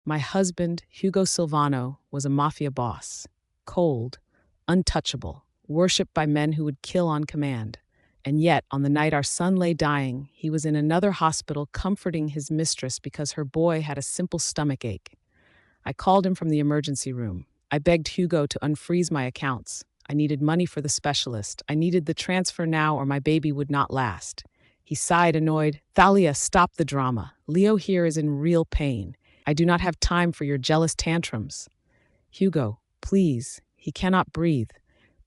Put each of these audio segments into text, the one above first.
My husband, Hugo Silvano, was a mafia boss. Cold, untouchable, worshipped by men who would kill on command. And yet, on the night our son lay dying, he was in another hospital comforting his mistress because her boy had a simple stomach ache. I called him from the emergency room. I begged Hugo to unfreeze my accounts. I needed money for the specialist. I needed the transfer now or my baby would not last. He sighed, annoyed. "Thalia, stop the drama. Leo here is in real pain. I do not have time for your jealous tantrums." "Hugo, please. He cannot breathe.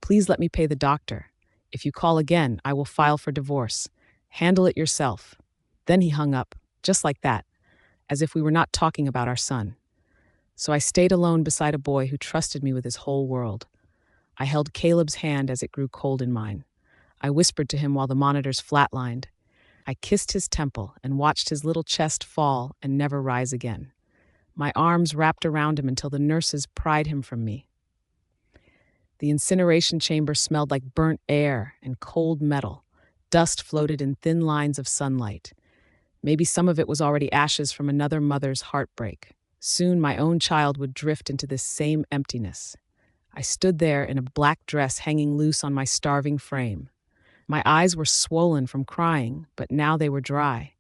Please let me pay the doctor. If you call again, I will file for divorce. Handle it yourself." Then he hung up, just like that, as if we were not talking about our son. So I stayed alone beside a boy who trusted me with his whole world. I held Caleb's hand as it grew cold in mine. I whispered to him while the monitors flatlined. I kissed his temple and watched his little chest fall and never rise again. My arms wrapped around him until the nurses pried him from me. The incineration chamber smelled like burnt air and cold metal. Dust floated in thin lines of sunlight. Maybe some of it was already ashes from another mother's heartbreak. Soon my own child would drift into this same emptiness. I stood there in a black dress hanging loose on my starving frame. My eyes were swollen from crying, but now they were dry.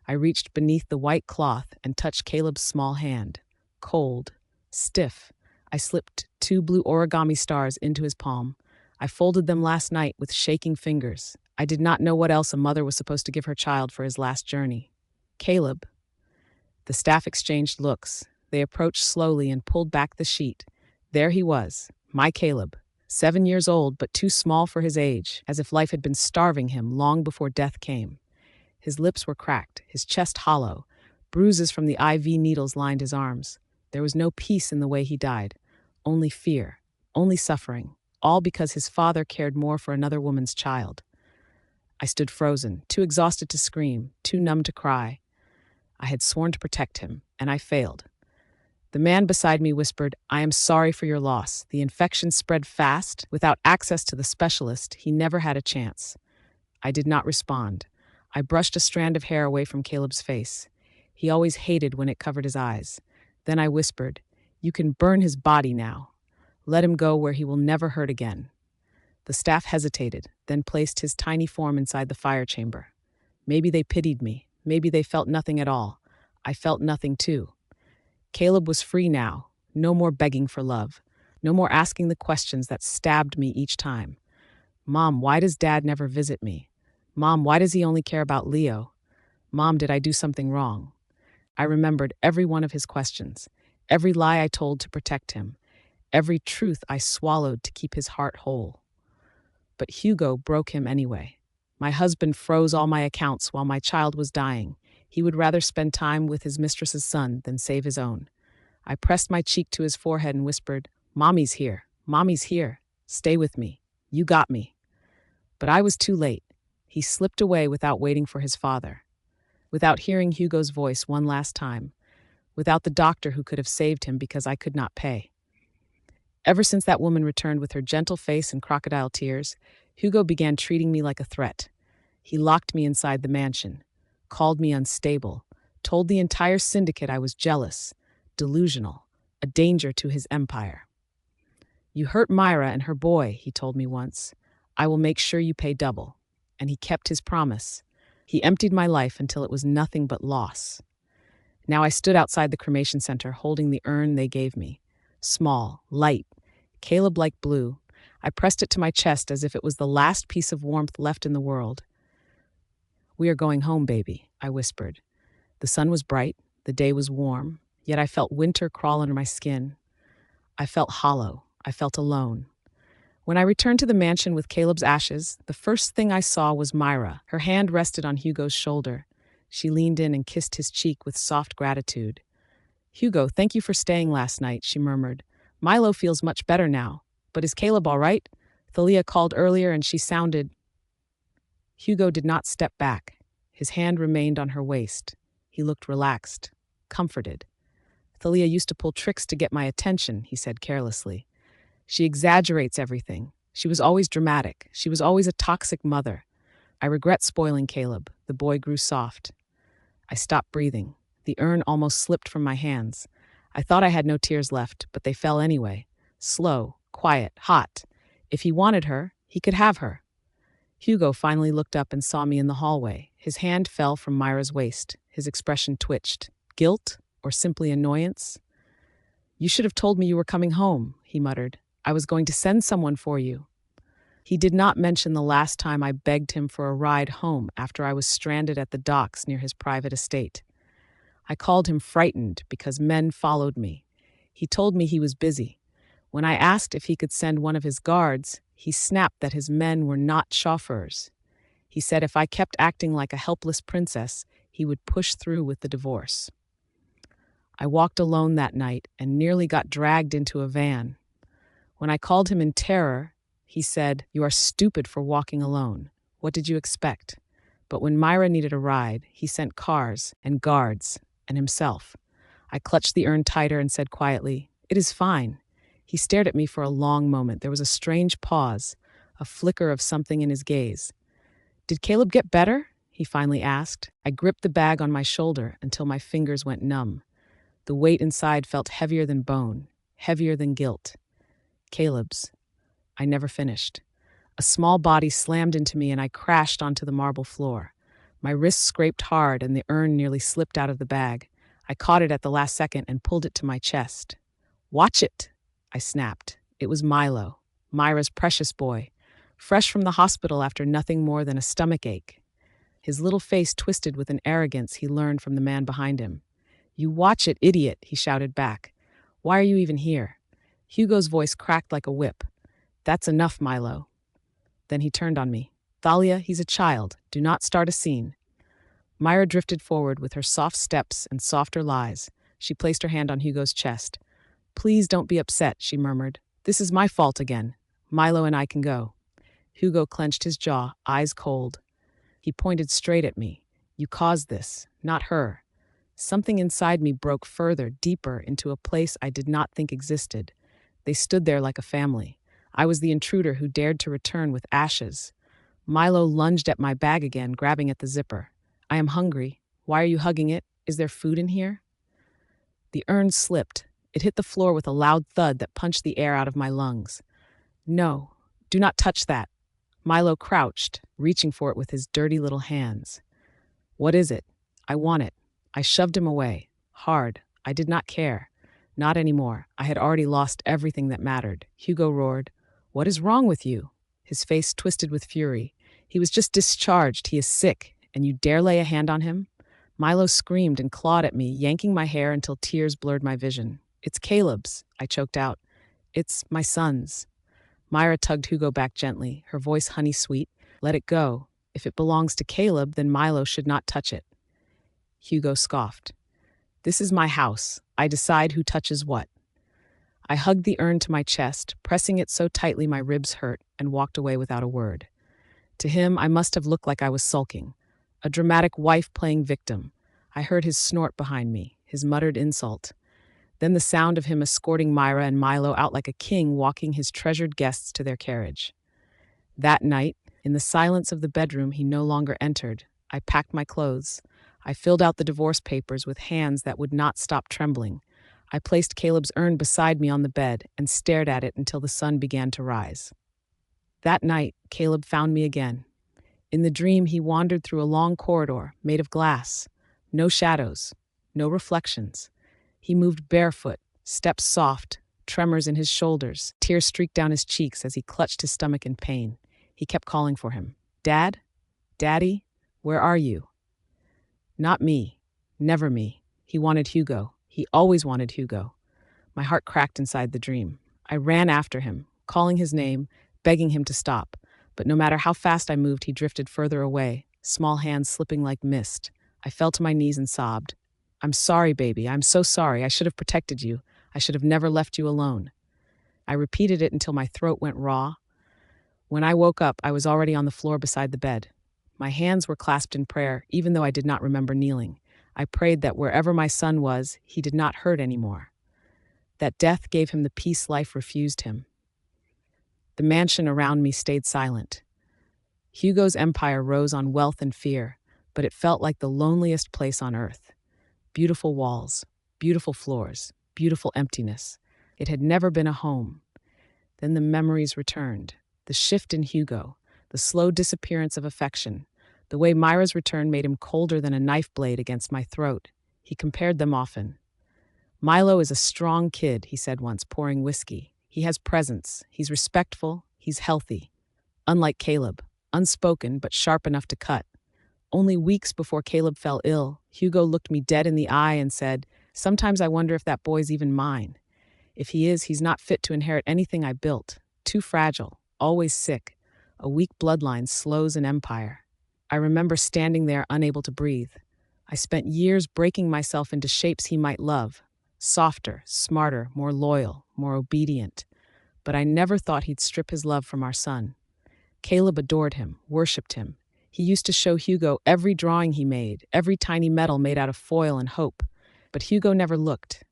I reached beneath the white cloth and touched Caleb's small hand. Cold, stiff, I slipped 2 blue origami stars into his palm. I folded them last night with shaking fingers. I did not know what else a mother was supposed to give her child for his last journey. "Caleb." The staff exchanged looks. They approached slowly and pulled back the sheet. There he was, my Caleb, 7 years old but too small for his age, as if life had been starving him long before death came. His lips were cracked, his chest hollow. Bruises from the IV needles lined his arms. There was no peace in the way he died. Only fear, only suffering, all because his father cared more for another woman's child. I stood frozen, too exhausted to scream, too numb to cry. I had sworn to protect him, and I failed. The man beside me whispered, "I am sorry for your loss. The infection spread fast. Without access to the specialist, he never had a chance." I did not respond. I brushed a strand of hair away from Caleb's face. He always hated when it covered his eyes. Then I whispered, "You can burn his body now. Let him go where he will never hurt again." The staff hesitated, then placed his tiny form inside the fire chamber. Maybe they pitied me. Maybe they felt nothing at all. I felt nothing too. Caleb was free now. No more begging for love. No more asking the questions that stabbed me each time. "Mom, why does Dad never visit me? Mom, why does he only care about Leo? Mom, did I do something wrong?" I remembered every one of his questions, every lie I told to protect him, every truth I swallowed to keep his heart whole. But Hugo broke him anyway. My husband froze all my accounts while my child was dying. He would rather spend time with his mistress's son than save his own. I pressed my cheek to his forehead and whispered, "Mommy's here. Mommy's here. Stay with me. You got me." But I was too late. He slipped away without waiting for his father, without hearing Hugo's voice one last time, without the doctor who could have saved him because I could not pay. Ever since that woman returned with her gentle face and crocodile tears, Hugo began treating me like a threat. He locked me inside the mansion, called me unstable, told the entire syndicate I was jealous, delusional, a danger to his empire. "You hurt Myra and her boy," he told me once. "I will make sure you pay double." And he kept his promise. He emptied my life until it was nothing but loss. Now I stood outside the cremation center holding the urn they gave me. Small, light, Caleb-like blue. I pressed it to my chest as if it was the last piece of warmth left in the world. "We are going home, baby," I whispered. The sun was bright, the day was warm, yet I felt winter crawl under my skin. I felt hollow. I felt alone. When I returned to the mansion with Caleb's ashes, the first thing I saw was Myra. Her hand rested on Hugo's shoulder. She leaned in and kissed his cheek with soft gratitude. "Hugo, thank you for staying last night," she murmured. "Milo feels much better now. But is Caleb all right? Thalia called earlier and she sounded—" Hugo did not step back. His hand remained on her waist. He looked relaxed, comforted. "Thalia used to pull tricks to get my attention," he said carelessly. "She exaggerates everything. She was always dramatic. She was always a toxic mother. I regret spoiling Caleb." The boy grew soft. I stopped breathing. The urn almost slipped from my hands. I thought I had no tears left, but they fell anyway. Slow, quiet, hot. If he wanted her, he could have her. Hugo finally looked up and saw me in the hallway. His hand fell from Myra's waist. His expression twitched. Guilt or simply annoyance? "You should have told me you were coming home," he muttered. "I was going to send someone for you." He did not mention the last time I begged him for a ride home after I was stranded at the docks near his private estate. I called him frightened because men followed me. He told me he was busy. When I asked if he could send one of his guards, he snapped that his men were not chauffeurs. He said if I kept acting like a helpless princess, he would push through with the divorce. I walked alone that night and nearly got dragged into a van. When I called him in terror, he said, "You are stupid for walking alone. What did you expect?" But when Myra needed a ride, he sent cars and guards and himself. I clutched the urn tighter and said quietly, "It is fine." He stared at me for a long moment. There was a strange pause, a flicker of something in his gaze. "Did Caleb get better?" he finally asked. I gripped the bag on my shoulder until my fingers went numb. The weight inside felt heavier than bone, heavier than guilt. Caleb's. I never finished. A small body slammed into me and I crashed onto the marble floor. My wrists scraped hard and the urn nearly slipped out of the bag. I caught it at the last second and pulled it to my chest. "Watch it," I snapped. It was Milo, Myra's precious boy, fresh from the hospital after nothing more than a stomach ache. His little face twisted with an arrogance he learned from the man behind him. "You watch it, idiot," he shouted back. "Why are you even here?" Hugo's voice cracked like a whip. "That's enough, Milo." Then he turned on me. "Thalia, he's a child. Do not start a scene." Myra drifted forward with her soft steps and softer lies. She placed her hand on Hugo's chest. "Please don't be upset," she murmured. "This is my fault again. Milo and I can go." Hugo clenched his jaw, eyes cold. He pointed straight at me. "You caused this, not her." Something inside me broke further, deeper, into a place I did not think existed. They stood there like a family. I was the intruder who dared to return with ashes. Milo lunged at my bag again, grabbing at the zipper. "I am hungry. Why are you hugging it? Is there food in here?" The urn slipped. It hit the floor with a loud thud that punched the air out of my lungs. "No, do not touch that." Milo crouched, reaching for it with his dirty little hands. "What is it?" "I want it." I shoved him away. Hard. I did not care. Not anymore. I had already lost everything that mattered. Hugo roared, "What is wrong with you?" His face twisted with fury. "He was just discharged. He is sick. And you dare lay a hand on him?" Milo screamed and clawed at me, yanking my hair until tears blurred my vision. "It's Caleb's," I choked out. "It's my son's." Myra tugged Hugo back gently, her voice honey-sweet. "Let it go. If it belongs to Caleb, then Milo should not touch it." Hugo scoffed. "This is my house. I decide who touches what." I hugged the urn to my chest, pressing it so tightly my ribs hurt, and walked away without a word. To him, I must have looked like I was sulking, a dramatic wife playing victim. I heard his snort behind me, his muttered insult. Then the sound of him escorting Myra and Milo out like a king walking his treasured guests to their carriage. That night, in the silence of the bedroom he no longer entered, I packed my clothes. I filled out the divorce papers with hands that would not stop trembling. I placed Caleb's urn beside me on the bed and stared at it until the sun began to rise. That night, Caleb found me again. In the dream, he wandered through a long corridor made of glass. No shadows, no reflections. He moved barefoot, steps soft, tremors in his shoulders. Tears streaked down his cheeks as he clutched his stomach in pain. He kept calling for him. "Dad? Daddy? Where are you?" Not me. Never me. He wanted Hugo. He always wanted Hugo. My heart cracked inside the dream. I ran after him, calling his name, begging him to stop. But no matter how fast I moved, he drifted further away, small hands slipping like mist. I fell to my knees and sobbed. "I'm sorry, baby. I'm so sorry. I should have protected you. I should have never left you alone." I repeated it until my throat went raw. When I woke up, I was already on the floor beside the bed. My hands were clasped in prayer, even though I did not remember kneeling. I prayed that wherever my son was, he did not hurt anymore. That death gave him the peace life refused him. The mansion around me stayed silent. Hugo's empire rose on wealth and fear, but it felt like the loneliest place on earth. Beautiful walls, beautiful floors, beautiful emptiness. It had never been a home. Then the memories returned. The shift in Hugo, the slow disappearance of affection, the way Myra's return made him colder than a knife blade against my throat. He compared them often. "Milo is a strong kid," he said once, pouring whiskey. "He has presence. He's respectful. He's healthy. Unlike Caleb, unspoken but sharp enough to cut." Only weeks before Caleb fell ill, Hugo looked me dead in the eye and said, "Sometimes I wonder if that boy's even mine. If he is, he's not fit to inherit anything I built. Too fragile, always sick. A weak bloodline slows an empire." I remember standing there unable to breathe. I spent years breaking myself into shapes he might love. Softer, smarter, more loyal, more obedient. But I never thought he'd strip his love from our son. Caleb adored him, worshipped him. He used to show Hugo every drawing he made, every tiny medal made out of foil and hope. But Hugo never looked.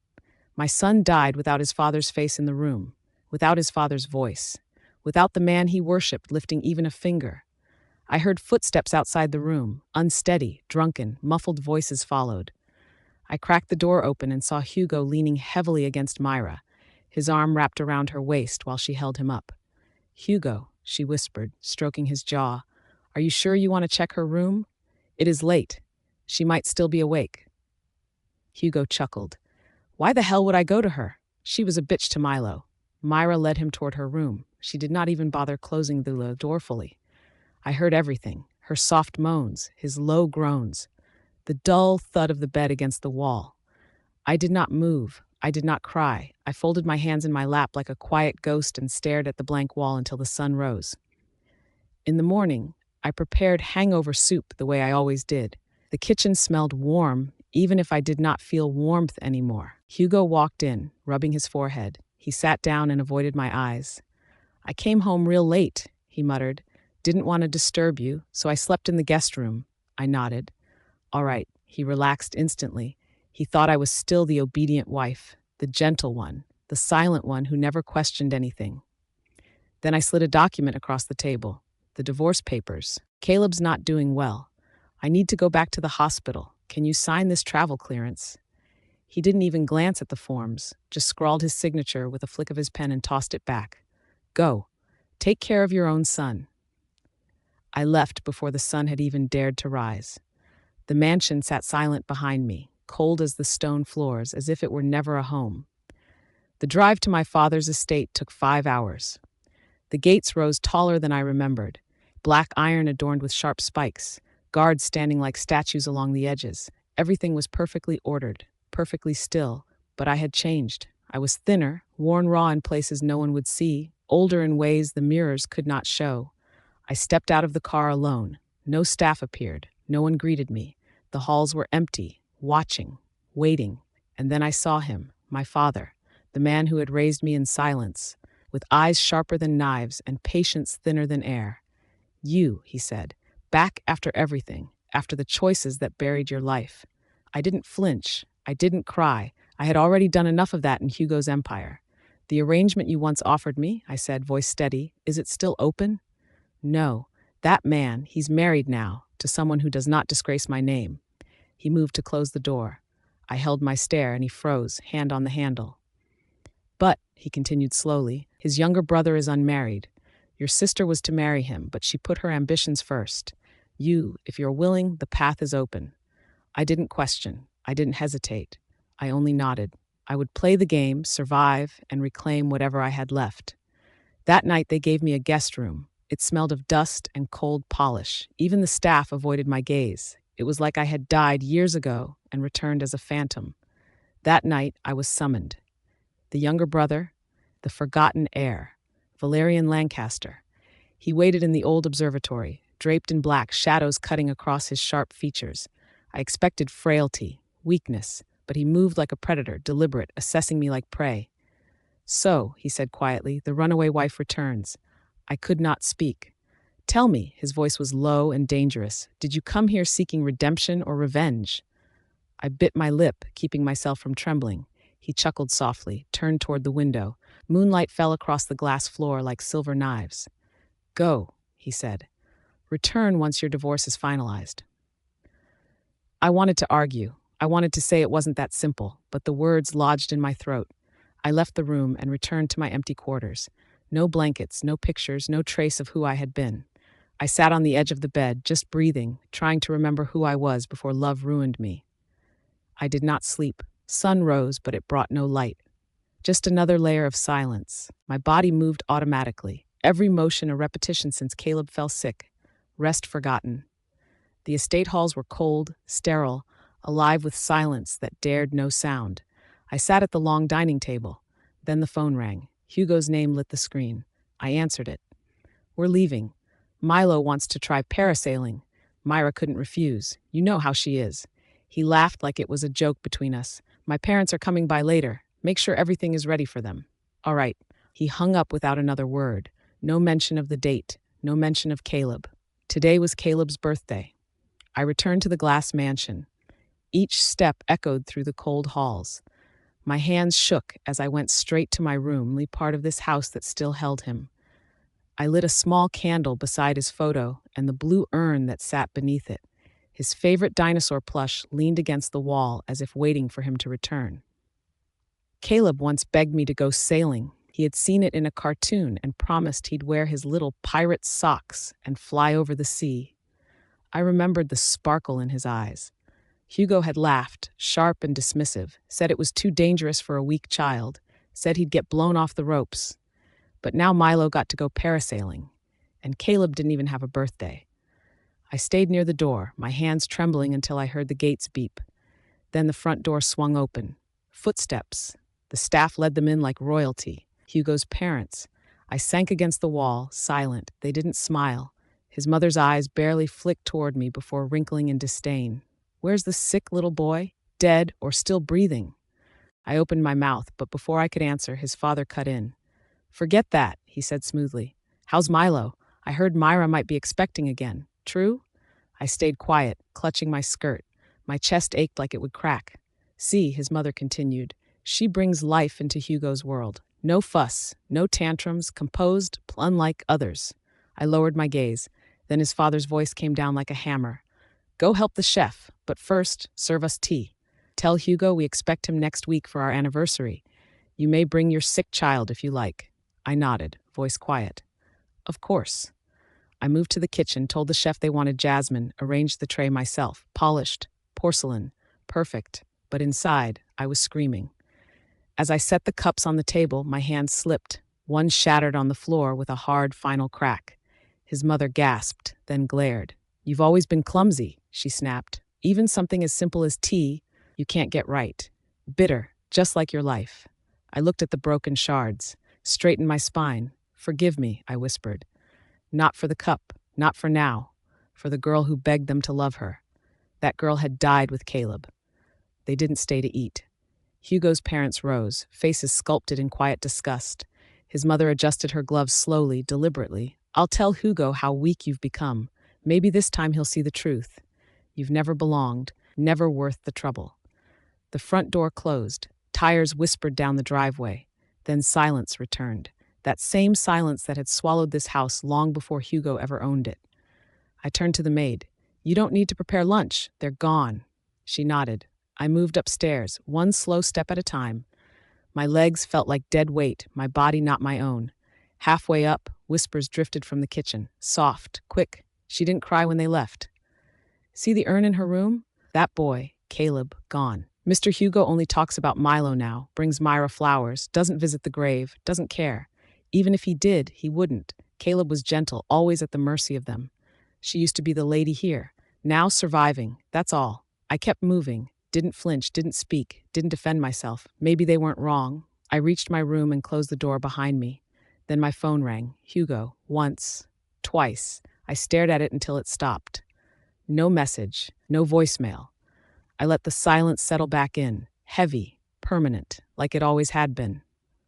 My son died without his father's face in the room, without his father's voice, without the man he worshipped lifting even a finger. I heard footsteps outside the room, unsteady, drunken, muffled voices followed. I cracked the door open and saw Hugo leaning heavily against Myra, his arm wrapped around her waist while she held him up. "Hugo," she whispered, stroking his jaw, "are you sure you want to check her room? It is late. She might still be awake." Hugo chuckled. "Why the hell would I go to her? She was a bitch to Milo." Myra led him toward her room. She did not even bother closing the door fully. I heard everything, her soft moans, his low groans, the dull thud of the bed against the wall. I did not move. I did not cry. I folded my hands in my lap like a quiet ghost and stared at the blank wall until the sun rose. In the morning, I prepared hangover soup the way I always did. The kitchen smelled warm, even if I did not feel warmth anymore. Hugo walked in, rubbing his forehead. He sat down and avoided my eyes. "I came home real late," he muttered. "Didn't want to disturb you, so I slept in the guest room." I nodded. "All right." He relaxed instantly. He thought I was still the obedient wife, the gentle one, the silent one who never questioned anything. Then I slid a document across the table. The divorce papers. "Caleb's not doing well. I need to go back to the hospital. Can you sign this travel clearance?" He didn't even glance at the forms, just scrawled his signature with a flick of his pen and tossed it back. "Go. Take care of your own son." I left before the sun had even dared to rise. The mansion sat silent behind me, cold as the stone floors, as if it were never a home. The drive to my father's estate took 5 hours. The gates rose taller than I remembered, black iron adorned with sharp spikes, guards standing like statues along the edges. Everything was perfectly ordered, perfectly still, but I had changed. I was thinner, worn raw in places no one would see, older in ways the mirrors could not show. I stepped out of the car alone. No staff appeared. No one greeted me. The halls were empty, watching, waiting. And then I saw him, my father, the man who had raised me in silence, with eyes sharper than knives and patience thinner than air. "You," he said, "back after everything, after the choices that buried your life." I didn't flinch. I didn't cry. I had already done enough of that in Hugo's empire. "The arrangement you once offered me," I said, voice steady, "is it still open?" "No. That man, he's married now, to someone who does not disgrace my name." He moved to close the door. I held my stare, and he froze, hand on the handle. "But," he continued slowly, "his younger brother is unmarried. Your sister was to marry him, but she put her ambitions first. You, if you're willing, the path is open." I didn't question. I didn't hesitate. I only nodded. I would play the game, survive, and reclaim whatever I had left. That night they gave me a guest room. It smelled of dust and cold polish. Even the staff avoided my gaze. It was like I had died years ago and returned as a phantom. That night I was summoned. The younger brother, the forgotten heir, Valerian Lancaster. He waited in the old observatory, draped in black, shadows cutting across his sharp features. I expected frailty, weakness, but he moved like a predator, deliberate, assessing me like prey. "So," he said quietly, "the runaway wife returns." I could not speak. "Tell me," his voice was low and dangerous, "did you come here seeking redemption or revenge?" I bit my lip, keeping myself from trembling. He chuckled softly, turned toward the window. Moonlight fell across the glass floor like silver knives. "Go," he said. "Return once your divorce is finalized." I wanted to argue. I wanted to say it wasn't that simple, but the words lodged in my throat. I left the room and returned to my empty quarters. No blankets, no pictures, no trace of who I had been. I sat on the edge of the bed, just breathing, trying to remember who I was before love ruined me. I did not sleep. Sun rose, but it brought no light. Just another layer of silence. My body moved automatically, every motion a repetition since Caleb fell sick. Rest forgotten. The estate halls were cold, sterile, alive with silence that dared no sound. I sat at the long dining table. Then the phone rang. Hugo's name lit the screen. I answered it. "We're leaving. Milo wants to try parasailing." Myra couldn't refuse. You know how she is. He laughed like it was a joke between us. "My parents are coming by later. Make sure everything is ready for them." "All right." He hung up without another word. No mention of the date. No mention of Caleb. Today was Caleb's birthday. I returned to the glass mansion. Each step echoed through the cold halls. My hands shook as I went straight to my room, part of this house that still held him. I lit a small candle beside his photo and the blue urn that sat beneath it. His favorite dinosaur plush leaned against the wall as if waiting for him to return. Caleb once begged me to go sailing. He had seen it in a cartoon and promised he'd wear his little pirate socks and fly over the sea. I remembered the sparkle in his eyes. Hugo had laughed, sharp and dismissive, said it was too dangerous for a weak child, said he'd get blown off the ropes. But now Milo got to go parasailing, and Caleb didn't even have a birthday. I stayed near the door, my hands trembling until I heard the gates beep. Then the front door swung open. Footsteps. The staff led them in like royalty. Hugo's parents. I sank against the wall, silent. They didn't smile. His mother's eyes barely flicked toward me before wrinkling in disdain. Where's the sick little boy? Dead or still breathing? I opened my mouth, but before I could answer, his father cut in. "Forget that," he said smoothly. "How's Milo? I heard Myra might be expecting again. True?" I stayed quiet, clutching my skirt. My chest ached like it would crack. "See," his mother continued, "she brings life into Hugo's world. No fuss, no tantrums, composed, unlike others." I lowered my gaze. Then his father's voice came down like a hammer. "Go help the chef, but first, serve us tea. Tell Hugo we expect him next week for our anniversary. You may bring your sick child if you like." I nodded, voice quiet. "Of course." I moved to the kitchen, told the chef they wanted jasmine, arranged the tray myself, polished, porcelain, perfect. But inside, I was screaming. As I set the cups on the table, my hands slipped. One shattered on the floor with a hard, final crack. His mother gasped, then glared. "You've always been clumsy," she snapped. "Even something as simple as tea, you can't get right. Bitter, just like your life." I looked at the broken shards, straightened my spine. "Forgive me," I whispered. "Not for the cup, not for now. For the girl who begged them to love her. That girl had died with Caleb." They didn't stay to eat. Hugo's parents rose, faces sculpted in quiet disgust. His mother adjusted her gloves slowly, deliberately. "I'll tell Hugo how weak you've become. Maybe this time he'll see the truth. You've never belonged, never worth the trouble." The front door closed. Tires whispered down the driveway. Then silence returned. That same silence that had swallowed this house long before Hugo ever owned it. I turned to the maid. "You don't need to prepare lunch. They're gone." She nodded. I moved upstairs, one slow step at a time. My legs felt like dead weight, my body not my own. Halfway up, whispers drifted from the kitchen. Soft, quick. She didn't cry when they left. "See the urn in her room? That boy, Caleb, gone. Mr. Hugo only talks about Milo now, brings Myra flowers, doesn't visit the grave, doesn't care. Even if he did, he wouldn't. Caleb was gentle, always at the mercy of them. She used to be the lady here. Now surviving, that's all. I kept moving, didn't flinch, didn't speak, didn't defend myself. Maybe they weren't wrong. I reached my room and closed the door behind me. Then my phone rang. Hugo. Once. Twice. I stared at it until it stopped. No message. No voicemail. I let the silence settle back in. Heavy. Permanent. Like it always had been.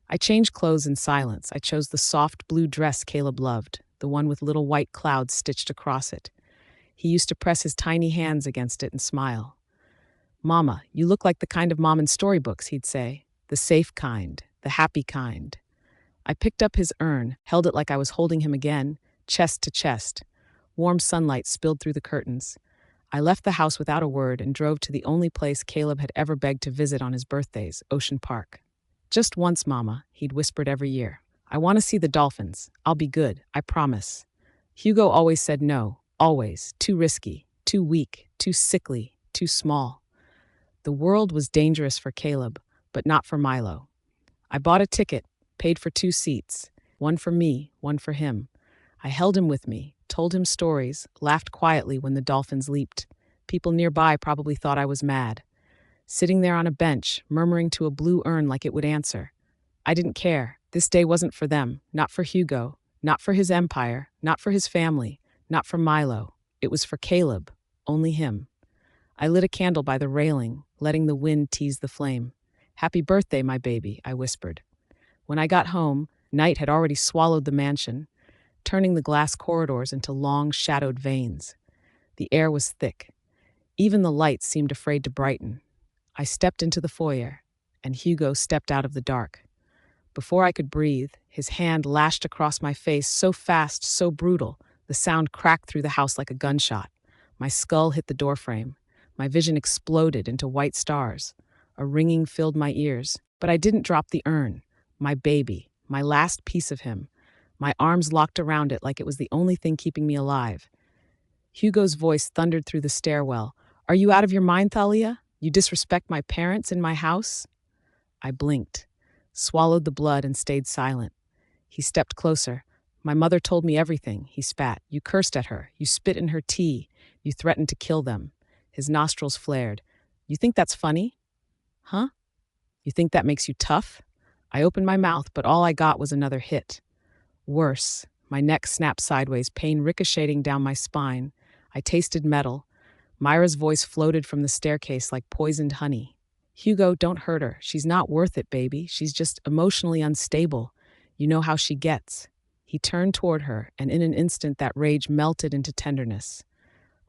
I changed clothes in silence. I chose the soft blue dress Caleb loved, the one with little white clouds stitched across it. He used to press his tiny hands against it and smile. "Mama, you look like the kind of mom in storybooks," he'd say. "The safe kind, the happy kind." I picked up his urn, held it like I was holding him again, chest to chest. Warm sunlight spilled through the curtains. I left the house without a word and drove to the only place Caleb had ever begged to visit on his birthdays, Ocean Park. "Just once, Mama," he'd whispered every year. "I want to see the dolphins. I'll be good, I promise." Hugo always said no, always. Too risky, too weak, too sickly, too small. The world was dangerous for Caleb, but not for Milo. I bought a ticket, paid for 2 seats, one for me, one for him. I held him with me, told him stories, laughed quietly when the dolphins leaped. People nearby probably thought I was mad. Sitting there on a bench, murmuring to a blue urn like it would answer. I didn't care. This day wasn't for them, not for Hugo, not for his empire, not for his family, not for Milo. It was for Caleb, only him. I lit a candle by the railing, letting the wind tease the flame. "Happy birthday, my baby," I whispered. When I got home, night had already swallowed the mansion, turning the glass corridors into long, shadowed veins. The air was thick. Even the lights seemed afraid to brighten. I stepped into the foyer, and Hugo stepped out of the dark. Before I could breathe, his hand lashed across my face so fast, so brutal, the sound cracked through the house like a gunshot. My skull hit the doorframe. My vision exploded into white stars. A ringing filled my ears, but I didn't drop the urn. My baby, my last piece of him. My arms locked around it like it was the only thing keeping me alive. Hugo's voice thundered through the stairwell. "Are you out of your mind, Thalia? You disrespect my parents in my house?" I blinked, swallowed the blood, and stayed silent. He stepped closer. "My mother told me everything," he spat. "You cursed at her. You spit in her tea. You threatened to kill them." His nostrils flared. "You think that's funny? Huh? You think that makes you tough?" I opened my mouth, but all I got was another hit. Worse, my neck snapped sideways, pain ricocheting down my spine. I tasted metal. Myra's voice floated from the staircase like poisoned honey. "Hugo, don't hurt her. She's not worth it, baby. She's just emotionally unstable. You know how she gets." He turned toward her, and in an instant that rage melted into tenderness.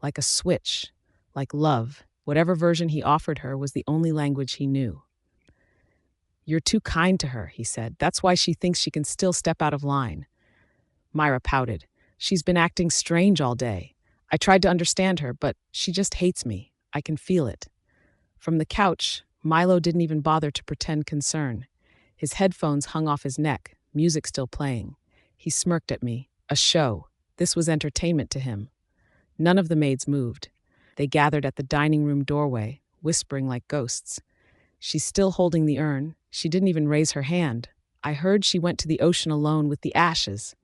Like a switch, like love, whatever version he offered her was the only language he knew. "You're too kind to her," he said. "That's why she thinks she can still step out of line." Myra pouted. "She's been acting strange all day. I tried to understand her, but she just hates me. I can feel it." From the couch, Milo didn't even bother to pretend concern. His headphones hung off his neck, music still playing. He smirked at me. A show. This was entertainment to him. None of the maids moved. They gathered at the dining room doorway, whispering like ghosts. "She's still holding the urn. She didn't even raise her hand. I heard she went to the ocean alone with the ashes."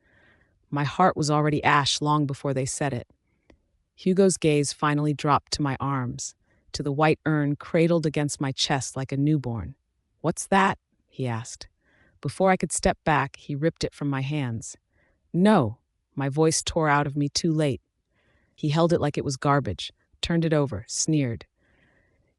My heart was already ash long before they said it. Hugo's gaze finally dropped to my arms, to the white urn cradled against my chest like a newborn. "What's that?" he asked. Before I could step back, he ripped it from my hands. "No," my voice tore out of me too late. He held it like it was garbage, turned it over, sneered.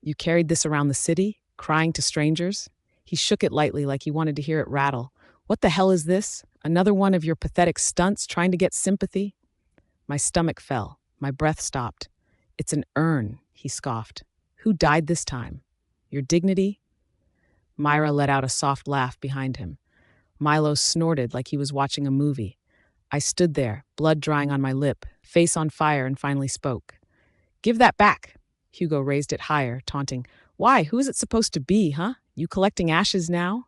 "You carried this around the city, crying to strangers?" He shook it lightly like he wanted to hear it rattle. "What the hell is this? Another one of your pathetic stunts trying to get sympathy?" My stomach fell. My breath stopped. "It's an urn," he scoffed. "Who died this time? Your dignity?" Myra let out a soft laugh behind him. Milo snorted like he was watching a movie. I stood there, blood drying on my lip, face on fire, and finally spoke. "Give that back." Hugo raised it higher, taunting. "Why? Who is it supposed to be, huh? You collecting ashes now?"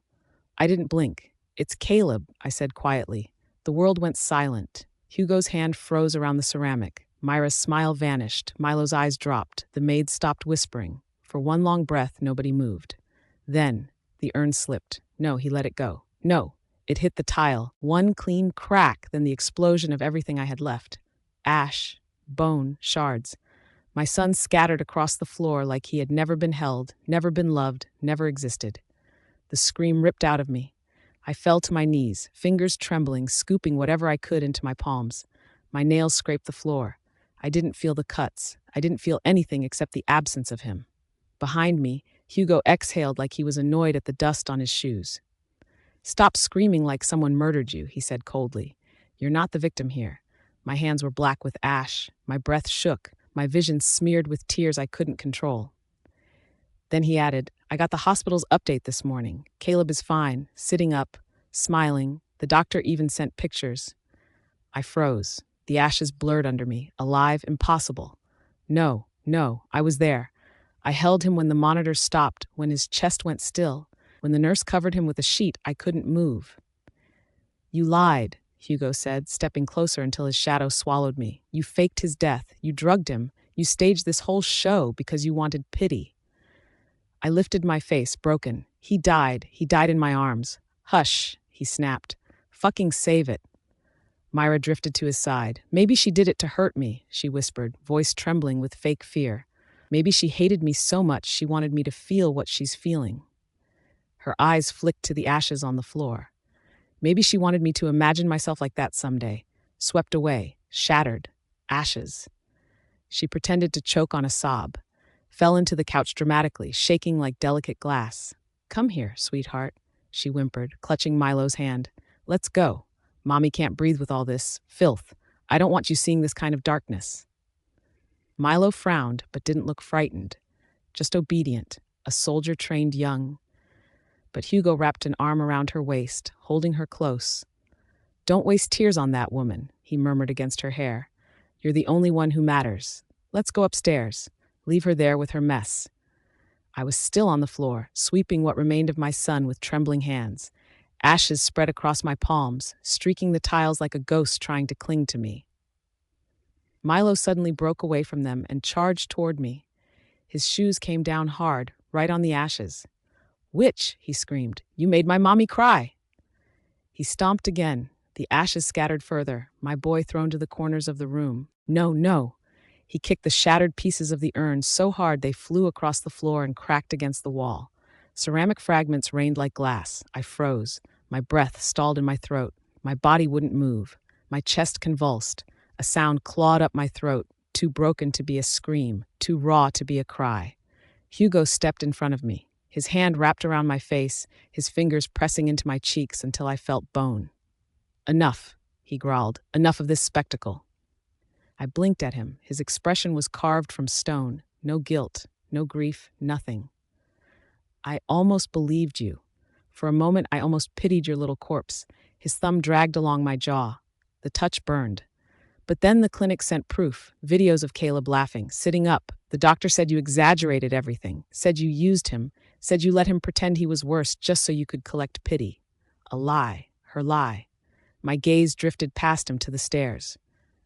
I didn't blink. "It's Caleb," I said quietly. The world went silent. Hugo's hand froze around the ceramic. Myra's smile vanished. Milo's eyes dropped. The maids stopped whispering. For one long breath, nobody moved. Then, the urn slipped. No, he let it go. No, it hit the tile. One clean crack, then the explosion of everything I had left. Ash, bone, shards. My son scattered across the floor like he had never been held, never been loved, never existed. The scream ripped out of me. I fell to my knees, fingers trembling, scooping whatever I could into my palms. My nails scraped the floor. I didn't feel the cuts. I didn't feel anything except the absence of him. Behind me, Hugo exhaled like he was annoyed at the dust on his shoes. "Stop screaming like someone murdered you," he said coldly. "You're not the victim here." My hands were black with ash. My breath shook. My vision smeared with tears I couldn't control. Then he added, "I got the hospital's update this morning. Caleb is fine, sitting up, smiling. The doctor even sent pictures." I froze. The ashes blurred under me. Alive, impossible. No, No, I was there. I held him when the monitor stopped, when his chest went still, when the nurse covered him with a sheet I couldn't move. You lied, Hugo said, stepping closer until his shadow swallowed me. You faked his death. You drugged him. You staged this whole show because you wanted pity. I lifted my face, broken. He died. He died in my arms. Hush, he snapped. Fucking save it. Myra drifted to his side. Maybe she did it to hurt me, she whispered, voice trembling with fake fear. Maybe she hated me so much she wanted me to feel what she's feeling. Her eyes flicked to the ashes on the floor. Maybe she wanted me to imagine myself like that someday, swept away, shattered, ashes. She pretended to choke on a sob, fell into the couch dramatically, shaking like delicate glass. Come here, sweetheart, she whimpered, clutching Milo's hand. Let's go. Mommy can't breathe with all this filth. I don't want you seeing this kind of darkness. Milo frowned, but didn't look frightened, just obedient, a soldier trained young. But Hugo wrapped an arm around her waist, holding her close. Don't waste tears on that woman, he murmured against her hair. You're the only one who matters. Let's go upstairs. Leave her there with her mess. I was still on the floor, sweeping what remained of my son with trembling hands. Ashes spread across my palms, streaking the tiles like a ghost trying to cling to me. Milo suddenly broke away from them and charged toward me. His shoes came down hard, right on the ashes. Witch, he screamed. You made my mommy cry. He stomped again, the ashes scattered further, my boy thrown to the corners of the room. No, no. He kicked the shattered pieces of the urn so hard they flew across the floor and cracked against the wall. Ceramic fragments rained like glass. I froze. My breath stalled in my throat. My body wouldn't move. My chest convulsed. A sound clawed up my throat, too broken to be a scream, too raw to be a cry. Hugo stepped in front of me, his hand wrapped around my face, his fingers pressing into my cheeks until I felt bone. Enough, he growled. Enough of this spectacle. I blinked at him. His expression was carved from stone. No guilt, no grief, nothing. I almost believed you. For a moment, I almost pitied your little corpse. His thumb dragged along my jaw. The touch burned. But then the clinic sent proof, videos of Caleb laughing, sitting up. The doctor said you exaggerated everything, said you used him, said you let him pretend he was worse just so you could collect pity. A lie, her lie. My gaze drifted past him to the stairs.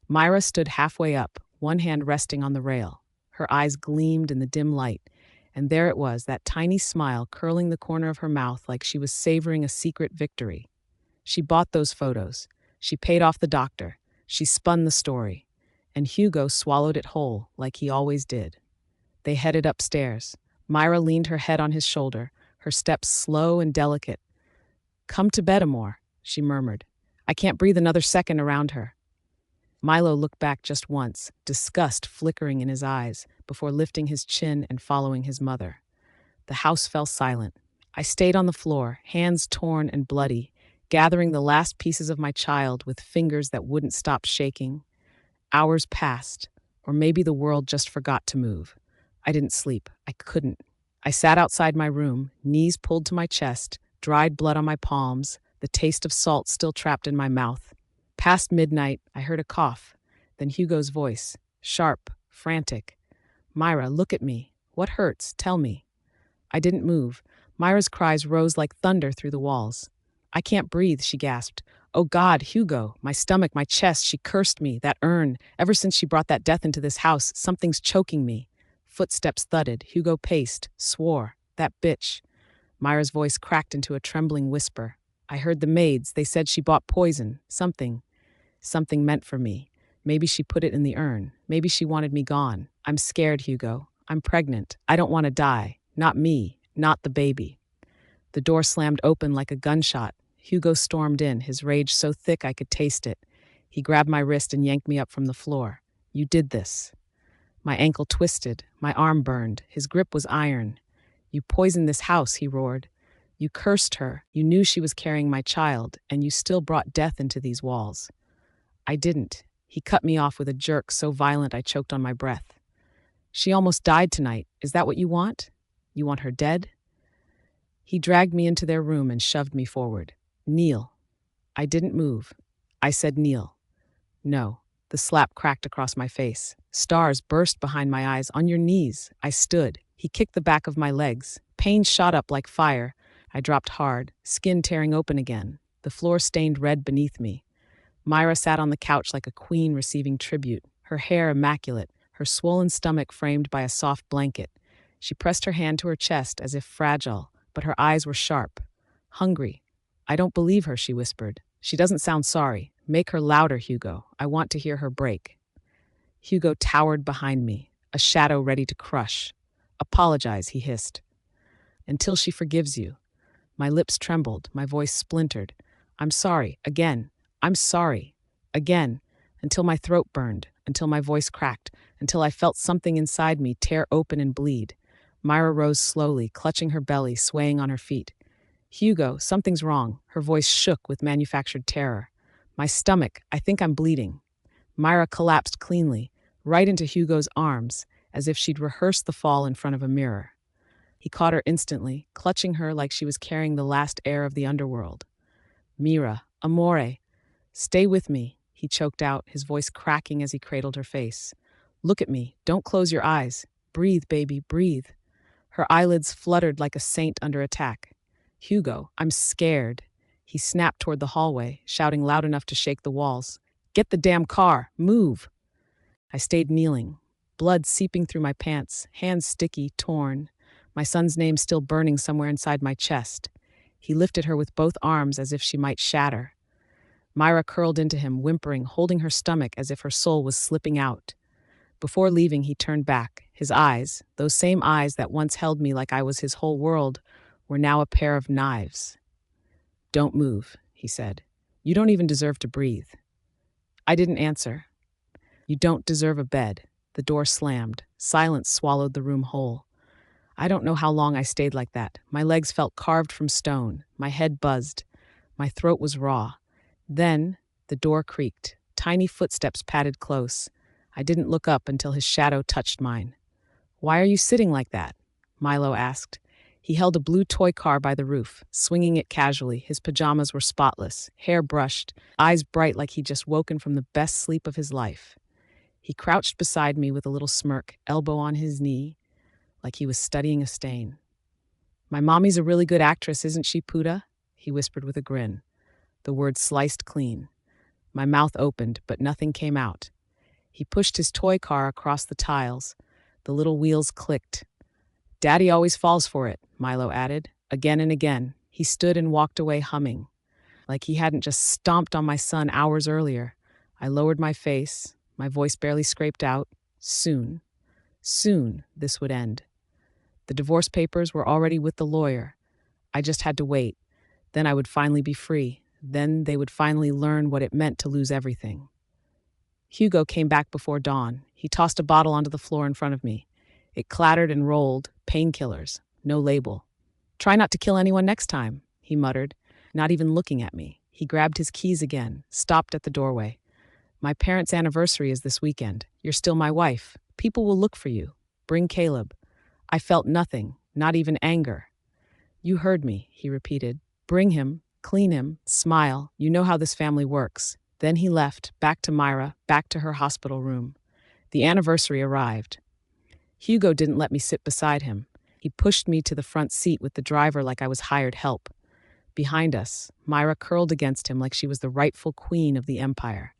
Myra stood halfway up, one hand resting on the rail. Her eyes gleamed in the dim light, and there it was, that tiny smile curling the corner of her mouth like she was savoring a secret victory. She bought those photos. She paid off the doctor. She spun the story. And Hugo swallowed it whole, like he always did. They headed upstairs. Myra leaned her head on his shoulder, her steps slow and delicate. Come to bed, Amor, she murmured. I can't breathe another second around her. Milo looked back just once, disgust flickering in his eyes, before lifting his chin and following his mother. The house fell silent. I stayed on the floor, hands torn and bloody, gathering the last pieces of my child with fingers that wouldn't stop shaking. Hours passed, or maybe the world just forgot to move. I didn't sleep. I couldn't. I sat outside my room, knees pulled to my chest, dried blood on my palms, the taste of salt still trapped in my mouth. Past midnight, I heard a cough, then Hugo's voice, sharp, frantic. Myra, look at me. What hurts? Tell me. I didn't move. Myra's cries rose like thunder through the walls. I can't breathe, she gasped. Oh God, Hugo, my stomach, my chest, she cursed me, that urn. Ever since she brought that death into this house, something's choking me. Footsteps thudded. Hugo paced, swore. That bitch. Myra's voice cracked into a trembling whisper. I heard the maids. They said she bought poison. Something meant for me. Maybe she put it in the urn. Maybe she wanted me gone. I'm scared, Hugo. I'm pregnant. I don't want to die. Not me. Not the baby. The door slammed open like a gunshot. Hugo stormed in, his rage so thick I could taste it. He grabbed my wrist and yanked me up from the floor. You did this. My ankle twisted. My arm burned. His grip was iron. You poisoned this house, he roared. You cursed her. You knew she was carrying my child, and you still brought death into these walls. I didn't. He cut me off with a jerk so violent I choked on my breath. She almost died tonight. Is that what you want? You want her dead? He dragged me into their room and shoved me forward. Kneel. I didn't move. I said kneel. No. The slap cracked across my face. Stars burst behind my eyes. On your knees. I stood. He kicked the back of my legs. Pain shot up like fire. I dropped hard, skin tearing open again. The floor stained red beneath me. Myra sat on the couch like a queen receiving tribute, her hair immaculate, her swollen stomach framed by a soft blanket. She pressed her hand to her chest as if fragile, but her eyes were sharp. Hungry. I don't believe her, she whispered. She doesn't sound sorry. Make her louder, Hugo. I want to hear her break. Hugo towered behind me, a shadow ready to crush. Apologize, he hissed. Until she forgives you. My lips trembled, my voice splintered. I'm sorry, again. I'm sorry, again, until my throat burned, until my voice cracked, until I felt something inside me tear open and bleed. Myra rose slowly, clutching her belly, swaying on her feet. Hugo, something's wrong. Her voice shook with manufactured terror. My stomach, I think I'm bleeding. Myra collapsed cleanly, right into Hugo's arms, as if she'd rehearsed the fall in front of a mirror. He caught her instantly, clutching her like she was carrying the last air of the underworld. Mira, amore. Stay with me, he choked out, his voice cracking as he cradled her face. Look at me. Don't close your eyes. Breathe, baby, breathe. Her eyelids fluttered like a saint under attack. Hugo, I'm scared. He snapped toward the hallway, shouting loud enough to shake the walls. Get the damn car. Move. I stayed kneeling, blood seeping through my pants, hands sticky, torn. My son's name still burning somewhere inside my chest. He lifted her with both arms as if she might shatter. Myra curled into him, whimpering, holding her stomach as if her soul was slipping out. Before leaving, he turned back. His eyes, those same eyes that once held me like I was his whole world, were now a pair of knives. Don't move, he said. You don't even deserve to breathe. I didn't answer. You don't deserve a bed. The door slammed. Silence swallowed the room whole. I don't know how long I stayed like that. My legs felt carved from stone. My head buzzed. My throat was raw. Then, the door creaked. Tiny footsteps padded close. I didn't look up until his shadow touched mine. Why are you sitting like that? Milo asked. He held a blue toy car by the roof, swinging it casually. His pajamas were spotless, hair brushed, eyes bright like he'd just woken from the best sleep of his life. He crouched beside me with a little smirk, elbow on his knee, like he was studying a stain. My mommy's a really good actress, isn't she, Puda? He whispered with a grin. The words sliced clean. My mouth opened, but nothing came out. He pushed his toy car across the tiles. The little wheels clicked. Daddy always falls for it, Milo added. Again and again. He stood and walked away humming, like he hadn't just stomped on my son hours earlier. I lowered my face. My voice barely scraped out. Soon, this would end. The divorce papers were already with the lawyer. I just had to wait. Then I would finally be free. Then they would finally learn what it meant to lose everything. Hugo came back before dawn. He tossed a bottle onto the floor in front of me. It clattered and rolled. Painkillers. No label. Try not to kill anyone next time, he muttered, not even looking at me. He grabbed his keys again, stopped at the doorway. My parents' anniversary is this weekend. You're still my wife. People will look for you. Bring Caleb. I felt nothing, not even anger. You heard me, he repeated. Bring him, clean him, smile. You know how this family works. Then he left, back to Myra, back to her hospital room. The anniversary arrived. Hugo didn't let me sit beside him. He pushed me to the front seat with the driver like I was hired help. Behind us, Myra curled against him like she was the rightful queen of the empire.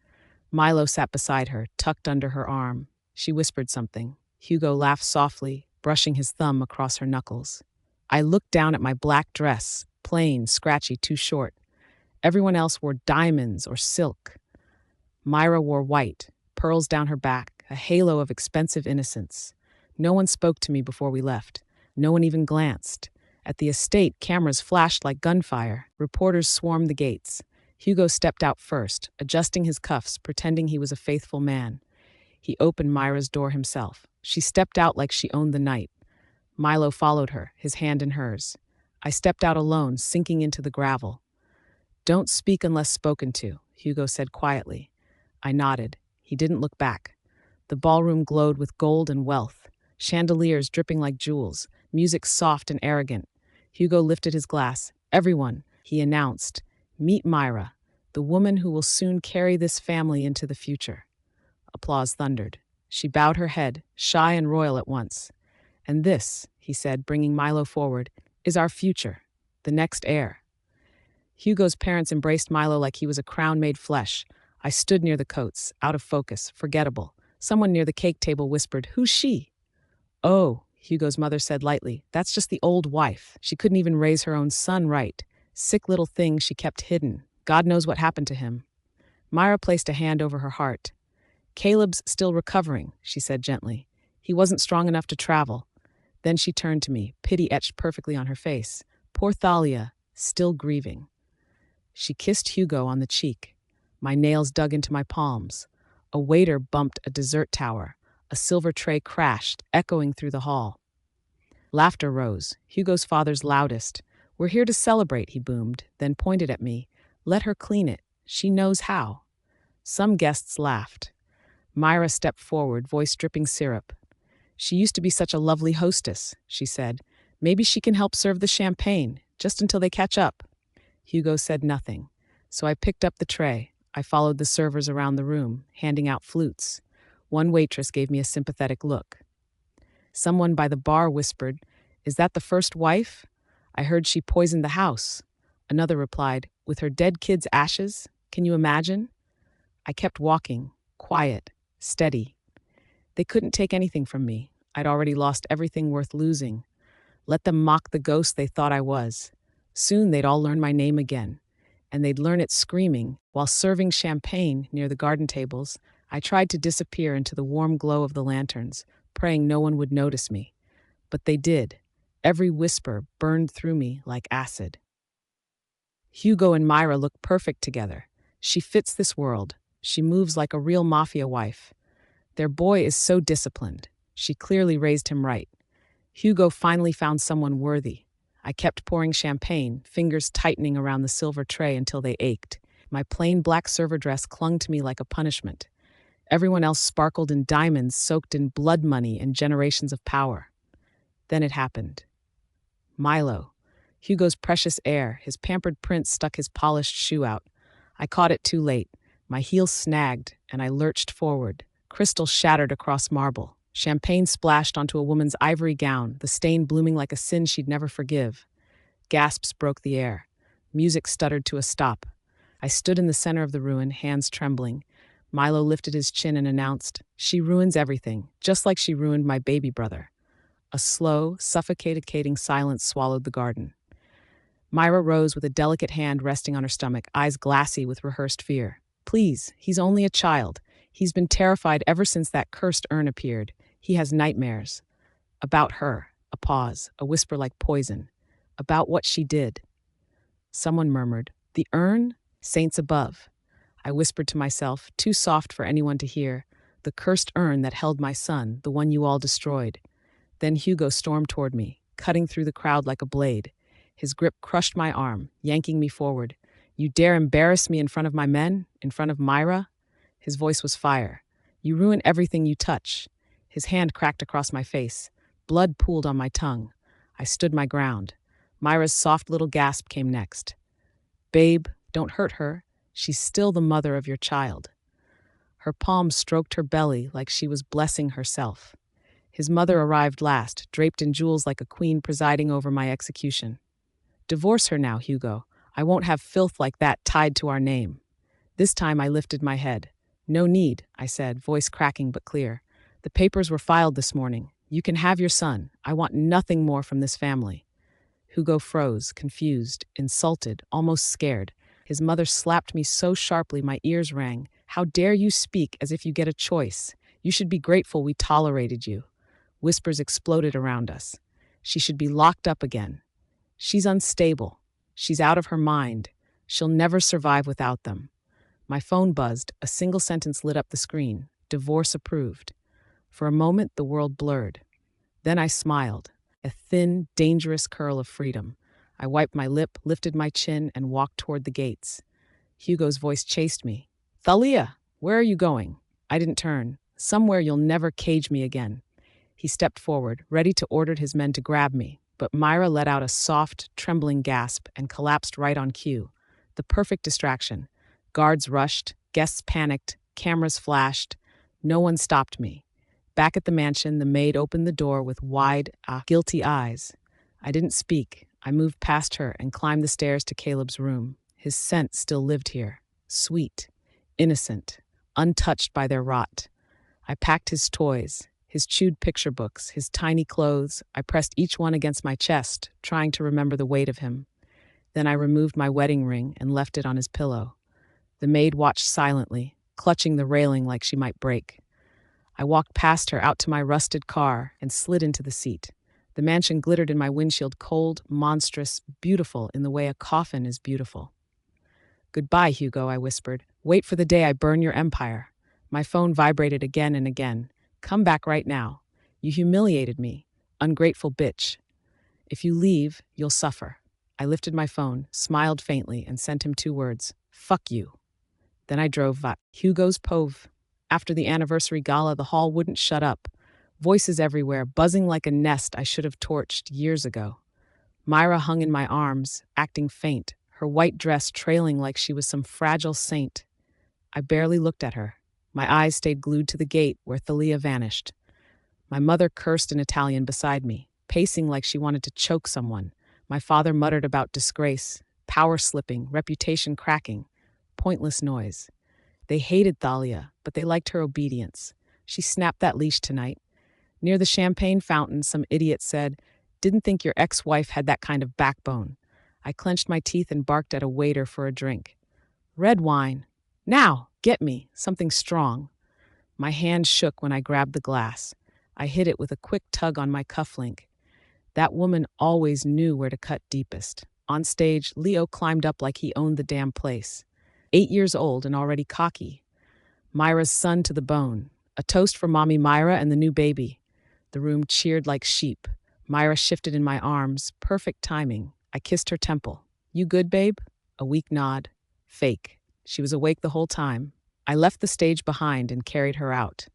Milo sat beside her, tucked under her arm. She whispered something. Hugo laughed softly, brushing his thumb across her knuckles. I looked down at my black dress, plain, scratchy, too short. Everyone else wore diamonds or silk. Myra wore white, pearls down her back, a halo of expensive innocence. No one spoke to me before we left. No one even glanced. At the estate, cameras flashed like gunfire. Reporters swarmed the gates. Hugo stepped out first, adjusting his cuffs, pretending he was a faithful man. He opened Myra's door himself. She stepped out like she owned the night. Milo followed her, his hand in hers. I stepped out alone, sinking into the gravel. Don't speak unless spoken to, Hugo said quietly. I nodded. He didn't look back. The ballroom glowed with gold and wealth, chandeliers dripping like jewels, music soft and arrogant. Hugo lifted his glass. Everyone, he announced, meet Myra, the woman who will soon carry this family into the future. applause thundered. She bowed her head, shy and royal at once. "And this," he said, bringing Milo forward, "is our future, the next heir." Hugo's parents embraced Milo like he was a crown made flesh. I stood near the coats, out of focus, forgettable. Someone near the cake table whispered, "Who's she?" "Oh," Hugo's mother said lightly, "that's just the old wife. She couldn't even raise her own son right. Sick little thing she kept hidden. God knows what happened to him." Myra placed a hand over her heart. "Caleb's still recovering," she said gently. "He wasn't strong enough to travel." Then she turned to me, pity etched perfectly on her face. Poor Thalia, still grieving. She kissed Hugo on the cheek. My nails dug into my palms. A waiter bumped a dessert tower. A silver tray crashed, echoing through the hall. Laughter rose, Hugo's father's loudest. "We're here to celebrate," he boomed, then pointed at me. "Let her clean it. She knows how." Some guests laughed. Myra stepped forward, voice dripping syrup. "She used to be such a lovely hostess," she said. "Maybe she can help serve the champagne, just until they catch up." Hugo said nothing, so I picked up the tray. I followed the servers around the room, handing out flutes. One waitress gave me a sympathetic look. Someone by the bar whispered, "Is that the first wife? I heard she poisoned the house." Another replied, "With her dead kid's ashes? Can you imagine?" I kept walking, quiet, steady. They couldn't take anything from me. I'd already lost everything worth losing. Let them mock the ghost they thought I was. Soon they'd all learn my name again, and they'd learn it screaming. While serving champagne near the garden tables, I tried to disappear into the warm glow of the lanterns, praying no one would notice me. But they did. Every whisper burned through me like acid. Hugo and Myra look perfect together. She fits this world. She moves like a real mafia wife. Their boy is so disciplined. She clearly raised him right. Hugo finally found someone worthy. I kept pouring champagne, fingers tightening around the silver tray until they ached. My plain black server dress clung to me like a punishment. Everyone else sparkled in diamonds soaked in blood money and generations of power. Then it happened. Milo, Hugo's precious heir, his pampered prince stuck his polished shoe out. I caught it too late. My heel snagged, and I lurched forward. Crystal shattered across marble. Champagne splashed onto a woman's ivory gown, the stain blooming like a sin she'd never forgive. Gasps broke the air. Music stuttered to a stop. I stood in the center of the ruin, hands trembling. Milo lifted his chin and announced, "She ruins everything, just like she ruined my baby brother." A slow, suffocating silence swallowed the garden. Myra rose with a delicate hand resting on her stomach, eyes glassy with rehearsed fear. "Please, he's only a child. He's been terrified ever since that cursed urn appeared. He has nightmares." About her, a pause, a whisper like poison. About what she did. Someone murmured, "The urn? Saints above." I whispered to myself, too soft for anyone to hear, "The cursed urn that held my son, the one you all destroyed." Then Hugo stormed toward me, cutting through the crowd like a blade. His grip crushed my arm, yanking me forward. "You dare embarrass me in front of my men? In front of Myra?" His voice was fire. "You ruin everything you touch." His hand cracked across my face. Blood pooled on my tongue. I stood my ground. Myra's soft little gasp came next. "Babe, don't hurt her. She's still the mother of your child." Her palm stroked her belly like she was blessing herself. His mother arrived last, draped in jewels like a queen presiding over my execution. "Divorce her now, Hugo. I won't have filth like that tied to our name." This time I lifted my head. "No need," I said, voice cracking but clear. "The papers were filed this morning. You can have your son. I want nothing more from this family." Hugo froze, confused, insulted, almost scared. His mother slapped me so sharply my ears rang. "How dare you speak as if you get a choice? You should be grateful we tolerated you." Whispers exploded around us. "She should be locked up again. She's unstable. She's out of her mind. She'll never survive without them." My phone buzzed. A single sentence lit up the screen. "Divorce approved." For a moment, the world blurred. Then I smiled. A thin, dangerous curl of freedom. I wiped my lip, lifted my chin, and walked toward the gates. Hugo's voice chased me. "Thalia, where are you going?" I didn't turn. "Somewhere you'll never cage me again." He stepped forward, ready to order his men to grab me, but Myra let out a soft, trembling gasp and collapsed right on cue. The perfect distraction. Guards rushed, guests panicked, cameras flashed. No one stopped me. Back at the mansion, the maid opened the door with wide, guilty eyes. I didn't speak. I moved past her and climbed the stairs to Caleb's room. His scent still lived here. Sweet, innocent, untouched by their rot. I packed his toys, his chewed picture books, his tiny clothes. I pressed each one against my chest, trying to remember the weight of him. Then I removed my wedding ring and left it on his pillow. The maid watched silently, clutching the railing like she might break. I walked past her out to my rusted car and slid into the seat. The mansion glittered in my windshield, cold, monstrous, beautiful in the way a coffin is beautiful. "Goodbye, Hugo," I whispered. "Wait for the day I burn your empire." My phone vibrated again and again. "Come back right now. You humiliated me. Ungrateful bitch. If you leave, you'll suffer." I lifted my phone, smiled faintly, and sent him 2 words. "Fuck you." Then I drove Hugo's Pove. After the anniversary gala, the hall wouldn't shut up. Voices everywhere, buzzing like a nest I should have torched years ago. Myra hung in my arms, acting faint, her white dress trailing like she was some fragile saint. I barely looked at her. My eyes stayed glued to the gate where Thalia vanished. My mother cursed in Italian beside me, pacing like she wanted to choke someone. My father muttered about disgrace, power slipping, reputation cracking. Pointless noise. They hated Thalia, but they liked her obedience. She snapped that leash tonight. Near the champagne fountain, some idiot said, "Didn't think your ex-wife had that kind of backbone." I clenched my teeth and barked at a waiter for a drink. "Red wine. Now, get me, something strong." My hand shook when I grabbed the glass. I hit it with a quick tug on my cufflink. That woman always knew where to cut deepest. On stage, Leo climbed up like he owned the damn place. 8 years old and already cocky. Myra's son to the bone. A toast for Mommy Myra and the new baby. The room cheered like sheep. Myra shifted in my arms. Perfect timing. I kissed her temple. "You good, babe?" A weak nod. Fake. She was awake the whole time. I left the stage behind and carried her out.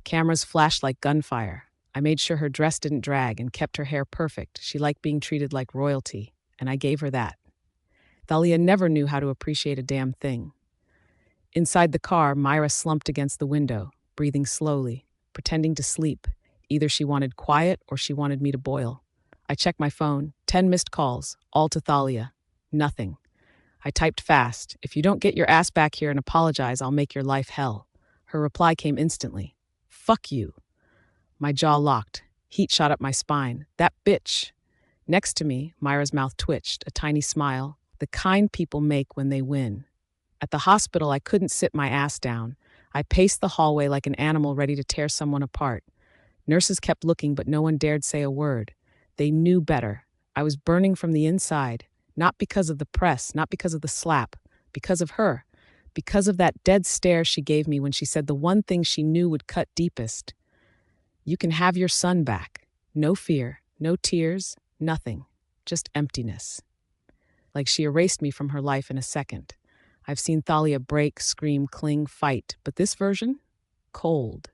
Cameras flashed like gunfire. I made sure her dress didn't drag and kept her hair perfect. She liked being treated like royalty, and I gave her that. Thalia never knew how to appreciate a damn thing. Inside the car, Myra slumped against the window, breathing slowly, pretending to sleep. Either she wanted quiet or she wanted me to boil. I checked my phone. 10 missed calls, all to Thalia. Nothing. I typed fast. "If you don't get your ass back here and apologize, I'll make your life hell." Her reply came instantly. "Fuck you." My jaw locked. Heat shot up my spine. "That bitch." Next to me, Myra's mouth twitched, a tiny smile, the kind people make when they win. At the hospital, I couldn't sit my ass down. I paced the hallway like an animal ready to tear someone apart. Nurses kept looking, but no one dared say a word. They knew better. I was burning from the inside, not because of the press, not because of the slap, because of her, because of that dead stare she gave me when she said the one thing she knew would cut deepest. "You can have your son back. No fear, no tears, nothing, just emptiness." Like she erased me from her life in a second. I've seen Thalia break, scream, cling, fight, but this version? Cold.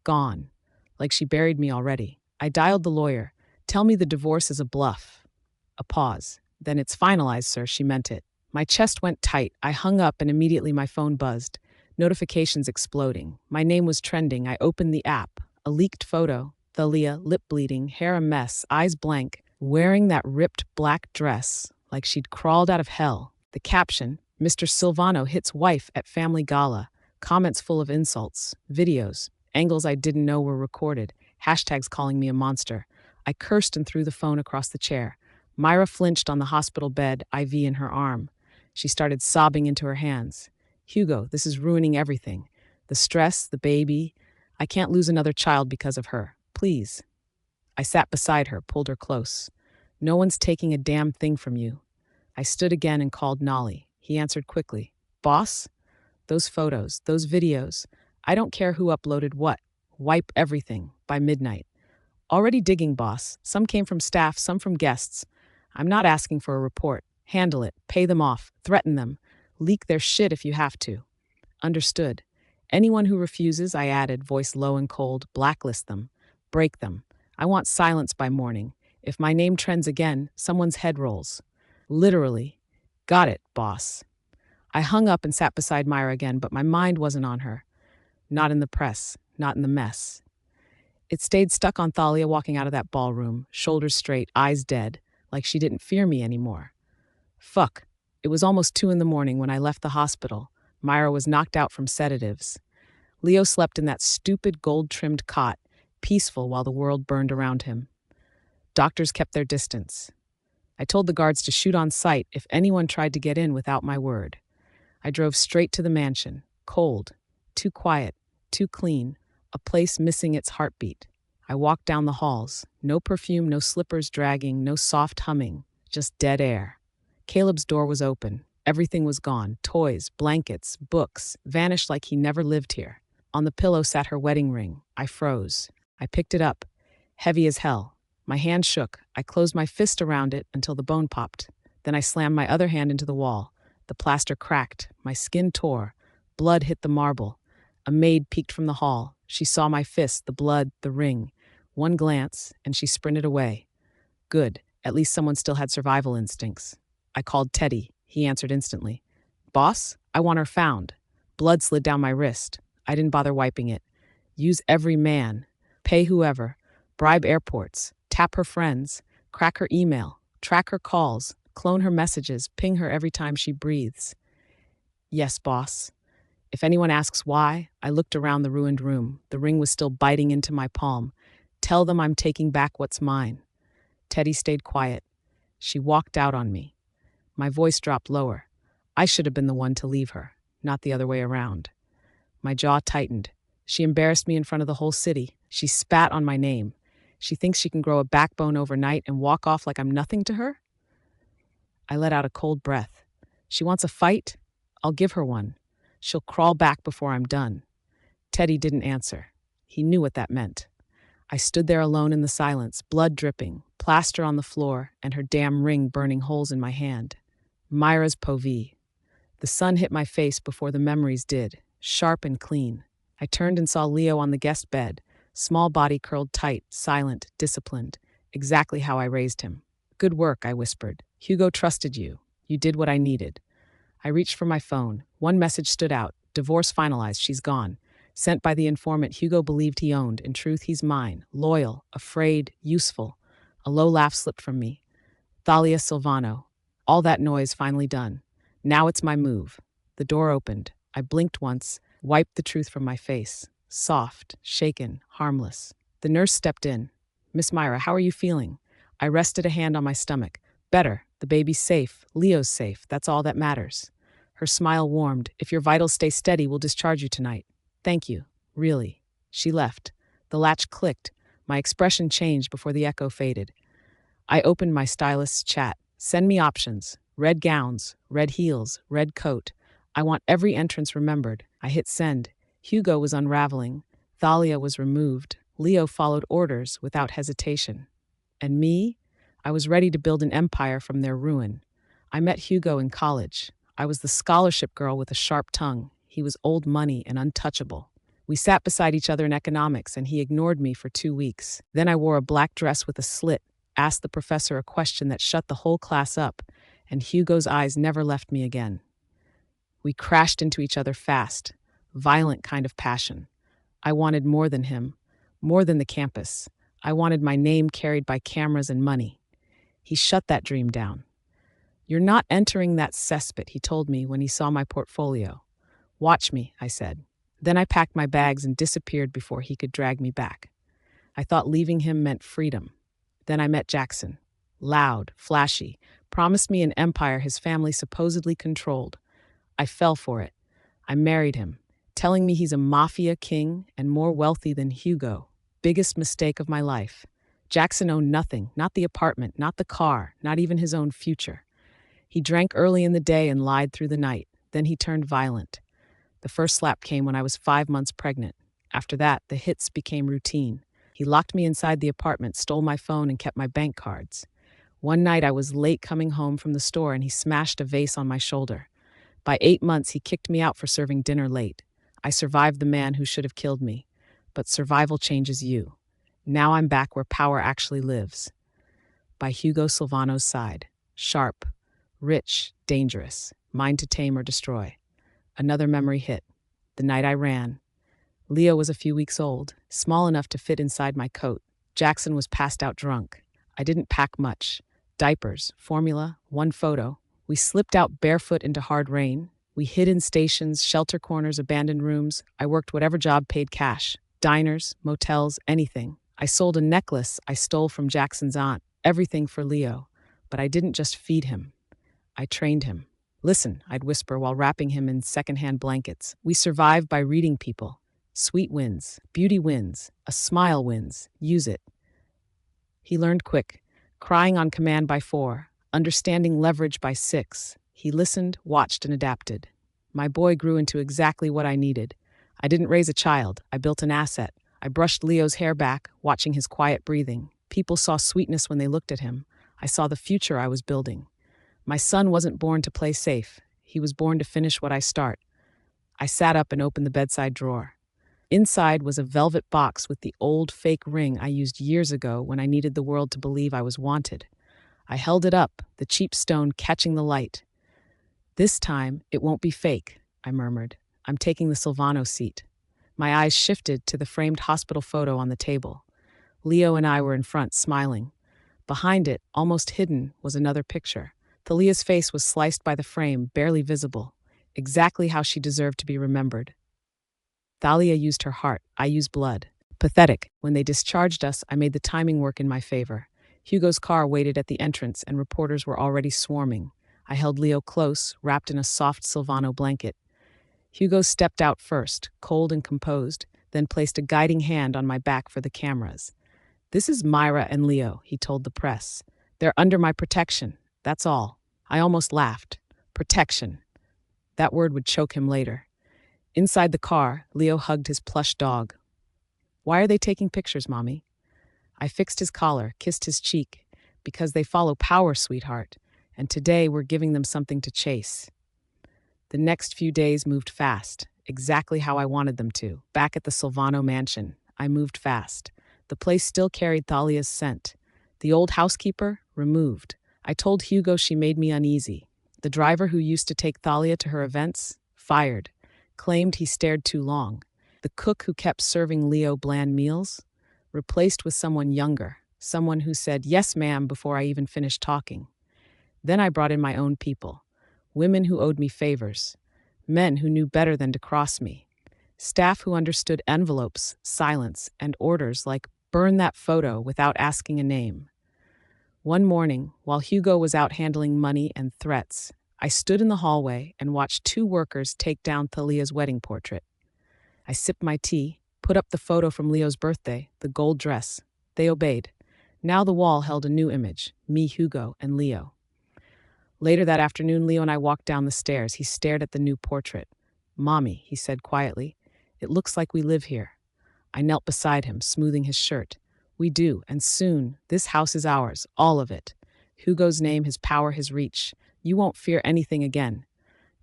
Gone. Like she buried me already. I dialed the lawyer. "Tell me the divorce is a bluff." A pause. "Then it's finalized, sir," she meant it. My chest went tight. I hung up and immediately my phone buzzed. Notifications exploding. My name was trending. I opened the app. A leaked photo. Thalia, lip bleeding, hair a mess, eyes blank, wearing that ripped black dress like she'd crawled out of hell. The caption, "Mr. Silvano hits wife at family gala." Comments full of insults. Videos. Angles I didn't know were recorded. Hashtags calling me a monster. I cursed and threw the phone across the chair. Myra flinched on the hospital bed, IV in her arm. She started sobbing into her hands. "Hugo, this is ruining everything. The stress, the baby. I can't lose another child because of her. Please." I sat beside her, pulled her close. "No one's taking a damn thing from you." I stood again and called Nolly. He answered quickly. "Boss? Those photos, those videos. I don't care who uploaded what. Wipe everything by midnight." "Already digging, boss. Some came from staff, some from guests. I'm not asking for a report. Handle it. Pay them off. Threaten them. Leak their shit if you have to." "Understood. Anyone who refuses," I added, voice low and cold, "blacklist them. Break them. I want silence by morning. If my name trends again, someone's head rolls." Literally. "Got it, boss." I hung up and sat beside Myra again, but my mind wasn't on her. not in the press, not in the mess. It stayed stuck on Thalia walking out of that ballroom, shoulders straight, eyes dead, like she didn't fear me anymore. Fuck. It was almost 2 in the morning when I left the hospital. Myra was knocked out from sedatives. Leo slept in that stupid gold-trimmed cot, peaceful while the world burned around him. Doctors kept their distance. I told the guards to shoot on sight if anyone tried to get in without my word. I drove straight to the mansion, cold, too quiet, too clean, a place missing its heartbeat. I walked down the halls, no perfume, no slippers dragging, no soft humming, just dead air. Caleb's door was open. Everything was gone. Toys, blankets, books, vanished like he never lived here. On the pillow sat her wedding ring. I froze. I picked it up, heavy as hell. My hand shook. I closed my fist around it until the bone popped. Then I slammed my other hand into the wall. The plaster cracked. My skin tore. Blood hit the marble. A maid peeked from the hall. She saw my fist, the blood, the ring. One glance, and she sprinted away. Good. At least someone still had survival instincts. I called Teddy. He answered instantly. Boss, I want her found. Blood slid down my wrist. I didn't bother wiping it. Use every man. Pay whoever. Bribe airports. Tap her friends. Crack her email. Track her calls. Clone her messages. Ping her every time she breathes. Yes, boss. If anyone asks why, I looked around the ruined room. The ring was still biting into my palm. Tell them I'm taking back what's mine. Teddy stayed quiet. She walked out on me. My voice dropped lower. I should have been the one to leave her, not the other way around. My jaw tightened. She embarrassed me in front of the whole city. She spat on my name. She thinks she can grow a backbone overnight and walk off like I'm nothing to her? I let out a cold breath. She wants a fight? I'll give her one. She'll crawl back before I'm done. Teddy didn't answer. He knew what that meant. I stood there alone in the silence, blood dripping, plaster on the floor, and her damn ring burning holes in my hand. Myra's povee. The sun hit my face before the memories did, sharp and clean. I turned and saw Leo on the guest bed, small body curled tight, silent, disciplined, exactly how I raised him. Good work, I whispered. Hugo trusted you. You did what I needed. I reached for my phone. One message stood out. Divorce finalized. She's gone. Sent by the informant Hugo believed he owned. In truth, he's mine. Loyal, afraid, useful. A low laugh slipped from me. Thalia Silvano. All that noise finally done. Now it's my move. The door opened. I blinked once, wiped the truth from my face. Soft, shaken, harmless. The nurse stepped in. Miss Myra, how are you feeling? I rested a hand on my stomach. Better. The baby's safe. Leo's safe. That's all that matters. Her smile warmed. If your vitals stay steady, we'll discharge you tonight. Thank you. Really. She left. The latch clicked. My expression changed before the echo faded. I opened my stylist's chat. Send me options. Red gowns, red heels, red coat. I want every entrance remembered. I hit send. Hugo was unraveling. Thalia was removed. Leo followed orders without hesitation. And me? I was ready to build an empire from their ruin. I met Hugo in college. I was the scholarship girl with a sharp tongue. He was old money and untouchable. We sat beside each other in economics, and he ignored me for 2 weeks. Then I wore a black dress with a slit, asked the professor a question that shut the whole class up, and Hugo's eyes never left me again. We crashed into each other fast, violent kind of passion. I wanted more than him, more than the campus. I wanted my name carried by cameras and money. He shut that dream down. You're not entering that cesspit, he told me when he saw my portfolio. Watch me, I said. Then I packed my bags and disappeared before he could drag me back. I thought leaving him meant freedom. Then I met Jackson. Loud, flashy, promised me an empire his family supposedly controlled. I fell for it. I married him, telling me he's a mafia king and more wealthy than Hugo. Biggest mistake of my life. Jackson owned nothing, not the apartment, not the car, not even his own future. He drank early in the day and lied through the night. Then he turned violent. The first slap came when I was 5 months pregnant. After that, the hits became routine. He locked me inside the apartment, stole my phone, and kept my bank cards. One night I was late coming home from the store and he smashed a vase on my shoulder. By 8 months, he kicked me out for serving dinner late. I survived the man who should have killed me. But survival changes you. Now I'm back where power actually lives. By Hugo Silvano's side. Sharp, rich, dangerous, mine to tame or destroy. Another memory hit. The night I ran. Leo was a few weeks old, small enough to fit inside my coat. Jackson was passed out drunk. I didn't pack much. Diapers, formula, one photo. We slipped out barefoot into hard rain. We hid in stations, shelter corners, abandoned rooms. I worked whatever job paid cash. Diners, motels, anything. I sold a necklace I stole from Jackson's aunt. Everything for Leo. But I didn't just feed him. I trained him. Listen, I'd whisper while wrapping him in secondhand blankets. We survive by reading people. Sweet wins, beauty wins, a smile wins. Use it. He learned quick. Crying on command by 4, understanding leverage by 6. He listened, watched, and adapted. My boy grew into exactly what I needed. I didn't raise a child. I built an asset. I brushed Leo's hair back, watching his quiet breathing. People saw sweetness when they looked at him. I saw the future I was building. My son wasn't born to play safe. He was born to finish what I start. I sat up and opened the bedside drawer. Inside was a velvet box with the old fake ring I used years ago when I needed the world to believe I was wanted. I held it up, the cheap stone catching the light. This time, it won't be fake, I murmured. I'm taking the Silvano seat. My eyes shifted to the framed hospital photo on the table. Leo and I were in front, smiling. Behind it, almost hidden, was another picture. Thalia's face was sliced by the frame, barely visible. Exactly how she deserved to be remembered. Thalia used her heart, I used blood. Pathetic. When they discharged us, I made the timing work in my favor. Hugo's car waited at the entrance, and reporters were already swarming. I held Leo close, wrapped in a soft Silvano blanket. Hugo stepped out first, cold and composed, then placed a guiding hand on my back for the cameras. This is Myra and Leo, he told the press. They're under my protection. That's all. I almost laughed. Protection. That word would choke him later. Inside the car, Leo hugged his plush dog. Why are they taking pictures, Mommy? I fixed his collar, kissed his cheek. Because they follow power, sweetheart. And today we're giving them something to chase. The next few days moved fast, exactly how I wanted them to. Back at the Silvano mansion, I moved fast. The place still carried Thalia's scent. The old housekeeper, removed. I told Hugo she made me uneasy. The driver who used to take Thalia to her events, fired. Claimed he stared too long. The cook who kept serving Leo bland meals, replaced with someone younger, someone who said, "Yes, ma'am," before I even finished talking. Then I brought in my own people, women who owed me favors, men who knew better than to cross me, staff who understood envelopes, silence, and orders like burn that photo without asking a name. One morning, while Hugo was out handling money and threats, I stood in the hallway and watched 2 workers take down Thalia's wedding portrait. I sipped my tea, put up the photo from Leo's birthday, the gold dress. They obeyed. Now the wall held a new image, me, Hugo, and Leo. Later that afternoon, Leo and I walked down the stairs. He stared at the new portrait. "Mommy," he said quietly, "it looks like we live here." I knelt beside him, smoothing his shirt. "We do, and soon, this house is ours, all of it. Hugo's name, his power, his reach. You won't fear anything again.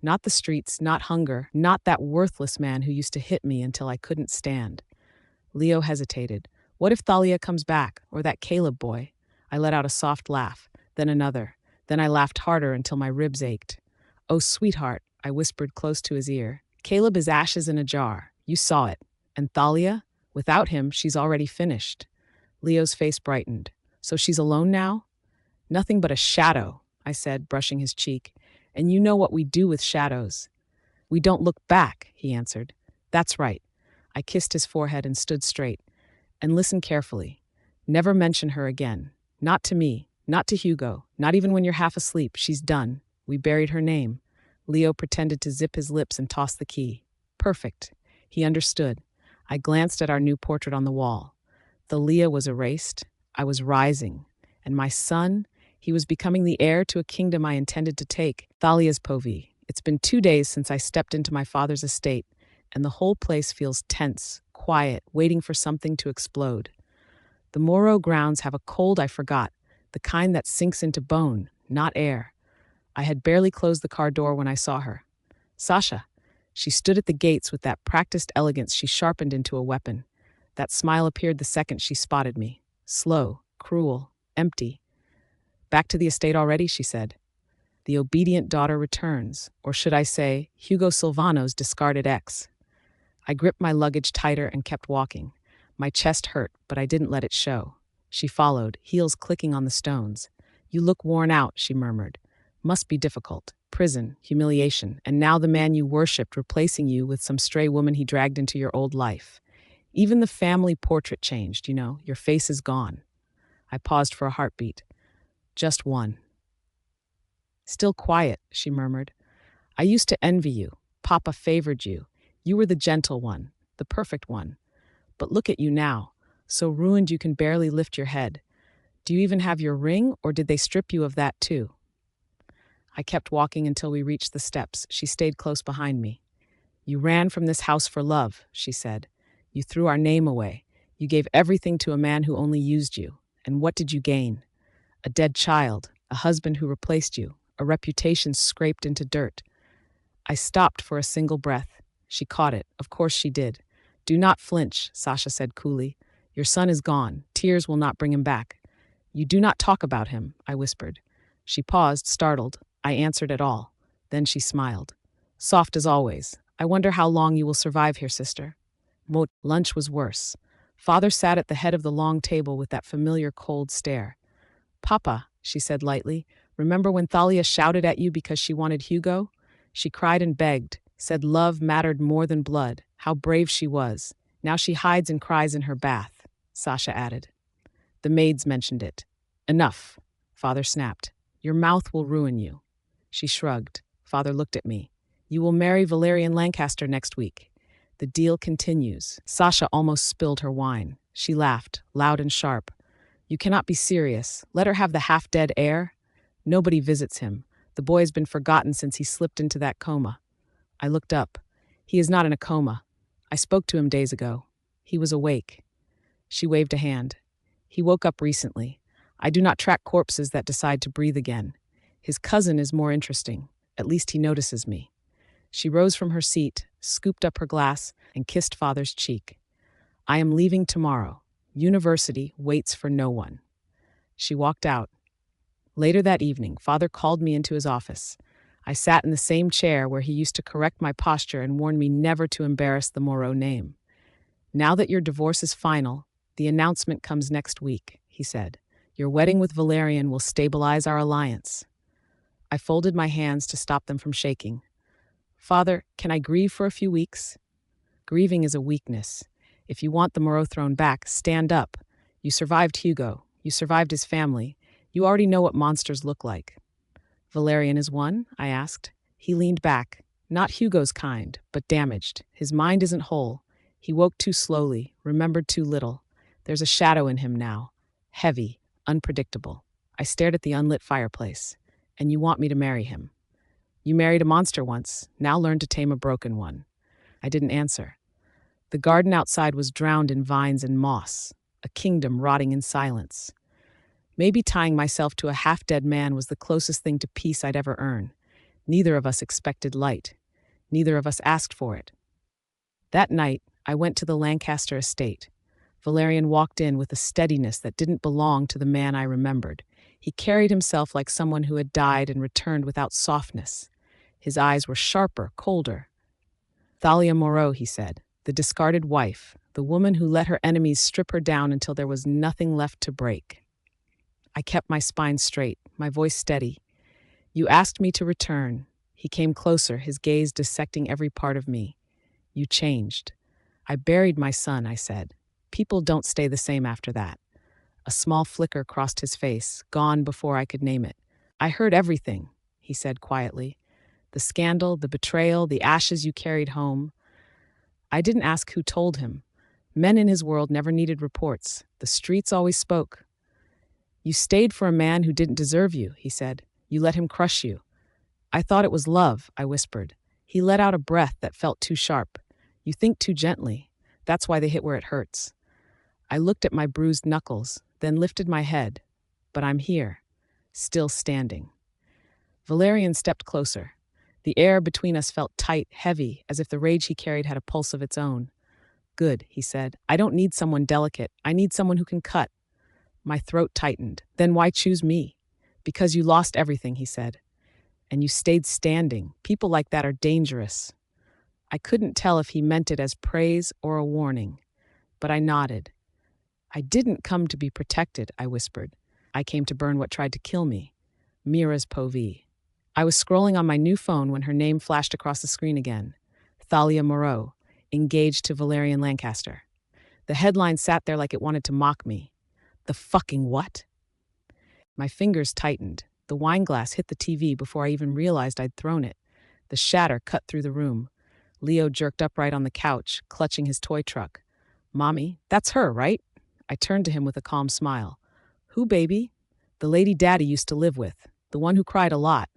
Not the streets, not hunger, not that worthless man who used to hit me until I couldn't stand." Leo hesitated. "What if Thalia comes back, or that Caleb boy?" I let out a soft laugh, then another. Then I laughed harder until my ribs ached. "Oh, sweetheart," I whispered close to his ear. "Caleb is ashes in a jar. You saw it. And Thalia? Without him, she's already finished." Leo's face brightened. "So she's alone now?" "Nothing but a shadow," I said, brushing his cheek. "And you know what we do with shadows." "We don't look back," he answered. "That's right." I kissed his forehead and stood straight. "And listen carefully. Never mention her again. Not to me, not to Hugo, not even when you're half asleep. She's done. We buried her name." Leo pretended to zip his lips and toss the key. Perfect. He understood. I glanced at our new portrait on the wall. Thalia was erased. I was rising. And my son, he was becoming the heir to a kingdom I intended to take. Thalia's povey. It's been 2 days since I stepped into my father's estate, and the whole place feels tense, quiet, waiting for something to explode. The Moro grounds have a cold I forgot, the kind that sinks into bone, not air. I had barely closed the car door when I saw her. Sasha. She stood at the gates with that practiced elegance she sharpened into a weapon. That smile appeared the second she spotted me. Slow, cruel, empty. "Back to the estate already?" she said. "The obedient daughter returns, or should I say, Hugo Silvano's discarded ex." I gripped my luggage tighter and kept walking. My chest hurt, but I didn't let it show. She followed, heels clicking on the stones. "You look worn out," she murmured. "Must be difficult. Prison, humiliation, and now the man you worshipped replacing you with some stray woman he dragged into your old life. Even the family portrait changed, your face is gone." I paused for a heartbeat. "Just one." "Still quiet," she murmured. "I used to envy you. Papa favored you. You were the gentle one, the perfect one. But look at you now, so ruined you can barely lift your head. Do you even have your ring, or did they strip you of that too?" I kept walking until we reached the steps. She stayed close behind me. "You ran from this house for love," she said. "You threw our name away. You gave everything to a man who only used you. And what did you gain? A dead child, a husband who replaced you, a reputation scraped into dirt." I stopped for a single breath. She caught it. Of course she did. "Do not flinch," Sasha said coolly. "Your son is gone. Tears will not bring him back." "You do not talk about him," I whispered. She paused, startled. I answered it all. Then she smiled. "Soft as always. I wonder how long you will survive here, sister." Lunch was worse. Father sat at the head of the long table with that familiar cold stare. "Papa," she said lightly, "remember when Thalia shouted at you because she wanted Hugo? She cried and begged, said love mattered more than blood, how brave she was. Now she hides and cries in her bath," Sasha added. "The maids mentioned it." "Enough," Father snapped. "Your mouth will ruin you." She shrugged. Father looked at me. "You will marry Valerian Lancaster next week. The deal continues." Sasha almost spilled her wine. She laughed, loud and sharp. "You cannot be serious. Let her have the half-dead heir." "Nobody visits him. The boy has been forgotten since he slipped into that coma." I looked up. "He is not in a coma. I spoke to him days ago. He was awake." She waved a hand. "He woke up recently. I do not track corpses that decide to breathe again. His cousin is more interesting. At least he notices me." She rose from her seat, scooped up her glass, and kissed Father's cheek. "I am leaving tomorrow. University waits for no one." She walked out. Later that evening, Father called me into his office. I sat in the same chair where he used to correct my posture and warn me never to embarrass the Moreau name. "Now that your divorce is final, the announcement comes next week," he said. "Your wedding with Valerian will stabilize our alliance." I folded my hands to stop them from shaking. "Father, can I grieve for a few weeks?" "Grieving is a weakness. If you want the Moreau throne back, stand up. You survived Hugo. You survived his family. You already know what monsters look like." "Valerian is one?" I asked. He leaned back. "Not Hugo's kind, but damaged. His mind isn't whole. He woke too slowly, remembered too little. There's a shadow in him now. Heavy, unpredictable." I stared at the unlit fireplace. "And you want me to marry him?" "You married a monster once. Now learn to tame a broken one." I didn't answer. The garden outside was drowned in vines and moss, a kingdom rotting in silence. Maybe tying myself to a half-dead man was the closest thing to peace I'd ever earn. Neither of us expected light. Neither of us asked for it. That night, I went to the Lancaster estate. Valerian walked in with a steadiness that didn't belong to the man I remembered. He carried himself like someone who had died and returned without softness. His eyes were sharper, colder. "Thalia Moreau," he said, "the discarded wife, the woman who let her enemies strip her down until there was nothing left to break." I kept my spine straight, my voice steady. "You asked me to return." He came closer, his gaze dissecting every part of me. "You changed." "I buried my son," I said. "People don't stay the same after that." A small flicker crossed his face, gone before I could name it. "I heard everything," he said quietly. "The scandal, the betrayal, the ashes you carried home." I didn't ask who told him. Men in his world never needed reports. The streets always spoke. "You stayed for a man who didn't deserve you," he said. "You let him crush you." "I thought it was love," I whispered. He let out a breath that felt too sharp. "You think too gently. That's why they hit where it hurts." I looked at my bruised knuckles, then lifted my head. But I'm here, still standing. Valerian stepped closer. The air between us felt tight, heavy, as if the rage he carried had a pulse of its own. "Good," he said. "I don't need someone delicate. I need someone who can cut." My throat tightened. "Then why choose me?" "Because you lost everything," he said. "And you stayed standing. People like that are dangerous." I couldn't tell if he meant it as praise or a warning, but I nodded. I didn't come to be protected, I whispered. I came to burn what tried to kill me. Mira's Povey. I was scrolling on my new phone when her name flashed across the screen again. Thalia Moreau, engaged to Valerian Lancaster. The headline sat there like it wanted to mock me. The fucking what? My fingers tightened. The wine glass hit the TV before I even realized I'd thrown it. The shatter cut through the room. Leo jerked upright on the couch, clutching his toy truck. Mommy, that's her, right? I turned to him with a calm smile. Who, baby? The lady Daddy used to live with. The one who cried a lot.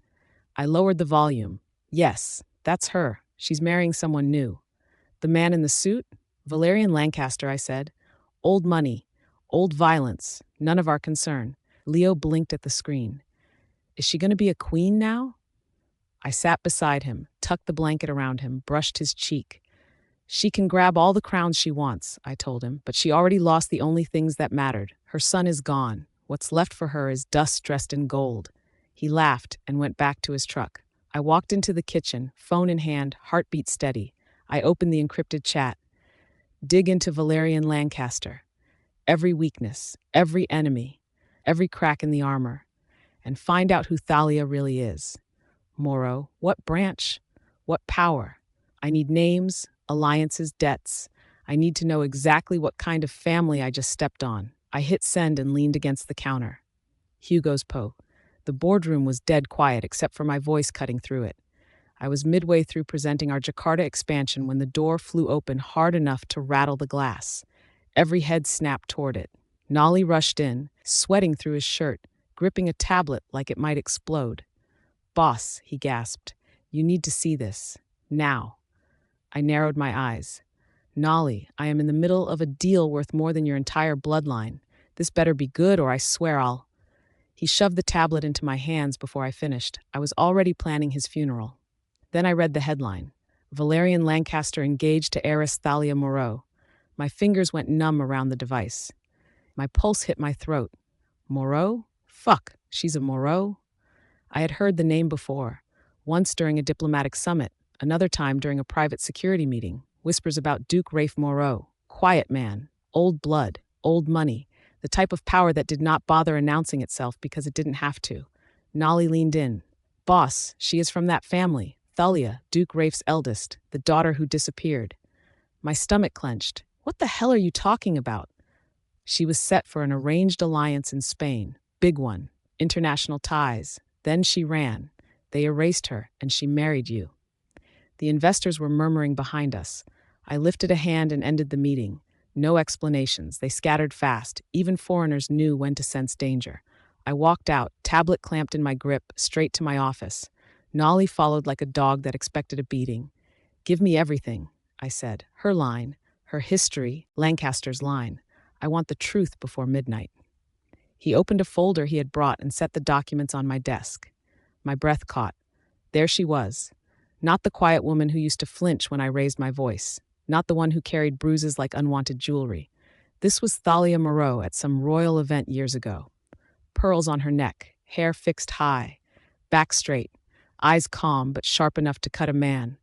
I lowered the volume. Yes, that's her. She's marrying someone new. The man in the suit? Valerian Lancaster, I said. Old money. Old violence. None of our concern. Leo blinked at the screen. Is she going to be a queen now? I sat beside him, tucked the blanket around him, brushed his cheek. She can grab all the crowns she wants, I told him, but she already lost the only things that mattered. Her son is gone. What's left for her is dust dressed in gold. He laughed and went back to his truck. I walked into the kitchen, phone in hand, heartbeat steady. I opened the encrypted chat. Dig into Valerian Lancaster. Every weakness, every enemy, every crack in the armor, and find out who Thalia really is. Moreau, what branch? What power? I need names, alliances, debts. I need to know exactly what kind of family I just stepped on. I hit send and leaned against the counter. Hugo's Poe. The boardroom was dead quiet except for my voice cutting through it. I was midway through presenting our Jakarta expansion when the door flew open hard enough to rattle the glass. Every head snapped toward it. Nolly rushed in, sweating through his shirt, gripping a tablet like it might explode. Boss, he gasped, you need to see this. Now. I narrowed my eyes. Nolly, I am in the middle of a deal worth more than your entire bloodline. This better be good or I swear I'll... He shoved the tablet into my hands before I finished. I was already planning his funeral. Then I read the headline. Valerian Lancaster engaged to heiress Thalia Moreau. My fingers went numb around the device. My pulse hit my throat. Moreau? Fuck, she's a Moreau? I had heard the name before, once during a diplomatic summit, another time during a private security meeting, whispers about Duke Rafe Moreau, quiet man, old blood, old money, the type of power that did not bother announcing itself because it didn't have to. Nolly leaned in. Boss, she is from that family, Thalia, Duke Rafe's eldest, the daughter who disappeared. My stomach clenched. What the hell are you talking about? She was set for an arranged alliance in Spain, big one, international ties. Then she ran. They erased her, and she married you. The investors were murmuring behind us. I lifted a hand and ended the meeting. No explanations. They scattered fast. Even foreigners knew when to sense danger. I walked out, tablet clamped in my grip, straight to my office. Nolly followed like a dog that expected a beating. Give me everything, I said. Her line, her history, Lancaster's line. I want the truth before midnight. He opened a folder he had brought and set the documents on my desk. My breath caught. There she was. Not the quiet woman who used to flinch when I raised my voice. Not the one who carried bruises like unwanted jewelry. This was Thalia Moreau at some royal event years ago. Pearls on her neck, hair fixed high, back straight, eyes calm but sharp enough to cut a man.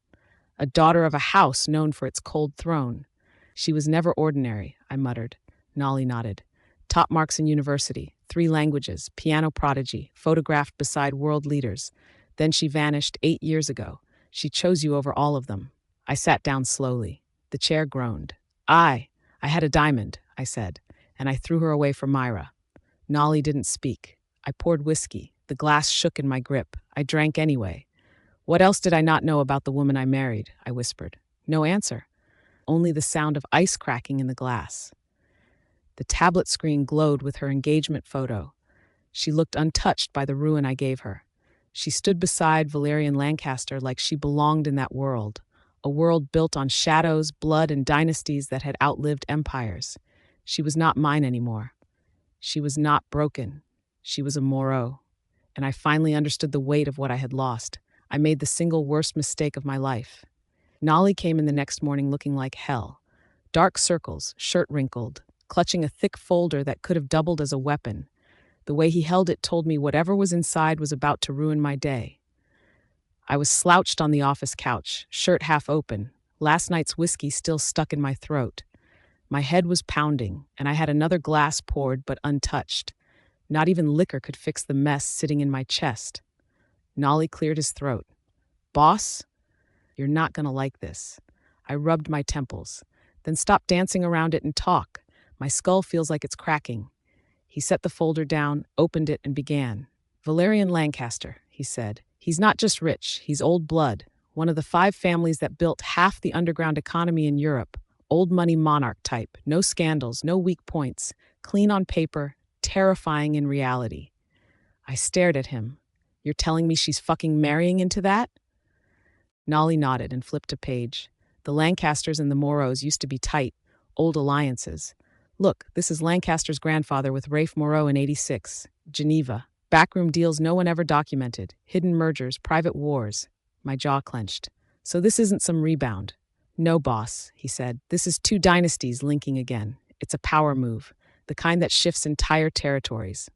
A daughter of a house known for its cold throne. She was never ordinary, I muttered. Nolly nodded. Top marks in university, 3 languages, piano prodigy, photographed beside world leaders. Then she vanished 8 years ago. She chose you over all of them. I sat down slowly. The chair groaned. I had a diamond, I said, and I threw her away for Myra. Nolly didn't speak. I poured whiskey. The glass shook in my grip. I drank anyway. What else did I not know about the woman I married? I whispered. No answer. Only the sound of ice cracking in the glass. The tablet screen glowed with her engagement photo. She looked untouched by the ruin I gave her. She stood beside Valerian Lancaster like she belonged in that world, a world built on shadows, blood, and dynasties that had outlived empires. She was not mine anymore. She was not broken. She was a Moreau. And I finally understood the weight of what I had lost. I made the single worst mistake of my life. Nolly came in the next morning looking like hell. Dark circles, shirt wrinkled, clutching a thick folder that could have doubled as a weapon. The way he held it told me whatever was inside was about to ruin my day. I was slouched on the office couch, shirt half open. Last night's whiskey still stuck in my throat. My head was pounding, and I had another glass poured but untouched. Not even liquor could fix the mess sitting in my chest. Nolly cleared his throat. "Boss, you're not gonna like this." I rubbed my temples. "Then stop dancing around it and talk. My skull feels like it's cracking." He set the folder down, opened it, and began. "Valerian Lancaster," he said. "He's not just rich, he's old blood. One of the 5 families that built half the underground economy in Europe. Old money monarch type. No scandals, no weak points. Clean on paper, terrifying in reality." I stared at him. "You're telling me she's fucking marrying into that?" Nolly nodded and flipped a page. "The Lancasters and the Moreaus used to be tight, old alliances. Look, this is Lancaster's grandfather with Rafe Moreau in '86. Geneva. Backroom deals no one ever documented. Hidden mergers, private wars." My jaw clenched. "So this isn't some rebound?" "No, boss," he said. "This is 2 dynasties linking again. It's a power move, the kind that shifts entire territories."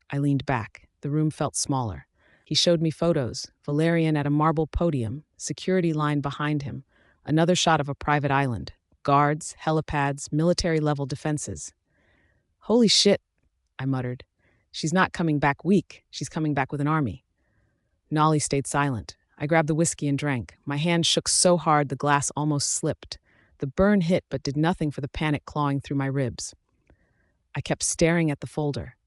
I leaned back. The room felt smaller. He showed me photos. Valerian at a marble podium, security line behind him. Another shot of a private island. Guards, helipads, military-level defenses. "Holy shit," I muttered. "She's not coming back weak. She's coming back with an army." Nolly stayed silent. I grabbed the whiskey and drank. My hand shook so hard the glass almost slipped. The burn hit but did nothing for the panic clawing through my ribs. I kept staring at the folder.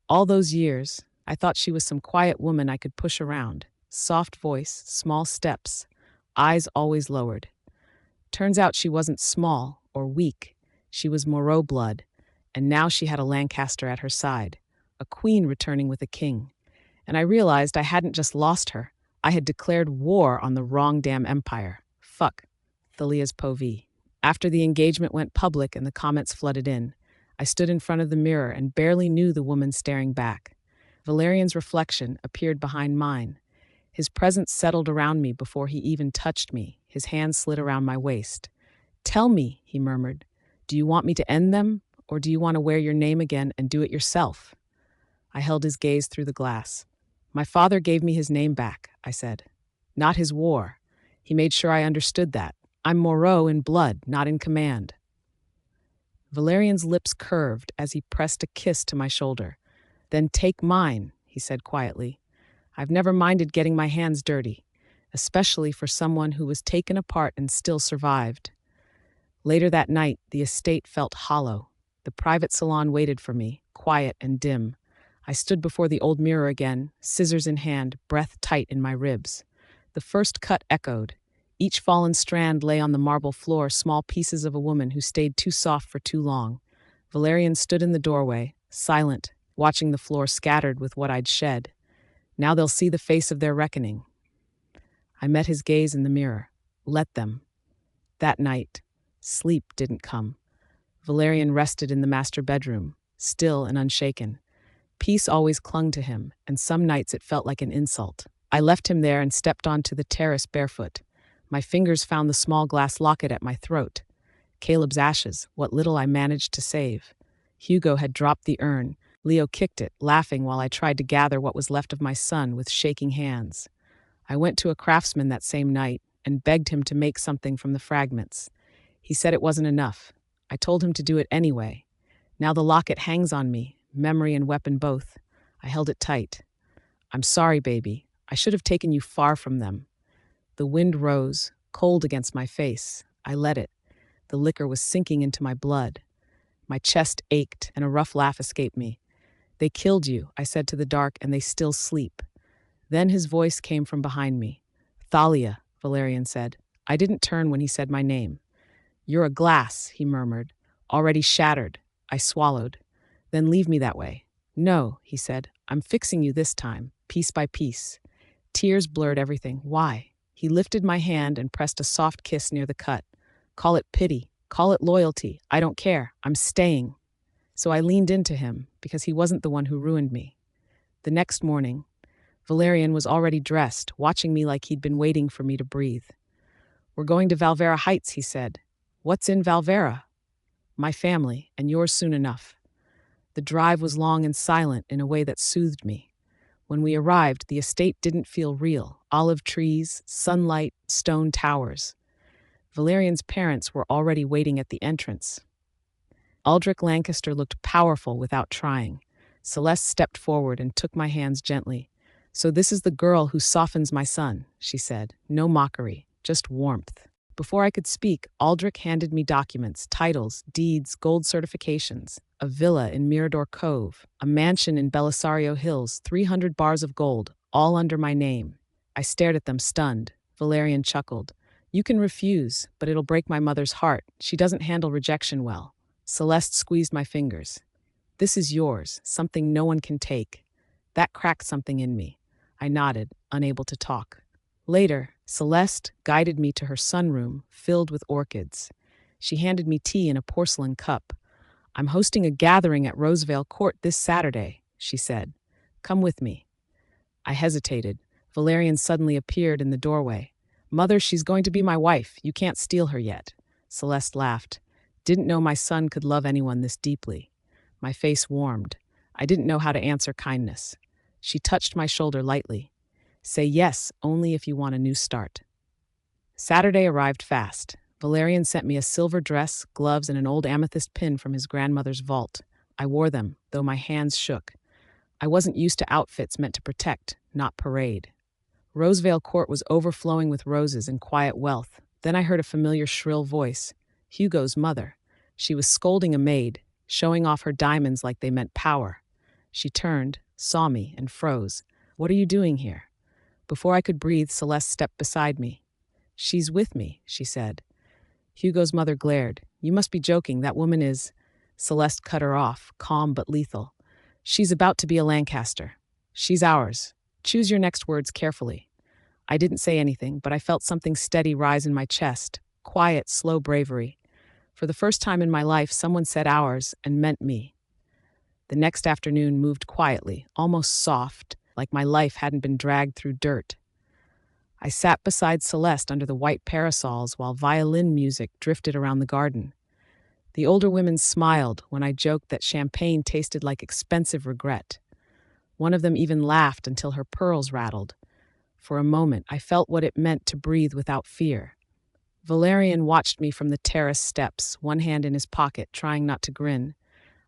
All those years, I thought she was some quiet woman I could push around. Soft voice, small steps, eyes always lowered. Turns out she wasn't small or weak. She was Moreau blood, and now she had a Lancaster at her side, a queen returning with a king. And I realized I hadn't just lost her. I had declared war on the wrong damn empire. Fuck. Thalia's povey. After the engagement went public and the comments flooded in, I stood in front of the mirror and barely knew the woman staring back. Valerian's reflection appeared behind mine. His presence settled around me before he even touched me. His hand slid around my waist. "Tell me," he murmured, "do you want me to end them, or do you want to wear your name again and do it yourself?" I held his gaze through the glass. "My father gave me his name back," I said. "Not his war. He made sure I understood that. I'm Moreau in blood, not in command." Valerian's lips curved as he pressed a kiss to my shoulder. "Then take mine," he said quietly. "I've never minded getting my hands dirty, especially for someone who was taken apart and still survived." Later that night, the estate felt hollow. The private salon waited for me, quiet and dim. I stood before the old mirror again, scissors in hand, breath tight in my ribs. The first cut echoed. Each fallen strand lay on the marble floor, small pieces of a woman who stayed too soft for too long. Valerian stood in the doorway, silent, watching the floor scattered with what I'd shed. Now they'll see the face of their reckoning. I met his gaze in the mirror. Let them. That night, sleep didn't come. Valerian rested in the master bedroom, still and unshaken. Peace always clung to him, and some nights it felt like an insult. I left him there and stepped onto the terrace barefoot. My fingers found the small glass locket at my throat. Caleb's ashes, what little I managed to save. Hugo had dropped the urn. Leo kicked it, laughing while I tried to gather what was left of my son with shaking hands. I went to a craftsman that same night and begged him to make something from the fragments. He said it wasn't enough. I told him to do it anyway. Now the locket hangs on me, memory and weapon both. I held it tight. "I'm sorry, baby. I should have taken you far from them." The wind rose, cold against my face. I let it. The liquor was sinking into my blood. My chest ached, and a rough laugh escaped me. "They killed you," I said to the dark, "and they still sleep." Then his voice came from behind me. "Thalia," Valerian said. I didn't turn when he said my name. "You're a glass," he murmured. "Already shattered." I swallowed. "Then leave me that way." "No," he said. "I'm fixing you this time, piece by piece." Tears blurred everything. "Why?" He lifted my hand and pressed a soft kiss near the cut. "Call it pity. Call it loyalty. I don't care. I'm staying." So I leaned into him, because he wasn't the one who ruined me. The next morning, Valerian was already dressed, watching me like he'd been waiting for me to breathe. "We're going to Valvera Heights," he said. "What's in Valvera?" "My family, and yours soon enough." The drive was long and silent in a way that soothed me. When we arrived, the estate didn't feel real. Olive trees, sunlight, stone towers. Valerian's parents were already waiting at the entrance. Aldrich Lancaster looked powerful without trying. Celeste stepped forward and took my hands gently. "So this is the girl who softens my son," she said. No mockery, just warmth. Before I could speak, Aldrich handed me documents, titles, deeds, gold certifications, a villa in Mirador Cove, a mansion in Belisario Hills, 300 bars of gold, all under my name. I stared at them, stunned. Valerian chuckled. "You can refuse, but it'll break my mother's heart. She doesn't handle rejection well." Celeste squeezed my fingers. "This is yours, something no one can take." That cracked something in me. I nodded, unable to talk. Later, Celeste guided me to her sunroom filled with orchids. She handed me tea in a porcelain cup. "I'm hosting a gathering at Rosevale Court this Saturday," she said. "Come with me." I hesitated. Valerian suddenly appeared in the doorway. "Mother, she's going to be my wife. You can't steal her yet." Celeste laughed. "Didn't know my son could love anyone this deeply." My face warmed. I didn't know how to answer kindness. She touched my shoulder lightly. "Say yes, only if you want a new start." Saturday arrived fast. Valerian sent me a silver dress, gloves, and an old amethyst pin from his grandmother's vault. I wore them, though my hands shook. I wasn't used to outfits meant to protect, not parade. Rosevale Court was overflowing with roses and quiet wealth. Then I heard a familiar shrill voice. Hugo's mother. She was scolding a maid, showing off her diamonds like they meant power. She turned, saw me, and froze. "What are you doing here?" Before I could breathe, Celeste stepped beside me. "She's with me," she said. Hugo's mother glared. "You must be joking, that woman is—" Celeste cut her off, calm but lethal. "She's about to be a Lancaster. She's ours. Choose your next words carefully." I didn't say anything, but I felt something steady rise in my chest. Quiet, slow bravery. For the first time in my life, someone said ours and meant me. The next afternoon moved quietly, almost soft, like my life hadn't been dragged through dirt. I sat beside Celeste under the white parasols while violin music drifted around the garden. The older women smiled when I joked that champagne tasted like expensive regret. One of them even laughed until her pearls rattled. For a moment, I felt what it meant to breathe without fear. Valerian watched me from the terrace steps, one hand in his pocket, trying not to grin.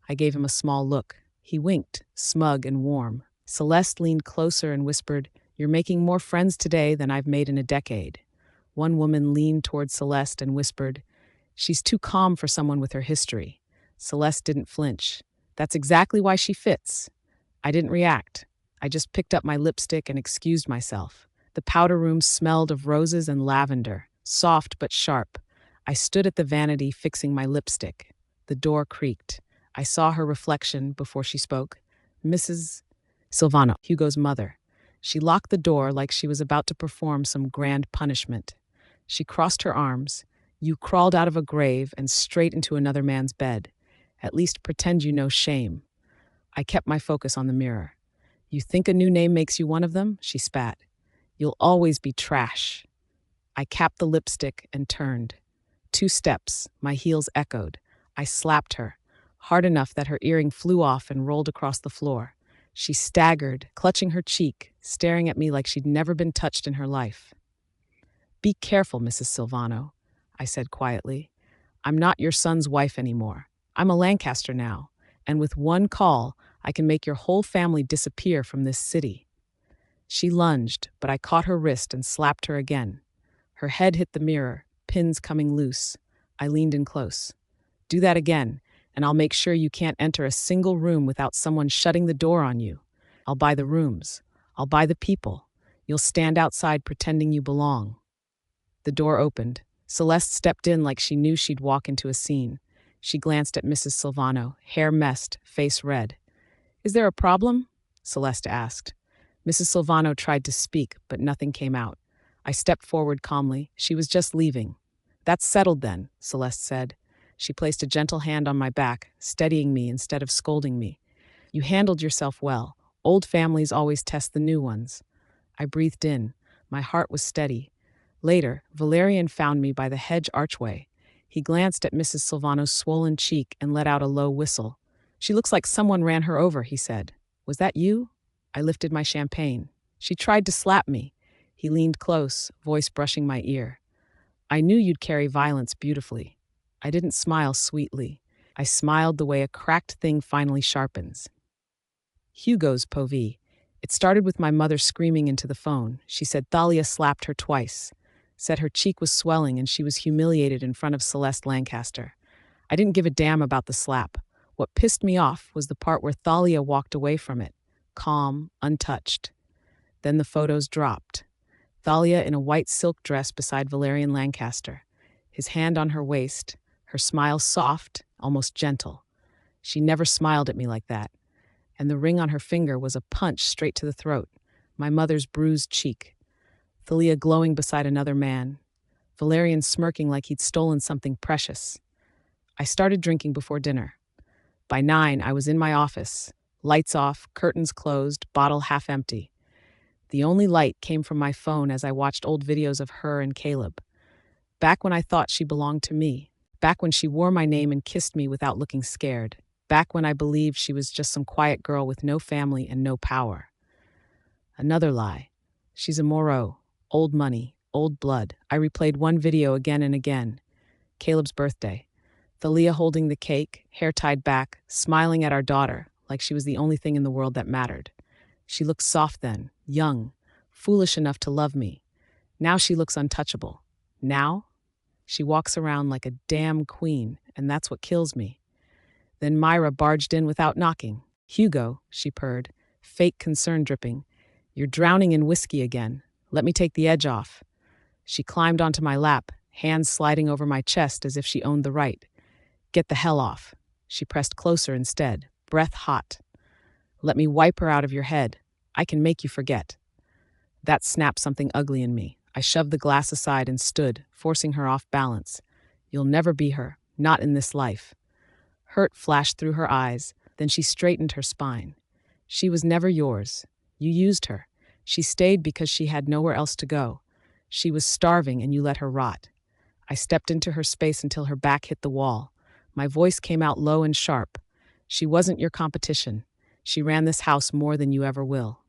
I gave him a small look. He winked, smug and warm. Celeste leaned closer and whispered, "You're making more friends today than I've made in a decade." One woman leaned toward Celeste and whispered, "She's too calm for someone with her history." Celeste didn't flinch. "That's exactly why she fits." I didn't react. I just picked up my lipstick and excused myself. The powder room smelled of roses and lavender, soft but sharp. I stood at the vanity fixing my lipstick. The door creaked. I saw her reflection before she spoke. "Mrs. Silvano, Hugo's mother." She locked the door like she was about to perform some grand punishment. She crossed her arms. "You crawled out of a grave and straight into another man's bed. At least pretend you know shame." I kept my focus on the mirror. "You think a new name makes you one of them?" she spat. "You'll always be trash." I capped the lipstick and turned. 2 steps, my heels echoed. I slapped her, hard enough that her earring flew off and rolled across the floor. She staggered, clutching her cheek, staring at me like she'd never been touched in her life. "Be careful, Mrs. Silvano," I said quietly. "I'm not your son's wife anymore. I'm a Lancaster now, and with one call, I can make your whole family disappear from this city." She lunged, but I caught her wrist and slapped her again. Her head hit the mirror, pins coming loose. I leaned in close. "Do that again, and I'll make sure you can't enter a single room without someone shutting the door on you. I'll buy the rooms. I'll buy the people. You'll stand outside pretending you belong." The door opened. Celeste stepped in like she knew she'd walk into a scene. She glanced at Mrs. Silvano, hair messed, face red. "Is there a problem?" Celeste asked. Mrs. Silvano tried to speak, but nothing came out. I stepped forward calmly. She was just leaving. "That's settled then," Celeste said. She placed a gentle hand on my back, steadying me instead of scolding me. "You handled yourself well. Old families always test the new ones." I breathed in. My heart was steady. Later, Valerian found me by the hedge archway. He glanced at Mrs. Silvano's swollen cheek and let out a low whistle. "She looks like someone ran her over," he said. "Was that you?" I lifted my champagne. "She tried to slap me." He leaned close, voice brushing my ear. I knew you'd carry violence beautifully. I didn't smile sweetly. I smiled the way a cracked thing finally sharpens. Hugo's povie. It started with my mother screaming into the phone. She said Thalia slapped her twice, said her cheek was swelling and she was humiliated in front of Celeste Lancaster. I didn't give a damn about the slap. What pissed me off was the part where Thalia walked away from it, calm, untouched. Then the photos dropped. Thalia in a white silk dress beside Valerian Lancaster, his hand on her waist, her smile soft, almost gentle. She never smiled at me like that. And the ring on her finger was a punch straight to the throat, my mother's bruised cheek. Thalia glowing beside another man, Valerian smirking like he'd stolen something precious. I started drinking before dinner. By 9, I was in my office, lights off, curtains closed, bottle half empty. The only light came from my phone as I watched old videos of her and Caleb. Back when I thought she belonged to me. Back when she wore my name and kissed me without looking scared. Back when I believed she was just some quiet girl with no family and no power. Another lie. She's a Moreau. Old money, old blood. I replayed one video again and again. Caleb's birthday. Thalia holding the cake, hair tied back, smiling at our daughter, like she was the only thing in the world that mattered. She looked soft then, young, foolish enough to love me. Now she looks untouchable. Now, she walks around like a damn queen, and that's what kills me. Then Myra barged in without knocking. Hugo, she purred, fake concern dripping. You're drowning in whiskey again. Let me take the edge off. She climbed onto my lap, hands sliding over my chest as if she owned the right. Get the hell off. She pressed closer instead, breath hot. Let me wipe her out of your head. I can make you forget. That snapped something ugly in me. I shoved the glass aside and stood, forcing her off balance. You'll never be her, not in this life. Hurt flashed through her eyes, then she straightened her spine. She was never yours. You used her. She stayed because she had nowhere else to go. She was starving and you let her rot. I stepped into her space until her back hit the wall. My voice came out low and sharp. She wasn't your competition. She ran this house more than you ever will.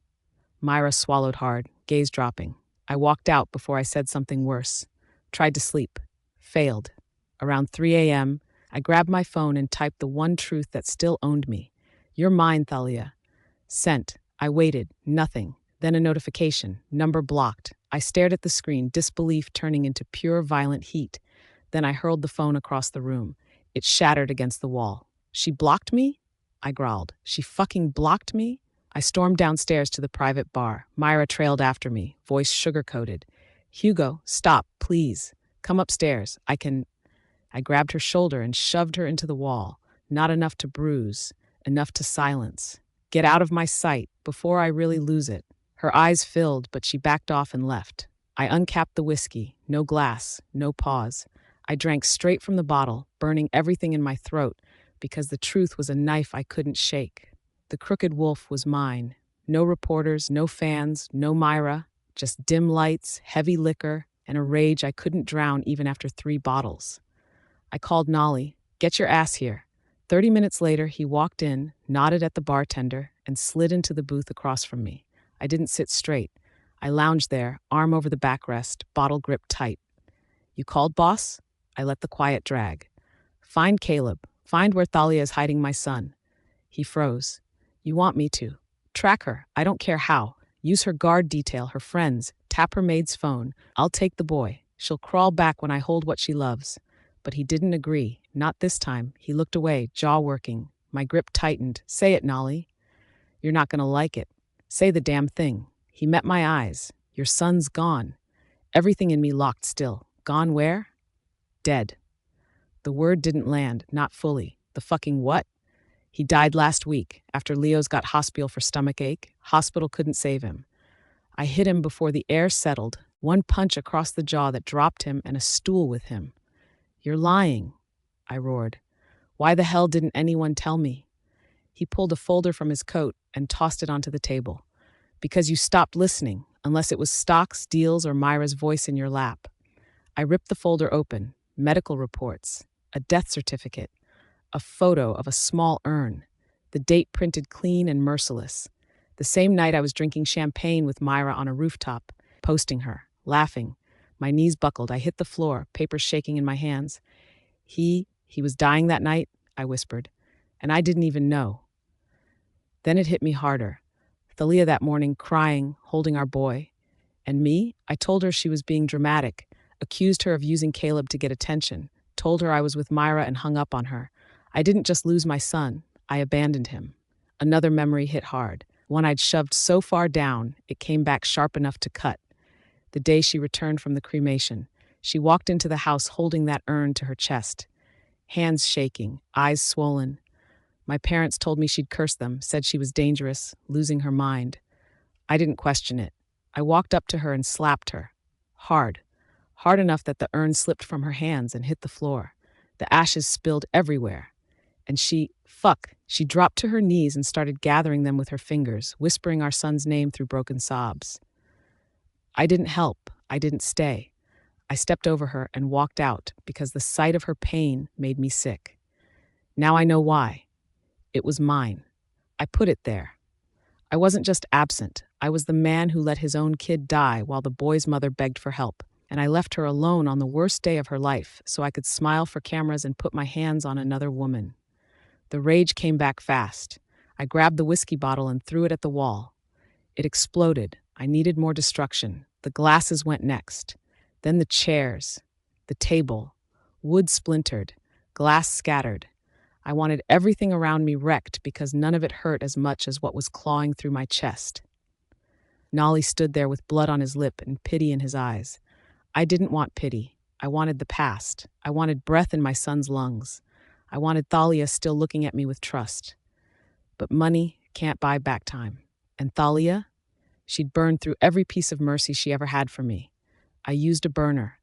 Myra swallowed hard, gaze dropping. I walked out before I said something worse. Tried to sleep. Failed. Around 3 a.m., I grabbed my phone and typed the one truth that still owned me. You're mine, Thalia. Sent. I waited. Nothing. Then a notification. Number blocked. I stared at the screen, disbelief turning into pure violent heat. Then I hurled the phone across the room. It shattered against the wall. She blocked me? I growled. She fucking blocked me? I stormed downstairs to the private bar. Myra trailed after me, voice sugar-coated. Hugo, stop, please. Come upstairs. I grabbed her shoulder and shoved her into the wall. Not enough to bruise, enough to silence. Get out of my sight before I really lose it. Her eyes filled, but she backed off and left. I uncapped the whiskey. No glass, no pause. I drank straight from the bottle, burning everything in my throat, because the truth was a knife I couldn't shake. The crooked wolf was mine. No reporters, no fans, no Myra, just dim lights, heavy liquor, and a rage I couldn't drown even after 3 bottles. I called Nolly. Get your ass here. 30 minutes later, he walked in, nodded at the bartender, and slid into the booth across from me. I didn't sit straight. I lounged there, arm over the backrest, bottle gripped tight. You called, boss? I let the quiet drag. Find Caleb. Find where Thalia is hiding my son. He froze. You want me to? Track her. I don't care how. Use her guard detail, her friends. Tap her maid's phone. I'll take the boy. She'll crawl back when I hold what she loves. But he didn't agree. Not this time. He looked away, jaw working. My grip tightened. Say it, Nolly. You're not going to like it. Say the damn thing. He met my eyes. Your son's gone. Everything in me locked still. Gone where? Dead. The word didn't land, not fully. The fucking what? He died last week, after Leo's got hospital for stomachache. Hospital couldn't save him. I hit him before the air settled, one punch across the jaw that dropped him and a stool with him. You're lying, I roared. Why the hell didn't anyone tell me? He pulled a folder from his coat and tossed it onto the table. Because you stopped listening, unless it was stocks, deals, or Myra's voice in your lap. I ripped the folder open. Medical reports, a death certificate, a photo of a small urn, the date printed clean and merciless. The same night I was drinking champagne with Myra on a rooftop, posting her, laughing. My knees buckled. I hit the floor, papers shaking in my hands. He was dying that night, I whispered, and I didn't even know. Then it hit me harder. Thalia that morning crying, holding our boy. And me, I told her she was being dramatic, accused her of using Caleb to get attention, told her I was with Myra and hung up on her. I didn't just lose my son, I abandoned him. Another memory hit hard, one I'd shoved so far down it came back sharp enough to cut. The day she returned from the cremation, she walked into the house holding that urn to her chest, hands shaking, eyes swollen. My parents told me she'd cursed them, said she was dangerous, losing her mind. I didn't question it. I walked up to her and slapped her. Hard. Hard enough that the urn slipped from her hands and hit the floor. The ashes spilled everywhere. And she dropped to her knees and started gathering them with her fingers, whispering our son's name through broken sobs. I didn't help. I didn't stay. I stepped over her and walked out because the sight of her pain made me sick. Now I know why. It was mine. I put it there. I wasn't just absent. I was the man who let his own kid die while the boy's mother begged for help. And I left her alone on the worst day of her life so I could smile for cameras and put my hands on another woman. The rage came back fast. I grabbed the whiskey bottle and threw it at the wall. It exploded. I needed more destruction. The glasses went next. Then the chairs, the table, wood splintered, glass scattered. I wanted everything around me wrecked because none of it hurt as much as what was clawing through my chest. Nolly stood there with blood on his lip and pity in his eyes. I didn't want pity. I wanted the past. I wanted breath in my son's lungs. I wanted Thalia still looking at me with trust. But money can't buy back time. And Thalia? She'd burned through every piece of mercy she ever had for me. I used a burner.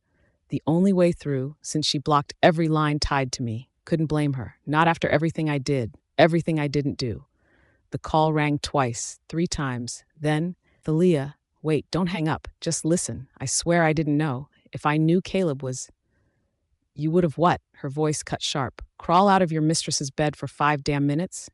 The only way through, since she blocked every line tied to me. Couldn't blame her. Not after everything I did, everything I didn't do. The call rang twice, 3 times. Then, Thalia, wait, don't hang up. Just listen. I swear I didn't know. If I knew Caleb was... You would have what? Her voice cut sharp. Crawl out of your mistress's bed for 5 damn minutes?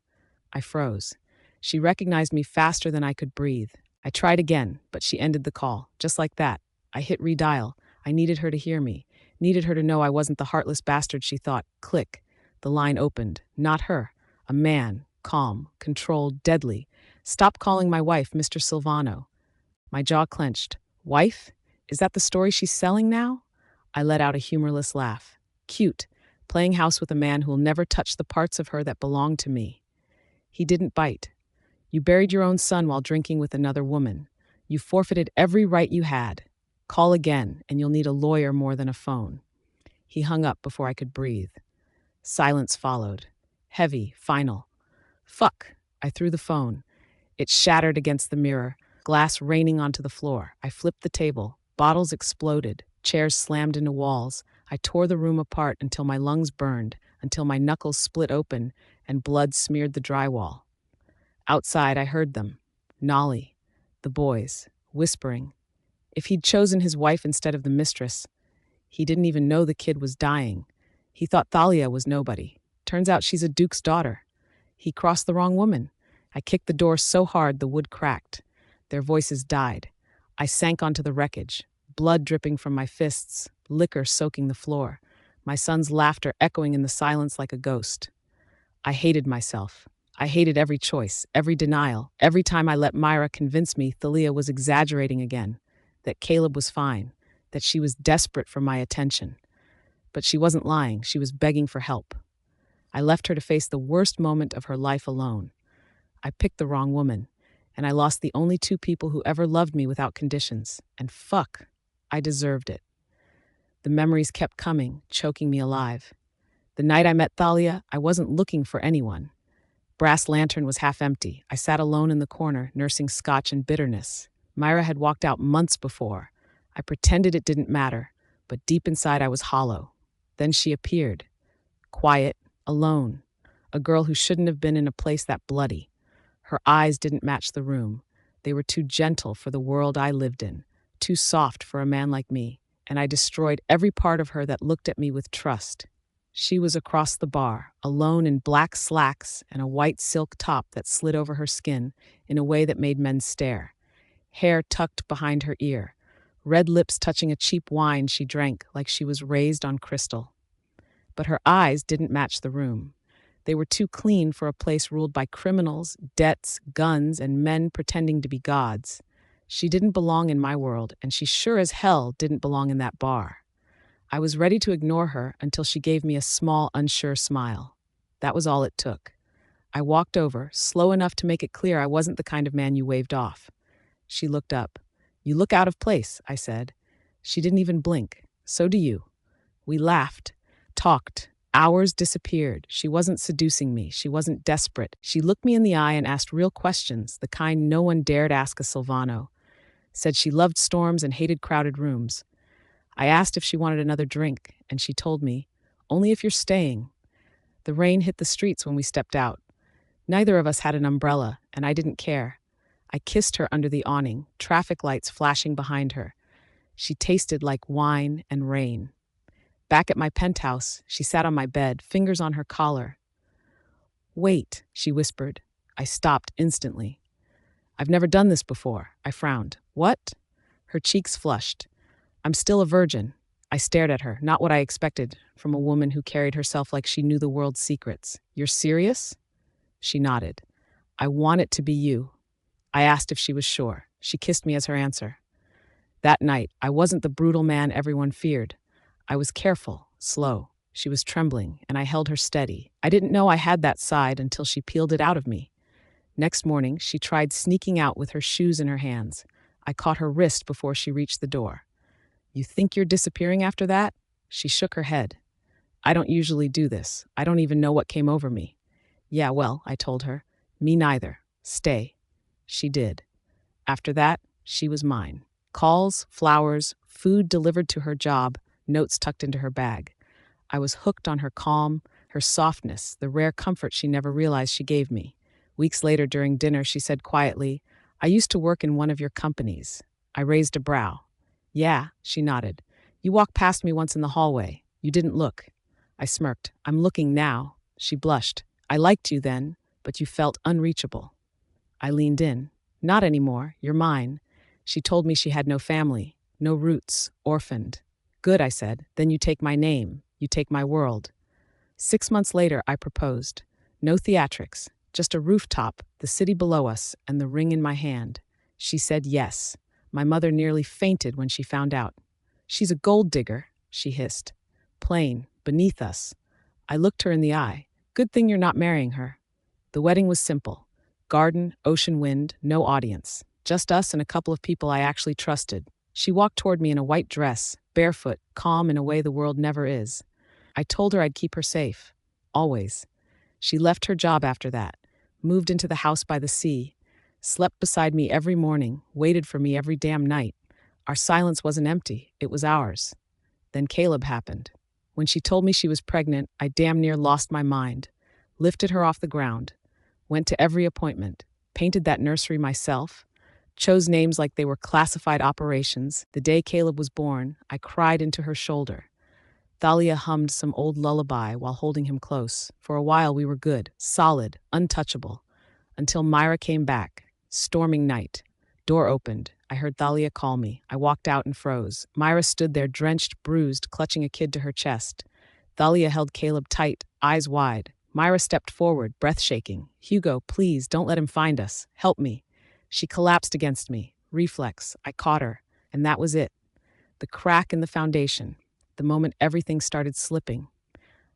I froze. She recognized me faster than I could breathe. I tried again, but she ended the call. Just like that. I hit redial. I needed her to hear me. Needed her to know I wasn't the heartless bastard she thought. Click. The line opened. Not her. A man. Calm. Controlled. Deadly. Stop calling my wife Mr. Silvano. My jaw clenched. Wife? Is that the story she's selling now? I let out a humorless laugh. Cute. Playing house with a man who'll never touch the parts of her that belong to me. He didn't bite. You buried your own son while drinking with another woman. You forfeited every right you had. Call again, and you'll need a lawyer more than a phone. He hung up before I could breathe. Silence followed. Heavy, final. Fuck. I threw the phone. It shattered against the mirror, glass raining onto the floor. I flipped the table. Bottles exploded. Chairs slammed into walls. I tore the room apart until my lungs burned, until my knuckles split open and blood smeared the drywall. Outside, I heard them. Nolly. The boys. Whispering. If he'd chosen his wife instead of the mistress, he didn't even know the kid was dying. He thought Thalia was nobody. Turns out she's a duke's daughter. He crossed the wrong woman. I kicked the door so hard the wood cracked. Their voices died. I sank onto the wreckage, blood dripping from my fists, liquor soaking the floor, my son's laughter echoing in the silence like a ghost. I hated myself. I hated every choice, every denial, every time I let Myra convince me Thalia was exaggerating again, that Caleb was fine, that she was desperate for my attention. But she wasn't lying. She was begging for help. I left her to face the worst moment of her life alone. I picked the wrong woman, and I lost the only 2 people who ever loved me without conditions. And fuck, I deserved it. The memories kept coming, choking me alive. The night I met Thalia, I wasn't looking for anyone. Brass lantern was half empty. I sat alone in the corner, nursing scotch and bitterness. Myra had walked out months before. I pretended it didn't matter, but deep inside I was hollow. Then she appeared. Quiet, alone. A girl who shouldn't have been in a place that bloody. Her eyes didn't match the room. They were too gentle for the world I lived in, too soft for a man like me, and I destroyed every part of her that looked at me with trust. She was across the bar, alone in black slacks and a white silk top that slid over her skin in a way that made men stare. Hair tucked behind her ear, red lips touching a cheap wine she drank like she was raised on crystal. But her eyes didn't match the room. They were too clean for a place ruled by criminals, debts, guns, and men pretending to be gods. She didn't belong in my world, and she sure as hell didn't belong in that bar. I was ready to ignore her until she gave me a small, unsure smile. That was all it took. I walked over, slow enough to make it clear I wasn't the kind of man you waved off. She looked up. "You look out of place," I said. She didn't even blink. "So do you." We laughed, talked. Hours disappeared. She wasn't seducing me. She wasn't desperate. She looked me in the eye and asked real questions, the kind no one dared ask a Silvano. Said she loved storms and hated crowded rooms. I asked if she wanted another drink, and she told me, "Only if you're staying." The rain hit the streets when we stepped out. Neither of us had an umbrella, and I didn't care. I kissed her under the awning, traffic lights flashing behind her. She tasted like wine and rain. Back at my penthouse, she sat on my bed, fingers on her collar. "Wait," she whispered. I stopped instantly. "I've never done this before." I frowned. "What?" Her cheeks flushed. "I'm still a virgin." I stared at her, not what I expected from a woman who carried herself like she knew the world's secrets. "You're serious?" She nodded. "I want it to be you." I asked if she was sure. She kissed me as her answer. That night, I wasn't the brutal man everyone feared. I was careful, slow. She was trembling, and I held her steady. I didn't know I had that side until she peeled it out of me. Next morning, she tried sneaking out with her shoes in her hands. I caught her wrist before she reached the door. "You think you're disappearing after that?" She shook her head. "I don't usually do this. I don't even know what came over me." "Yeah, well," I told her. "Me neither. Stay." She did. After that, she was mine. Calls, flowers, food delivered to her job, notes tucked into her bag. I was hooked on her calm, her softness, the rare comfort she never realized she gave me. Weeks later, during dinner, she said quietly, "I used to work in one of your companies." I raised a brow. "Yeah," she nodded. "You walked past me once in the hallway. You didn't look." I smirked. "I'm looking now." She blushed. "I liked you then, but you felt unreachable." I leaned in. "Not anymore. You're mine." She told me she had no family, no roots, orphaned. "Good," I said. "Then you take my name. You take my world." 6 months later, I proposed. No theatrics, just a rooftop, the city below us, and the ring in my hand. She said yes. My mother nearly fainted when she found out. "She's a gold digger," she hissed. "Plain, beneath us." I looked her in the eye. "Good thing you're not marrying her." The wedding was simple. Garden, ocean wind, no audience. Just us and a couple of people I actually trusted. She walked toward me in a white dress, barefoot, calm in a way the world never is. I told her I'd keep her safe. Always. She left her job after that, moved into the house by the sea, slept beside me every morning, waited for me every damn night. Our silence wasn't empty, it was ours. Then Caleb happened. When she told me she was pregnant, I damn near lost my mind. Lifted her off the ground. Went to every appointment. Painted that nursery myself. Chose names like they were classified operations. The day Caleb was born, I cried into her shoulder. Thalia hummed some old lullaby while holding him close. For a while we were good, solid, untouchable. Until Myra came back. Storming night. Door opened. I heard Thalia call me. I walked out and froze. Myra stood there, drenched, bruised, clutching a kid to her chest. Thalia held Caleb tight, eyes wide. Myra stepped forward, breath shaking. "Hugo, please, don't let him find us. Help me." She collapsed against me. Reflex. I caught her. And that was it. The crack in the foundation. The moment everything started slipping.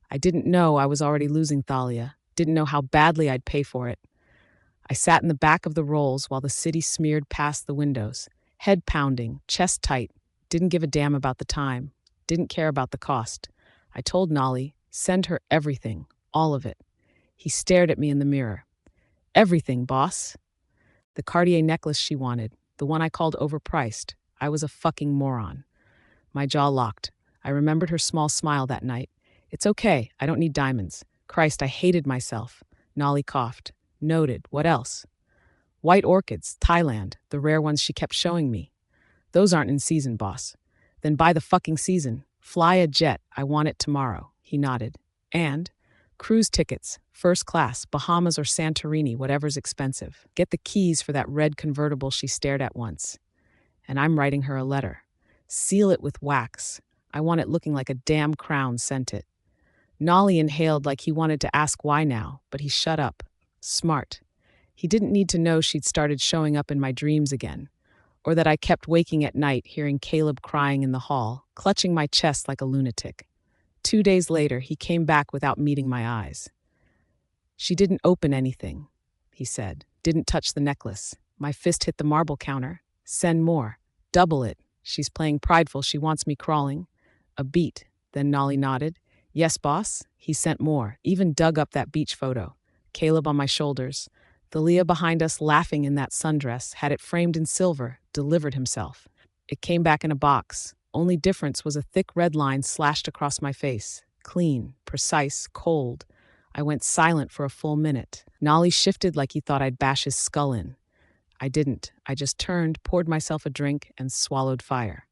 I didn't know I was already losing Thalia. Didn't know how badly I'd pay for it. I sat in the back of the rolls while the city smeared past the windows. Head pounding, chest tight. Didn't give a damn about the time. Didn't care about the cost. I told Nolly, send her everything. All of it. He stared at me in the mirror. "Everything, boss." The Cartier necklace she wanted, the one I called overpriced. I was a fucking moron. My jaw locked. I remembered her small smile that night. "It's okay, I don't need diamonds." Christ, I hated myself. Nolly coughed. "Noted. What else?" "White orchids, Thailand, the rare ones she kept showing me." "Those aren't in season, boss." "Then buy the fucking season. Fly a jet, I want it tomorrow." He nodded. "And?" "Cruise tickets, first class, Bahamas or Santorini, whatever's expensive. Get the keys for that red convertible she stared at once." And I'm writing her a letter. Seal it with wax. I want it looking like a damn crown sent it. Nolly inhaled like he wanted to ask why now, but he shut up. Smart. He didn't need to know she'd started showing up in my dreams again, or that I kept waking at night hearing Caleb crying in the hall, clutching my chest like a lunatic. 2 days later, he came back without meeting my eyes. She didn't open anything, he said. Didn't touch the necklace. My fist hit the marble counter. Send more. Double it. She's playing prideful. She wants me crawling. A beat. Then Nolly nodded. Yes, boss. He sent more. Even dug up that beach photo. Caleb on my shoulders. Thalia behind us laughing in that sundress, had it framed in silver, delivered himself. It came back in a box. Only difference was a thick red line slashed across my face. Clean, precise, cold. I went silent for a full minute. Nolly shifted like he thought I'd bash his skull in. I didn't. I just turned, poured myself a drink, and swallowed fire.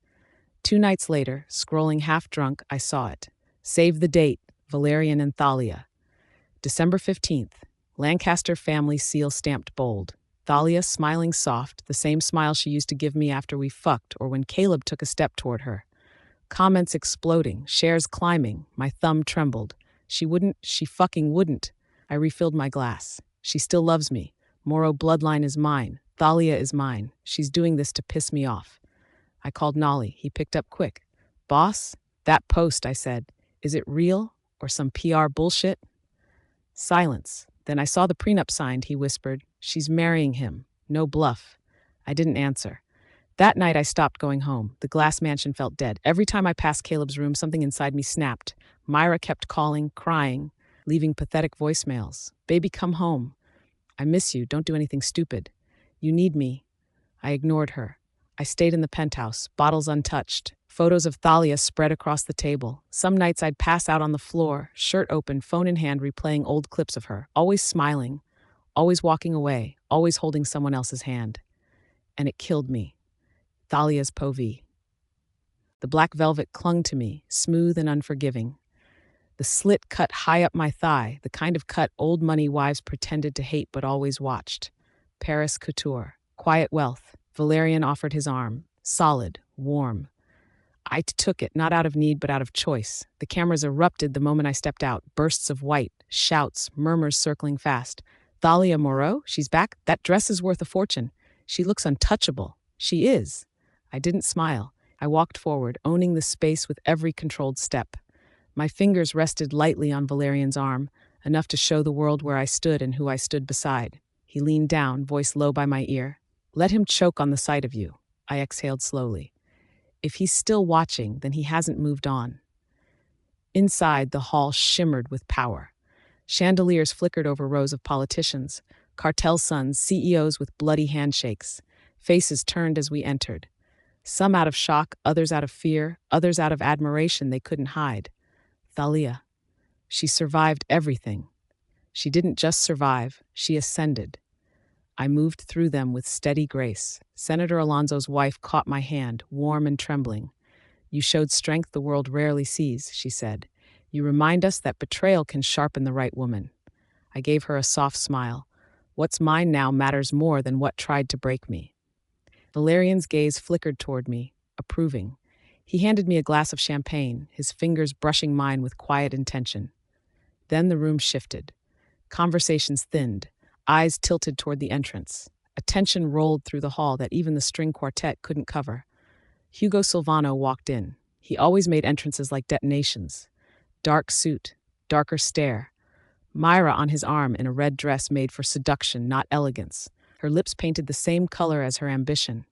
2 nights later, scrolling half drunk, I saw it. Save the date, Valerian and Thalia. December 15th. Lancaster family seal stamped bold. Thalia smiling soft, the same smile she used to give me after we fucked or when Caleb took a step toward her. Comments exploding, shares climbing, my thumb trembled. She fucking wouldn't. I refilled my glass. She still loves me. Moro bloodline is mine. Thalia is mine. She's doing this to piss me off. I called Nolly. He picked up quick. Boss, that post, I said. Is it real or some PR bullshit? Silence. Then I saw the prenup signed, he whispered. She's marrying him. No bluff. I didn't answer. That night I stopped going home. The glass mansion felt dead. Every time I passed Caleb's room, something inside me snapped. Myra kept calling, crying, leaving pathetic voicemails. Baby, come home. I miss you. Don't do anything stupid. You need me. I ignored her. I stayed in the penthouse, bottles untouched. Photos of Thalia spread across the table. Some nights I'd pass out on the floor, shirt open, phone in hand, replaying old clips of her, always smiling, always walking away, always holding someone else's hand. And it killed me. Thalia's povee. The black velvet clung to me, smooth and unforgiving. The slit cut high up my thigh, the kind of cut old money wives pretended to hate but always watched. Paris couture. Quiet wealth. Valerian offered his arm. Solid. Warm. I took it, not out of need, but out of choice. The cameras erupted the moment I stepped out. Bursts of white, shouts, murmurs circling fast. Thalia Moreau? She's back? That dress is worth a fortune. She looks untouchable. She is. I didn't smile. I walked forward, owning the space with every controlled step. My fingers rested lightly on Valerian's arm, enough to show the world where I stood and who I stood beside. He leaned down, voice low by my ear. Let him choke on the sight of you. I exhaled slowly. If he's still watching, then he hasn't moved on. Inside, the hall shimmered with power. Chandeliers flickered over rows of politicians, cartel sons, CEOs with bloody handshakes. Faces turned as we entered. Some out of shock, others out of fear, others out of admiration they couldn't hide. Thalia. She survived everything. She didn't just survive, she ascended. I moved through them with steady grace. Senator Alonso's wife caught my hand, warm and trembling. You showed strength the world rarely sees, she said. You remind us that betrayal can sharpen the right woman. I gave her a soft smile. What's mine now matters more than what tried to break me. Valerian's gaze flickered toward me, approving. He handed me a glass of champagne, his fingers brushing mine with quiet intention. Then the room shifted. Conversations thinned, eyes tilted toward the entrance. A tension rolled through the hall that even the string quartet couldn't cover. Hugo Silvano walked in. He always made entrances like detonations. Dark suit, darker stare. Myra on his arm in a red dress made for seduction, not elegance. Her lips painted the same color as her ambition.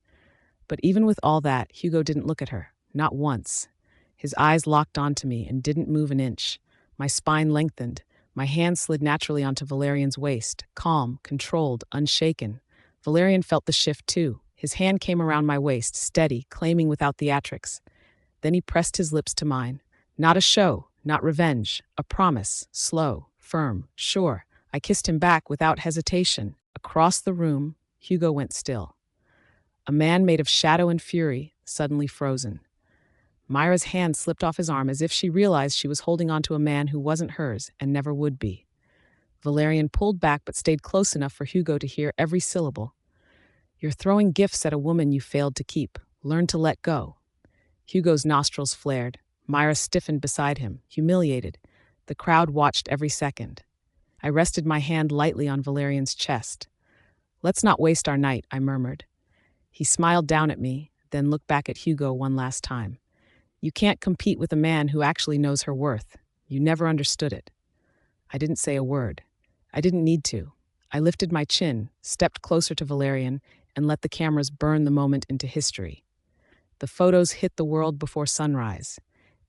But even with all that, Hugo didn't look at her, not once. His eyes locked onto me and didn't move an inch. My spine lengthened. My hand slid naturally onto Valerian's waist, calm, controlled, unshaken. Valerian felt the shift too. His hand came around my waist, steady, claiming without theatrics. Then he pressed his lips to mine. Not a show, not revenge, a promise, slow, firm, sure. I kissed him back without hesitation. Across the room, Hugo went still. A man made of shadow and fury, suddenly frozen. Myra's hand slipped off his arm as if she realized she was holding on to a man who wasn't hers and never would be. Valerian pulled back but stayed close enough for Hugo to hear every syllable. You're throwing gifts at a woman you failed to keep. Learn to let go. Hugo's nostrils flared. Myra stiffened beside him, humiliated. The crowd watched every second. I rested my hand lightly on Valerian's chest. "Let's not waste our night," I murmured. He smiled down at me, then looked back at Hugo one last time. "You can't compete with a man who actually knows her worth. You never understood it." I didn't say a word. I didn't need to. I lifted my chin, stepped closer to Valerian, and let the cameras burn the moment into history. The photos hit the world before sunrise.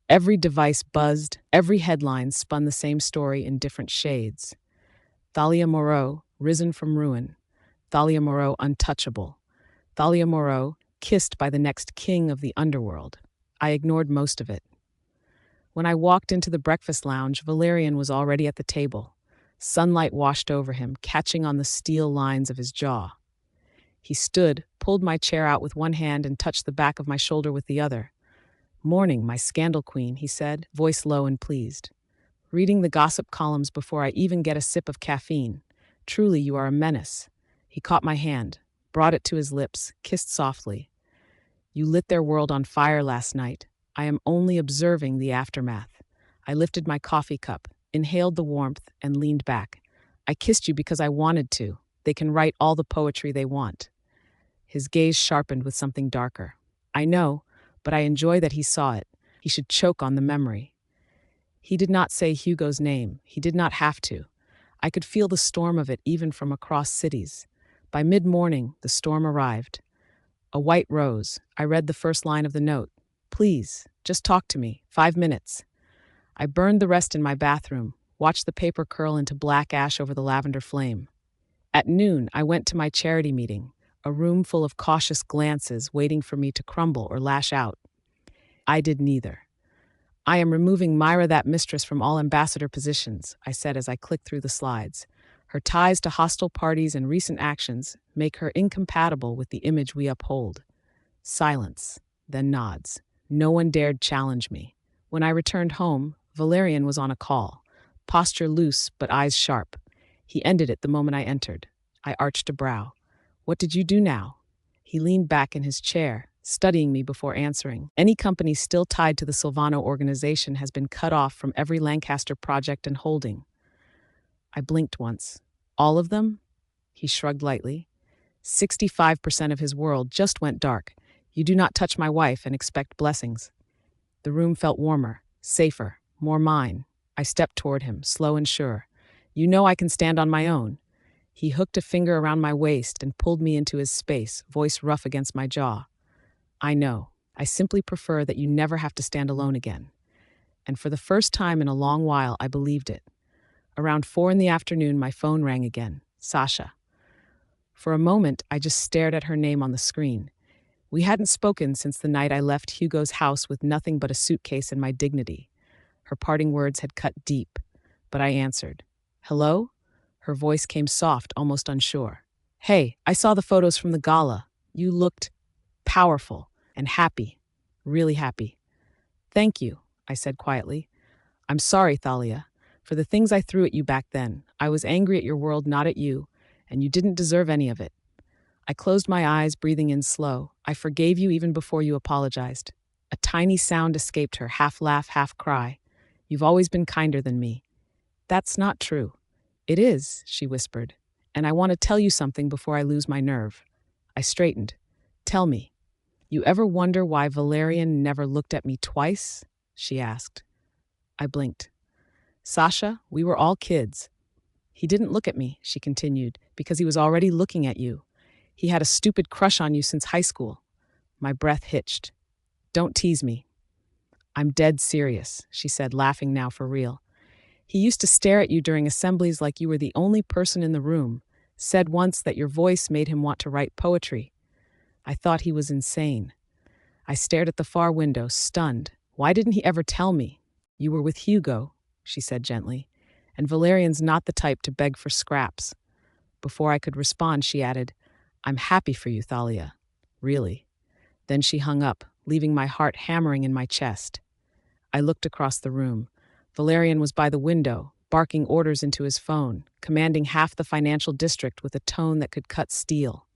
Every device buzzed, every headline spun the same story in different shades. Thalia Moreau, risen from ruin. Thalia Moreau, untouchable. Thalia Moreau, kissed by the next king of the underworld. I ignored most of it. When I walked into the breakfast lounge, Valerian was already at the table. Sunlight washed over him, catching on the steel lines of his jaw. He stood, pulled my chair out with one hand, and touched the back of my shoulder with the other. "Morning, my scandal queen," he said, voice low and pleased. "Reading the gossip columns before I even get a sip of caffeine. Truly, you are a menace." He caught my hand, brought it to his lips, kissed softly. "You lit their world on fire last night. I am only observing the aftermath." I lifted my coffee cup, inhaled the warmth, and leaned back. "I kissed you because I wanted to. They can write all the poetry they want." His gaze sharpened with something darker. "I know, but I enjoy that he saw it. He should choke on the memory." He did not say Hugo's name. He did not have to. I could feel the storm of it even from across cities. By mid-morning, the storm arrived. A white rose. I read the first line of the note. "Please, just talk to me. 5 minutes." I burned the rest in my bathroom, watched the paper curl into black ash over the lavender flame. At noon, I went to my charity meeting, a room full of cautious glances waiting for me to crumble or lash out. I did neither. "I am removing Myra, that mistress, from all ambassador positions," I said as I clicked through the slides. "Her ties to hostile parties and recent actions make her incompatible with the image we uphold." Silence, then nods. No one dared challenge me. When I returned home, Valerian was on a call, posture loose but eyes sharp. He ended it the moment I entered. I arched a brow. "What did you do now?" He leaned back in his chair, studying me before answering. "Any company still tied to the Silvano organization has been cut off from every Lancaster project and holding." I blinked once. "All of them?" He shrugged lightly. 65% of his world just went dark. You do not touch my wife and expect blessings." The room felt warmer, safer, more mine. I stepped toward him, slow and sure. "You know I can stand on my own." He hooked a finger around my waist and pulled me into his space, voice rough against my jaw. "I know. I simply prefer that you never have to stand alone again." And for the first time in a long while, I believed it. Around 4 in the afternoon, my phone rang again. Sasha. For a moment, I just stared at her name on the screen. We hadn't spoken since the night I left Hugo's house with nothing but a suitcase and my dignity. Her parting words had cut deep, but I answered. "Hello?" Her voice came soft, almost unsure. "Hey, I saw the photos from the gala. You looked powerful and happy, really happy." "Thank you," I said quietly. "I'm sorry, Thalia, for the things I threw at you back then. I was angry at your world, not at you, and you didn't deserve any of it." I closed my eyes, breathing in slow. "I forgave you even before you apologized." A tiny sound escaped her, half laugh, half cry. "You've always been kinder than me." "That's not true." "It is," she whispered. "And I want to tell you something before I lose my nerve." I straightened. "Tell me. You ever wonder why Valerian never looked at me twice?" she asked. I blinked. "Sasha, we were all kids." "He didn't look at me," she continued, "because he was already looking at you. He had a stupid crush on you since high school." My breath hitched. "Don't tease me." "I'm dead serious," she said, laughing now for real. "He used to stare at you during assemblies like you were the only person in the room. Said once that your voice made him want to write poetry." I thought he was insane. I stared at the far window, stunned. Why didn't he ever tell me? "You were with Hugo," she said gently, "and Valerian's not the type to beg for scraps." Before I could respond, she added, "I'm happy for you, Thalia. Really." Then she hung up, leaving my heart hammering in my chest. I looked across the room. Valerian was by the window, barking orders into his phone, commanding half the financial district with a tone that could cut steel.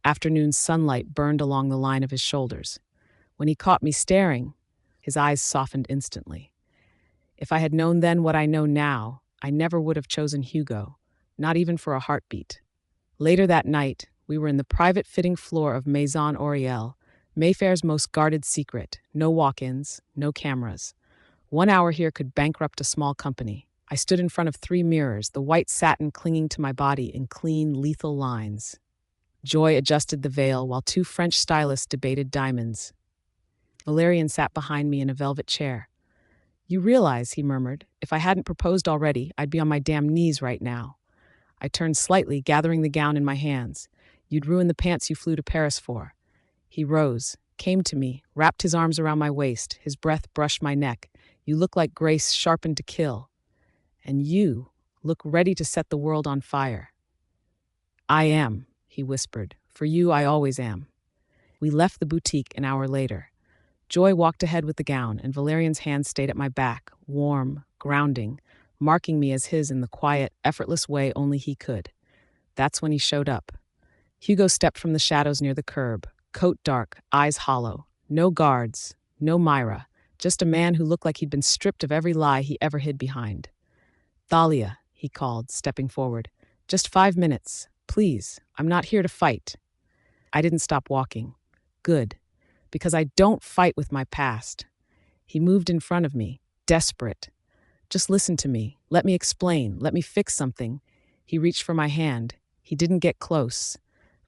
Afternoon sunlight burned along the line of his shoulders. When he caught me staring, his eyes softened instantly. If I had known then what I know now, I never would have chosen Hugo, not even for a heartbeat. Later that night, we were in the private fitting floor of Maison Oriel, Mayfair's most guarded secret. No walk-ins, no cameras. 1 hour here could bankrupt a small company. I stood in front of 3 mirrors, the white satin clinging to my body in clean, lethal lines. Joy adjusted the veil while 2 French stylists debated diamonds. Valerian sat behind me in a velvet chair. "You realize," he murmured, "if I hadn't proposed already, I'd be on my damn knees right now." I turned slightly, gathering the gown in my hands. "You'd ruin the pants you flew to Paris for." He rose, came to me, wrapped his arms around my waist. His breath brushed my neck. "You look like grace sharpened to kill. And you look ready to set the world on fire." "I am," he whispered. "For you, I always am." We left the boutique an hour later. Joy walked ahead with the gown, and Valerian's hand stayed at my back, warm, grounding, marking me as his in the quiet, effortless way only he could. That's when he showed up. Hugo stepped from the shadows near the curb, coat dark, eyes hollow. No guards, no Myra, just a man who looked like he'd been stripped of every lie he ever hid behind. "Thalia," he called, stepping forward. "Just 5 minutes. Please, I'm not here to fight." I didn't stop walking. Good. Because I don't fight with my past. He moved in front of me, desperate. "Just listen to me. Let me explain. Let me fix something." He reached for my hand. He didn't get close.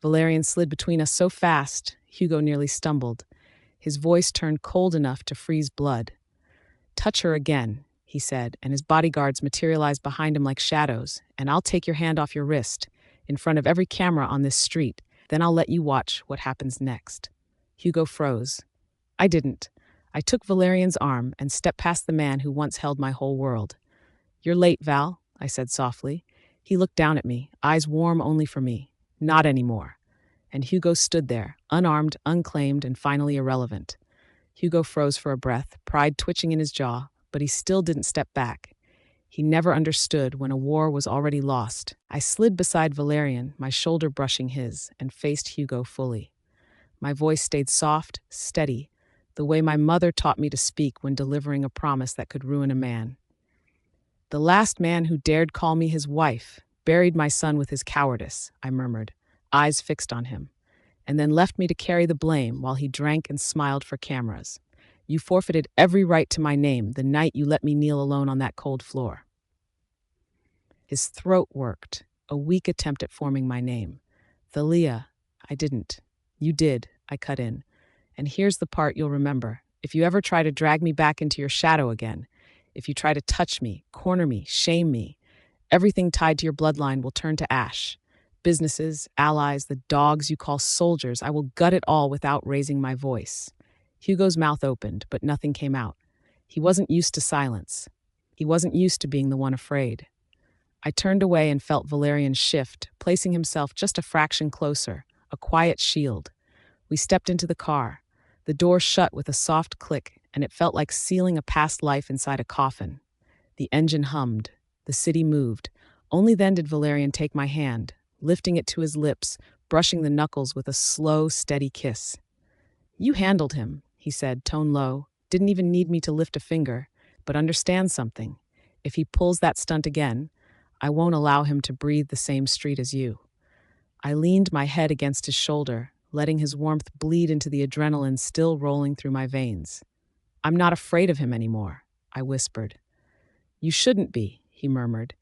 Valerian slid between us so fast, Hugo nearly stumbled. His voice turned cold enough to freeze blood. "Touch her again," he said, and his bodyguards materialized behind him like shadows. "And I'll take your hand off your wrist, in front of every camera on this street. Then I'll let you watch what happens next." Hugo froze. I didn't. I took Valerian's arm and stepped past the man who once held my whole world. "You're late, Val," I said softly. He looked down at me, eyes warm only for me. "Not anymore." And Hugo stood there, unarmed, unclaimed, and finally irrelevant. Hugo froze for a breath, pride twitching in his jaw, but he still didn't step back. He never understood when a war was already lost. I slid beside Valerian, my shoulder brushing his, and faced Hugo fully. My voice stayed soft, steady, the way my mother taught me to speak when delivering a promise that could ruin a man. "The last man who dared call me his wife buried my son with his cowardice," I murmured, eyes fixed on him, "and then left me to carry the blame while he drank and smiled for cameras. You forfeited every right to my name the night you let me kneel alone on that cold floor." His throat worked, a weak attempt at forming my name. "Thalia, I didn't." "You did," I cut in. "And here's the part you'll remember. If you ever try to drag me back into your shadow again, if you try to touch me, corner me, shame me, everything tied to your bloodline will turn to ash. Businesses, allies, the dogs you call soldiers, I will gut it all without raising my voice." Hugo's mouth opened, but nothing came out. He wasn't used to silence. He wasn't used to being the one afraid. I turned away and felt Valerian shift, placing himself just a fraction closer, a quiet shield. We stepped into the car. The door shut with a soft click, and it felt like sealing a past life inside a coffin. The engine hummed. The city moved. Only then did Valerian take my hand, lifting it to his lips, brushing the knuckles with a slow, steady kiss. "You handled him," he said, tone low. "Didn't even need me to lift a finger. But understand something. If he pulls that stunt again, I won't allow him to breathe the same street as you." I leaned my head against his shoulder, letting his warmth bleed into the adrenaline still rolling through my veins. "I'm not afraid of him anymore," I whispered. "You shouldn't be," he murmured.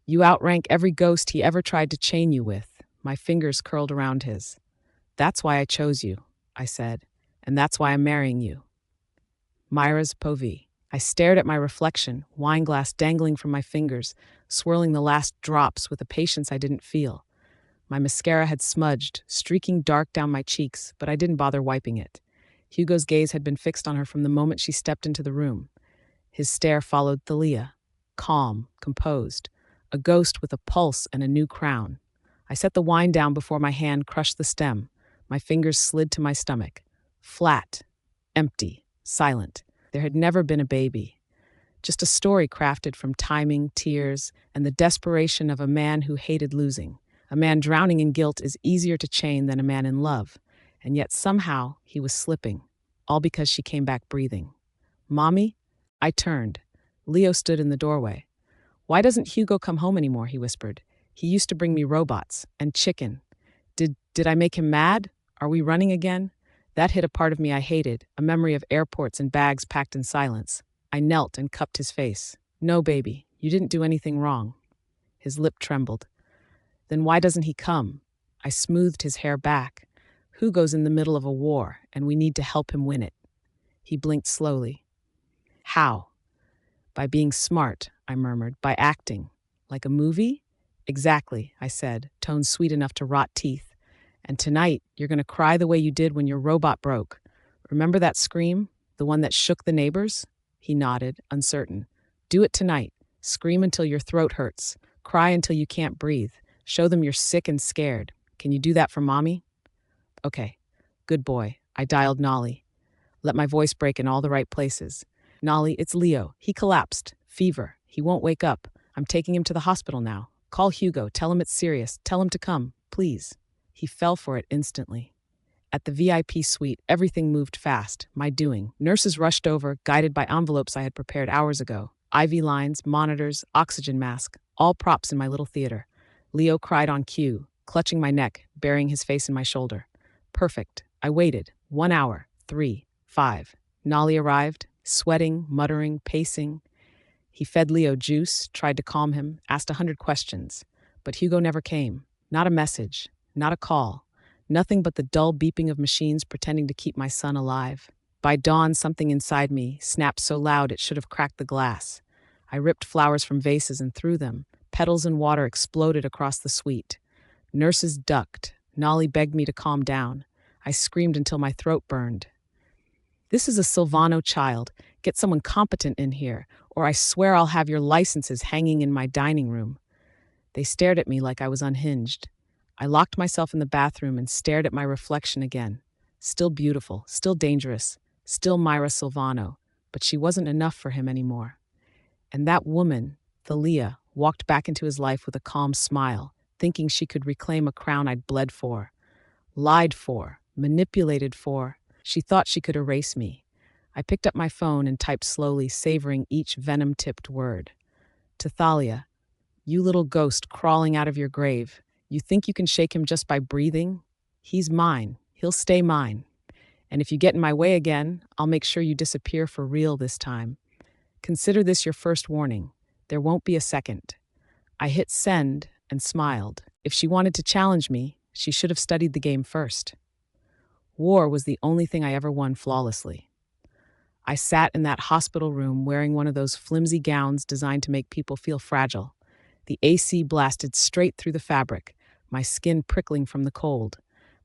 "You outrank every ghost he ever tried to chain you with." My fingers curled around his. "That's why I chose you," I said, "and that's why I'm marrying you." Myra's Povey. I stared at my reflection, wine glass dangling from my fingers, swirling the last drops with a patience I didn't feel. My mascara had smudged, streaking dark down my cheeks, but I didn't bother wiping it. Hugo's gaze had been fixed on her from the moment she stepped into the room. His stare followed Thalia, calm, composed, a ghost with a pulse and a new crown. I set the wine down before my hand crushed the stem. My fingers slid to my stomach. Flat, empty, silent. There had never been a baby. Just a story crafted from timing, tears, and the desperation of a man who hated losing. A man drowning in guilt is easier to chain than a man in love, and yet somehow he was slipping. all because she came back breathing. Mommy? I turned. Leo stood in the doorway. Why doesn't Hugo come home anymore? He whispered. He used to bring me robots and chicken. Did I make him mad? Are we running again? That hit a part of me I hated, a memory of airports and bags packed in silence. I knelt and cupped his face. No, baby, you didn't do anything wrong. His lip trembled. Then why doesn't he come? I smoothed his hair back. Hugo's in the middle of a war, and we need to help him win it. He blinked slowly. How? By being smart, I murmured. By acting. Like a movie? Exactly, I said, tone sweet enough to rot teeth. And tonight, you're going to cry the way you did when your robot broke. Remember that scream? The one that shook the neighbors? He nodded, uncertain. Do it tonight. Scream until your throat hurts. Cry until you can't breathe. Show them you're sick and scared. Can you do that for Mommy? Okay. Good boy. I dialed Nolly. Let my voice break in all the right places. Nolly, it's Leo. He collapsed. Fever. He won't wake up. I'm taking him to the hospital now. Call Hugo. Tell him it's serious. Tell him to come. Please. He fell for it instantly. At the VIP suite, everything moved fast, my doing. Nurses rushed over, guided by envelopes I had prepared hours ago. IV lines, monitors, oxygen mask, all props in my little theater. Leo cried on cue, clutching my neck, burying his face in my shoulder. Perfect. I waited. 1 hour. 3. 5. Nolly arrived, sweating, muttering, pacing. He fed Leo juice, tried to calm him, asked 100 questions. But Hugo never came. Not a message. Not a call. Nothing but the dull beeping of machines pretending to keep my son alive. By dawn, something inside me snapped so loud it should have cracked the glass. I ripped flowers from vases and threw them. Petals and water exploded across the suite. Nurses ducked. Nolly begged me to calm down. I screamed until my throat burned. This is a Silvano child. Get someone competent in here, or I swear I'll have your licenses hanging in my dining room. They stared at me like I was unhinged. I locked myself in the bathroom and stared at my reflection again. Still beautiful, still dangerous, still Myra Silvano, but she wasn't enough for him anymore. And that woman, Thalia, walked back into his life with a calm smile, thinking she could reclaim a crown I'd bled for, lied for, manipulated for. She thought she could erase me. I picked up my phone and typed slowly, savoring each venom-tipped word. To Thalia, you little ghost crawling out of your grave. You think you can shake him just by breathing? He's mine. He'll stay mine. And if you get in my way again, I'll make sure you disappear for real this time. Consider this your first warning. There won't be a second. I hit send and smiled. If she wanted to challenge me, she should have studied the game first. War was the only thing I ever won flawlessly. I sat in that hospital room wearing one of those flimsy gowns designed to make people feel fragile. The AC blasted straight through the fabric, my skin prickling from the cold.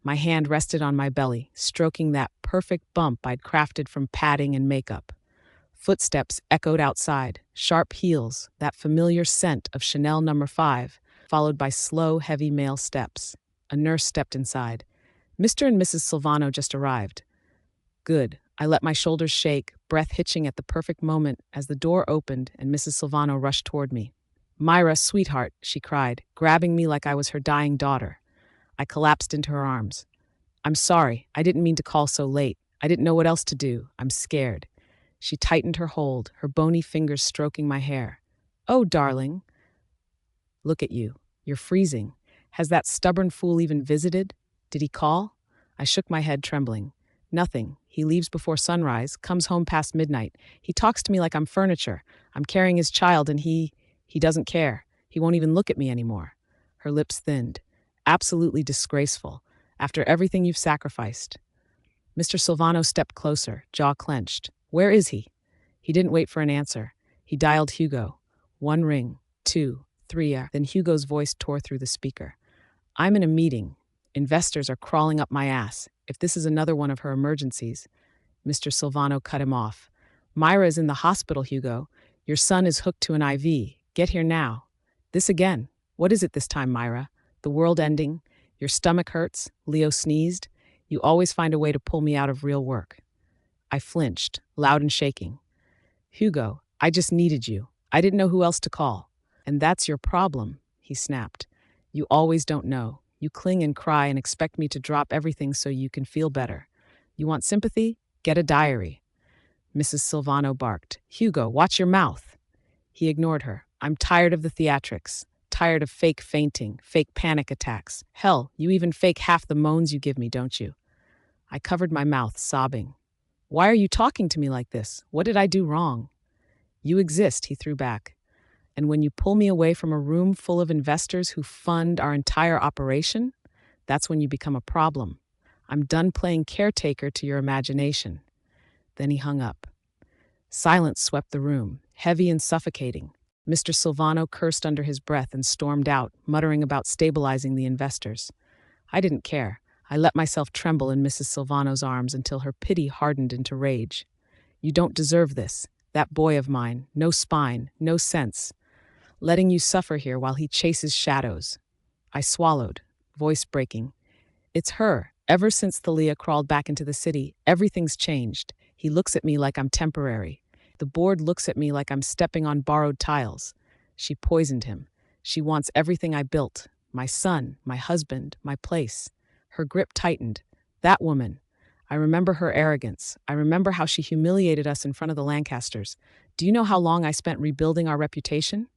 My hand rested on my belly, stroking that perfect bump I'd crafted from padding and makeup. Footsteps echoed outside, sharp heels, that familiar scent of Chanel No. 5, followed by slow, heavy male steps. A nurse stepped inside. Mr. and Mrs. Silvano just arrived. Good. I let my shoulders shake, breath hitching at the perfect moment as the door opened and Mrs. Silvano rushed toward me. Myra, sweetheart, she cried, grabbing me like I was her dying daughter. I collapsed into her arms. I'm sorry. I didn't mean to call so late. I didn't know what else to do. I'm scared. She tightened her hold, her bony fingers stroking my hair. Oh, darling. Look at you. You're freezing. Has that stubborn fool even visited? Did he call? I shook my head, trembling. Nothing. He leaves before sunrise, comes home past midnight. He talks to me like I'm furniture. I'm carrying his child and he doesn't care. He won't even look at me anymore. Her lips thinned. Absolutely disgraceful. After everything you've sacrificed. Mr. Silvano stepped closer, jaw clenched. Where is he? He didn't wait for an answer. He dialed Hugo. 1 ring, 2, 3. Then Hugo's voice tore through the speaker. I'm in a meeting. Investors are crawling up my ass. If this is another one of her emergencies. Mr. Silvano cut him off. Myra is in the hospital, Hugo. Your son is hooked to an IV. Get here now. This again. What is it this time, Myra? The world ending? Your stomach hurts? Leo sneezed. You always find a way to pull me out of real work. I flinched, loud and shaking. Hugo, I just needed you. I didn't know who else to call. And that's your problem, he snapped. You always don't know. You cling and cry and expect me to drop everything so you can feel better. You want sympathy? Get a diary. Mrs. Silvano barked. Hugo, watch your mouth. He ignored her. I'm tired of the theatrics. Tired of fake fainting, fake panic attacks. Hell, you even fake half the moans you give me, don't you? I covered my mouth, sobbing. Why are you talking to me like this? What did I do wrong? You exist, he threw back. And when you pull me away from a room full of investors who fund our entire operation, that's when you become a problem. I'm done playing caretaker to your imagination. Then he hung up. Silence swept the room, heavy and suffocating. Mr. Silvano cursed under his breath and stormed out, muttering about stabilizing the investors. I didn't care. I let myself tremble in Mrs. Silvano's arms until her pity hardened into rage. You don't deserve this. That boy of mine, no spine, no sense. Letting you suffer here while he chases shadows. I swallowed, voice breaking. It's her. Ever since Thalia crawled back into the city, everything's changed. He looks at me like I'm temporary. The board looks at me like I'm stepping on borrowed tiles. She poisoned him. She wants everything I built. My son, my husband, my place. Her grip tightened. That woman. I remember her arrogance. I remember how she humiliated us in front of the Lancasters. Do you know how long I spent rebuilding our reputation?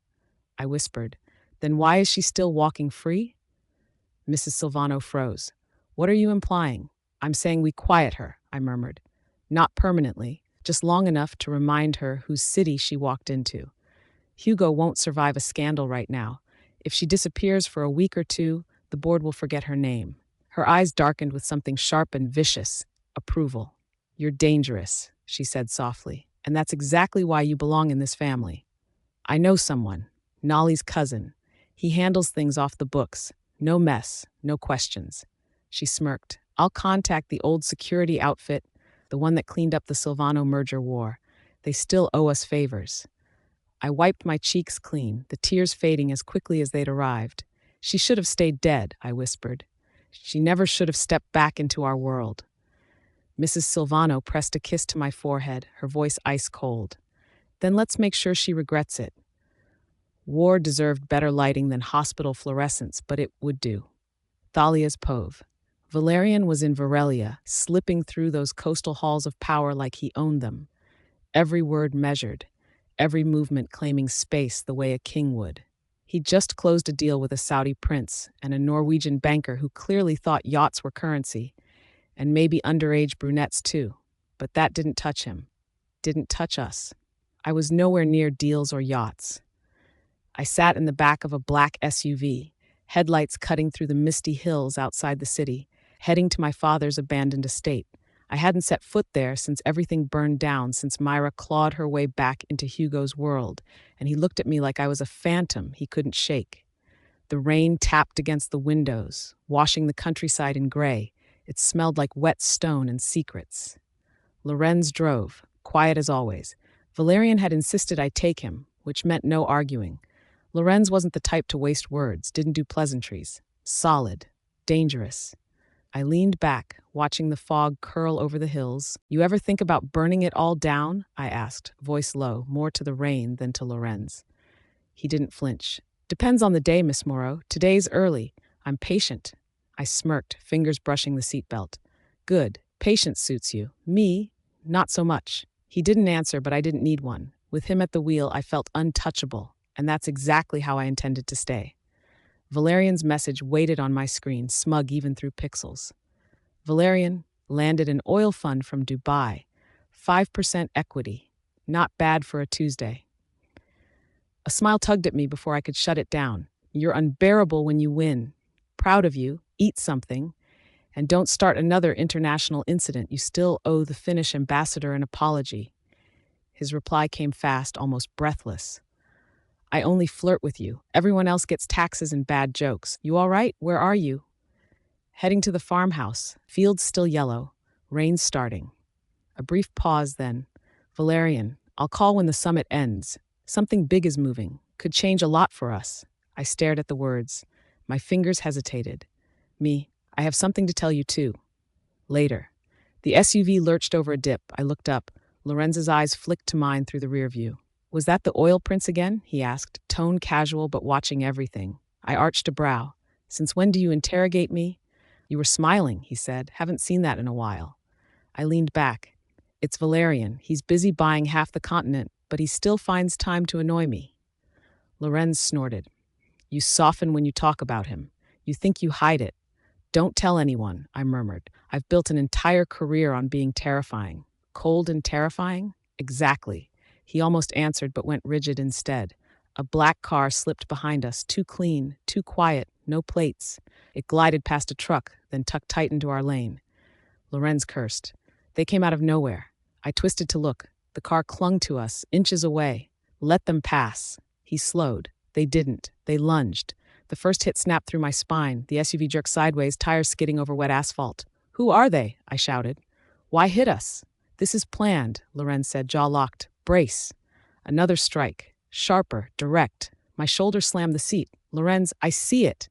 I whispered. Then why is she still walking free? Mrs. Silvano froze. What are you implying? I'm saying we quiet her, I murmured. Not permanently, just long enough to remind her whose city she walked into. Hugo won't survive a scandal right now. If she disappears for a week or two, the board will forget her name. Her eyes darkened with something sharp and vicious. Approval. You're dangerous, she said softly, and that's exactly why you belong in this family. I know someone, Nolly's cousin. He handles things off the books. No mess, no questions. She smirked. I'll contact the old security outfit, the one that cleaned up the Silvano merger war. They still owe us favors. I wiped my cheeks clean, the tears fading as quickly as they'd arrived. She should have stayed dead, I whispered. She never should have stepped back into our world. Mrs. Silvano pressed a kiss to my forehead, her voice ice cold. Then let's make sure she regrets it. War deserved better lighting than hospital fluorescence, but it would do. Thalia's Pove. Valerian was in Varelia, slipping through those coastal halls of power like he owned them. Every word measured, every movement claiming space the way a king would. He'd just closed a deal with a Saudi prince and a Norwegian banker who clearly thought yachts were currency, and maybe underage brunettes too. But that didn't touch him. Didn't touch us. I was nowhere near deals or yachts. I sat in the back of a black SUV, headlights cutting through the misty hills outside the city, heading to my father's abandoned estate. I hadn't set foot there since everything burned down, since Myra clawed her way back into Hugo's world, and he looked at me like I was a phantom he couldn't shake. The rain tapped against the windows, washing the countryside in gray. It smelled like wet stone and secrets. Lorenz drove, quiet as always. Valerian had insisted I take him, which meant no arguing. Lorenz wasn't the type to waste words, didn't do pleasantries. Solid. Dangerous. I leaned back, watching the fog curl over the hills. You ever think about burning it all down? I asked, voice low, more to the rain than to Lorenz. He didn't flinch. Depends on the day, Miss Moreau. Today's early. I'm patient. I smirked, fingers brushing the seatbelt. Good. Patience suits you. Me, not so much. He didn't answer, but I didn't need one. With him at the wheel, I felt untouchable, and that's exactly how I intended to stay. Valerian's message waited on my screen, smug even through pixels. Valerian landed an oil fund from Dubai. 5% equity. Not bad for a Tuesday. A smile tugged at me before I could shut it down. You're unbearable when you win. Proud of you. Eat something. And don't start another international incident. You still owe the Finnish ambassador an apology. His reply came fast, almost breathless. I only flirt with you. Everyone else gets taxes and bad jokes. You all right? Where are you? Heading to the farmhouse. Fields still yellow. Rain starting. A brief pause then. Valerian, I'll call when the summit ends. Something big is moving. Could change a lot for us. I stared at the words. My fingers hesitated. Me, I have something to tell you too. Later. The SUV lurched over a dip. I looked up. Lorenz's eyes flicked to mine through the rear view. Was that the oil prince again? He asked, tone casual but watching everything. I arched a brow. Since when do you interrogate me? You were smiling, he said. Haven't seen that in a while. I leaned back. It's Valerian. He's busy buying half the continent, but he still finds time to annoy me. Lorenz snorted. You soften when you talk about him. You think you hide it. Don't tell anyone, I murmured. I've built an entire career on being terrifying. Cold and terrifying? Exactly. He almost answered but went rigid instead. A black car slipped behind us, too clean, too quiet, no plates. It glided past a truck, then tucked tight into our lane. Lorenz cursed. They came out of nowhere. I twisted to look. The car clung to us, inches away. Let them pass. He slowed. They didn't. They lunged. The first hit snapped through my spine. The SUV jerked sideways, tires skidding over wet asphalt. Who are they? I shouted. Why hit us? This is planned, Lorenz said, jaw locked. Brace. Another strike. Sharper, direct. My shoulder slammed the seat. Lorenz, I see it.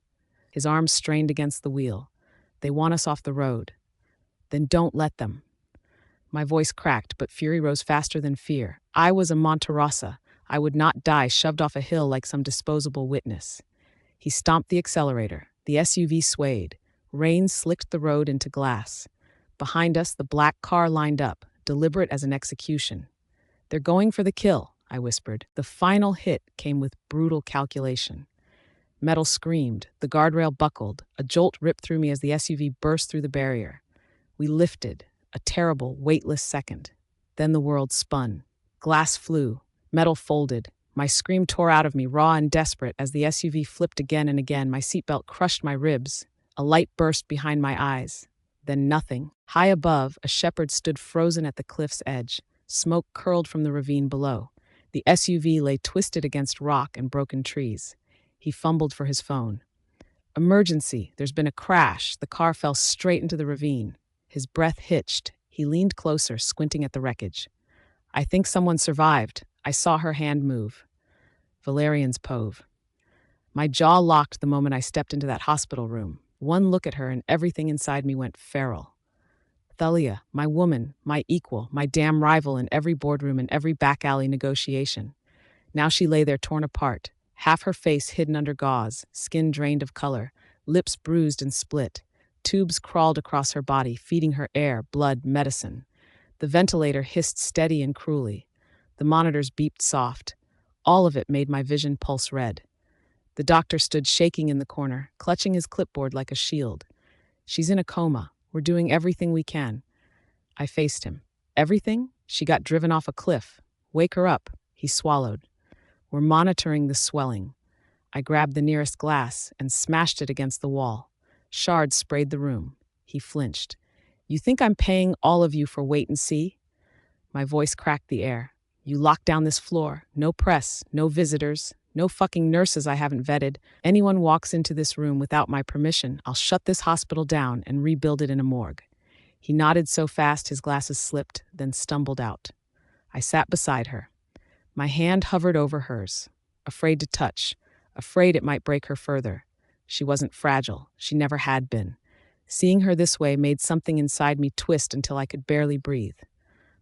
His arms strained against the wheel. They want us off the road. Then don't let them. My voice cracked, but fury rose faster than fear. I was a Monterossa. I would not die shoved off a hill like some disposable witness. He stomped the accelerator. The SUV swayed. Rain slicked the road into glass. Behind us, the black car lined up, deliberate as an execution. They're going for the kill, I whispered. The final hit came with brutal calculation. Metal screamed. The guardrail buckled. A jolt ripped through me as the SUV burst through the barrier. We lifted. A terrible, weightless second. Then the world spun. Glass flew. Metal folded. My scream tore out of me, raw and desperate, as the SUV flipped again and again. My seatbelt crushed my ribs. A light burst behind my eyes. Then nothing. High above, a shepherd stood frozen at the cliff's edge. Smoke curled from the ravine below. The SUV lay twisted against rock and broken trees. He fumbled for his phone. Emergency. There's been a crash. The car fell straight into the ravine. His breath hitched. He leaned closer, squinting at the wreckage. I think someone survived. I saw her hand move. Valerian's Pove. My jaw locked the moment I stepped into that hospital room. One look at her and everything inside me went feral. Thalia, my woman, my equal, my damn rival in every boardroom and every back alley negotiation. Now she lay there torn apart, half her face hidden under gauze, skin drained of color, lips bruised and split. Tubes crawled across her body, feeding her air, blood, medicine. The ventilator hissed steady and cruelly. The monitors beeped soft. All of it made my vision pulse red. The doctor stood shaking in the corner, clutching his clipboard like a shield. She's in a coma. We're doing everything we can. I faced him. Everything? She got driven off a cliff. Wake her up. He swallowed. We're monitoring the swelling. I grabbed the nearest glass and smashed it against the wall. Shards sprayed the room. He flinched. You think I'm paying all of you for wait and see? My voice cracked the air. You lock down this floor. No press, no visitors, no fucking nurses I haven't vetted. Anyone walks into this room without my permission, I'll shut this hospital down and rebuild it in a morgue. He nodded so fast his glasses slipped, then stumbled out. I sat beside her. My hand hovered over hers, afraid to touch, afraid it might break her further. She wasn't fragile. She never had been. Seeing her this way made something inside me twist until I could barely breathe.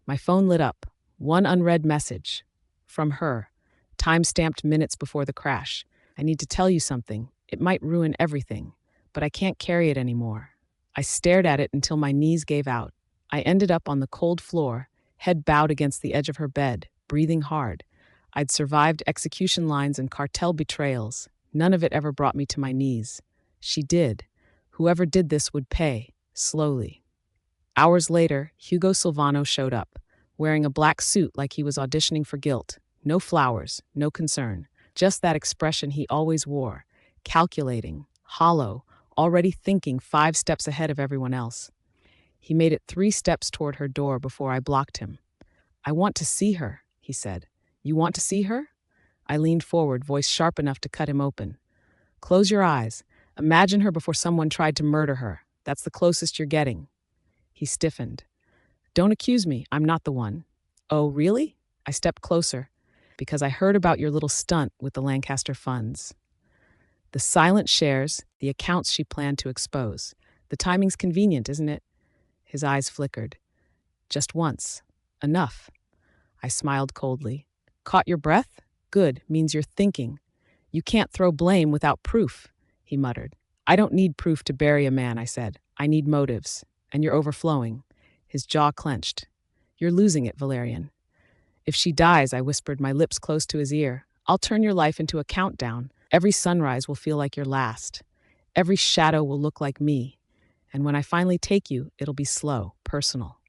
My phone lit up. One unread message. From her. Time-stamped minutes before the crash. I need to tell you something. It might ruin everything, but I can't carry it anymore. I stared at it until my knees gave out. I ended up on the cold floor, head bowed against the edge of her bed, breathing hard. I'd survived execution lines and cartel betrayals. None of it ever brought me to my knees. She did. Whoever did this would pay, slowly. Hours later, Hugo Silvano showed up, wearing a black suit like he was auditioning for guilt. No flowers, no concern, just that expression he always wore, calculating, hollow, already thinking 5 steps ahead of everyone else. He made it 3 steps toward her door before I blocked him. I want to see her, he said. You want to see her? I leaned forward, voice sharp enough to cut him open. Close your eyes. Imagine her before someone tried to murder her. That's the closest you're getting. He stiffened. Don't accuse me. I'm not the one. Oh, really? I stepped closer, because I heard about your little stunt with the Lancaster funds. The silent shares, the accounts she planned to expose. The timing's convenient, isn't it? His eyes flickered. Just once. Enough. I smiled coldly. Caught your breath? Good, means you're thinking. You can't throw blame without proof, he muttered. I don't need proof to bury a man, I said. I need motives. And you're overflowing. His jaw clenched. You're losing it, Valerian. If she dies, I whispered, my lips close to his ear, I'll turn your life into a countdown. Every sunrise will feel like your last. Every shadow will look like me. And when I finally take you, it'll be slow, personal.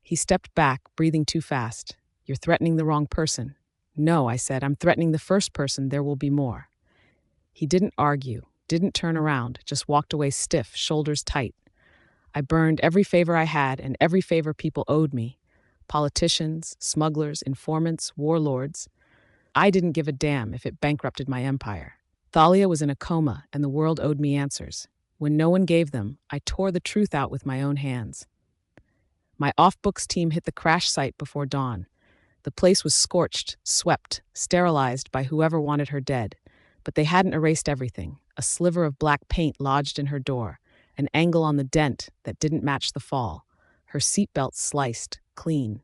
He stepped back, breathing too fast. You're threatening the wrong person. No, I said, I'm threatening the first person. There will be more. He didn't argue, didn't turn around, just walked away stiff, shoulders tight. I burned every favor I had and every favor people owed me. Politicians, smugglers, informants, warlords. I didn't give a damn if it bankrupted my empire. Thalia was in a coma and the world owed me answers. When no one gave them, I tore the truth out with my own hands. My off-books team hit the crash site before dawn. The place was scorched, swept, sterilized by whoever wanted her dead. But they hadn't erased everything. A sliver of black paint lodged in her door, an angle on the dent that didn't match the fall, her seatbelt sliced, clean.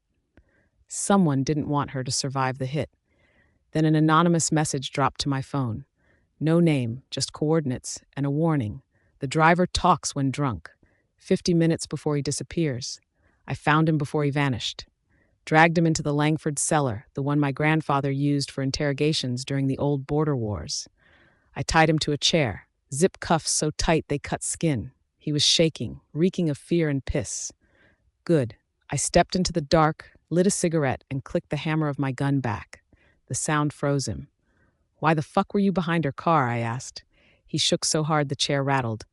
Someone didn't want her to survive the hit. Then an anonymous message dropped to my phone. No name, just coordinates and a warning. The driver talks when drunk. 50 minutes before he disappears. I found him before he vanished. Dragged him into the Langford cellar, the one my grandfather used for interrogations during the old border wars. I tied him to a chair, zip cuffs so tight they cut skin. He was shaking, reeking of fear and piss. Good. I stepped into the dark, lit a cigarette, and clicked the hammer of my gun back. The sound froze him. Why the fuck were you behind her car? I asked. He shook so hard the chair rattled.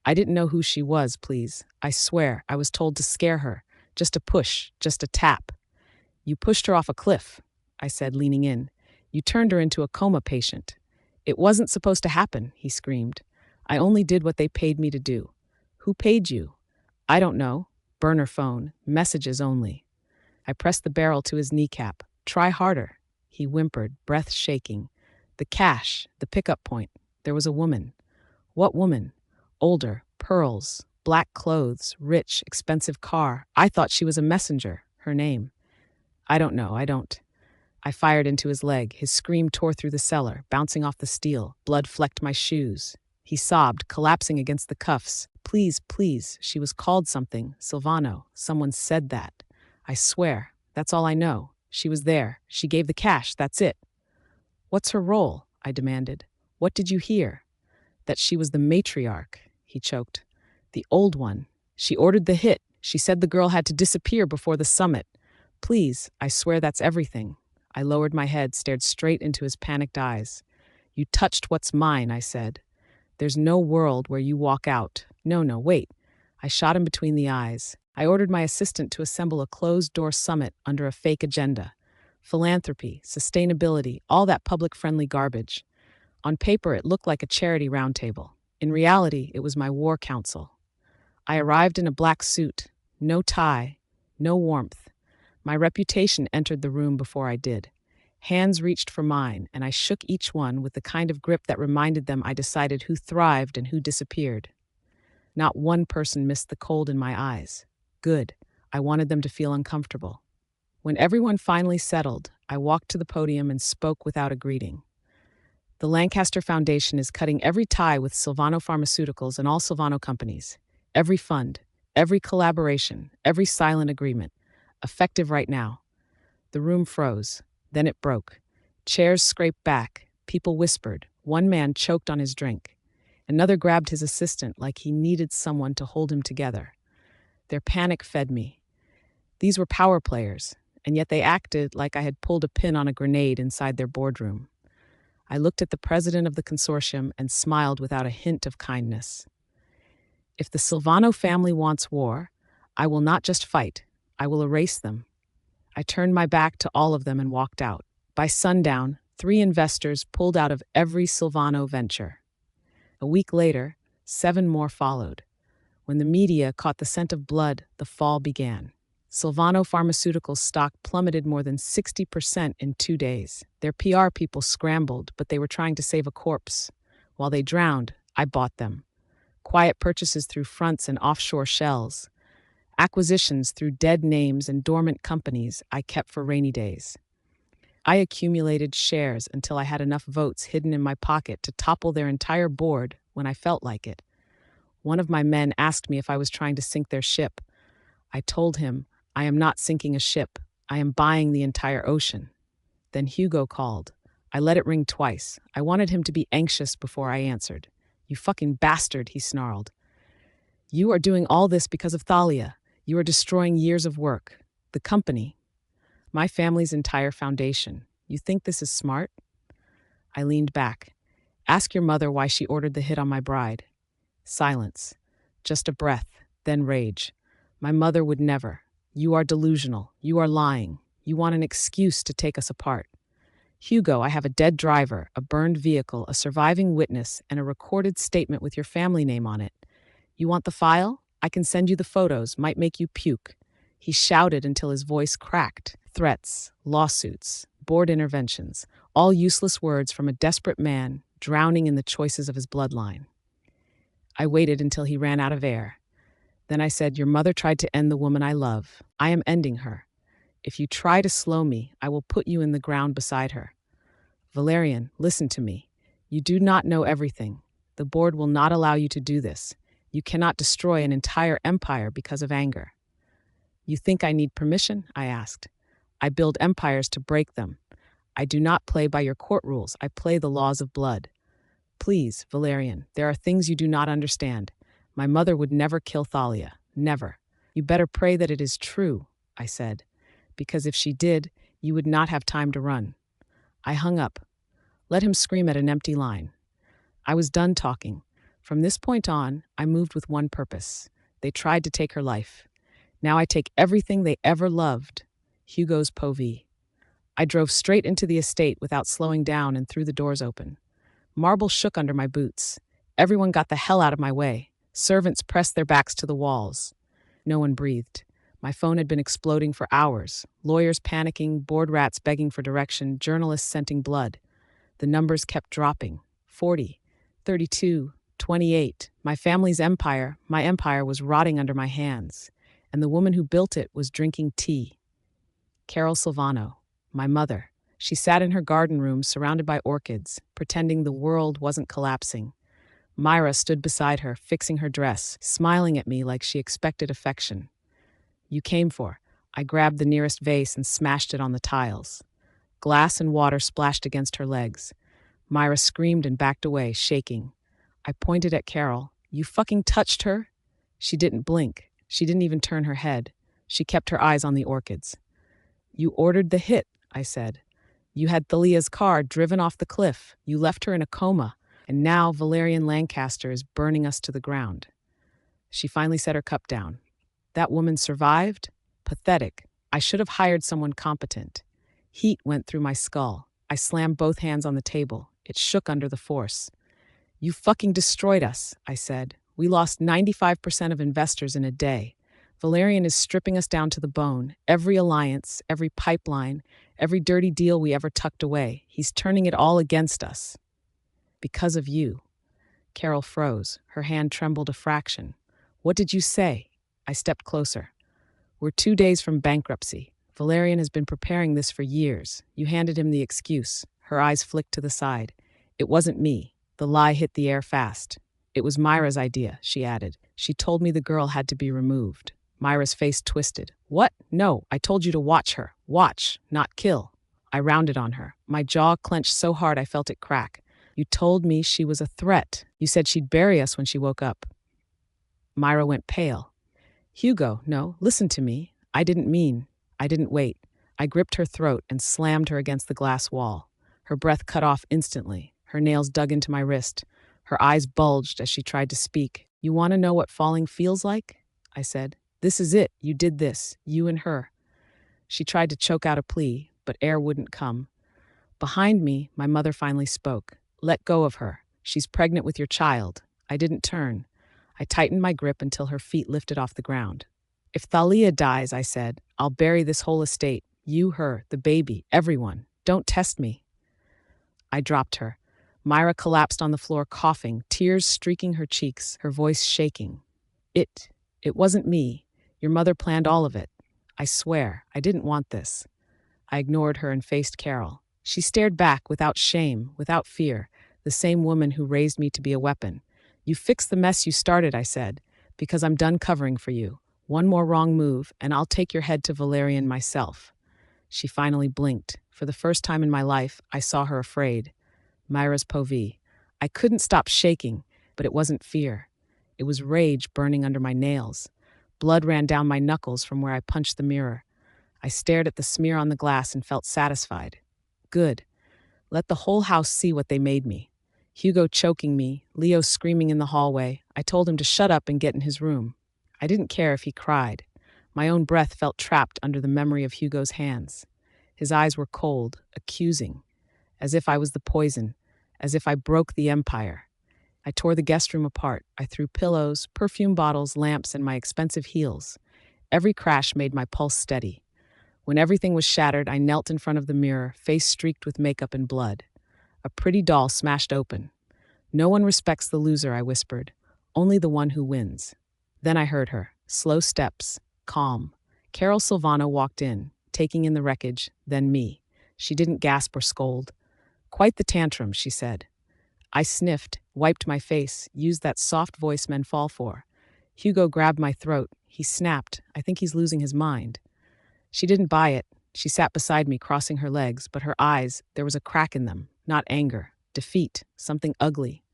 I didn't know who she was, please. I swear, I was told to scare her. Just a push, just a tap. You pushed her off a cliff, I said, leaning in. You turned her into a coma patient. It wasn't supposed to happen, he screamed. I only did what they paid me to do. Who paid you? I don't know. Burner phone, messages only. I pressed the barrel to his kneecap. Try harder. He whimpered, breath shaking. The cache, the pickup point. There was a woman. What woman? Older, pearls, black clothes, rich, expensive car. I thought she was a messenger. Her name. I don't know, I don't. I fired into his leg. His scream tore through the cellar, bouncing off the steel. Blood flecked my shoes. He sobbed, collapsing against the cuffs. Please, please, she was called something. Silvano. Someone said that. I swear, that's all I know. She was there. She gave the cash, that's it. What's her role? I demanded. What did you hear? That she was the matriarch, he choked. The old one. She ordered the hit. She said the girl had to disappear before the summit. Please, I swear that's everything. I lowered my head, stared straight into his panicked eyes. You touched what's mine, I said. There's no world where you walk out. No, wait. I shot him between the eyes. I ordered my assistant to assemble a closed-door summit under a fake agenda. Philanthropy, sustainability, all that public-friendly garbage. On paper, it looked like a charity roundtable. In reality, it was my war council. I arrived in a black suit, no tie, no warmth. My reputation entered the room before I did. Hands reached for mine, and I shook each one with the kind of grip that reminded them I decided who thrived and who disappeared. Not one person missed the cold in my eyes. Good. I wanted them to feel uncomfortable. When everyone finally settled, I walked to the podium and spoke without a greeting. The Lancaster Foundation is cutting every tie with Silvano Pharmaceuticals and all Silvano companies. Every fund, every collaboration, every silent agreement. Effective right now. The room froze. Then it broke. Chairs scraped back. People whispered. One man choked on his drink. Another grabbed his assistant like he needed someone to hold him together. Their panic fed me. These were power players, and yet they acted like I had pulled a pin on a grenade inside their boardroom. I looked at the president of the consortium and smiled without a hint of kindness. If the Silvano family wants war, I will not just fight, I will erase them. I turned my back to all of them and walked out. By sundown, 3 investors pulled out of every Silvano venture. A week later, 7 more followed. When the media caught the scent of blood, the fall began. Silvano Pharmaceuticals stock plummeted more than 60% in 2 days. Their PR people scrambled, but they were trying to save a corpse. While they drowned, I bought them. Quiet purchases through fronts and offshore shells. Acquisitions through dead names and dormant companies I kept for rainy days. I accumulated shares until I had enough votes hidden in my pocket to topple their entire board when I felt like it. One of my men asked me if I was trying to sink their ship. I told him I am not sinking a ship. I am buying the entire ocean. Then Hugo called. I let it ring twice. I wanted him to be anxious before I answered. You fucking bastard, he snarled. You are doing all this because of Thalia. You are destroying years of work. The company. My family's entire foundation. You think this is smart? I leaned back. Ask your mother why she ordered the hit on my bride. Silence. Just a breath, then rage. My mother would never. You are delusional. You are lying. You want an excuse to take us apart. Hugo, I have a dead driver, a burned vehicle, a surviving witness, and a recorded statement with your family name on it. You want the file? I can send you the photos, might make you puke. He shouted until his voice cracked. Threats, lawsuits, board interventions, all useless words from a desperate man drowning in the choices of his bloodline. I waited until he ran out of air. Then I said, your mother tried to end the woman I love. I am ending her. If you try to slow me, I will put you in the ground beside her. Valerian, listen to me. You do not know everything. The board will not allow you to do this. You cannot destroy an entire empire because of anger. You think I need permission? I asked. I build empires to break them. I do not play by your court rules. I play the laws of blood. Please, Valerian, there are things you do not understand. My mother would never kill Thalia. Never. You better pray that it is true, I said, because if she did, you would not have time to run. I hung up. Let him scream at an empty line. I was done talking. From this point on, I moved with one purpose. They tried to take her life. Now I take everything they ever loved. Hugo's povee. I drove straight into the estate without slowing down and threw the doors open. Marble shook under my boots. Everyone got the hell out of my way. Servants pressed their backs to the walls. No one breathed. My phone had been exploding for hours. Lawyers panicking, board rats begging for direction, journalists scenting blood. The numbers kept dropping. 40, 32, 28. My family's empire, my empire was rotting under my hands. And the woman who built it was drinking tea. Carol Silvano, my mother. She sat in her garden room surrounded by orchids, pretending the world wasn't collapsing. Myra stood beside her, fixing her dress, smiling at me like she expected affection. You came for. I grabbed the nearest vase and smashed it on the tiles. Glass and water splashed against her legs. Myra screamed and backed away, shaking. I pointed at Carol. You fucking touched her? She didn't blink. She didn't even turn her head. She kept her eyes on the orchids. You ordered the hit, I said. You had Thalia's car driven off the cliff. You left her in a coma. And now Valerian Lancaster is burning us to the ground. She finally set her cup down. That woman survived? Pathetic. I should have hired someone competent. Heat went through my skull. I slammed both hands on the table. It shook under the force. You fucking destroyed us, I said. We lost 95% of investors in a day. Valerian is stripping us down to the bone. Every alliance, every pipeline, every dirty deal we ever tucked away. He's turning it all against us. Because of you. Carol froze. Her hand trembled a fraction. What did you say? I stepped closer. We're 2 days from bankruptcy. Valerian has been preparing this for years. You handed him the excuse. Her eyes flicked to the side. It wasn't me. The lie hit the air fast. It was Myra's idea, she added. She told me the girl had to be removed. Myra's face twisted. What? No, I told you to watch her. Watch, not kill. I rounded on her. My jaw clenched so hard I felt it crack. You told me she was a threat. You said she'd bury us when she woke up. Myra went pale. Hugo, no, listen to me. I didn't wait. I gripped her throat and slammed her against the glass wall. Her breath cut off instantly. Her nails dug into my wrist. Her eyes bulged as she tried to speak. You want to know what falling feels like? I said. This is it. You did this. You and her. She tried to choke out a plea, but air wouldn't come. Behind me, my mother finally spoke. Let go of her. She's pregnant with your child. I didn't turn. I tightened my grip until her feet lifted off the ground. If Thalia dies, I said, I'll bury this whole estate. You, her, the baby, everyone. Don't test me. I dropped her. Myra collapsed on the floor, coughing, tears streaking her cheeks, her voice shaking. It wasn't me. Your mother planned all of it. I swear, I didn't want this. I ignored her and faced Carol. She stared back without shame, without fear, the same woman who raised me to be a weapon. You fixed the mess you started, I said, because I'm done covering for you. One more wrong move, and I'll take your head to Valerian myself. She finally blinked. For the first time in my life, I saw her afraid. Myra's povey. I couldn't stop shaking, but it wasn't fear. It was rage burning under my nails. Blood ran down my knuckles from where I punched the mirror. I stared at the smear on the glass and felt satisfied. Good. Let the whole house see what they made me. Hugo choking me, Leo screaming in the hallway. I told him to shut up and get in his room. I didn't care if he cried. My own breath felt trapped under the memory of Hugo's hands. His eyes were cold, accusing, as if I was the poison, as if I broke the empire. I tore the guest room apart. I threw pillows, perfume bottles, lamps, and my expensive heels. Every crash made my pulse steady. When everything was shattered, I knelt in front of the mirror, face streaked with makeup and blood. A pretty doll smashed open. No one respects the loser, I whispered. Only the one who wins. Then I heard her. Slow steps. Calm. Carol Silvano walked in, taking in the wreckage, then me. She didn't gasp or scold. Quite the tantrum, she said. I sniffed, wiped my face, used that soft voice men fall for. Hugo grabbed my throat. He snapped. I think he's losing his mind. She didn't buy it. She sat beside me, crossing her legs, but her eyes, there was a crack in them. Not anger. Defeat. Something ugly.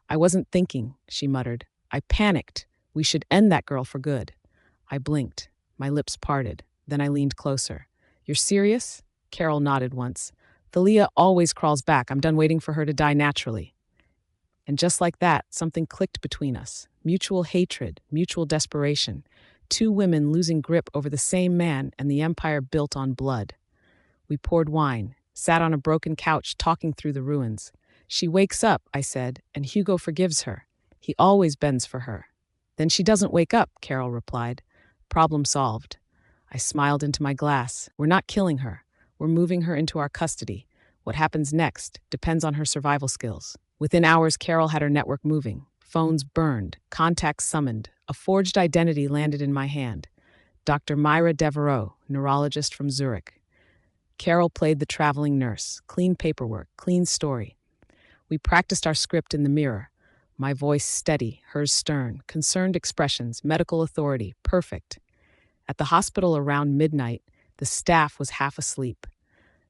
I wasn't thinking, she muttered. I panicked. We should end that girl for good. I blinked. My lips parted. Then I leaned closer. You're serious? Carol nodded once. Thalia always crawls back. I'm done waiting for her to die naturally. And just like that, something clicked between us. Mutual hatred, mutual desperation. Two women losing grip over the same man and the empire built on blood. We poured wine, sat on a broken couch talking through the ruins. She wakes up, I said, and Hugo forgives her. He always bends for her. Then she doesn't wake up, Carol replied. Problem solved. I smiled into my glass. We're not killing her. We're moving her into our custody. What happens next depends on her survival skills. Within hours, Carol had her network moving. Phones burned, contacts summoned. A forged identity landed in my hand. Dr. Myra Devereaux, neurologist from Zurich. Carol played the traveling nurse. Clean paperwork, clean story. We practiced our script in the mirror. My voice steady, hers stern, concerned expressions, medical authority, perfect. At the hospital around midnight, the staff was half asleep.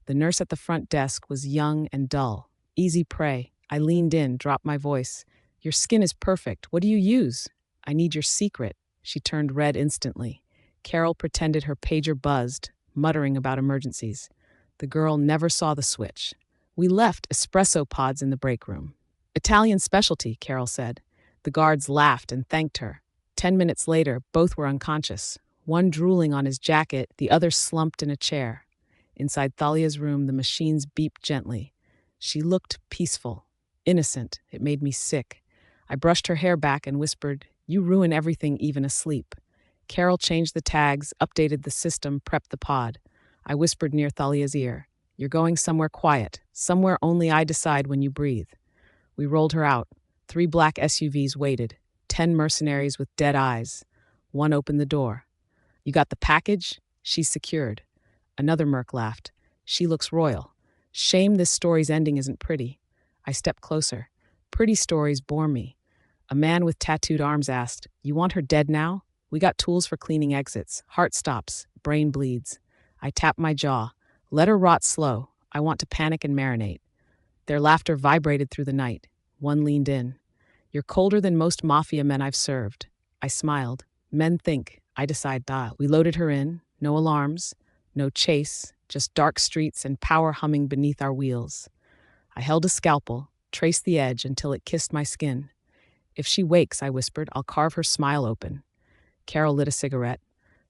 The nurse at the front desk was young and dull. Easy prey. I leaned in, dropped my voice. Your skin is perfect. What do you use? I need your secret. She turned red instantly. Carol pretended her pager buzzed, muttering about emergencies. The girl never saw the switch. We left espresso pods in the break room. Italian specialty, Carol said. The guards laughed and thanked her. 10 minutes later, both were unconscious. One drooling on his jacket, the other slumped in a chair. Inside Thalia's room, the machines beeped gently. She looked peaceful, innocent. It made me sick. I brushed her hair back and whispered, You ruin everything, even asleep. Carol changed the tags, updated the system, prepped the pod. I whispered near Thalia's ear, You're going somewhere quiet, somewhere only I decide when you breathe. We rolled her out. 3 black SUVs waited. 10 mercenaries with dead eyes. One opened the door. You got the package? She's secured. Another merc laughed. She looks royal. Shame this story's ending isn't pretty. I stepped closer. Pretty stories bore me. A man with tattooed arms asked, You want her dead now? We got tools for cleaning exits. Heart stops. Brain bleeds. I tapped my jaw. Let her rot slow. I want to panic and marinate. Their laughter vibrated through the night. One leaned in. You're colder than most mafia men I've served. I smiled. Men think. I decide dial. We loaded her in. No alarms. No chase. Just dark streets and power humming beneath our wheels. I held a scalpel, traced the edge until it kissed my skin. If she wakes, I whispered, I'll carve her smile open. Carol lit a cigarette.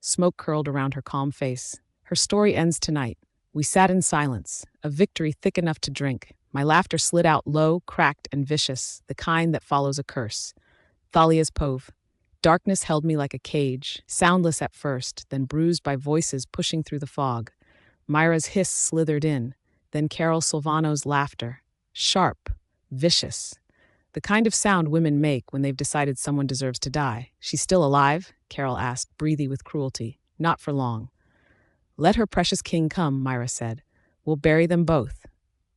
Smoke curled around her calm face. Her story ends tonight. We sat in silence, a victory thick enough to drink. My laughter slid out low, cracked, and vicious, the kind that follows a curse. Thalia's pove. Darkness held me like a cage, soundless at first, then bruised by voices pushing through the fog. Myra's hiss slithered in, then Carol Silvano's laughter. Sharp, vicious. The kind of sound women make when they've decided someone deserves to die. She's still alive? Carol asked, breathy with cruelty. Not for long. Let her precious king come, Myra said. We'll bury them both.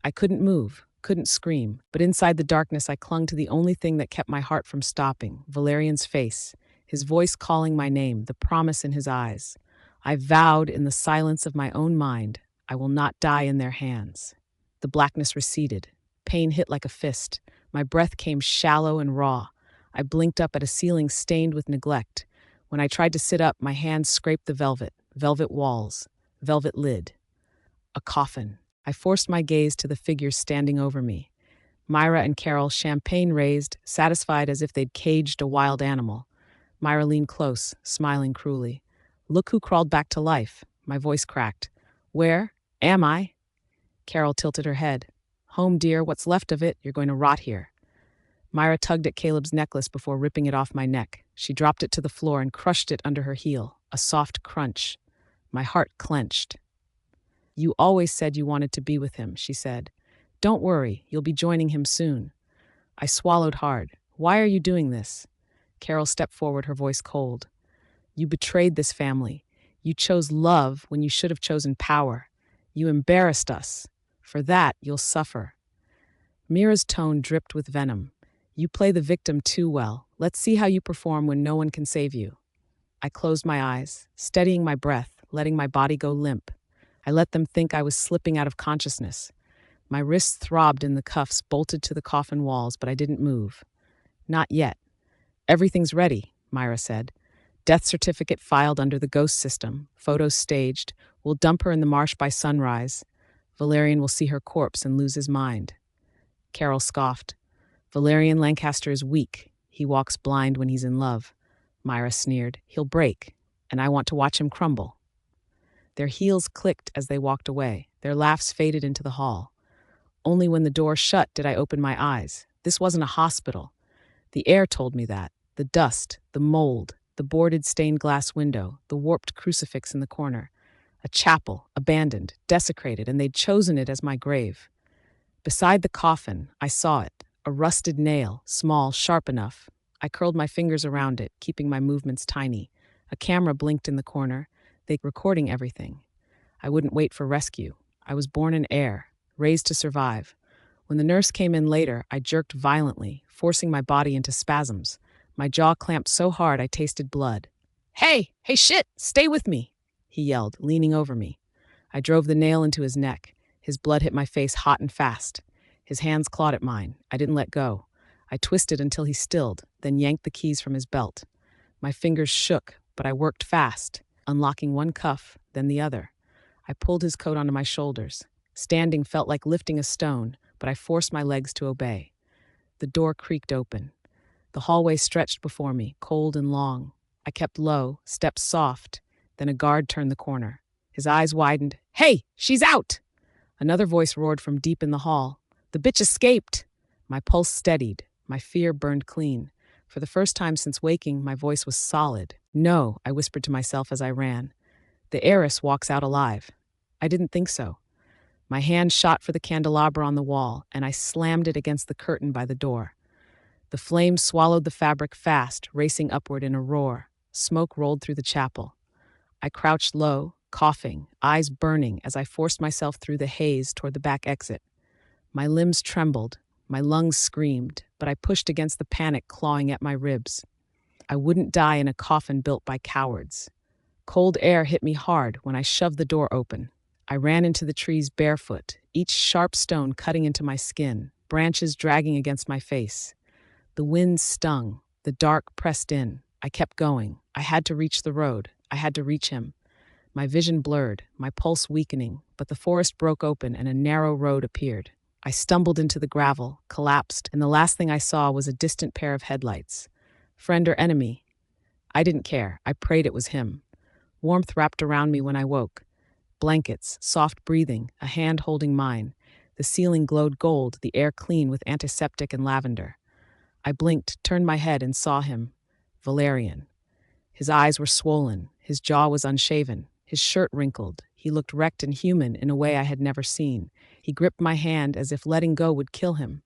I couldn't move, couldn't scream, but inside the darkness I clung to the only thing that kept my heart from stopping, Valerian's face. his voice calling my name, the promise in his eyes. I vowed in the silence of my own mind, I will not die in their hands. The blackness receded. Pain hit like a fist. My breath came shallow and raw. I blinked up at a ceiling stained with neglect. When I tried to sit up, my hands scraped the velvet walls, velvet lid. A coffin. I forced my gaze to the figures standing over me. Myra and Carol, champagne raised, satisfied as if they'd caged a wild animal. Myra leaned close, smiling cruelly. Look who crawled back to life. My voice cracked. Where am I? Carol tilted her head. Home, dear, what's left of it, you're going to rot here. Myra tugged at Caleb's necklace before ripping it off my neck. She dropped it to the floor and crushed it under her heel. A soft crunch. My heart clenched. You always said you wanted to be with him, she said. Don't worry, you'll be joining him soon. I swallowed hard. Why are you doing this? Carol stepped forward, her voice cold. You betrayed this family. You chose love when you should have chosen power. You embarrassed us. For that, you'll suffer. Mira's tone dripped with venom. You play the victim too well. Let's see how you perform when no one can save you. I closed my eyes, steadying my breath, letting my body go limp. I let them think I was slipping out of consciousness. My wrists throbbed in the cuffs bolted to the coffin walls, but I didn't move. Not yet. Everything's ready, Myra said. Death certificate filed under the ghost system. Photos staged. We'll dump her in the marsh by sunrise. Valerian will see her corpse and lose his mind. Carol scoffed. Valerian Lancaster is weak. He walks blind when he's in love. Myra sneered. He'll break, and I want to watch him crumble. Their heels clicked as they walked away. Their laughs faded into the hall. Only when the door shut did I open my eyes. This wasn't a hospital. The air told me that. The dust, the mold, the boarded stained glass window, the warped crucifix in the corner. A chapel, abandoned, desecrated, and they'd chosen it as my grave. Beside the coffin, I saw it, a rusted nail, small, sharp enough. I curled my fingers around it, keeping my movements tiny. A camera blinked in the corner, they recording everything. I wouldn't wait for rescue. I was born in air, raised to survive. When the nurse came in later, I jerked violently, forcing my body into spasms. My jaw clamped so hard I tasted blood. Hey, shit, stay with me, he yelled, leaning over me. I drove the nail into his neck. His blood hit my face hot and fast. His hands clawed at mine. I didn't let go. I twisted until he stilled, then yanked the keys from his belt. My fingers shook, but I worked fast, unlocking one cuff, then the other. I pulled his coat onto my shoulders. Standing felt like lifting a stone, but I forced my legs to obey. The door creaked open. The hallway stretched before me, cold and long. I kept low, steps soft. Then a guard turned the corner. His eyes widened. Hey, she's out! Another voice roared from deep in the hall. The bitch escaped! My pulse steadied. My fear burned clean. For the first time since waking, my voice was solid. No, I whispered to myself as I ran. The heiress walks out alive. I didn't think so. My hand shot for the candelabra on the wall, and I slammed it against the curtain by the door. The flames swallowed the fabric fast, racing upward in a roar. Smoke rolled through the chapel. I crouched low, coughing, eyes burning as I forced myself through the haze toward the back exit. My limbs trembled, my lungs screamed, but I pushed against the panic clawing at my ribs. I wouldn't die in a coffin built by cowards. Cold air hit me hard when I shoved the door open. I ran into the trees barefoot, each sharp stone cutting into my skin, branches dragging against my face. The wind stung, the dark pressed in. I kept going. I had to reach the road. I had to reach him. My vision blurred, my pulse weakening, but the forest broke open and a narrow road appeared. I stumbled into the gravel, collapsed, and the last thing I saw was a distant pair of headlights. Friend or enemy? I didn't care. I prayed it was him. Warmth wrapped around me when I woke. Blankets, soft breathing, a hand holding mine. The ceiling glowed gold, the air clean with antiseptic and lavender. I blinked, turned my head, and saw him. Valerian. His eyes were swollen. His jaw was unshaven. His shirt wrinkled. He looked wrecked and human in a way I had never seen. He gripped my hand as if letting go would kill him.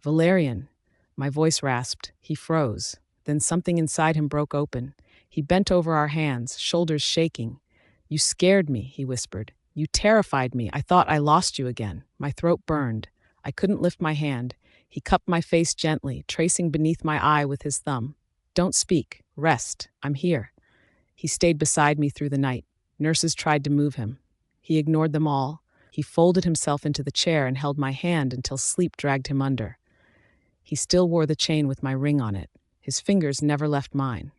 Valerian. My voice rasped. He froze. Then something inside him broke open. He bent over our hands, shoulders shaking. You scared me, he whispered. You terrified me. I thought I lost you again. My throat burned. I couldn't lift my hand. He cupped my face gently, tracing beneath my eye with his thumb. Don't speak. Rest. I'm here. He stayed beside me through the night. Nurses tried to move him. He ignored them all. He folded himself into the chair and held my hand until sleep dragged him under. He still wore the chain with my ring on it. His fingers never left mine.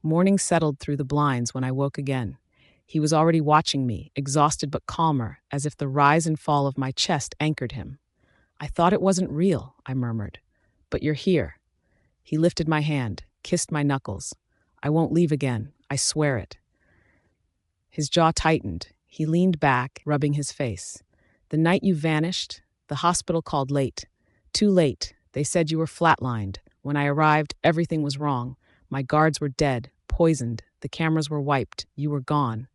Morning settled through the blinds when I woke again. He was already watching me, exhausted but calmer, as if the rise and fall of my chest anchored him. I thought it wasn't real, I murmured. But you're here. He lifted my hand, kissed my knuckles. I won't leave again, I swear it. His jaw tightened. He leaned back, rubbing his face. The night you vanished, the hospital called late. Too late. They said you were flatlined. When I arrived, everything was wrong. My guards were dead, poisoned. The cameras were wiped. You were gone.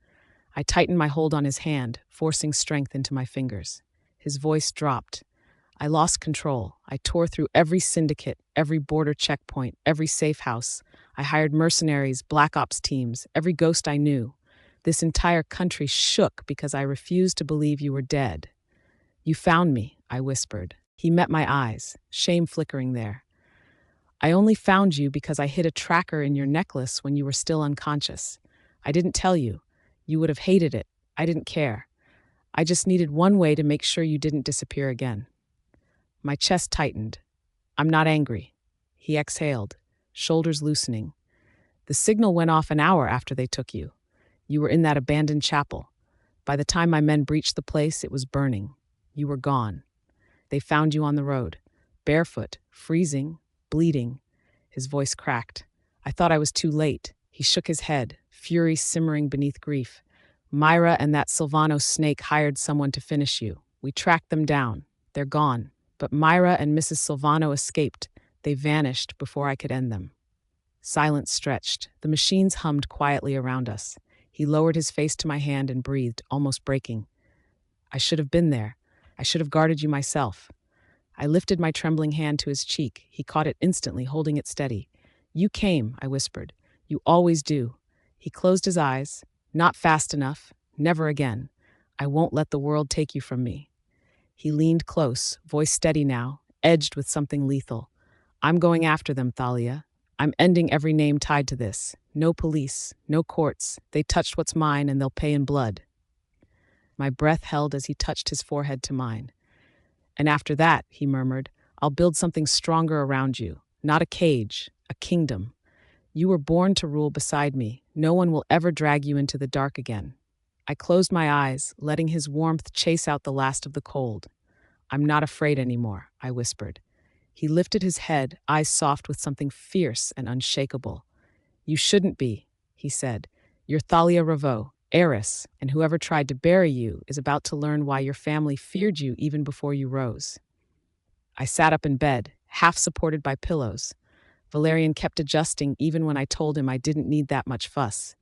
I tightened my hold on his hand, forcing strength into my fingers. His voice dropped. I lost control. I tore through every syndicate, every border checkpoint, every safe house. I hired mercenaries, black ops teams, every ghost I knew. This entire country shook because I refused to believe you were dead. You found me, I whispered. He met my eyes, shame flickering there. I only found you because I hid a tracker in your necklace when you were still unconscious. I didn't tell you. You would have hated it. I didn't care. I just needed one way to make sure you didn't disappear again. My chest tightened. I'm not angry. He exhaled, shoulders loosening. The signal went off an hour after they took you. You were in that abandoned chapel. By the time my men breached the place, it was burning. You were gone. They found you on the road, barefoot, freezing, bleeding. His voice cracked. I thought I was too late. He shook his head, fury simmering beneath grief. Myra and that Silvano snake hired someone to finish you. We tracked them down. They're gone. But Myra and Mrs. Silvano escaped. They vanished before I could end them. Silence stretched. The machines hummed quietly around us. He lowered his face to my hand and breathed, almost breaking. I should have been there. I should have guarded you myself. I lifted my trembling hand to his cheek. He caught it instantly, holding it steady. You came, I whispered. You always do. He closed his eyes. Not fast enough. Never again. I won't let the world take you from me. He leaned close, voice steady now, edged with something lethal. I'm going after them, Thalia. I'm ending every name tied to this. No police, no courts. They touched what's mine and they'll pay in blood. My breath held as he touched his forehead to mine. And after that, he murmured, I'll build something stronger around you. Not a cage, a kingdom. You were born to rule beside me. No one will ever drag you into the dark again. I closed my eyes, letting his warmth chase out the last of the cold. I'm not afraid anymore, I whispered. He lifted his head, eyes soft with something fierce and unshakable. You shouldn't be, he said. You're Thalia Ravo, heiress, and whoever tried to bury you is about to learn why your family feared you even before you rose. I sat up in bed, half supported by pillows. Valerian kept adjusting even when I told him I didn't need that much fuss.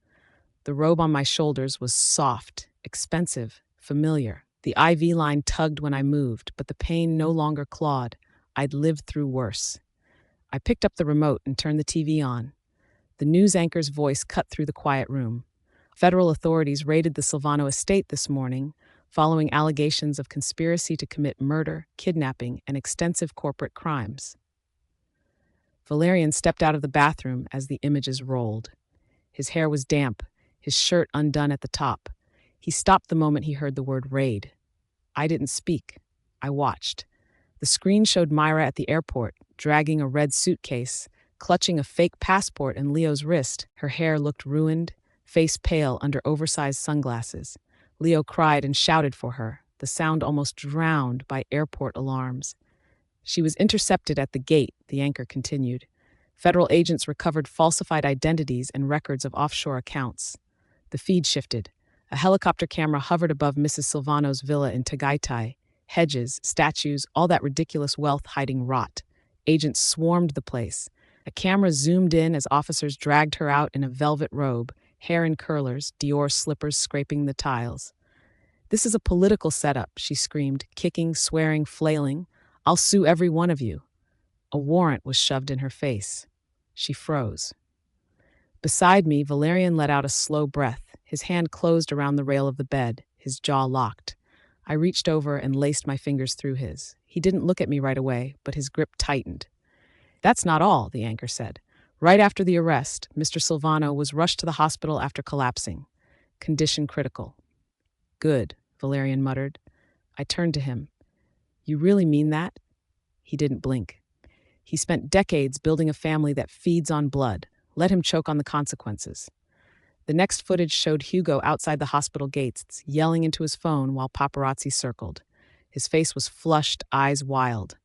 The robe on my shoulders was soft, expensive, familiar. The IV line tugged when I moved, but the pain no longer clawed. I'd lived through worse. I picked up the remote and turned the TV on. The news anchor's voice cut through the quiet room. Federal authorities raided the Silvano estate this morning, following allegations of conspiracy to commit murder, kidnapping, and extensive corporate crimes. Valerian stepped out of the bathroom as the images rolled. His hair was damp, his shirt undone at the top. He stopped the moment he heard the word raid. I didn't speak. I watched. The screen showed Myra at the airport, dragging a red suitcase, clutching a fake passport in Leo's wrist. Her hair looked ruined, face pale under oversized sunglasses. Leo cried and shouted for her, the sound almost drowned by airport alarms. She was intercepted at the gate, the anchor continued. Federal agents recovered falsified identities and records of offshore accounts. The feed shifted. A helicopter camera hovered above Mrs. Silvano's villa in Tagaytay. Hedges, statues, all that ridiculous wealth hiding rot. Agents swarmed the place. A camera zoomed in as officers dragged her out in a velvet robe, hair in curlers, Dior slippers scraping the tiles. This is a political setup, she screamed, kicking, swearing, flailing. I'll sue every one of you. A warrant was shoved in her face. She froze. Beside me, Valerian let out a slow breath. His hand closed around the rail of the bed, his jaw locked. I reached over and laced my fingers through his. He didn't look at me right away, but his grip tightened. That's not all, the anchor said. Right after the arrest, Mr. Silvano was rushed to the hospital after collapsing. Condition critical. Good, Valerian muttered. I turned to him. You really mean that? He didn't blink. He spent decades building a family that feeds on blood. Let him choke on the consequences. The next footage showed Hugo outside the hospital gates, yelling into his phone while paparazzi circled. His face was flushed, eyes wild.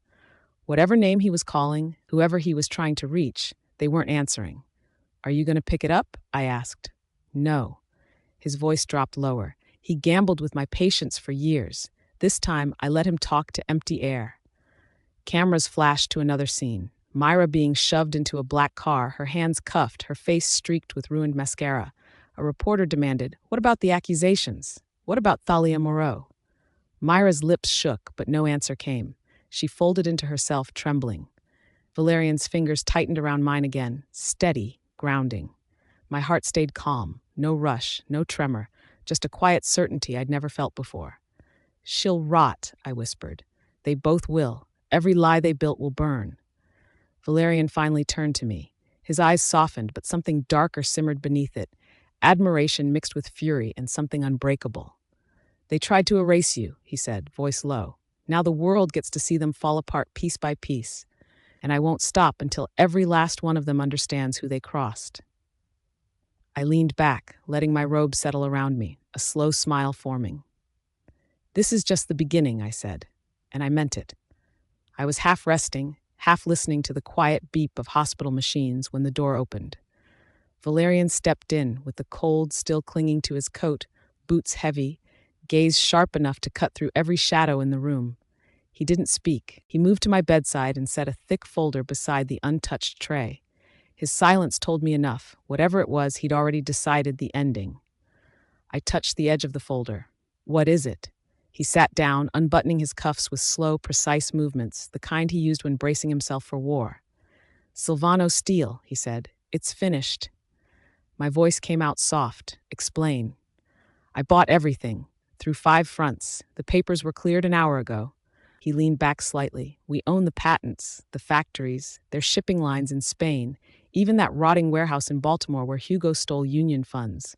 Whatever name he was calling, whoever he was trying to reach, they weren't answering. Are you going to pick it up? I asked. No. His voice dropped lower. He gambled with my patience for years. This time, I let him talk to empty air. Cameras flashed to another scene. Myra being shoved into a black car, her hands cuffed, her face streaked with ruined mascara. A reporter demanded, "What about the accusations? What about Thalia Moreau?" Myra's lips shook, but no answer came. She folded into herself, trembling. Valerian's fingers tightened around mine again, steady, grounding. My heart stayed calm, no rush, no tremor, just a quiet certainty I'd never felt before. She'll rot, I whispered. They both will. Every lie they built will burn. Valerian finally turned to me. His eyes softened, but something darker simmered beneath it. Admiration mixed with fury and something unbreakable. They tried to erase you, he said, voice low. Now the world gets to see them fall apart piece by piece. And I won't stop until every last one of them understands who they crossed. I leaned back, letting my robe settle around me, a slow smile forming. This is just the beginning, I said, and I meant it. I was half resting, half listening to the quiet beep of hospital machines when the door opened. Valerian stepped in, with the cold still clinging to his coat, boots heavy, gaze sharp enough to cut through every shadow in the room. He didn't speak. He moved to my bedside and set a thick folder beside the untouched tray. His silence told me enough. Whatever it was, he'd already decided the ending. I touched the edge of the folder. What is it? He sat down, unbuttoning his cuffs with slow, precise movements, the kind he used when bracing himself for war. Silvano Steel, he said. It's finished. My voice came out soft. Explain. I bought everything, through 5 fronts. The papers were cleared an hour ago. He leaned back slightly. We own the patents, the factories, their shipping lines in Spain, even that rotting warehouse in Baltimore where Hugo stole union funds.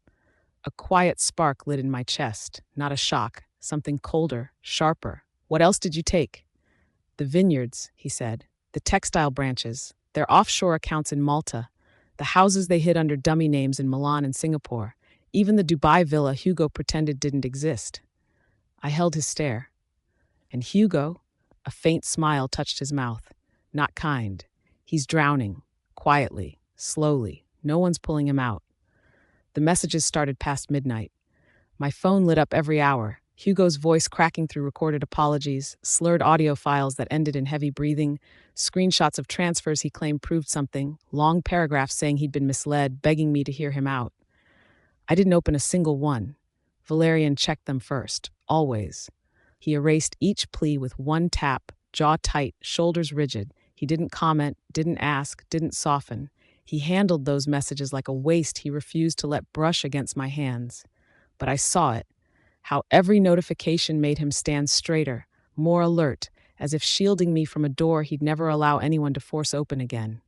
A quiet spark lit in my chest, not a shock, something colder, sharper. What else did you take? The vineyards, he said, the textile branches, their offshore accounts in Malta, the houses they hid under dummy names in Milan and Singapore, even the Dubai villa Hugo pretended didn't exist. I held his stare. And Hugo? A faint smile touched his mouth. Not kind. He's drowning. Quietly. Slowly. No one's pulling him out. The messages started past midnight. My phone lit up every hour. Hugo's voice cracking through recorded apologies, slurred audio files that ended in heavy breathing, screenshots of transfers he claimed proved something, long paragraphs saying he'd been misled, begging me to hear him out. I didn't open a single one. Valerian checked them first. Always. He erased each plea with one tap, jaw tight, shoulders rigid. He didn't comment, didn't ask, didn't soften. He handled those messages like a waste he refused to let brush against my hands. But I saw it, how every notification made him stand straighter, more alert, as if shielding me from a door he'd never allow anyone to force open again.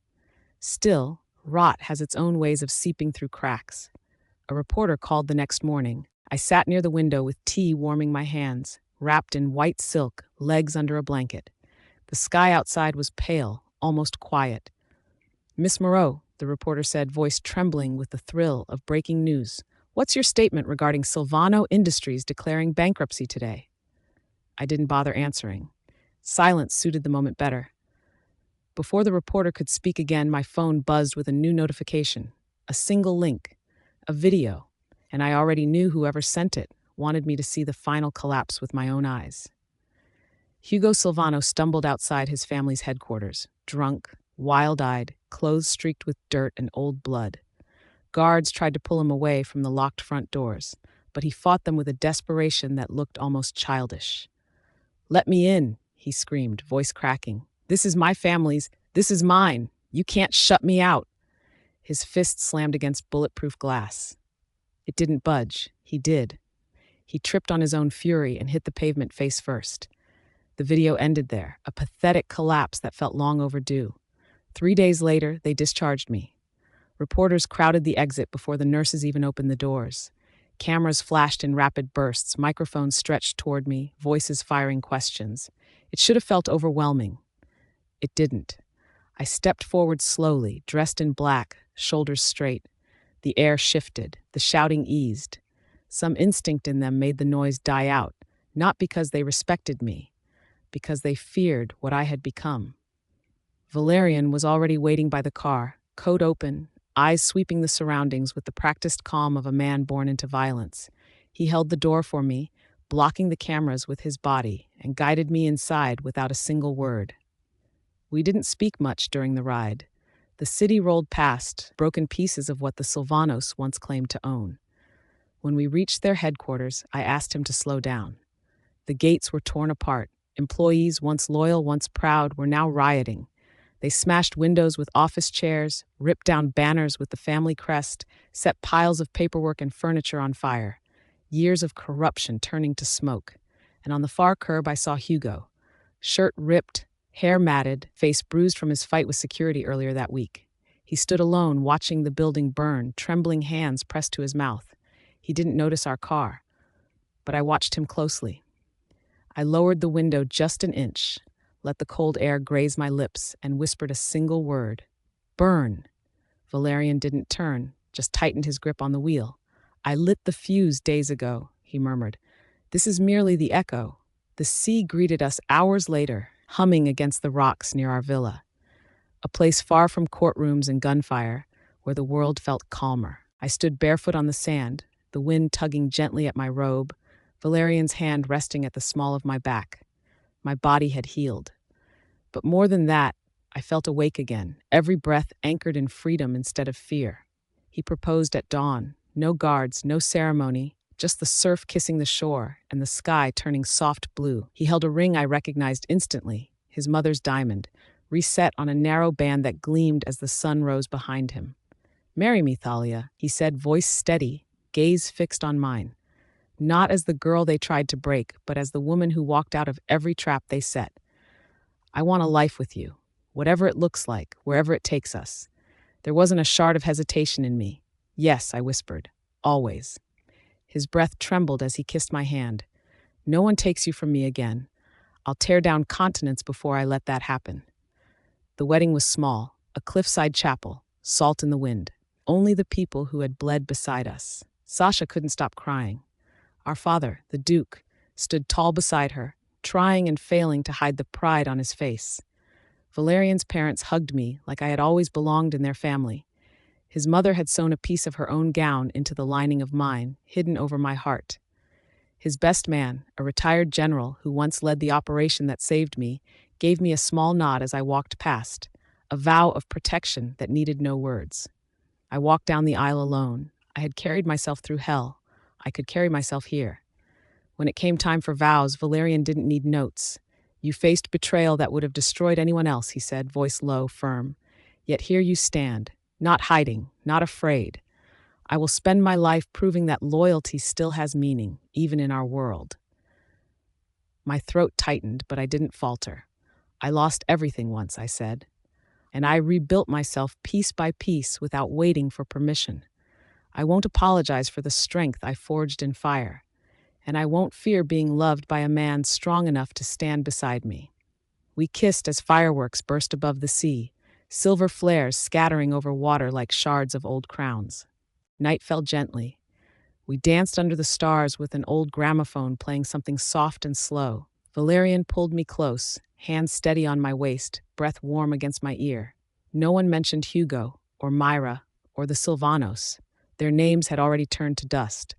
Still, rot has its own ways of seeping through cracks. A reporter called the next morning. I sat near the window with tea warming my hands, wrapped in white silk, legs under a blanket. The sky outside was pale, almost quiet. Miss Moreau, the reporter said, voice trembling with the thrill of breaking news. What's your statement regarding Silvano Industries declaring bankruptcy today? I didn't bother answering. Silence suited the moment better. Before the reporter could speak again, my phone buzzed with a new notification. A single link. A video. And I already knew whoever sent it wanted me to see the final collapse with my own eyes. Hugo Silvano stumbled outside his family's headquarters, drunk, wild-eyed, clothes streaked with dirt and old blood. Guards tried to pull him away from the locked front doors, but he fought them with a desperation that looked almost childish. "Let me in," he screamed, voice cracking. "This is my family's. This is mine. You can't shut me out." His fist slammed against bulletproof glass. It didn't budge. He did. He tripped on his own fury and hit the pavement face first. The video ended there, a pathetic collapse that felt long overdue. 3 days later, they discharged me. Reporters crowded the exit before the nurses even opened the doors. Cameras flashed in rapid bursts, microphones stretched toward me, voices firing questions. It should have felt overwhelming. It didn't. I stepped forward slowly, dressed in black, shoulders straight. The air shifted, the shouting eased. Some instinct in them made the noise die out, not because they respected me, because they feared what I had become. Valerian was already waiting by the car, coat open, eyes sweeping the surroundings with the practiced calm of a man born into violence. He held the door for me, blocking the cameras with his body, and guided me inside without a single word. We didn't speak much during the ride. The city rolled past, broken pieces of what the Silvanos once claimed to own. When we reached their headquarters, I asked him to slow down. The gates were torn apart. Employees, once loyal, once proud, were now rioting. They smashed windows with office chairs, ripped down banners with the family crest, set piles of paperwork and furniture on fire. Years of corruption turning to smoke. And on the far curb I saw Hugo. Shirt ripped, hair matted, face bruised from his fight with security earlier that week. He stood alone, watching the building burn, trembling hands pressed to his mouth. He didn't notice our car, but I watched him closely. I lowered the window just an inch, let the cold air graze my lips, and whispered a single word. Burn. Valerian didn't turn, just tightened his grip on the wheel. I lit the fuse days ago, he murmured. This is merely the echo. The sea greeted us hours later, humming against the rocks near our villa. A place far from courtrooms and gunfire, where the world felt calmer. I stood barefoot on the sand, the wind tugging gently at my robe, Valerian's hand resting at the small of my back. My body had healed. But more than that, I felt awake again, every breath anchored in freedom instead of fear. He proposed at dawn. No guards, no ceremony, just the surf kissing the shore and the sky turning soft blue. He held a ring I recognized instantly, his mother's diamond, reset on a narrow band that gleamed as the sun rose behind him. Marry me, Thalia, he said, voice steady, gaze fixed on mine. Not as the girl they tried to break, but as the woman who walked out of every trap they set. I want a life with you, whatever it looks like, wherever it takes us. There wasn't a shard of hesitation in me. Yes, I whispered, always. His breath trembled as he kissed my hand. No one takes you from me again. I'll tear down continents before I let that happen. The wedding was small, a cliffside chapel, salt in the wind. Only the people who had bled beside us. Sasha couldn't stop crying. Our father, the Duke, stood tall beside her, trying and failing to hide the pride on his face. Valerian's parents hugged me like I had always belonged in their family. His mother had sewn a piece of her own gown into the lining of mine, hidden over my heart. His best man, a retired general who once led the operation that saved me, gave me a small nod as I walked past, a vow of protection that needed no words. I walked down the aisle alone. I had carried myself through hell. I could carry myself here. When it came time for vows, Valerian didn't need notes. You faced betrayal that would have destroyed anyone else, he said, voice low, firm. Yet here you stand, not hiding, not afraid. I will spend my life proving that loyalty still has meaning, even in our world. My throat tightened, but I didn't falter. I lost everything once, I said. And I rebuilt myself piece by piece without waiting for permission. I won't apologize for the strength I forged in fire. And I won't fear being loved by a man strong enough to stand beside me. We kissed as fireworks burst above the sea, silver flares scattering over water like shards of old crowns. Night fell gently. We danced under the stars with an old gramophone playing something soft and slow. Valerian pulled me close, hands steady on my waist, breath warm against my ear. No one mentioned Hugo, or Myra, or the Silvanos. Their names had already turned to dust.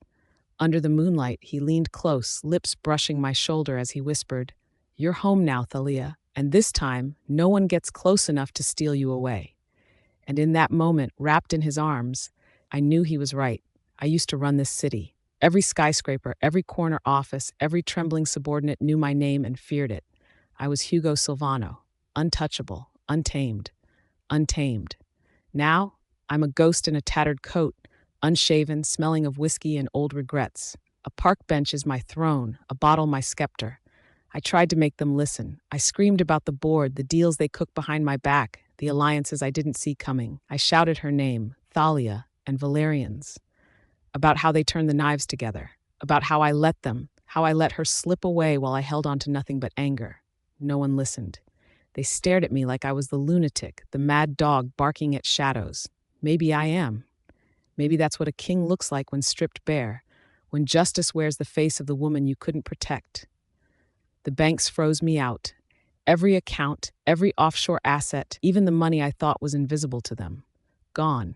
Under the moonlight, he leaned close, lips brushing my shoulder as he whispered, "You're home now, Thalia, and this time, no one gets close enough to steal you away." And in that moment, wrapped in his arms, I knew he was right. I used to run this city. Every skyscraper, every corner office, every trembling subordinate knew my name and feared it. I was Hugo Silvano, untouchable, untamed, untamed. Now, I'm a ghost in a tattered coat, unshaven, smelling of whiskey and old regrets. A park bench is my throne, a bottle my scepter. I tried to make them listen. I screamed about the board, the deals they cooked behind my back, the alliances I didn't see coming. I shouted her name, Thalia, and Valerians, about how they turned the knives together, about how I let them, how I let her slip away while I held on to nothing but anger. No one listened. They stared at me like I was the lunatic, the mad dog barking at shadows. Maybe I am. Maybe that's what a king looks like when stripped bare, when justice wears the face of the woman you couldn't protect. The banks froze me out. Every account, every offshore asset, even the money I thought was invisible to them. Gone.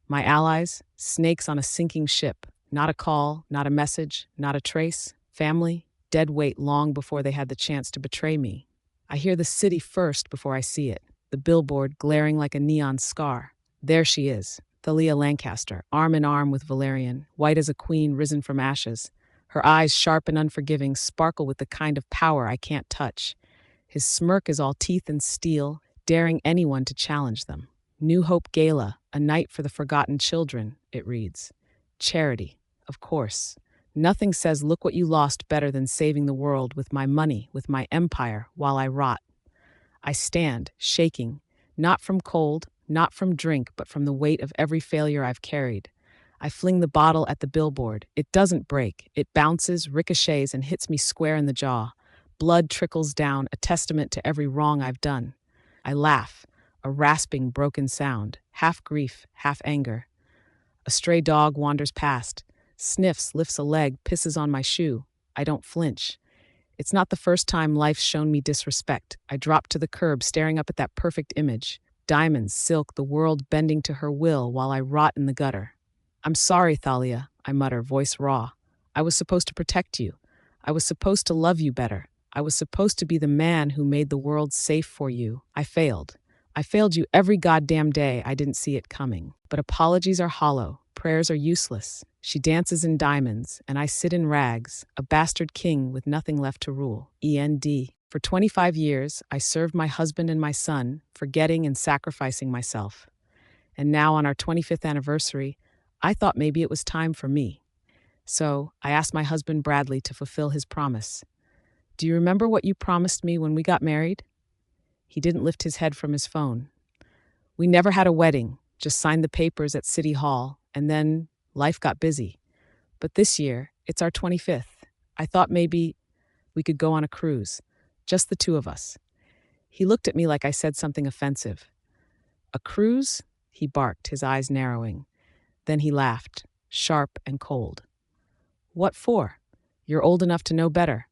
My allies, snakes on a sinking ship. Not a call, not a message, not a trace. Family, dead weight long before they had the chance to betray me. I hear the city first before I see it, the billboard glaring like a neon scar. There she is, Thalia Lancaster, arm in arm with Valerian, white as a queen risen from ashes. Her eyes, sharp and unforgiving, sparkle with the kind of power I can't touch. His smirk is all teeth and steel, daring anyone to challenge them. New Hope Gala, a night for the forgotten children, it reads. Charity, of course. Nothing says look what you lost better than saving the world with my money, with my empire, while I rot. I stand, shaking, not from cold, not from drink, but from the weight of every failure I've carried. I fling the bottle at the billboard. It doesn't break. It bounces, ricochets, and hits me square in the jaw. Blood trickles down, a testament to every wrong I've done. I laugh, a rasping, broken sound, half grief, half anger. A stray dog wanders past, sniffs, lifts a leg, pisses on my shoe. I don't flinch. It's not the first time life's shown me disrespect. I drop to the curb, staring up at that perfect image. Diamonds, silk, the world bending to her will while I rot in the gutter. I'm sorry, Thalia, I mutter, voice raw. I was supposed to protect you. I was supposed to love you better. I was supposed to be the man who made the world safe for you. I failed. I failed you every goddamn day. I didn't see it coming. But apologies are hollow. Prayers are useless. She dances in diamonds, and I sit in rags, a bastard king with nothing left to rule. END. For 25 years, I served my husband and my son, forgetting and sacrificing myself. And now on our 25th anniversary, I thought maybe it was time for me. So I asked my husband Bradley to fulfill his promise. Do you remember what you promised me when we got married? He didn't lift his head from his phone. We never had a wedding, just signed the papers at City Hall, and then life got busy. But this year, it's our 25th. I thought maybe we could go on a cruise, just the two of us. He looked at me like I said something offensive. A cruise? He barked, his eyes narrowing. Then he laughed, sharp and cold. What for? You're old enough to know better.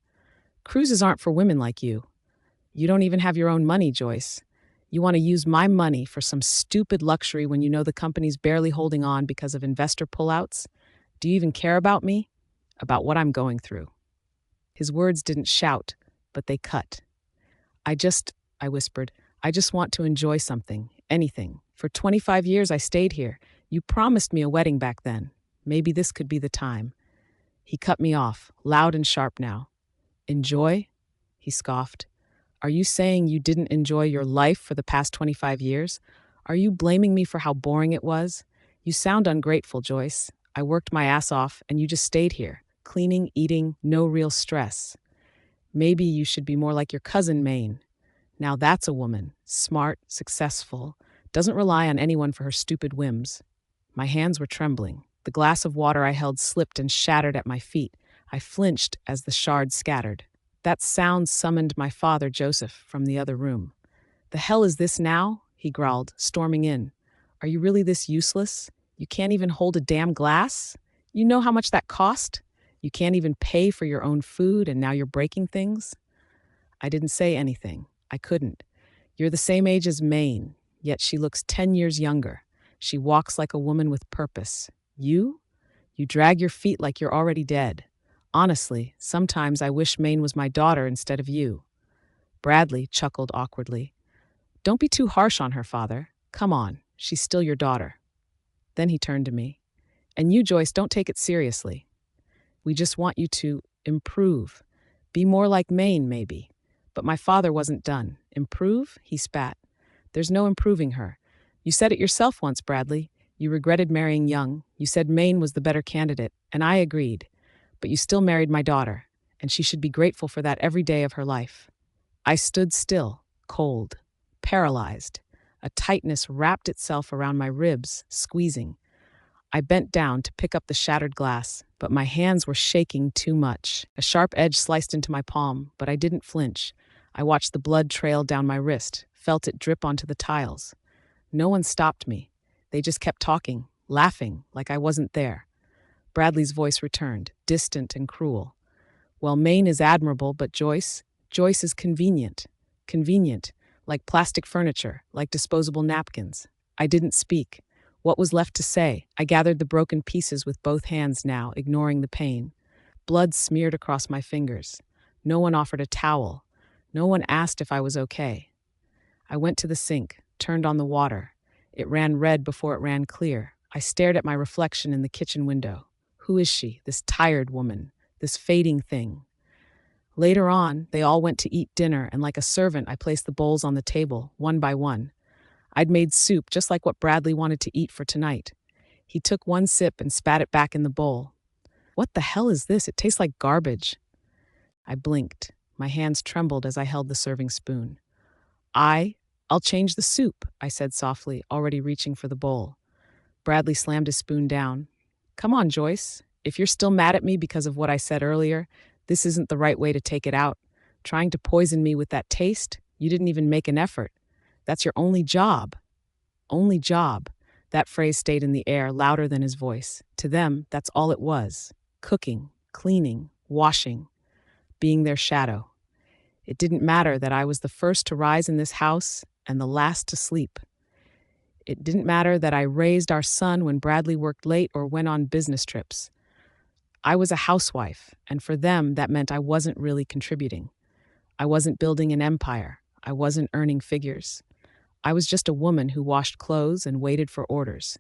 Cruises aren't for women like you. You don't even have your own money, Joyce. You want to use my money for some stupid luxury when you know the company's barely holding on because of investor pullouts? Do you even care about me? About what I'm going through? His words didn't shout, but they cut. I whispered, I just want to enjoy something, anything. For 25 years I stayed here. You promised me a wedding back then. Maybe this could be the time. He cut me off, loud and sharp now. Enjoy? He scoffed. Are you saying you didn't enjoy your life for the past 25 years? Are you blaming me for how boring it was? You sound ungrateful, Joyce. I worked my ass off and you just stayed here, cleaning, eating, no real stress. Maybe you should be more like your cousin Maine. Now that's a woman, smart, successful, doesn't rely on anyone for her stupid whims. My hands were trembling. The glass of water I held slipped and shattered at my feet. I flinched as the shards scattered. That sound summoned my father, Joseph, from the other room. The hell is this now? He growled, storming in. Are you really this useless? You can't even hold a damn glass? You know how much that cost? You can't even pay for your own food and now you're breaking things? I didn't say anything. I couldn't. You're the same age as Maine, yet she looks 10 years younger. She walks like a woman with purpose. You? You drag your feet like you're already dead. Honestly, sometimes I wish Maine was my daughter instead of you. Bradley chuckled awkwardly. Don't be too harsh on her, father. Come on, she's still your daughter. Then he turned to me. And you, Joyce, don't take it seriously. We just want you to improve. Be more like Maine, maybe. But my father wasn't done. Improve? He spat. There's no improving her. You said it yourself once, Bradley. You regretted marrying young. You said Maine was the better candidate, and I agreed. But you still married my daughter, and she should be grateful for that every day of her life. I stood still, cold, paralyzed. A tightness wrapped itself around my ribs, squeezing. I bent down to pick up the shattered glass, but my hands were shaking too much. A sharp edge sliced into my palm, but I didn't flinch. I watched the blood trail down my wrist, felt it drip onto the tiles. No one stopped me. They just kept talking, laughing, like I wasn't there. Bradley's voice returned, distant and cruel. Well, Maine is admirable, but Joyce is convenient. Convenient, like plastic furniture, like disposable napkins. I didn't speak. What was left to say? I gathered the broken pieces with both hands now, ignoring the pain. Blood smeared across my fingers. No one offered a towel. No one asked if I was okay. I went to the sink, turned on the water. It ran red before it ran clear. I stared at my reflection in the kitchen window. Who is she, this tired woman, this fading thing? Later on, they all went to eat dinner, and like a servant, I placed the bowls on the table, one by one. I'd made soup just like what Bradley wanted to eat for tonight. He took one sip and spat it back in the bowl. What the hell is this? It tastes like garbage. I blinked. My hands trembled as I held the serving spoon. I'll change the soup, I said softly, already reaching for the bowl. Bradley slammed his spoon down. Come on, Joyce. If you're still mad at me because of what I said earlier, this isn't the right way to take it out. Trying to poison me with that taste? You didn't even make an effort. That's your only job. Only job. That phrase stayed in the air, louder than his voice. To them, that's all it was. Cooking, cleaning, washing, being their shadow. It didn't matter that I was the first to rise in this house and the last to sleep. It didn't matter that I raised our son when Bradley worked late or went on business trips. I was a housewife, and for them, that meant I wasn't really contributing. I wasn't building an empire. I wasn't earning figures. I was just a woman who washed clothes and waited for orders.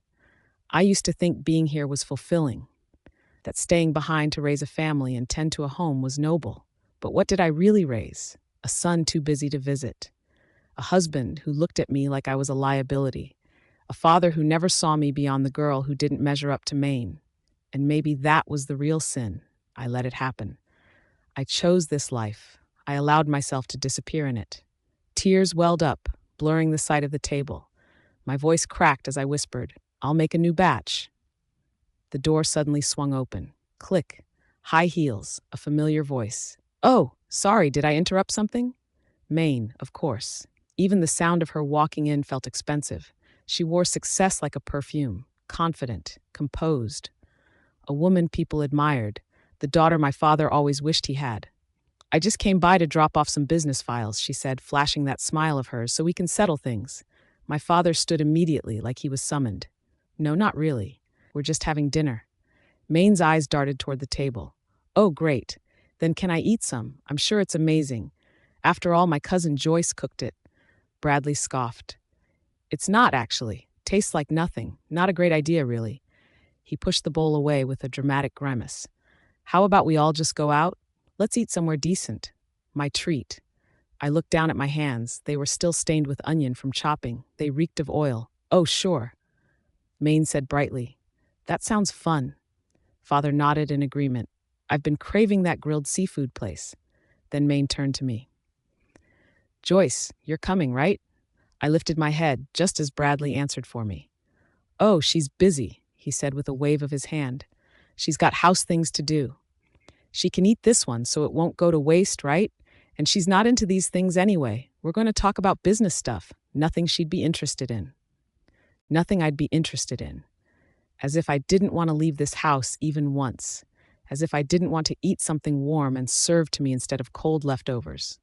I used to think being here was fulfilling, that staying behind to raise a family and tend to a home was noble. But what did I really raise? A son too busy to visit. A husband who looked at me like I was a liability. A father who never saw me beyond the girl who didn't measure up to Maine. And maybe that was the real sin. I let it happen. I chose this life. I allowed myself to disappear in it. Tears welled up, blurring the sight of the table. My voice cracked as I whispered, I'll make a new batch. The door suddenly swung open. Click. High heels, a familiar voice. Oh, sorry, did I interrupt something? Maine, of course. Even the sound of her walking in felt expensive. She wore success like a perfume, confident, composed. A woman people admired, the daughter my father always wished he had. I just came by to drop off some business files, she said, flashing that smile of hers, so we can settle things. My father stood immediately, like he was summoned. No, not really. We're just having dinner. Maine's eyes darted toward the table. Oh, great. Then can I eat some? I'm sure it's amazing. After all, my cousin Joyce cooked it. Bradley scoffed. It's not, actually. Tastes like nothing. Not a great idea, really. He pushed the bowl away with a dramatic grimace. How about we all just go out? Let's eat somewhere decent. My treat. I looked down at my hands. They were still stained with onion from chopping. They reeked of oil. Oh, sure. Maine said brightly. That sounds fun. Father nodded in agreement. I've been craving that grilled seafood place. Then Maine turned to me. Joyce, you're coming, right? I lifted my head, just as Bradley answered for me. Oh, she's busy, he said with a wave of his hand. She's got house things to do. She can eat this one so it won't go to waste, right? And she's not into these things anyway. We're going to talk about business stuff, nothing she'd be interested in. Nothing I'd be interested in. As if I didn't want to leave this house even once. As if I didn't want to eat something warm and served to me instead of cold leftovers.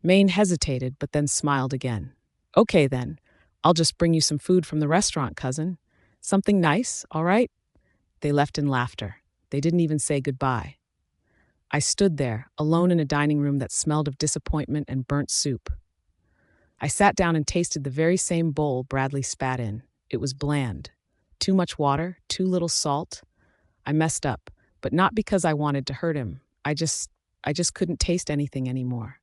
Maine hesitated, but then smiled again. Okay, then. I'll just bring you some food from the restaurant, cousin. Something nice, all right? They left in laughter. They didn't even say goodbye. I stood there, alone in a dining room that smelled of disappointment and burnt soup. I sat down and tasted the very same bowl Bradley spat in. It was bland. Too much water, too little salt. I messed up, but not because I wanted to hurt him. I just couldn't taste anything anymore.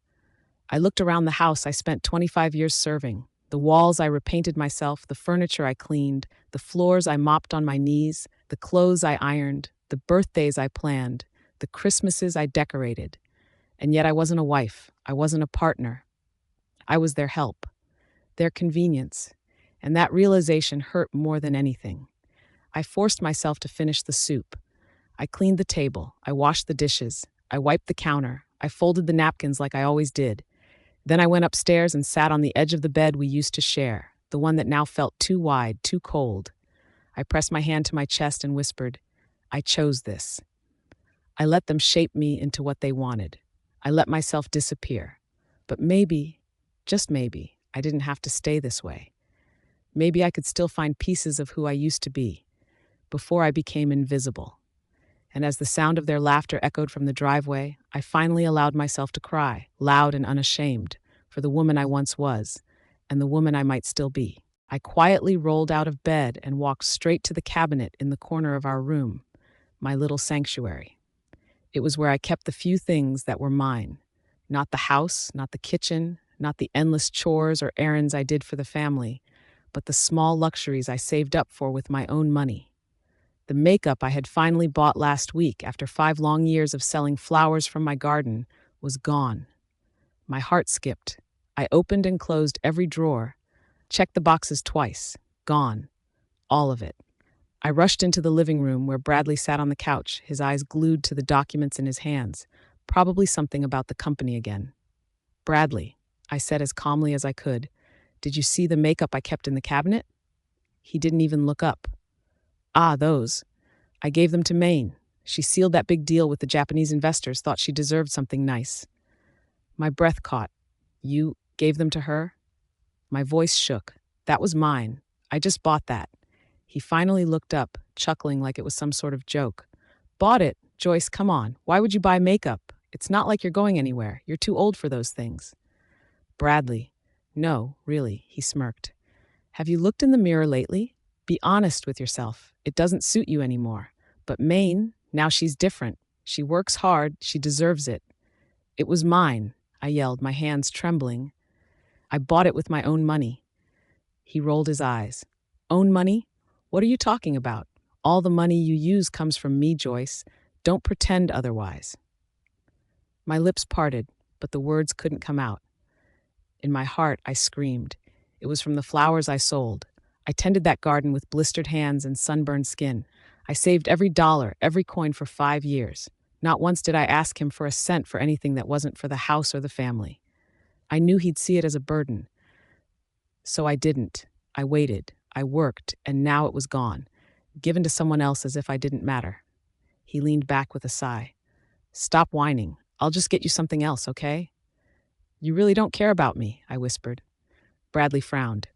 I looked around the house I spent 25 years serving. The walls I repainted myself, the furniture I cleaned, the floors I mopped on my knees, the clothes I ironed, the birthdays I planned, the Christmases I decorated. And yet I wasn't a wife. I wasn't a partner. I was their help. their convenience, and that realization hurt more than anything. I forced myself to finish the soup. I cleaned the table, I washed the dishes, I wiped the counter, I folded the napkins like I always did. Then I went upstairs and sat on the edge of the bed we used to share, the one that now felt too wide, too cold. I pressed my hand to my chest and whispered, I chose this. I let them shape me into what they wanted. I let myself disappear. But maybe, just maybe, I didn't have to stay this way. Maybe I could still find pieces of who I used to be, before I became invisible. And as the sound of their laughter echoed from the driveway, I finally allowed myself to cry, loud and unashamed, for the woman I once was, and the woman I might still be. I quietly rolled out of bed and walked straight to the cabinet in the corner of our room, my little sanctuary. It was where I kept the few things that were mine. Not the house, not the kitchen, not the endless chores or errands I did for the family, but the small luxuries I saved up for with my own money. The makeup I had finally bought last week after 5 long years of selling flowers from my garden was gone. My heart skipped. I opened and closed every drawer, checked the boxes twice. Gone. All of it. I rushed into the living room where Bradley sat on the couch, his eyes glued to the documents in his hands, probably something about the company again. Bradley, I said as calmly as I could, did you see the makeup I kept in the cabinet? He didn't even look up. Ah, those. I gave them to Maine. She sealed that big deal with the Japanese investors, thought she deserved something nice. My breath caught. You gave them to her? My voice shook. That was mine. I just bought that. He finally looked up, chuckling like it was some sort of joke. Bought it? Joyce, come on. Why would you buy makeup? It's not like you're going anywhere. You're too old for those things. Bradley. No, really, he smirked. Have you looked in the mirror lately? Be honest with yourself. It doesn't suit you anymore. But Maine, now she's different. She works hard. She deserves it. It was mine, I yelled, my hands trembling. I bought it with my own money. He rolled his eyes. Own money? What are you talking about? All the money you use comes from me, Joyce. Don't pretend otherwise. My lips parted, but the words couldn't come out. In my heart, I screamed. It was from the flowers I sold. I tended that garden with blistered hands and sunburned skin. I saved every dollar, every coin for 5 years. Not once did I ask him for a cent for anything that wasn't for the house or the family. I knew he'd see it as a burden. So I didn't. I waited. I worked, and now it was gone, given to someone else as if I didn't matter. He leaned back with a sigh. Stop whining. I'll just get you something else, okay? You really don't care about me, I whispered. Bradley frowned.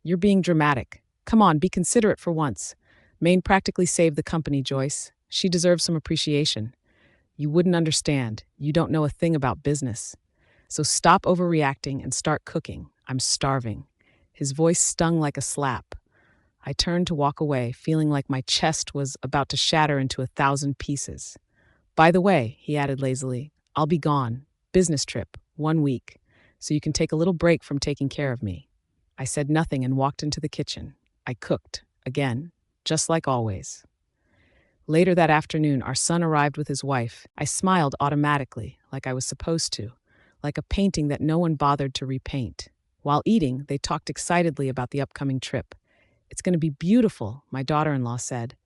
You're being dramatic. Come on, be considerate for once. Maine practically saved the company, Joyce. She deserves some appreciation. You wouldn't understand. You don't know a thing about business. So stop overreacting and start cooking. I'm starving. His voice stung like a slap. I turned to walk away, feeling like my chest was about to shatter into 1,000 pieces. By the way, he added lazily, I'll be gone. Business trip, 1 week. So you can take a little break from taking care of me. I said nothing and walked into the kitchen. I cooked, again, just like always. Later that afternoon, our son arrived with his wife. I smiled automatically, like I was supposed to, like a painting that no one bothered to repaint. While eating, they talked excitedly about the upcoming trip. It's going to be beautiful, my daughter-in-law said.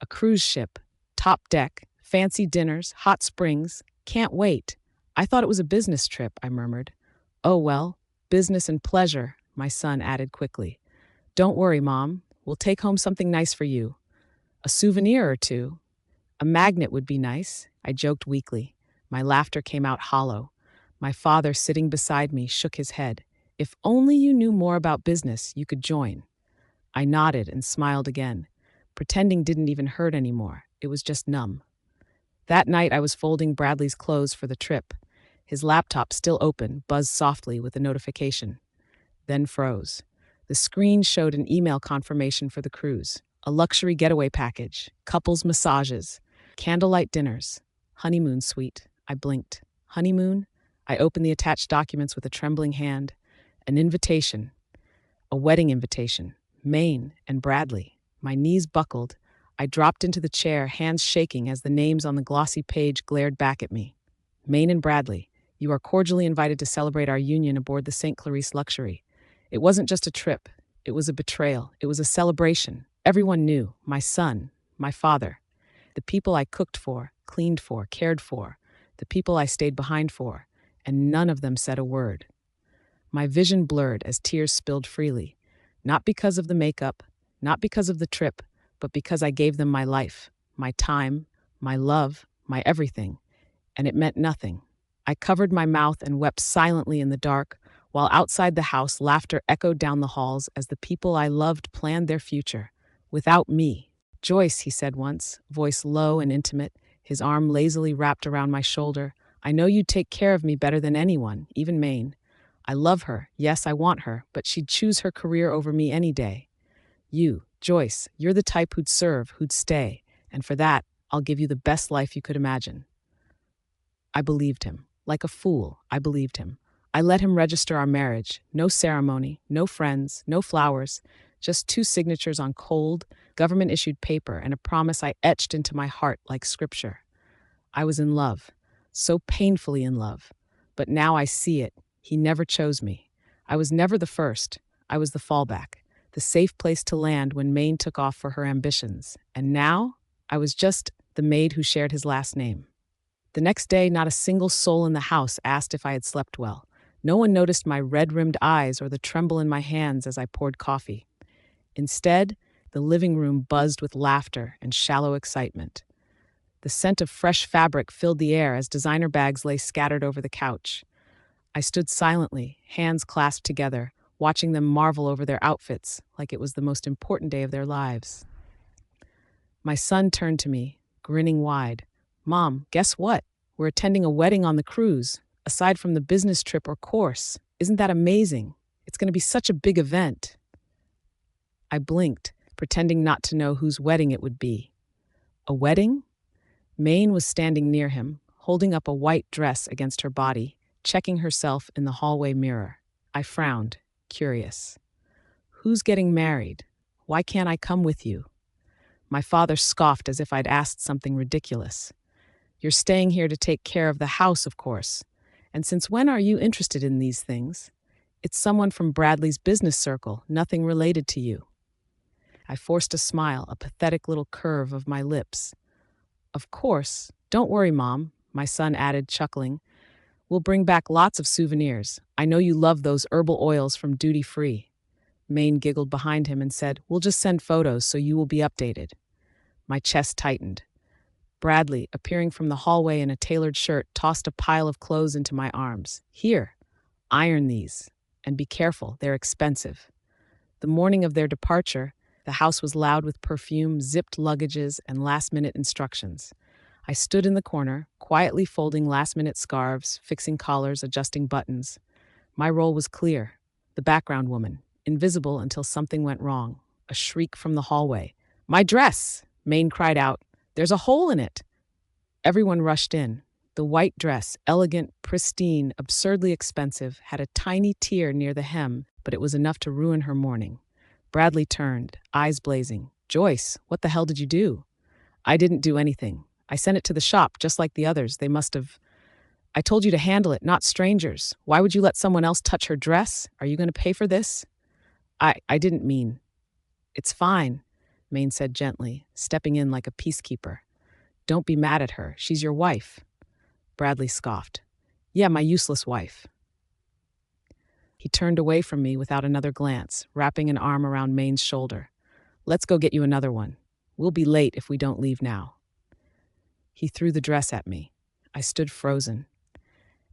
A cruise ship, top deck, fancy dinners, hot springs. Can't wait. I thought it was a business trip, I murmured. Oh, well, business and pleasure, my son added quickly. Don't worry, Mom. We'll take home something nice for you. A souvenir or two. A magnet would be nice, I joked weakly. My laughter came out hollow. My father, sitting beside me, shook his head. If only you knew more about business, you could join. I nodded and smiled again. Pretending didn't even hurt anymore. It was just numb. That night, I was folding Bradley's clothes for the trip. His laptop, still open, buzzed softly with a notification. Then froze. The screen showed an email confirmation for the cruise. A luxury getaway package, couples massages, candlelight dinners, honeymoon suite. I blinked. Honeymoon? I opened the attached documents with a trembling hand. An invitation. A wedding invitation. Maine and Bradley. My knees buckled. I dropped into the chair, hands shaking as the names on the glossy page glared back at me. Maine and Bradley, you are cordially invited to celebrate our union aboard the St. Clarice Luxury. It wasn't just a trip. It was a betrayal. It was a celebration. Everyone knew. My son, my father, the people I cooked for, cleaned for, cared for, the people I stayed behind for, and none of them said a word. My vision blurred as tears spilled freely, not because of the makeup, not because of the trip, but because I gave them my life, my time, my love, my everything, and it meant nothing. I covered my mouth and wept silently in the dark, while outside the house laughter echoed down the halls as the people I loved planned their future. Without me. "Joyce," he said once, voice low and intimate, his arm lazily wrapped around my shoulder, "I know you'd take care of me better than anyone, even Maine. I love her, yes, I want her, but she'd choose her career over me any day. You, Joyce, you're the type who'd serve, who'd stay, and for that, I'll give you the best life you could imagine." I believed him. Like a fool, I believed him. I let him register our marriage. No ceremony, no friends, no flowers, just 2 signatures on cold, government-issued paper and a promise I etched into my heart like scripture. I was in love, so painfully in love. But now I see it. He never chose me. I was never the first. I was the fallback, the safe place to land when Maine took off for her ambitions. And now, I was just the maid who shared his last name. The next day, not a single soul in the house asked if I had slept well. No one noticed my red-rimmed eyes or the tremble in my hands as I poured coffee. Instead, the living room buzzed with laughter and shallow excitement. The scent of fresh fabric filled the air as designer bags lay scattered over the couch. I stood silently, hands clasped together, watching them marvel over their outfits like it was the most important day of their lives. My son turned to me, grinning wide. "Mom, guess what? We're attending a wedding on the cruise, aside from the business trip or course. Isn't that amazing? It's going to be such a big event." I blinked, pretending not to know whose wedding it would be. A wedding? Maine was standing near him, holding up a white dress against her body, checking herself in the hallway mirror. I frowned, curious. "Who's getting married? Why can't I come with you?" My father scoffed as if I'd asked something ridiculous. "You're staying here to take care of the house, of course. And since when are you interested in these things? It's someone from Bradley's business circle, nothing related to you." I forced a smile, a pathetic little curve of my lips. "Of course. Don't worry, Mom," my son added, chuckling. "We'll bring back lots of souvenirs. I know you love those herbal oils from Duty Free." Maine giggled behind him and said, "We'll just send photos so you will be updated." My chest tightened. Bradley, appearing from the hallway in a tailored shirt, tossed a pile of clothes into my arms. "Here, iron these. And be careful, they're expensive." The morning of their departure, the house was loud with perfume, zipped luggages, and last-minute instructions. I stood in the corner, quietly folding last-minute scarves, fixing collars, adjusting buttons. My role was clear. The background woman, invisible until something went wrong. A shriek from the hallway. "My dress!" Maine cried out. "There's a hole in it!" Everyone rushed in. The white dress, elegant, pristine, absurdly expensive, had a tiny tear near the hem, but it was enough to ruin her morning. Bradley turned, eyes blazing. "Joyce, what the hell did you do?" "I didn't do anything. I sent it to the shop, just like the others. They must have... I told you to handle it, not strangers. Why would you let someone else touch her dress? Are you going to pay for this?" I didn't mean..." "It's fine," Maine said gently, stepping in like a peacekeeper. "Don't be mad at her. She's your wife." Bradley scoffed. "Yeah, my useless wife." He turned away from me without another glance, wrapping an arm around Maine's shoulder. "Let's go get you another one. We'll be late if we don't leave now." He threw the dress at me. I stood frozen.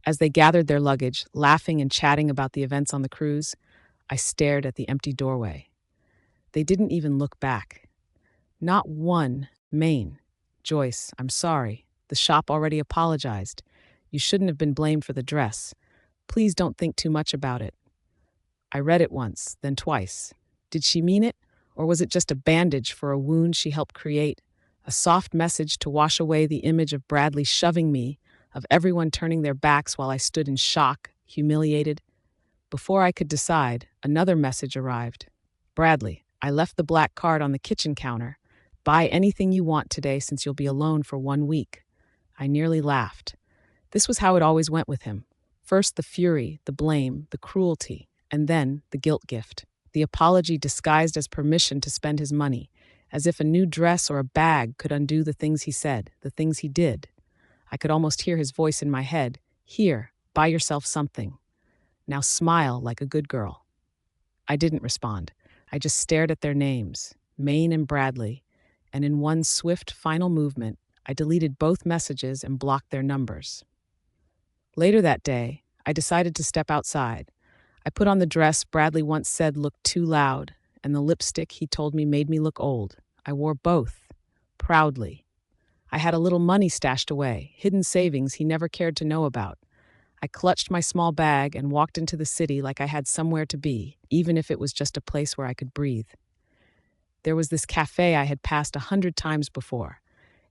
As they gathered their luggage, laughing and chatting about the events on the cruise, I stared at the empty doorway. They didn't even look back. Not one. "Maine. Joyce, I'm sorry. The shop already apologized. You shouldn't have been blamed for the dress. Please don't think too much about it." I read it once, then twice. Did she mean it, or was it just a bandage for a wound she helped create? A soft message to wash away the image of Bradley shoving me, of everyone turning their backs while I stood in shock, humiliated. Before I could decide, another message arrived. "Bradley, I left the black card on the kitchen counter. Buy anything you want today since you'll be alone for 1 week." I nearly laughed. This was how it always went with him. First the fury, the blame, the cruelty, And then the guilt gift. The apology disguised as permission to spend his money, as if a new dress or a bag could undo the things he said, the things he did. I could almost hear his voice in my head. Here, buy yourself something. Now smile like a good girl. I didn't respond. I just stared at their names, Maine and Bradley, and in one swift final movement, I deleted both messages and blocked their numbers. Later that day, I decided to step outside. I put on the dress Bradley once said looked too loud, and the lipstick he told me made me look old. I wore both, proudly. I had a little money stashed away, hidden savings he never cared to know about. I clutched my small bag and walked into the city like I had somewhere to be, even if it was just a place where I could breathe. There was this cafe I had passed 100 times before.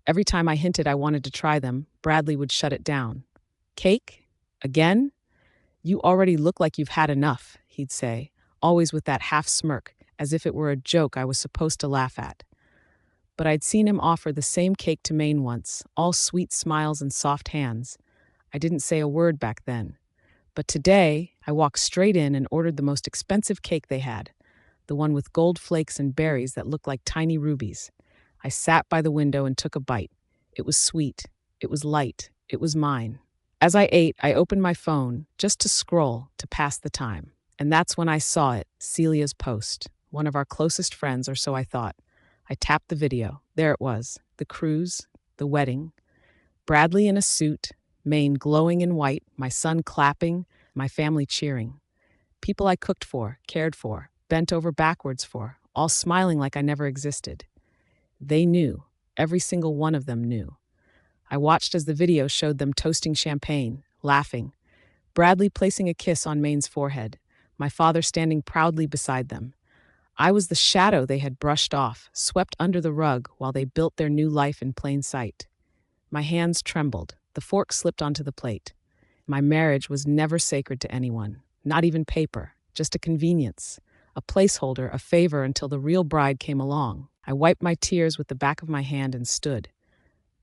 Every time I hinted I wanted to try them, Bradley would shut it down. Cake? Again? You already look like you've had enough, he'd say, always with that half smirk, as if it were a joke I was supposed to laugh at. But I'd seen him offer the same cake to Maine once, all sweet smiles and soft hands. I didn't say a word back then. But today, I walked straight in and ordered the most expensive cake they had, the one with gold flakes and berries that looked like tiny rubies. I sat by the window and took a bite. It was sweet. It was light. It was mine. As I ate, I opened my phone, just to scroll, to pass the time. And that's when I saw it, Celia's post. One of our closest friends, or so I thought. I tapped the video. There it was. The cruise, the wedding. Bradley in a suit, Maine glowing in white, my son clapping, my family cheering. People I cooked for, cared for, bent over backwards for, all smiling like I never existed. They knew. Every single one of them knew. I watched as the video showed them toasting champagne, laughing. Bradley placing a kiss on Maine's forehead, my father standing proudly beside them. I was the shadow they had brushed off, swept under the rug while they built their new life in plain sight. My hands trembled. The fork slipped onto the plate. My marriage was never sacred to anyone, not even paper, just a convenience, a placeholder, a favor until the real bride came along. I wiped my tears with the back of my hand and stood.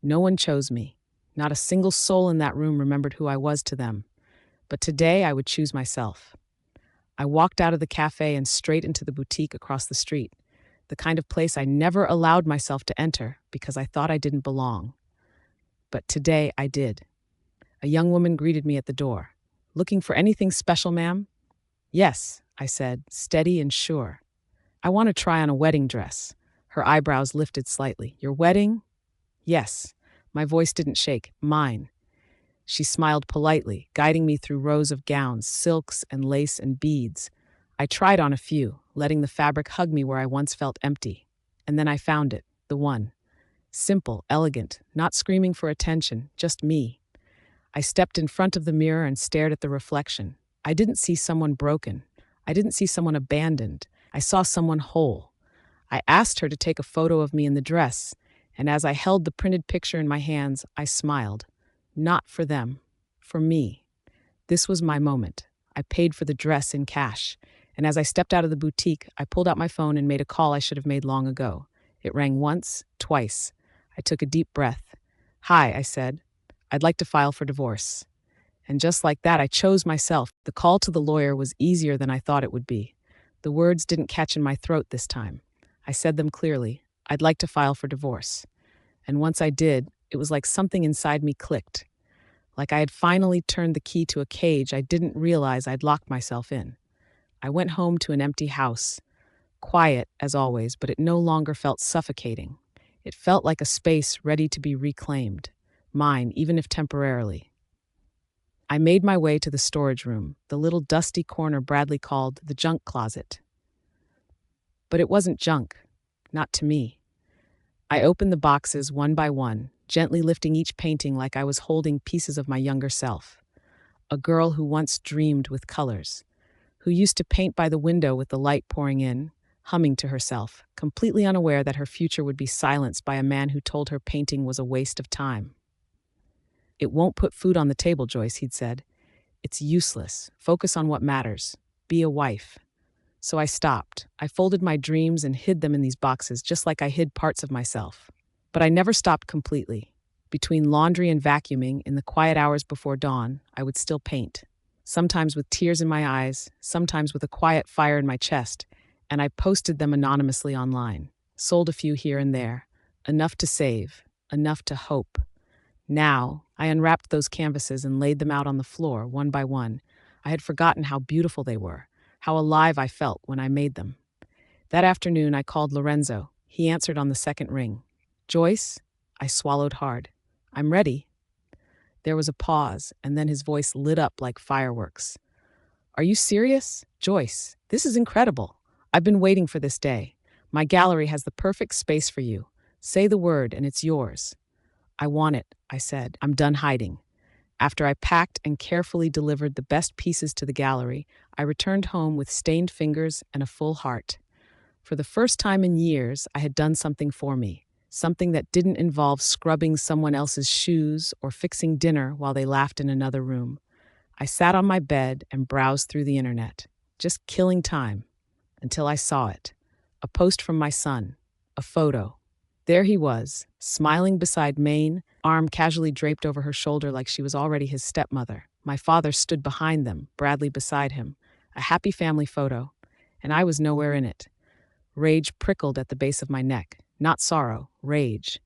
No one chose me. Not a single soul in that room remembered who I was to them. But today I would choose myself. I walked out of the cafe and straight into the boutique across the street, the kind of place I never allowed myself to enter because I thought I didn't belong. But today I did. A young woman greeted me at the door. "Looking for anything special, ma'am?" "Yes," I said, steady and sure. "I want to try on a wedding dress." Her eyebrows lifted slightly. "Your wedding?" "Yes." My voice didn't shake. "Mine." She smiled politely, guiding me through rows of gowns, silks and lace and beads. I tried on a few, letting the fabric hug me where I once felt empty. And then I found it, the one. Simple, elegant, not screaming for attention, just me. I stepped in front of the mirror and stared at the reflection. I didn't see someone broken. I didn't see someone abandoned. I saw someone whole. I asked her to take a photo of me in the dress, and as I held the printed picture in my hands, I smiled. Not for them, for me. This was my moment. I paid for the dress in cash, and as I stepped out of the boutique, I pulled out my phone and made a call I should have made long ago. It rang once, twice. I took a deep breath. "Hi," I said. "I'd like to file for divorce." And just like that, I chose myself. The call to the lawyer was easier than I thought it would be. The words didn't catch in my throat this time. I said them clearly. I'd like to file for divorce. And once I did, it was like something inside me clicked. Like I had finally turned the key to a cage I didn't realize I'd locked myself in. I went home to an empty house. Quiet, as always, but it no longer felt suffocating. It felt like a space ready to be reclaimed. Mine, even if temporarily. I made my way to the storage room, the little dusty corner Bradley called the junk closet. But it wasn't junk. Not to me. I opened the boxes one by one, gently lifting each painting like I was holding pieces of my younger self. A girl who once dreamed with colors, who used to paint by the window with the light pouring in, humming to herself, completely unaware that her future would be silenced by a man who told her painting was a waste of time. "It won't put food on the table, Joyce," he'd said. "It's useless. Focus on what matters. Be a wife." So I stopped. I folded my dreams and hid them in these boxes, just like I hid parts of myself. But I never stopped completely. Between laundry and vacuuming, in the quiet hours before dawn, I would still paint. sometimes with tears in my eyes, sometimes with a quiet fire in my chest, and I posted them anonymously online. Sold a few here and there, enough to save, enough to hope. Now, I unwrapped those canvases and laid them out on the floor, one by one. I had forgotten how beautiful they were, how alive I felt when I made them. That afternoon, I called Lorenzo. He answered on the second ring. Joyce? I swallowed hard. I'm ready. There was a pause, and then his voice lit up like fireworks. Are you serious? Joyce, this is incredible. I've been waiting for this day. My gallery has the perfect space for you. Say the word, and it's yours. I want it, I said. I'm done hiding. After I packed and carefully delivered the best pieces to the gallery, I returned home with stained fingers and a full heart. For the first time in years, I had done something for me, something that didn't involve scrubbing someone else's shoes or fixing dinner while they laughed in another room. I sat on my bed and browsed through the internet, just killing time, until I saw it. A post from my son, a photo. There he was, smiling beside Maine, arm casually draped over her shoulder like she was already his stepmother. My father stood behind them, Bradley beside him. A happy family photo, and I was nowhere in it. Rage prickled at the base of my neck. Not sorrow, rage.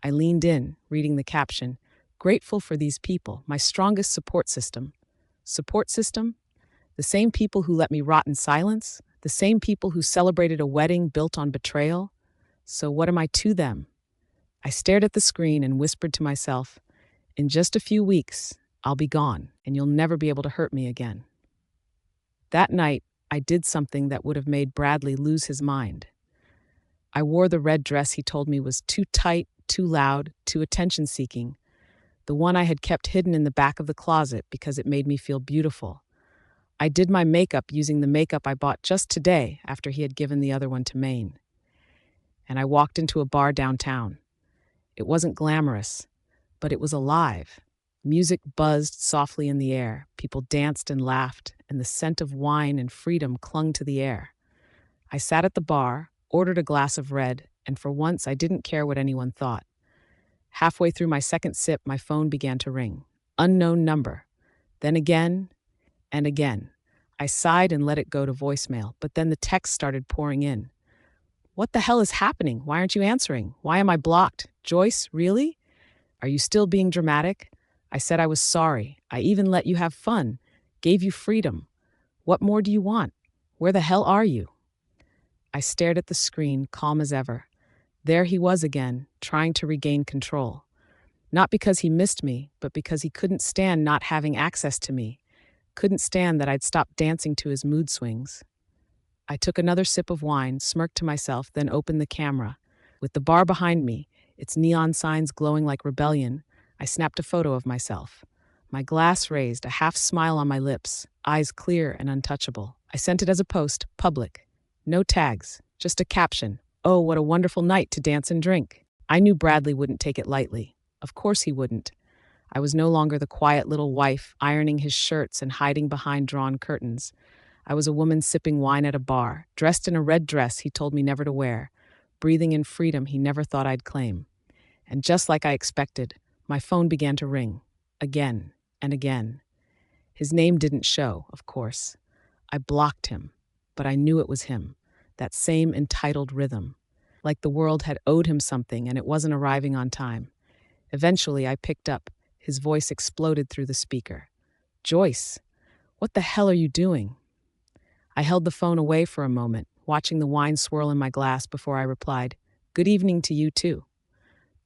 I leaned in, reading the caption, grateful for these people, my strongest support system. Support system? The same people who let me rot in silence? The same people who celebrated a wedding built on betrayal? So what am I to them? I stared at the screen and whispered to myself, in just a few weeks, I'll be gone, and you'll never be able to hurt me again. That night, I did something that would have made Bradley lose his mind. I wore the red dress he told me was too tight, too loud, too attention-seeking, the one I had kept hidden in the back of the closet because it made me feel beautiful. I did my makeup using the makeup I bought just today after he had given the other one to Maine. And I walked into a bar downtown. It wasn't glamorous, but it was alive. Music buzzed softly in the air, people danced and laughed, and the scent of wine and freedom clung to the air. I sat at the bar, ordered a glass of red, and for once I didn't care what anyone thought. Halfway through my second sip, my phone began to ring. Unknown number. Then again, and again. I sighed and let it go to voicemail, but then the text started pouring in. What the hell is happening? Why aren't you answering? Why am I blocked? Joyce, really? Are you still being dramatic? I said I was sorry. I even let you have fun. Gave you freedom. What more do you want? Where the hell are you? I stared at the screen, calm as ever. There he was again, trying to regain control. Not because he missed me, but because he couldn't stand not having access to me. Couldn't stand that I'd stopped dancing to his mood swings. I took another sip of wine, smirked to myself, then opened the camera. With the bar behind me, its neon signs glowing like rebellion, I snapped a photo of myself. My glass raised, a half smile on my lips, eyes clear and untouchable. I sent it as a post, public. No tags, just a caption. Oh, what a wonderful night to dance and drink. I knew Bradley wouldn't take it lightly. Of course he wouldn't. I was no longer the quiet little wife, ironing his shirts and hiding behind drawn curtains. I was a woman sipping wine at a bar, dressed in a red dress he told me never to wear, breathing in freedom he never thought I'd claim. And just like I expected, my phone began to ring, again and again. His name didn't show, of course. I blocked him, but I knew it was him, that same entitled rhythm. Like the world had owed him something and it wasn't arriving on time. Eventually, I picked up. His voice exploded through the speaker. Joyce, what the hell are you doing? I held the phone away for a moment, watching the wine swirl in my glass before I replied, Good evening to you too.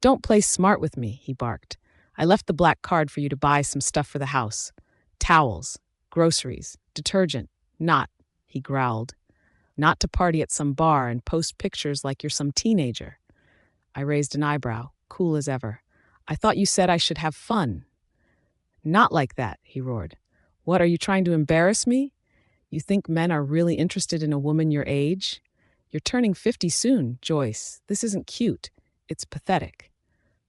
Don't play smart with me, he barked. I left the black card for you to buy some stuff for the house. Towels, groceries, detergent. Not, he growled. Not to party at some bar and post pictures like you're some teenager. I raised an eyebrow, cool as ever. I thought you said I should have fun. Not like that, he roared. What, are you trying to embarrass me? You think men are really interested in a woman your age? You're turning 50 soon, Joyce. This isn't cute. It's pathetic.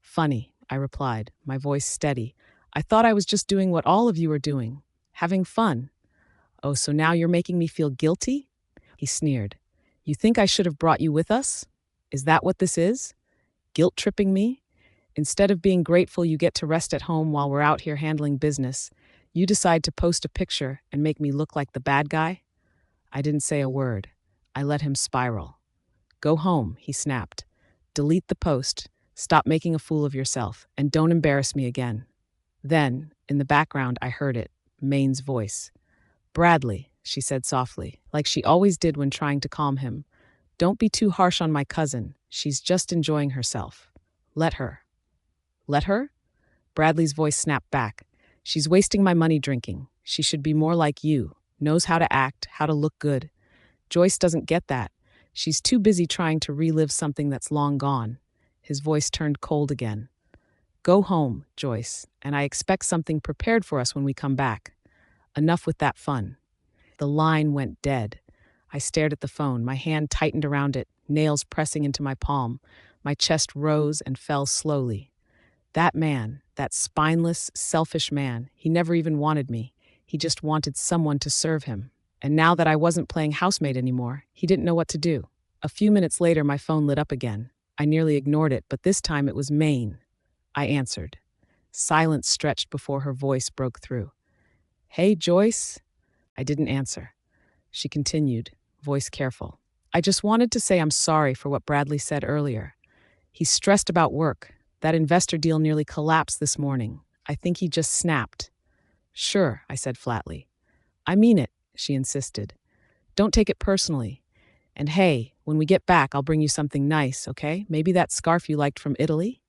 Funny, I replied, my voice steady. I thought I was just doing what all of you are doing, having fun. Oh, so now you're making me feel guilty? He sneered. You think I should have brought you with us? Is that what this is? Guilt-tripping me? Instead of being grateful you get to rest at home while we're out here handling business, You decide to post a picture and make me look like the bad guy? I didn't say a word. I let him spiral. Go home, he snapped. Delete the post, stop making a fool of yourself, and don't embarrass me again. Then, in the background, I heard it, Maine's voice. Bradley, she said softly, like she always did when trying to calm him. Don't be too harsh on my cousin. She's just enjoying herself. Let her. Let her? Bradley's voice snapped back. She's wasting my money drinking. She should be more like you, knows how to act, how to look good. Joyce doesn't get that. She's too busy trying to relive something that's long gone. His voice turned cold again. Go home, Joyce, and I expect something prepared for us when we come back. Enough with that fun. The line went dead. I stared at the phone, my hand tightened around it, nails pressing into my palm. My chest rose and fell slowly. That man, that spineless, selfish man, he never even wanted me. He just wanted someone to serve him. And now that I wasn't playing housemaid anymore, he didn't know what to do. A few minutes later, my phone lit up again. I nearly ignored it, but this time it was Maine. I answered. Silence stretched before her voice broke through. Hey, Joyce? I didn't answer. She continued, voice careful. I just wanted to say I'm sorry for what Bradley said earlier. He's stressed about work. That investor deal nearly collapsed this morning. I think he just snapped. Sure, I said flatly. I mean it, she insisted. Don't take it personally. And hey, when we get back, I'll bring you something nice, okay? Maybe that scarf you liked from Italy?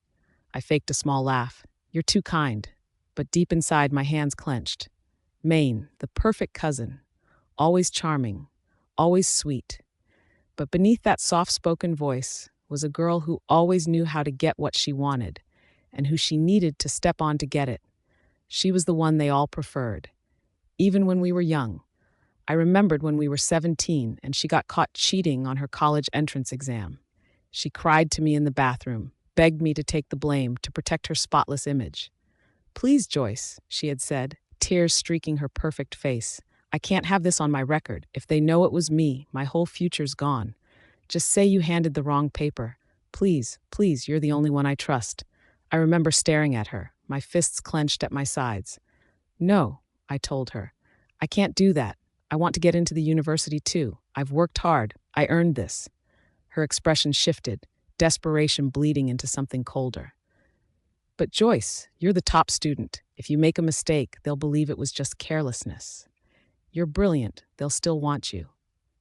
I faked a small laugh. You're too kind. But deep inside, my hands clenched. Maine, the perfect cousin. Always charming. Always sweet. But beneath that soft-spoken voice was a girl who always knew how to get what she wanted, and who she needed to step on to get it. She was the one they all preferred. Even when we were young. I remembered when we were 17 and she got caught cheating on her college entrance exam. She cried to me in the bathroom, begged me to take the blame to protect her spotless image. Please, Joyce, she had said, tears streaking her perfect face. I can't have this on my record. If they know it was me, my whole future's gone. Just say you handed the wrong paper. Please, please, you're the only one I trust. I remember staring at her, my fists clenched at my sides. No, I told her. I can't do that. I want to get into the university too. I've worked hard. I earned this. Her expression shifted, desperation bleeding into something colder. But Joyce, you're the top student. If you make a mistake, they'll believe it was just carelessness. You're brilliant. They'll still want you.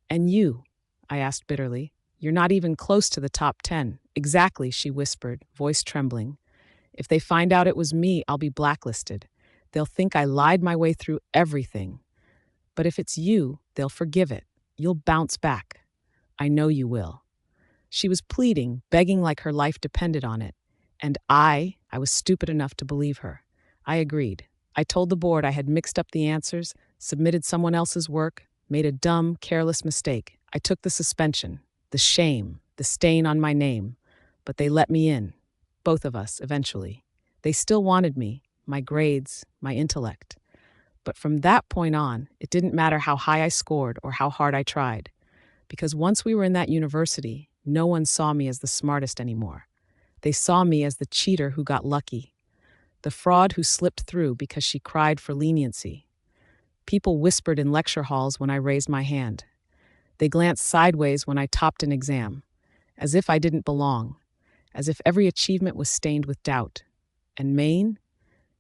And you? I asked bitterly. You're not even close to the top 10. Exactly, she whispered, voice trembling. If they find out it was me, I'll be blacklisted. They'll think I lied my way through everything. But if it's you, they'll forgive it. You'll bounce back. I know you will. She was pleading, begging like her life depended on it. And I was stupid enough to believe her. I agreed. I told the board I had mixed up the answers, submitted someone else's work, made a dumb, careless mistake. I took the suspension, the shame, the stain on my name. But they let me in. Both of us, eventually. They still wanted me, my grades, my intellect. But from that point on, it didn't matter how high I scored or how hard I tried. Because once we were in that university, no one saw me as the smartest anymore. They saw me as the cheater who got lucky. The fraud who slipped through because she cried for leniency. People whispered in lecture halls when I raised my hand. They glanced sideways when I topped an exam, as if I didn't belong, as if every achievement was stained with doubt. And Maine?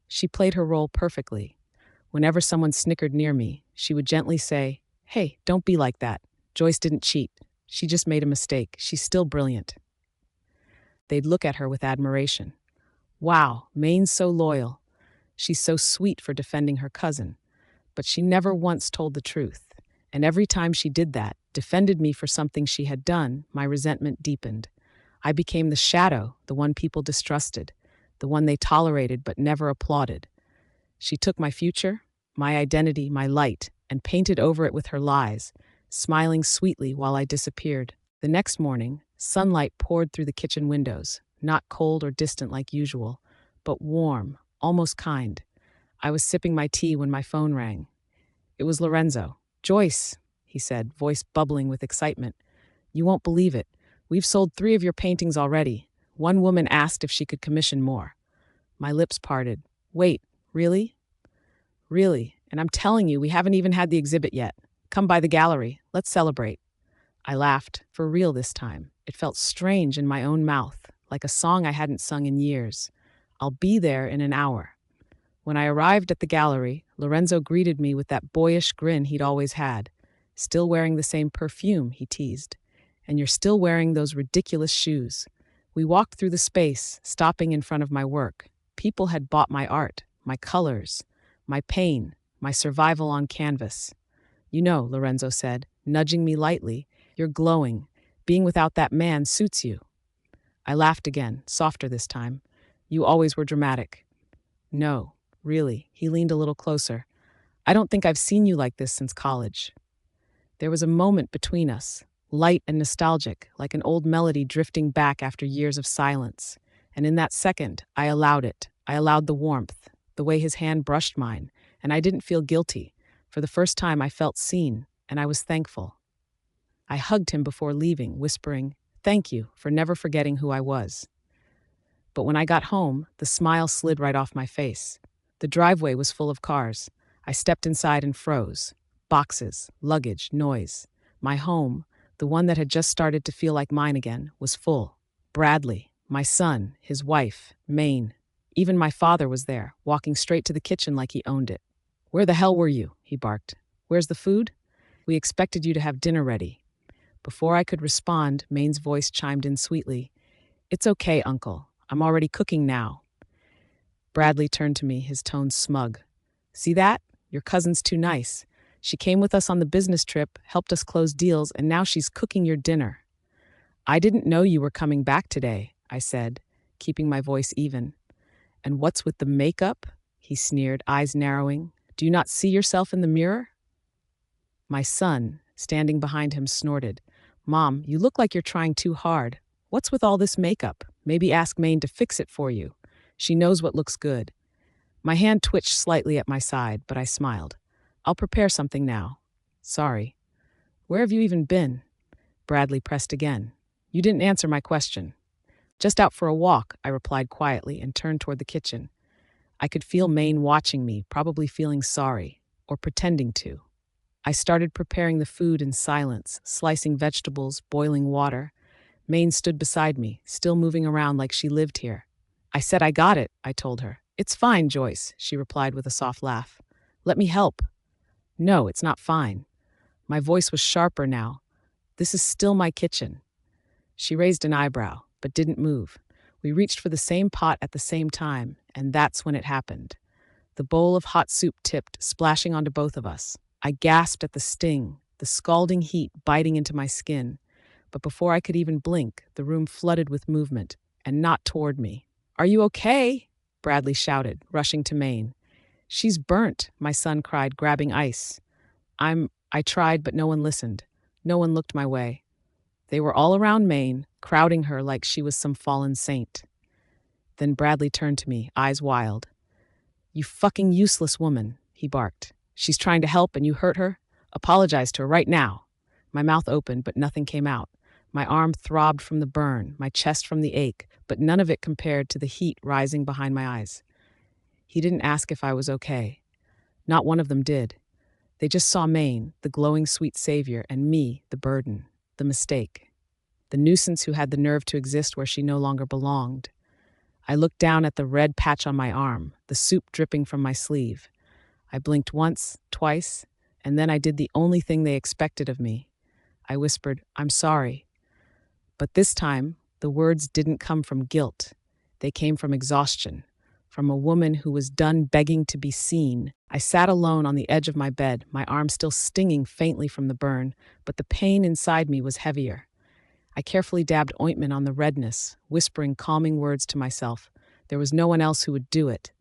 She played her role perfectly. Whenever someone snickered near me, she would gently say, "Hey, don't be like that. Joyce didn't cheat. She just made a mistake. She's still brilliant." They'd look at her with admiration. Wow, Maine's so loyal. She's so sweet for defending her cousin. But she never once told the truth. And every time she did that, defended me for something she had done, my resentment deepened. I became the shadow, the one people distrusted, the one they tolerated but never applauded. She took my future, my identity, my light, and painted over it with her lies, smiling sweetly while I disappeared. The next morning, sunlight poured through the kitchen windows, not cold or distant like usual, but warm, almost kind. I was sipping my tea when my phone rang. It was Lorenzo. "Joyce," he said, voice bubbling with excitement. "You won't believe it. We've sold 3 of your paintings already. One woman asked if she could commission more." My lips parted. "Wait, really?" Really, and I'm telling you, we haven't even had the exhibit yet. Come by the gallery. Let's celebrate. I laughed, for real this time. It felt strange in my own mouth, like a song I hadn't sung in years. I'll be there in an hour. When I arrived at the gallery, Lorenzo greeted me with that boyish grin he'd always had. Still wearing the same perfume, he teased. And you're still wearing those ridiculous shoes. We walked through the space, stopping in front of my work. People had bought my art, my colors, my pain, my survival on canvas. You know, Lorenzo said, nudging me lightly, you're glowing. Being without that man suits you. I laughed again, softer this time. You always were dramatic. No, really, he leaned a little closer. I don't think I've seen you like this since college. There was a moment between us, light and nostalgic, like an old melody drifting back after years of silence. And in that second, I allowed it. I allowed the warmth, the way his hand brushed mine, and I didn't feel guilty. For the first time, I felt seen, and I was thankful. I hugged him before leaving, whispering, "Thank you for never forgetting who I was." But when I got home, the smile slid right off my face. The driveway was full of cars. I stepped inside and froze. Boxes, luggage, noise. My home, the one that had just started to feel like mine again, was full. Bradley, my son, his wife, Maine. Even my father was there, walking straight to the kitchen like he owned it. "Where the hell were you?" he barked. "Where's the food? We expected you to have dinner ready." Before I could respond, Maine's voice chimed in sweetly. "It's okay, Uncle. I'm already cooking now." Bradley turned to me, his tone smug. "See that? Your cousin's too nice. She came with us on the business trip, helped us close deals, and now she's cooking your dinner." "I didn't know you were coming back today," I said, keeping my voice even. "And what's with the makeup?" he sneered, eyes narrowing. "Do you not see yourself in the mirror?" My son, standing behind him, snorted. "Mom, you look like you're trying too hard. What's with all this makeup? Maybe ask Maine to fix it for you. She knows what looks good." My hand twitched slightly at my side, but I smiled. "I'll prepare something now." "Sorry." "Where have you even been?" Bradley pressed again. "You didn't answer my question." "Just out for a walk," I replied quietly and turned toward the kitchen. I could feel Maine watching me, probably feeling sorry, or pretending to. I started preparing the food in silence, slicing vegetables, boiling water. Maine stood beside me, still moving around like she lived here. "I said I got it," I told her. "It's fine, Joyce," she replied with a soft laugh. "Let me help." "No, it's not fine." My voice was sharper now. "This is still my kitchen." She raised an eyebrow, but didn't move. We reached for the same pot at the same time, and that's when it happened. The bowl of hot soup tipped, splashing onto both of us. I gasped at the sting, the scalding heat biting into my skin. But before I could even blink, the room flooded with movement, and not toward me. "Are you okay?" Bradley shouted, rushing to Maine. "She's burnt," my son cried, grabbing ice. I tried, but no one listened. No one looked my way. They were all around Maine, crowding her like she was some fallen saint. Then Bradley turned to me, eyes wild. "You fucking useless woman," he barked. "She's trying to help and you hurt her? Apologize to her right now." My mouth opened, but nothing came out. My arm throbbed from the burn, my chest from the ache, but none of it compared to the heat rising behind my eyes. He didn't ask if I was okay. Not one of them did. They just saw Maine, the glowing sweet savior, and me, the burden, the mistake, the nuisance who had the nerve to exist where she no longer belonged. I looked down at the red patch on my arm, the soup dripping from my sleeve. I blinked once, twice, and then I did the only thing they expected of me. I whispered, "I'm sorry." But this time, the words didn't come from guilt. They came from exhaustion, from a woman who was done begging to be seen. I sat alone on the edge of my bed, my arm still stinging faintly from the burn, but the pain inside me was heavier. I carefully dabbed ointment on the redness, whispering calming words to myself. There was no one else who would do it.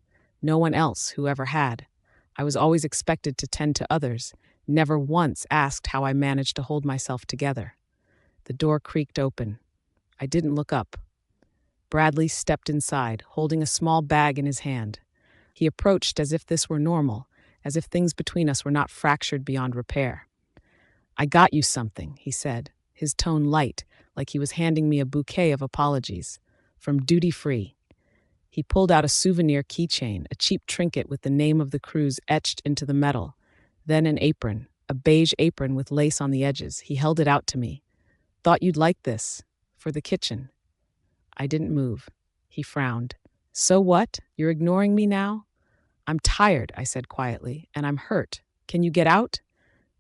No one else who ever had. I was always expected to tend to others, never once asked how I managed to hold myself together. The door creaked open. I didn't look up. Bradley stepped inside, holding a small bag in his hand. He approached as if this were normal, as if things between us were not fractured beyond repair. "I got you something," he said, his tone light, like he was handing me a bouquet of apologies. "From duty free." He pulled out a souvenir keychain, a cheap trinket with the name of the cruise etched into the metal. Then an apron, a beige apron with lace on the edges. He held it out to me. "Thought you'd like this. For the kitchen." I didn't move. He frowned. "So what? You're ignoring me now?" "I'm tired," I said quietly, "and I'm hurt. Can you get out?"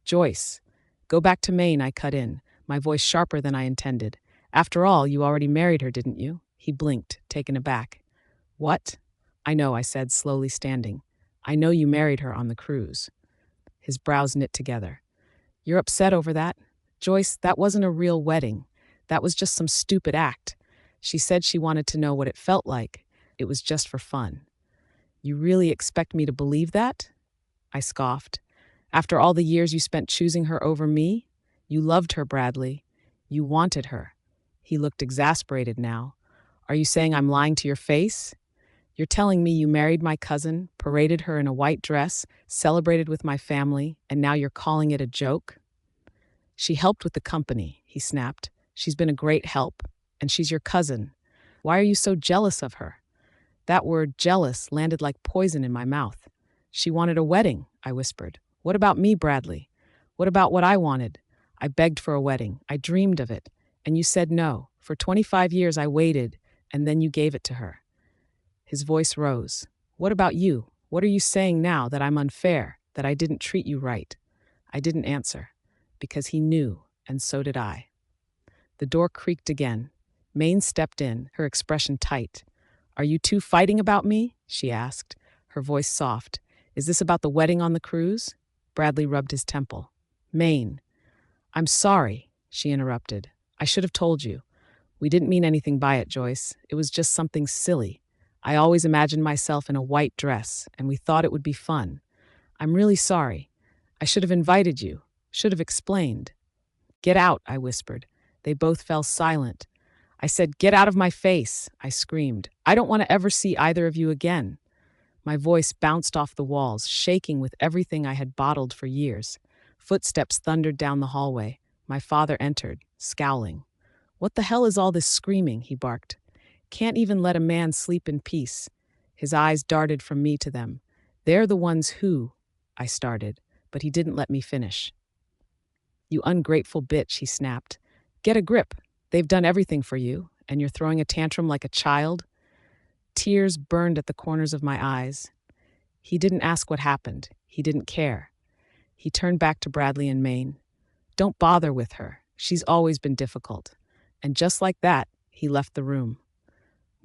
"Joyce, go back to Maine," I cut in, my voice sharper than I intended. "After all, you already married her, didn't you?" He blinked, taken aback. "What?" "I know," I said, slowly standing. "I know you married her on the cruise." His brows knit together. "You're upset over that? Joyce, that wasn't a real wedding. That was just some stupid act. She said she wanted to know what it felt like. It was just for fun." "You really expect me to believe that?" I scoffed. "After all the years you spent choosing her over me? You loved her, Bradley. You wanted her." He looked exasperated now. "Are you saying I'm lying to your face? You're telling me you married my cousin, paraded her in a white dress, celebrated with my family, and now you're calling it a joke?" "She helped with the company," he snapped. "She's been a great help. And she's your cousin. Why are you so jealous of her?" That word, jealous, landed like poison in my mouth. "She wanted a wedding," I whispered. "What about me, Bradley? What about what I wanted? I begged for a wedding. I dreamed of it. And you said no. For 25 years I waited, and then you gave it to her." His voice rose. "What about you? What are you saying now, that I'm unfair, that I didn't treat you right?" I didn't answer, because he knew, and so did I. The door creaked again. Maine stepped in, her expression tight. "Are you two fighting about me?" she asked, her voice soft. "Is this about the wedding on the cruise?" Bradley rubbed his temple. "Maine." "I'm sorry," she interrupted. "I should have told you. We didn't mean anything by it, Joyce. It was just something silly. I always imagined myself in a white dress, and we thought it would be fun. I'm really sorry. I should have invited you, should have explained." "Get out," I whispered. They both fell silent. I said, "Get out of my face," I screamed. "I don't want to ever see either of you again." My voice bounced off the walls, shaking with everything I had bottled for years. Footsteps thundered down the hallway. My father entered, scowling. "What the hell is all this screaming?" he barked. "Can't even let a man sleep in peace." His eyes darted from me to them. "They're the ones who—" I started, but he didn't let me finish. "You ungrateful bitch," he snapped. "Get a grip. They've done everything for you, and you're throwing a tantrum like a child?" Tears burned at the corners of my eyes. He didn't ask what happened. He didn't care. He turned back to Bradley and Maine. "Don't bother with her. She's always been difficult." And just like that, he left the room.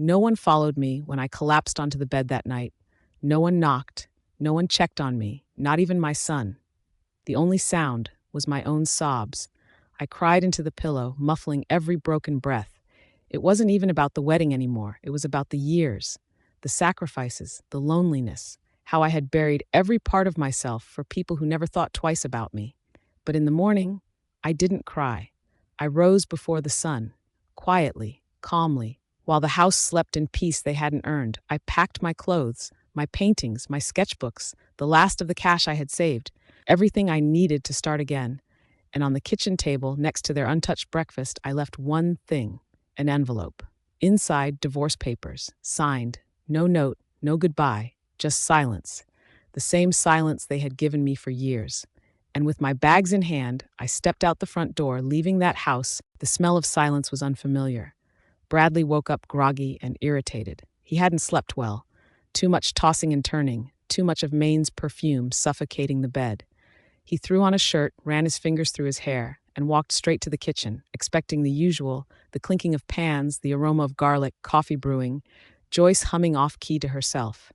No one followed me when I collapsed onto the bed that night. No one knocked. No one checked on me, not even my son. The only sound was my own sobs. I cried into the pillow, muffling every broken breath. It wasn't even about the wedding anymore. It was about the years, the sacrifices, the loneliness, how I had buried every part of myself for people who never thought twice about me. But in the morning, I didn't cry. I rose before the sun, quietly, calmly. While the house slept in peace they hadn't earned, I packed my clothes, my paintings, my sketchbooks, the last of the cash I had saved, everything I needed to start again. And on the kitchen table, next to their untouched breakfast, I left one thing, an envelope. Inside, divorce papers, signed, no note, no goodbye, just silence. The same silence they had given me for years. And with my bags in hand, I stepped out the front door, leaving that house. The smell of silence was unfamiliar. Bradley woke up groggy and irritated. He hadn't slept well. Too much tossing and turning, too much of Maine's perfume suffocating the bed. He threw on a shirt, ran his fingers through his hair, and walked straight to the kitchen, expecting the usual, the clinking of pans, the aroma of garlic, coffee brewing, Joyce humming off-key to herself.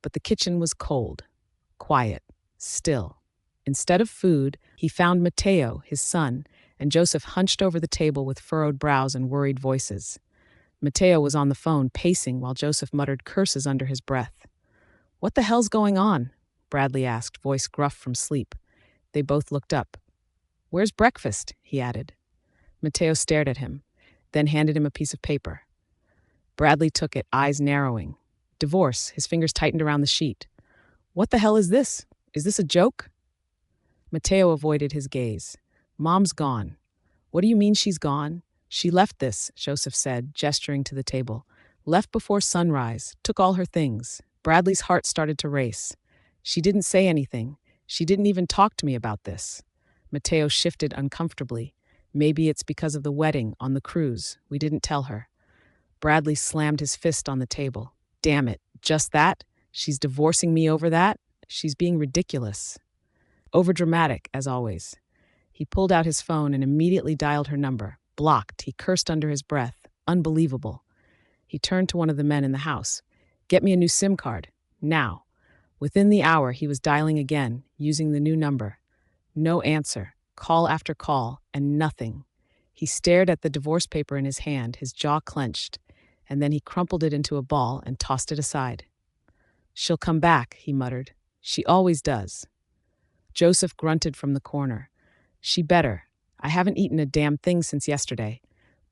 But the kitchen was cold, quiet, still. Instead of food, he found Matteo, his son, and Joseph hunched over the table with furrowed brows and worried voices. Matteo was on the phone, pacing, while Joseph muttered curses under his breath. "What the hell's going on?" Bradley asked, voice gruff from sleep. They both looked up. "Where's breakfast?" he added. Matteo stared at him, then handed him a piece of paper. Bradley took it, eyes narrowing. Divorce, his fingers tightened around the sheet. "What the hell is this? Is this a joke?" Matteo avoided his gaze. "Mom's gone." "What do you mean she's gone?" "She left this," Joseph said, gesturing to the table. Left before sunrise, took all her things. Bradley's heart started to race. She didn't say anything. She didn't even talk to me about this. Mateo shifted uncomfortably. Maybe it's because of the wedding on the cruise. We didn't tell her. Bradley slammed his fist on the table. Damn it, just that? She's divorcing me over that? She's being ridiculous. Overdramatic, as always. He pulled out his phone and immediately dialed her number. Blocked, he cursed under his breath. Unbelievable. He turned to one of the men in the house. Get me a new SIM card. Now. Within the hour, he was dialing again, using the new number. No answer. Call after call, and nothing. He stared at the divorce paper in his hand, his jaw clenched, and then he crumpled it into a ball and tossed it aside. She'll come back, he muttered. She always does. Joseph grunted from the corner. She better. I haven't eaten a damn thing since yesterday.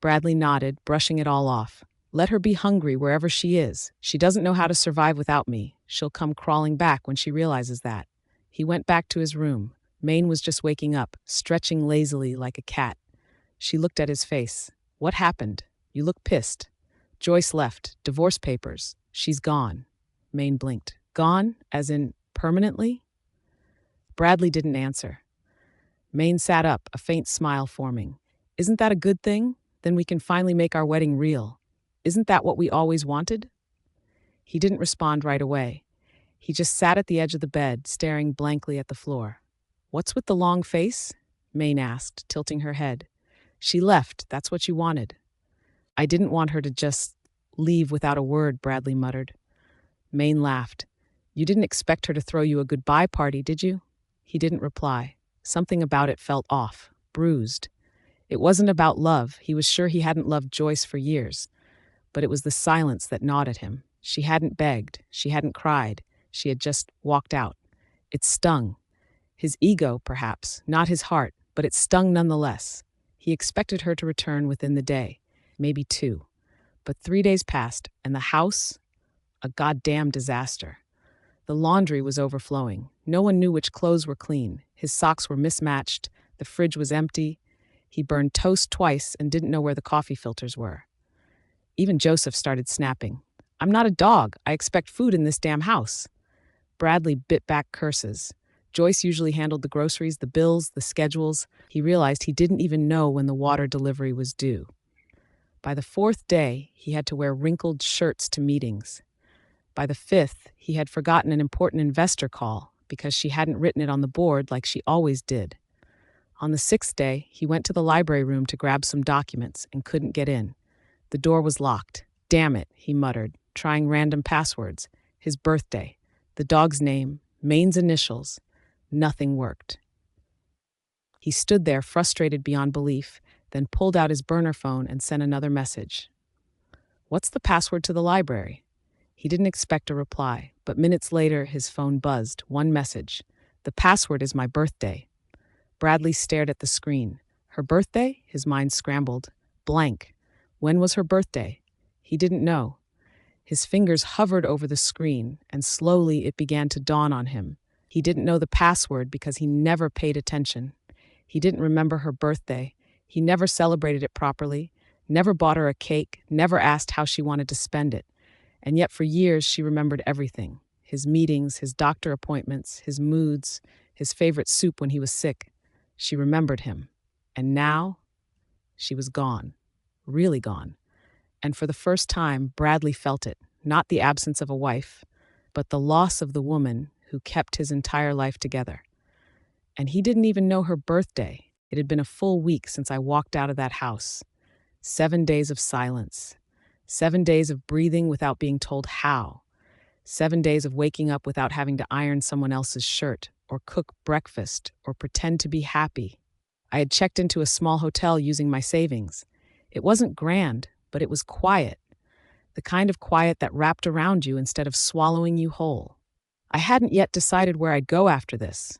Bradley nodded, brushing it all off. Let her be hungry wherever she is. She doesn't know how to survive without me. She'll come crawling back when she realizes that. He went back to his room. Maine was just waking up, stretching lazily like a cat. She looked at his face. What happened? You look pissed. Joyce left. Divorce papers. She's gone. Maine blinked. Gone? As in, permanently? Bradley didn't answer. Maine sat up, a faint smile forming. Isn't that a good thing? Then we can finally make our wedding real. Isn't that what we always wanted? He didn't respond right away. He just sat at the edge of the bed, staring blankly at the floor. What's with the long face? Maine asked, tilting her head. She left. That's what you wanted. I didn't want her to just leave without a word, Bradley muttered. Maine laughed. You didn't expect her to throw you a goodbye party, did you? He didn't reply. Something about it felt off, bruised. It wasn't about love. He was sure he hadn't loved Joyce for years. But it was the silence that gnawed at him. She hadn't begged. She hadn't cried. She had just walked out. It stung. His ego, perhaps, not his heart, but it stung nonetheless. He expected her to return within the day, maybe 2. But 3 days passed, and the house, a goddamn disaster. The laundry was overflowing. No one knew which clothes were clean. His socks were mismatched. The fridge was empty. He burned toast twice and didn't know where the coffee filters were. Even Joseph started snapping. I'm not a dog. I expect food in this damn house. Bradley bit back curses. Joyce usually handled the groceries, the bills, the schedules. He realized he didn't even know when the water delivery was due. By the 4th day, he had to wear wrinkled shirts to meetings. By the 5th, he had forgotten an important investor call because she hadn't written it on the board like she always did. On the 6th day, he went to the library room to grab some documents and couldn't get in. The door was locked. Damn it, he muttered, trying random passwords. His birthday, the dog's name, Maine's initials. Nothing worked. He stood there, frustrated beyond belief, then pulled out his burner phone and sent another message. What's the password to the library? He didn't expect a reply, but minutes later his phone buzzed. One message. The password is my birthday. Bradley stared at the screen. Her birthday? His mind scrambled. Blank. When was her birthday? He didn't know. His fingers hovered over the screen, and slowly it began to dawn on him. He didn't know the password because he never paid attention. He didn't remember her birthday. He never celebrated it properly, never bought her a cake, never asked how she wanted to spend it. And yet for years she remembered everything. His meetings, his doctor appointments, his moods, his favorite soup when he was sick. She remembered him. And now, she was gone. Really gone. And for the first time, Bradley felt it. Not the absence of a wife, but the loss of the woman who kept his entire life together. And he didn't even know her birthday. It had been a full week since I walked out of that house. 7 days of silence. 7 days of breathing without being told how. 7 days of waking up without having to iron someone else's shirt, or cook breakfast, or pretend to be happy. I had checked into a small hotel using my savings. It wasn't grand, but it was quiet. The kind of quiet that wrapped around you instead of swallowing you whole. I hadn't yet decided where I'd go after this.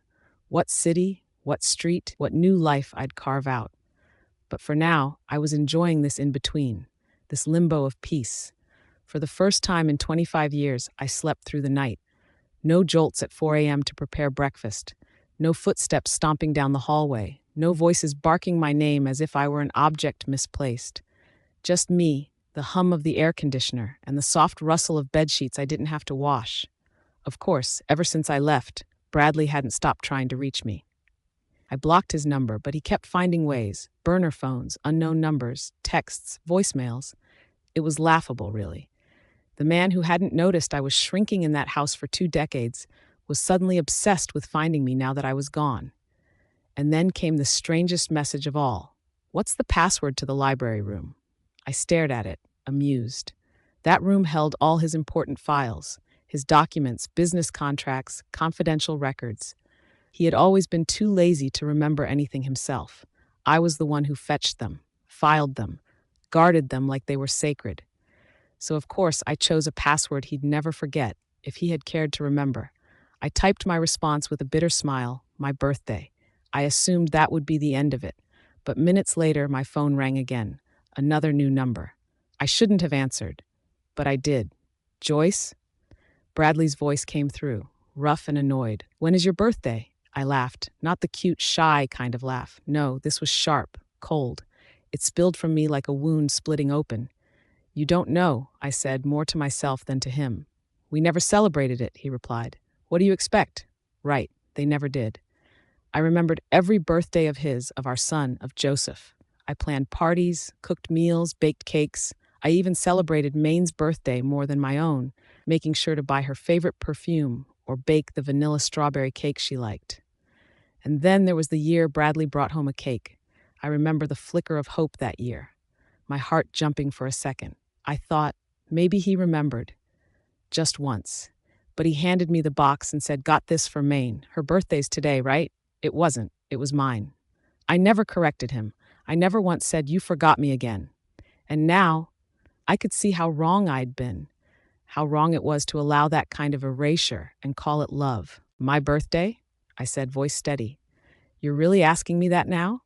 What city, what street, what new life I'd carve out. But for now, I was enjoying this in-between, this limbo of peace. For the first time in 25 years, I slept through the night. No jolts at 4 a.m. to prepare breakfast. No footsteps stomping down the hallway. No voices barking my name as if I were an object misplaced. Just me, the hum of the air conditioner, and the soft rustle of bedsheets I didn't have to wash. Of course, ever since I left, Bradley hadn't stopped trying to reach me. I blocked his number, but he kept finding ways: burner phones, unknown numbers, texts, voicemails. It was laughable, really. The man who hadn't noticed I was shrinking in that house for 2 decades was suddenly obsessed with finding me now that I was gone. And then came the strangest message of all. "What's the password to the library room?" I stared at it, amused. That room held all his important files, his documents, business contracts, confidential records. He had always been too lazy to remember anything himself. I was the one who fetched them, filed them, guarded them like they were sacred. So of course I chose a password he'd never forget, if he had cared to remember. I typed my response with a bitter smile: my birthday. I assumed that would be the end of it, but minutes later my phone rang again, another new number. I shouldn't have answered, but I did. "Joyce?" Bradley's voice came through, rough and annoyed. "When is your birthday?" I laughed, not the cute, shy kind of laugh. No, this was sharp, cold. It spilled from me like a wound splitting open. "You don't know," I said, more to myself than to him. "We never celebrated it," he replied. "What do you expect?" Right, they never did. I remembered every birthday of his, of our son, of Joseph. I planned parties, cooked meals, baked cakes. I even celebrated Maine's birthday more than my own, making sure to buy her favorite perfume or bake the vanilla strawberry cake she liked. And then there was the year Bradley brought home a cake. I remember the flicker of hope that year, my heart jumping for a second. I thought, maybe he remembered. Just once. But he handed me the box and said, "Got this for Maine. Her birthday's today, right?" It wasn't. It was mine. I never corrected him. I never once said, "You forgot me again." And now, I could see how wrong I'd been, how wrong it was to allow that kind of erasure and call it love. "My birthday?" I said, voice steady. "You're really asking me that now?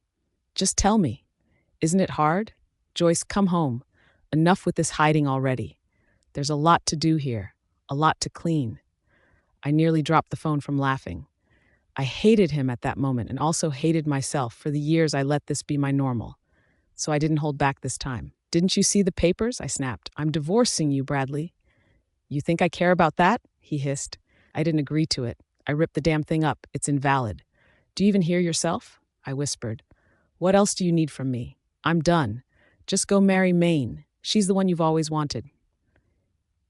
Just tell me. Isn't it hard? Joyce, come home. Enough with this hiding already. There's a lot to do here, a lot to clean." I nearly dropped the phone from laughing. I hated him at that moment and also hated myself for the years I let this be my normal. So I didn't hold back this time. "Didn't you see the papers?" I snapped. "I'm divorcing you, Bradley." "You think I care about that?" he hissed. I didn't agree to it. I ripped the damn thing up. "It's invalid." "Do you even hear yourself?" I whispered. "What else do you need from me? I'm done. Just go marry Maine. She's the one you've always wanted."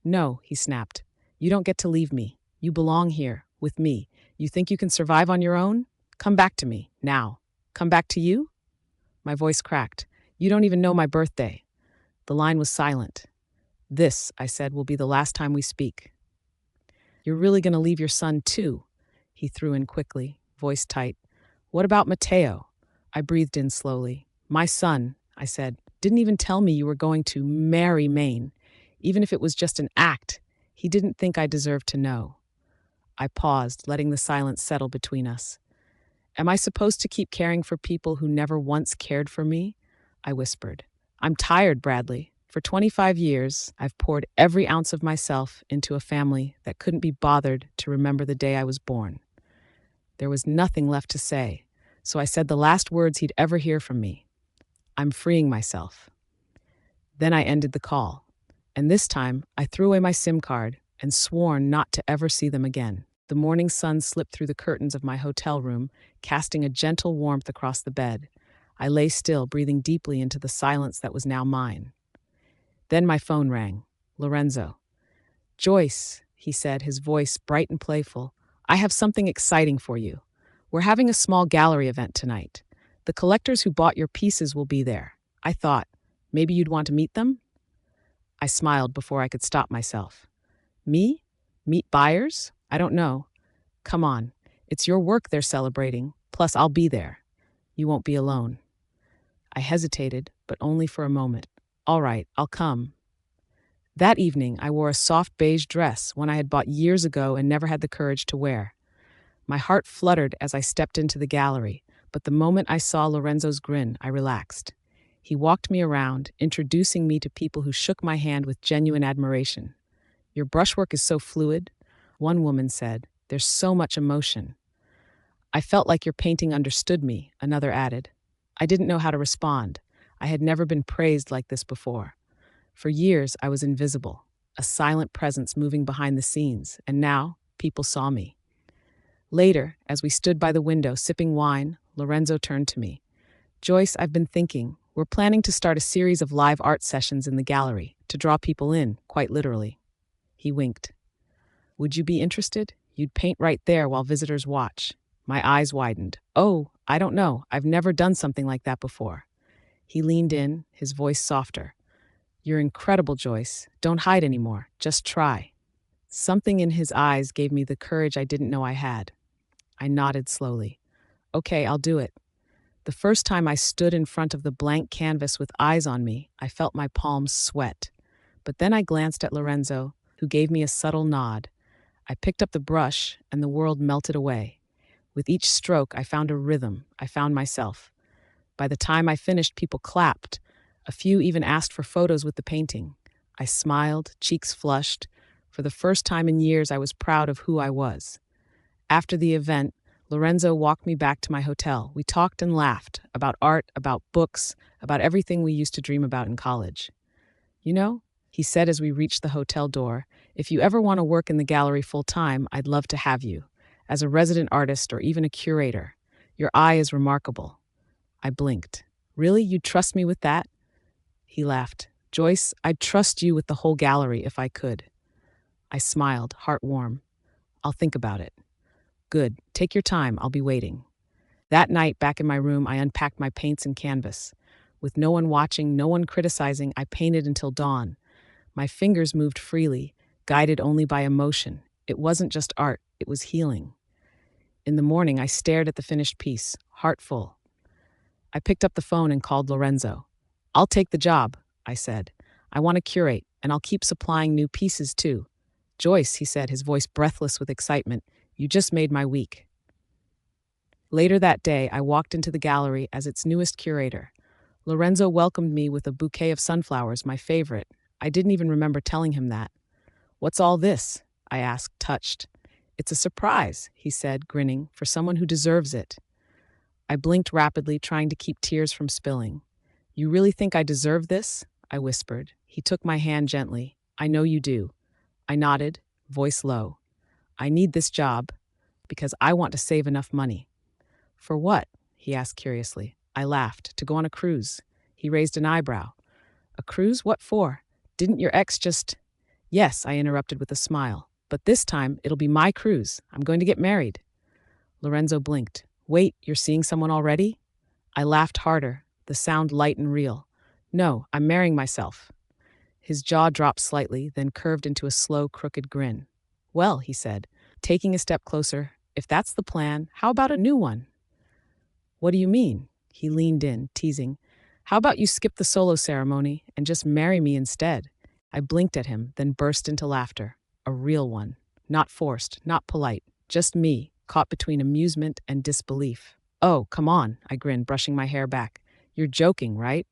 "No," he snapped. "You don't get to leave me. You belong here, with me. You think you can survive on your own? Come back to me, now." "Come back to you?" My voice cracked. "You don't even know my birthday." The line was silent. "This," I said, "will be the last time we speak." "You're really going to leave your son, too?" He threw in quickly, voice tight. "What about Mateo?" I breathed in slowly. "My son," I said, "didn't even tell me you were going to marry Maine. Even if it was just an act, he didn't think I deserved to know." I paused, letting the silence settle between us. "Am I supposed to keep caring for people who never once cared for me?" I whispered. "I'm tired, Bradley. For 25 years, I've poured every ounce of myself into a family that couldn't be bothered to remember the day I was born." There was nothing left to say, so I said the last words he'd ever hear from me. "I'm freeing myself." Then I ended the call, and this time I threw away my SIM card and sworn not to ever see them again. The morning sun slipped through the curtains of my hotel room, casting a gentle warmth across the bed. I lay still, breathing deeply into the silence that was now mine. Then my phone rang. Lorenzo. "Joyce," he said, his voice bright and playful, "I have something exciting for you. We're having a small gallery event tonight. The collectors who bought your pieces will be there. I thought, maybe you'd want to meet them?" I smiled before I could stop myself. "Me? Meet buyers? I don't know." "Come on. It's your work they're celebrating. Plus, I'll be there. You won't be alone." I hesitated, but only for a moment. "All right, I'll come." That evening, I wore a soft beige dress, one I had bought years ago and never had the courage to wear. My heart fluttered as I stepped into the gallery, but the moment I saw Lorenzo's grin, I relaxed. He walked me around, introducing me to people who shook my hand with genuine admiration. "Your brushwork is so fluid," one woman said. "There's so much emotion." "I felt like your painting understood me," another added. I didn't know how to respond. I had never been praised like this before. For years, I was invisible, a silent presence moving behind the scenes, and now people saw me. Later, as we stood by the window sipping wine, Lorenzo turned to me. Joyce, I've been thinking. We're planning to start a series of live art sessions in the gallery to draw people in, quite literally. He winked. Would you be interested? You'd paint right there while visitors watch. My eyes widened. Oh, I don't know. I've never done something like that before. He leaned in, his voice softer. You're incredible, Joyce. Don't hide anymore. Just try. Something in his eyes gave me the courage I didn't know I had. I nodded slowly. Okay, I'll do it. The first time I stood in front of the blank canvas with eyes on me, I felt my palms sweat. But then I glanced at Lorenzo, who gave me a subtle nod. I picked up the brush, and the world melted away. With each stroke, I found a rhythm. I found myself. By the time I finished, people clapped. A few even asked for photos with the painting. I smiled, cheeks flushed. For the first time in years, I was proud of who I was. After the event, Lorenzo walked me back to my hotel. We talked and laughed about art, about books, about everything we used to dream about in college. You know, he said as we reached the hotel door, if you ever want to work in the gallery full-time, I'd love to have you, as a resident artist or even a curator. Your eye is remarkable. I blinked. Really? You'd trust me with that? He laughed. Joyce, I'd trust you with the whole gallery if I could. I smiled, heart warm. I'll think about it. Good. Take your time. I'll be waiting. That night, back in my room, I unpacked my paints and canvas. With no one watching, no one criticizing, I painted until dawn. My fingers moved freely, guided only by emotion. It wasn't just art, it was healing. In the morning, I stared at the finished piece, heart full. I picked up the phone and called Lorenzo. I'll take the job, I said. I want to curate, and I'll keep supplying new pieces too. Joyce, he said, his voice breathless with excitement, you just made my week. Later that day, I walked into the gallery as its newest curator. Lorenzo welcomed me with a bouquet of sunflowers, my favorite. I didn't even remember telling him that. What's all this? I asked, touched. It's a surprise, he said, grinning, for someone who deserves it. I blinked rapidly, trying to keep tears from spilling. You really think I deserve this? I whispered. He took my hand gently. I know you do. I nodded, voice low. I need this job because I want to save enough money. For what? He asked curiously. I laughed. To go on a cruise. He raised an eyebrow. A cruise? What for? Didn't your ex just... Yes, I interrupted with a smile. But this time, it'll be my cruise. I'm going to get married. Lorenzo blinked. Wait, you're seeing someone already? I laughed harder, the sound light and real. No, I'm marrying myself. His jaw dropped slightly, then curved into a slow, crooked grin. Well, he said, taking a step closer, if that's the plan, how about a new one? What do you mean? He leaned in, teasing. How about you skip the solo ceremony and just marry me instead? I blinked at him, then burst into laughter. A real one. Not forced, not polite. Just me, caught between amusement and disbelief. Oh, come on, I grinned, brushing my hair back. You're joking, right?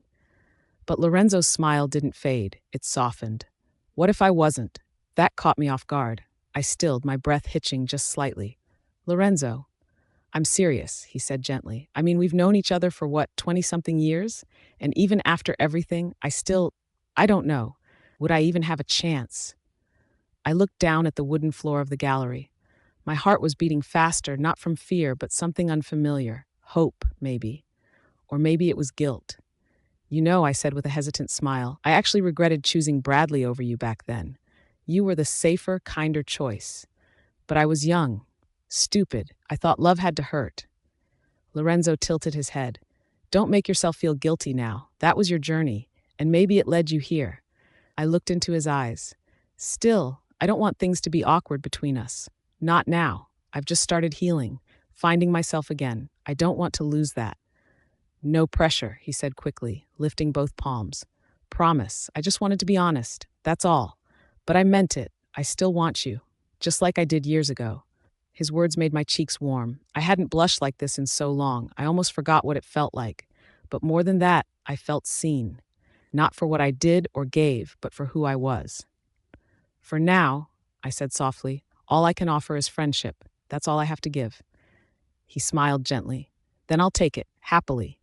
But Lorenzo's smile didn't fade. It softened. What if I wasn't? That caught me off guard. I stilled, my breath hitching just slightly. Lorenzo, I'm serious, he said gently. I mean, we've known each other for what, 20-something years? And even after everything, I don't know. Would I even have a chance? I looked down at the wooden floor of the gallery. My heart was beating faster, not from fear, but something unfamiliar. Hope, maybe. Or maybe it was guilt. You know, I said with a hesitant smile, I actually regretted choosing Bradley over you back then. You were the safer, kinder choice. But I was young. Stupid. I thought love had to hurt. Lorenzo tilted his head. Don't make yourself feel guilty now. That was your journey, and maybe it led you here. I looked into his eyes. Still, I don't want things to be awkward between us. Not now. I've just started healing, finding myself again. I don't want to lose that. No pressure, he said quickly, lifting both palms. Promise. I just wanted to be honest. That's all. But I meant it. I still want you. Just like I did years ago. His words made my cheeks warm. I hadn't blushed like this in so long. I almost forgot what it felt like. But more than that, I felt seen. Not for what I did or gave, but for who I was. For now, I said softly, all I can offer is friendship. That's all I have to give. He smiled gently. Then I'll take it, happily.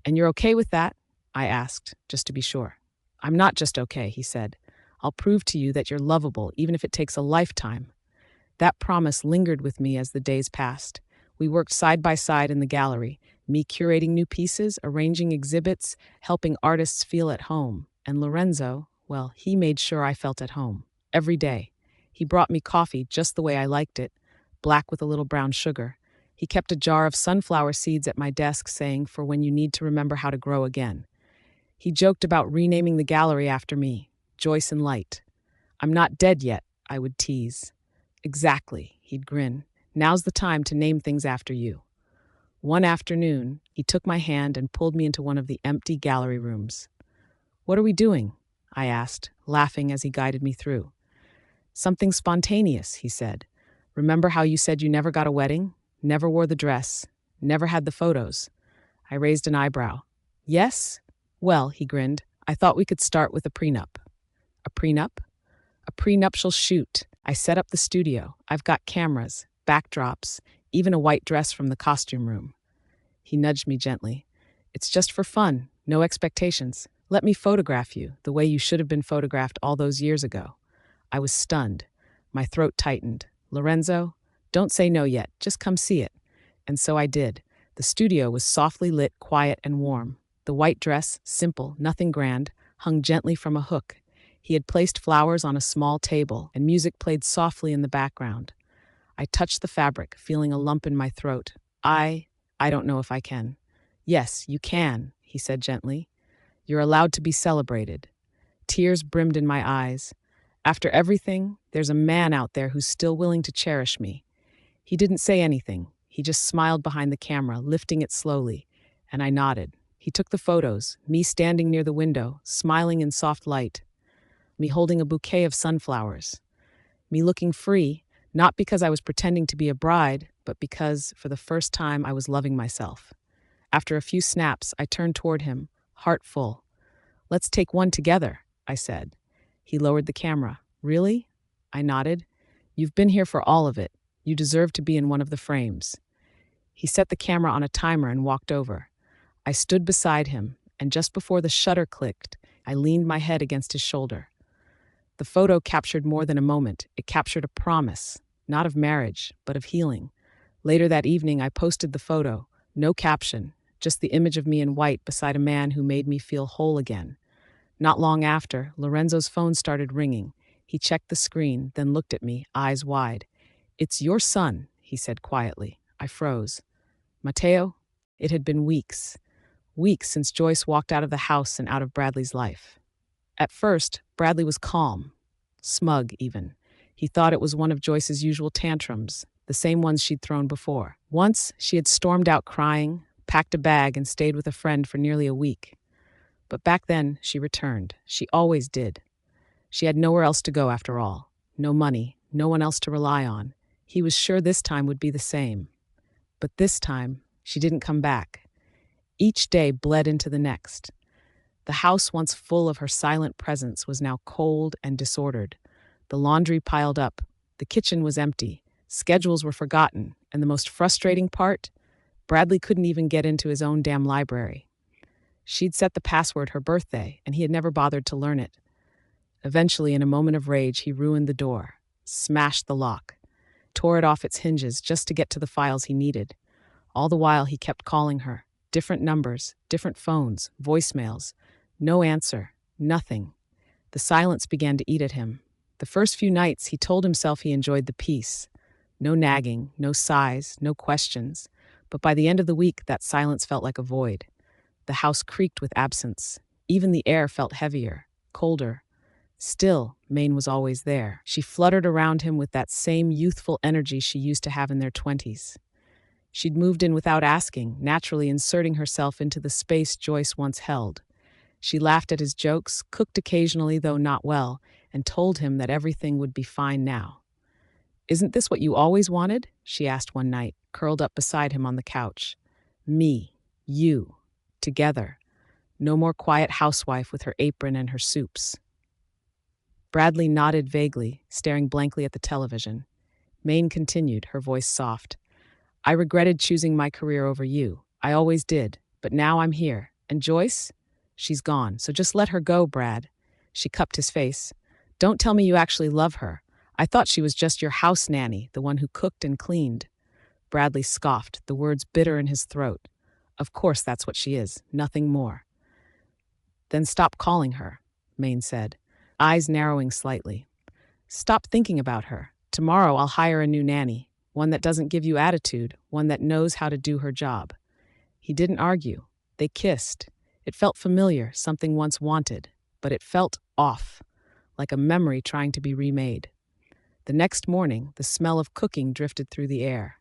And you're okay with that? I asked, just to be sure. I'm not just okay, he said. I'll prove to you that you're lovable, even if it takes a lifetime. That promise lingered with me as the days passed. We worked side by side in the gallery, me curating new pieces, arranging exhibits, helping artists feel at home. And Lorenzo, well, he made sure I felt at home. Every day. He brought me coffee just the way I liked it, black with a little brown sugar. He kept a jar of sunflower seeds at my desk, saying, for when you need to remember how to grow again. He joked about renaming the gallery after me, Joyce and Light. I'm not dead yet, I would tease. Exactly, he'd grin. Now's the time to name things after you. One afternoon, he took my hand and pulled me into one of the empty gallery rooms. What are we doing? I asked, laughing as he guided me through. Something spontaneous, he said. Remember how you said you never got a wedding? Never wore the dress? Never had the photos? I raised an eyebrow. Yes? Well, he grinned, I thought we could start with a prenup. A prenup? A prenuptial shoot. I set up the studio. I've got cameras, backdrops, even a white dress from the costume room. He nudged me gently. It's just for fun, no expectations. Let me photograph you, the way you should have been photographed all those years ago. I was stunned. My throat tightened. Lorenzo, don't say no yet, just come see it. And so I did. The studio was softly lit, quiet and warm. The white dress, simple, nothing grand, hung gently from a hook. He had placed flowers on a small table, and music played softly in the background. I touched the fabric, feeling a lump in my throat. I don't know if I can. Yes, you can, he said gently. You're allowed to be celebrated. Tears brimmed in my eyes. After everything, there's a man out there who's still willing to cherish me. He didn't say anything. He just smiled behind the camera, lifting it slowly, and I nodded. He took the photos, me standing near the window, smiling in soft light, me holding a bouquet of sunflowers, me looking free, not because I was pretending to be a bride, but because, for the first time, I was loving myself. After a few snaps, I turned toward him, heart full. Let's take one together, I said. He lowered the camera. Really? I nodded. You've been here for all of it. You deserve to be in one of the frames. He set the camera on a timer and walked over. I stood beside him, and just before the shutter clicked, I leaned my head against his shoulder. The photo captured more than a moment. It captured a promise, not of marriage, but of healing. Later that evening, I posted the photo. No caption, just the image of me in white beside a man who made me feel whole again. Not long after, Lorenzo's phone started ringing. He checked the screen, then looked at me, eyes wide. It's your son, he said quietly. I froze. Matteo? It had been weeks. Weeks since Joyce walked out of the house and out of Bradley's life. At first, Bradley was calm, smug even. He thought it was one of Joyce's usual tantrums, the same ones she'd thrown before. Once, she had stormed out crying, packed a bag, and stayed with a friend for nearly a week. But back then, she returned. She always did. She had nowhere else to go after all. No money, no one else to rely on. He was sure this time would be the same. But this time, she didn't come back. Each day bled into the next. The house, once full of her silent presence, was now cold and disordered. The laundry piled up. The kitchen was empty. Schedules were forgotten. And the most frustrating part? Bradley couldn't even get into his own damn library. She'd set the password her birthday, and he had never bothered to learn it. Eventually, in a moment of rage, he ruined the door, smashed the lock, tore it off its hinges just to get to the files he needed. All the while, he kept calling her. Different numbers, different phones, voicemails. No answer, nothing. The silence began to eat at him. The first few nights, he told himself he enjoyed the peace. No nagging, no sighs, no questions. But by the end of the week, that silence felt like a void. The house creaked with absence. Even the air felt heavier, colder. Still, Maine was always there. She fluttered around him with that same youthful energy she used to have in their 20s. She'd moved in without asking, naturally inserting herself into the space Joyce once held. She laughed at his jokes, cooked occasionally, though not well, and told him that everything would be fine now. Isn't this what you always wanted? She asked one night, curled up beside him on the couch. Me, you, together. No more quiet housewife with her apron and her soups. Bradley nodded vaguely, staring blankly at the television. Maine continued, her voice soft. I regretted choosing my career over you. I always did. But now I'm here. And Joyce? She's gone, so just let her go, Brad. She cupped his face. Don't tell me you actually love her. I thought she was just your house nanny, the one who cooked and cleaned. Bradley scoffed, the words bitter in his throat. Of course that's what she is, nothing more. Then stop calling her, Maine said, eyes narrowing slightly. Stop thinking about her. Tomorrow I'll hire a new nanny, one that doesn't give you attitude, one that knows how to do her job. He didn't argue. They kissed. It felt familiar, something once wanted, but it felt off, like a memory trying to be remade. The next morning, the smell of cooking drifted through the air.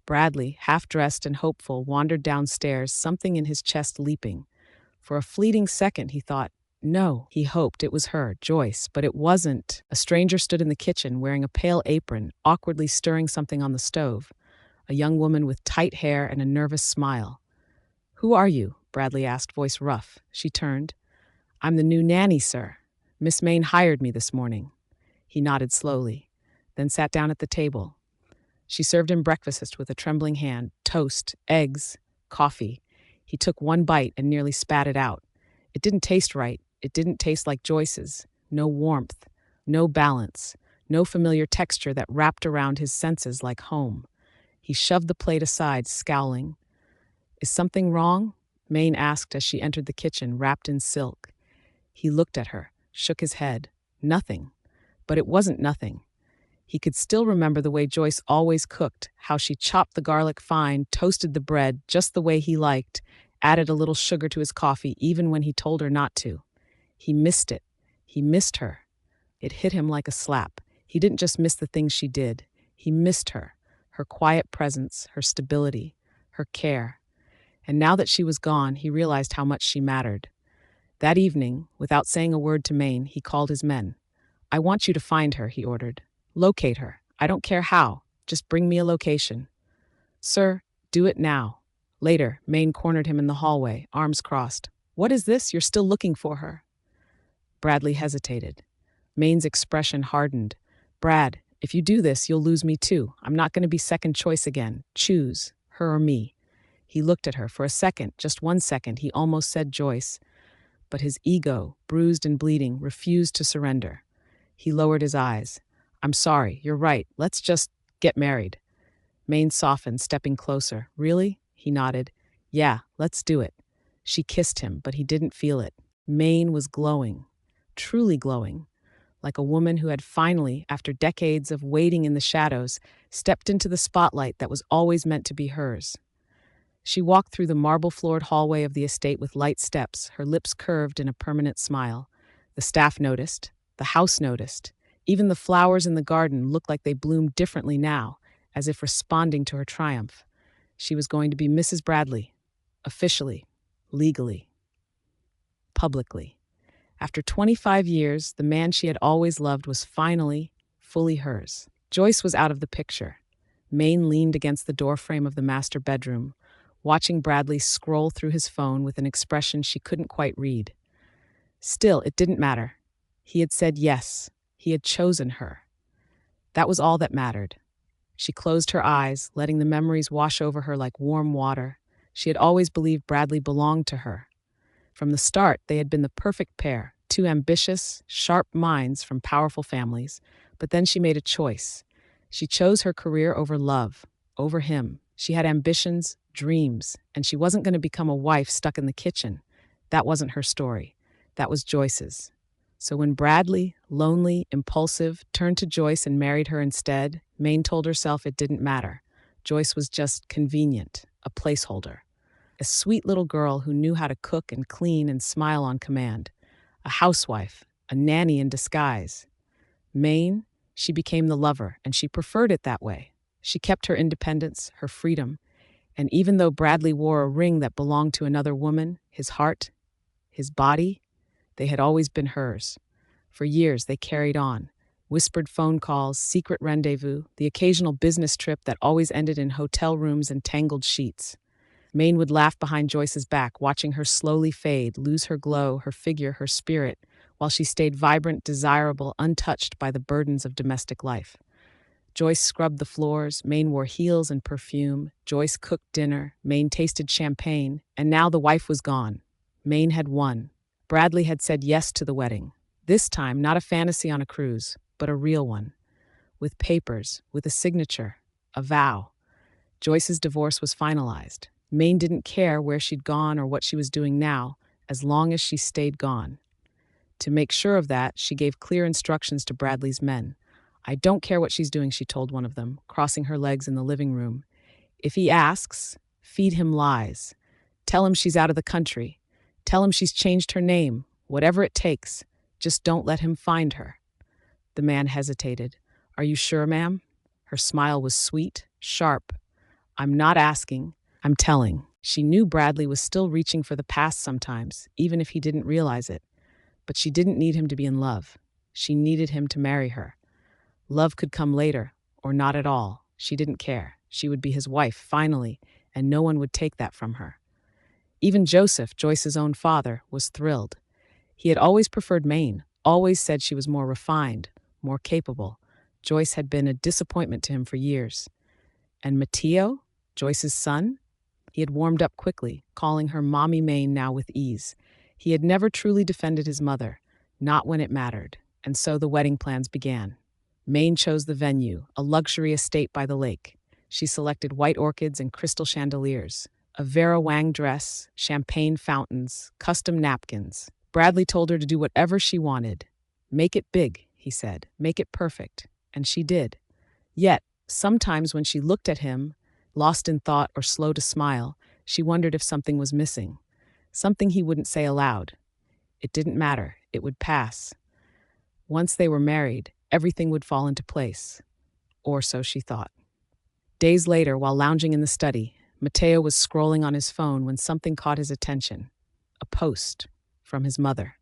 Bradley, half-dressed and hopeful, wandered downstairs, something in his chest leaping. For a fleeting second, he thought, no, he hoped it was her, Joyce, but it wasn't. A stranger stood in the kitchen, wearing a pale apron, awkwardly stirring something on the stove. A young woman with tight hair and a nervous smile. Who are you? Bradley asked, voice rough. She turned. I'm the new nanny, sir. Miss Maine hired me this morning. He nodded slowly, then sat down at the table. She served him breakfast with a trembling hand, toast, eggs, coffee. He took one bite and nearly spat it out. It didn't taste right. It didn't taste like Joyce's. No warmth, no balance, no familiar texture that wrapped around his senses like home. He shoved the plate aside, scowling. Is something wrong? Maine asked as she entered the kitchen, wrapped in silk. He looked at her, shook his head. Nothing. But it wasn't nothing. He could still remember the way Joyce always cooked, how she chopped the garlic fine, toasted the bread just the way he liked, added a little sugar to his coffee even when he told her not to. He missed it. He missed her. It hit him like a slap. He didn't just miss the things she did. He missed her quiet presence, her stability, her care. And now that she was gone, he realized how much she mattered. That evening, without saying a word to Maine, he called his men. I want you to find her, he ordered. Locate her. I don't care how. Just bring me a location. Sir, do it now. Later, Maine cornered him in the hallway, arms crossed. What is this? You're still looking for her. Bradley hesitated. Maine's expression hardened. Brad, if you do this, you'll lose me too. I'm not going to be second choice again. Choose, her or me. He looked at her for a second, just 1 second. He almost said Joyce. But his ego, bruised and bleeding, refused to surrender. He lowered his eyes. I'm sorry, you're right. Let's just get married. Maine softened, stepping closer. Really? He nodded. Yeah, let's do it. She kissed him, but he didn't feel it. Maine was glowing, truly glowing, like a woman who had finally, after decades of waiting in the shadows, stepped into the spotlight that was always meant to be hers. She walked through the marble-floored hallway of the estate with light steps, her lips curved in a permanent smile. The staff noticed. The house noticed. Even the flowers in the garden looked like they bloomed differently now, as if responding to her triumph. She was going to be Mrs. Bradley, officially, legally, publicly. After 25 years, the man she had always loved was finally, fully hers. Joyce was out of the picture. Maine leaned against the doorframe of the master bedroom, watching Bradley scroll through his phone with an expression she couldn't quite read. Still, it didn't matter. He had said yes. He had chosen her. That was all that mattered. She closed her eyes, letting the memories wash over her like warm water. She had always believed Bradley belonged to her. From the start, they had been the perfect pair, two ambitious, sharp minds from powerful families. But then she made a choice. She chose her career over love, over him. She had ambitions, dreams, and she wasn't going to become a wife stuck in the kitchen. That wasn't her story. That was Joyce's. So when Bradley, lonely, impulsive, turned to Joyce and married her instead, Maine told herself it didn't matter. Joyce was just convenient, a placeholder. A sweet little girl who knew how to cook and clean and smile on command. A housewife, a nanny in disguise. Maine, she became the lover, and she preferred it that way. She kept her independence, her freedom. And even though Bradley wore a ring that belonged to another woman, his heart, his body, they had always been hers. For years, they carried on. Whispered phone calls, secret rendezvous, the occasional business trip that always ended in hotel rooms and tangled sheets. Maine would laugh behind Joyce's back, watching her slowly fade, lose her glow, her figure, her spirit, while she stayed vibrant, desirable, untouched by the burdens of domestic life. Joyce scrubbed the floors, Maine wore heels and perfume, Joyce cooked dinner, Maine tasted champagne, and now the wife was gone. Maine had won. Bradley had said yes to the wedding. This time, not a fantasy on a cruise, but a real one. With papers, with a signature, a vow. Joyce's divorce was finalized. Maine didn't care where she'd gone or what she was doing now, as long as she stayed gone. To make sure of that, she gave clear instructions to Bradley's men. "I don't care what she's doing," she told one of them, crossing her legs in the living room. "If he asks, feed him lies. Tell him she's out of the country. Tell him she's changed her name, whatever it takes. Just don't let him find her." The man hesitated. "Are you sure, ma'am?" Her smile was sweet, sharp. "I'm not asking, I'm telling." She knew Bradley was still reaching for the past sometimes, even if he didn't realize it. But she didn't need him to be in love. She needed him to marry her. Love could come later, or not at all. She didn't care. She would be his wife, finally, and no one would take that from her. Even Joseph, Joyce's own father, was thrilled. He had always preferred Maine, always said she was more refined, more capable. Joyce had been a disappointment to him for years. And Matteo, Joyce's son? He had warmed up quickly, calling her Mommy Maine now with ease. He had never truly defended his mother, not when it mattered, and so the wedding plans began. Maine chose the venue, a luxury estate by the lake. She selected white orchids and crystal chandeliers, a Vera Wang dress, champagne fountains, custom napkins. Bradley told her to do whatever she wanted. "Make it big," he said. "Make it perfect." And she did. Yet, sometimes when she looked at him, lost in thought or slow to smile, she wondered if something was missing. Something he wouldn't say aloud. It didn't matter. It would pass. Once they were married, everything would fall into place. Or so she thought. Days later, while lounging in the study, Matteo was scrolling on his phone when something caught his attention. A post from his mother.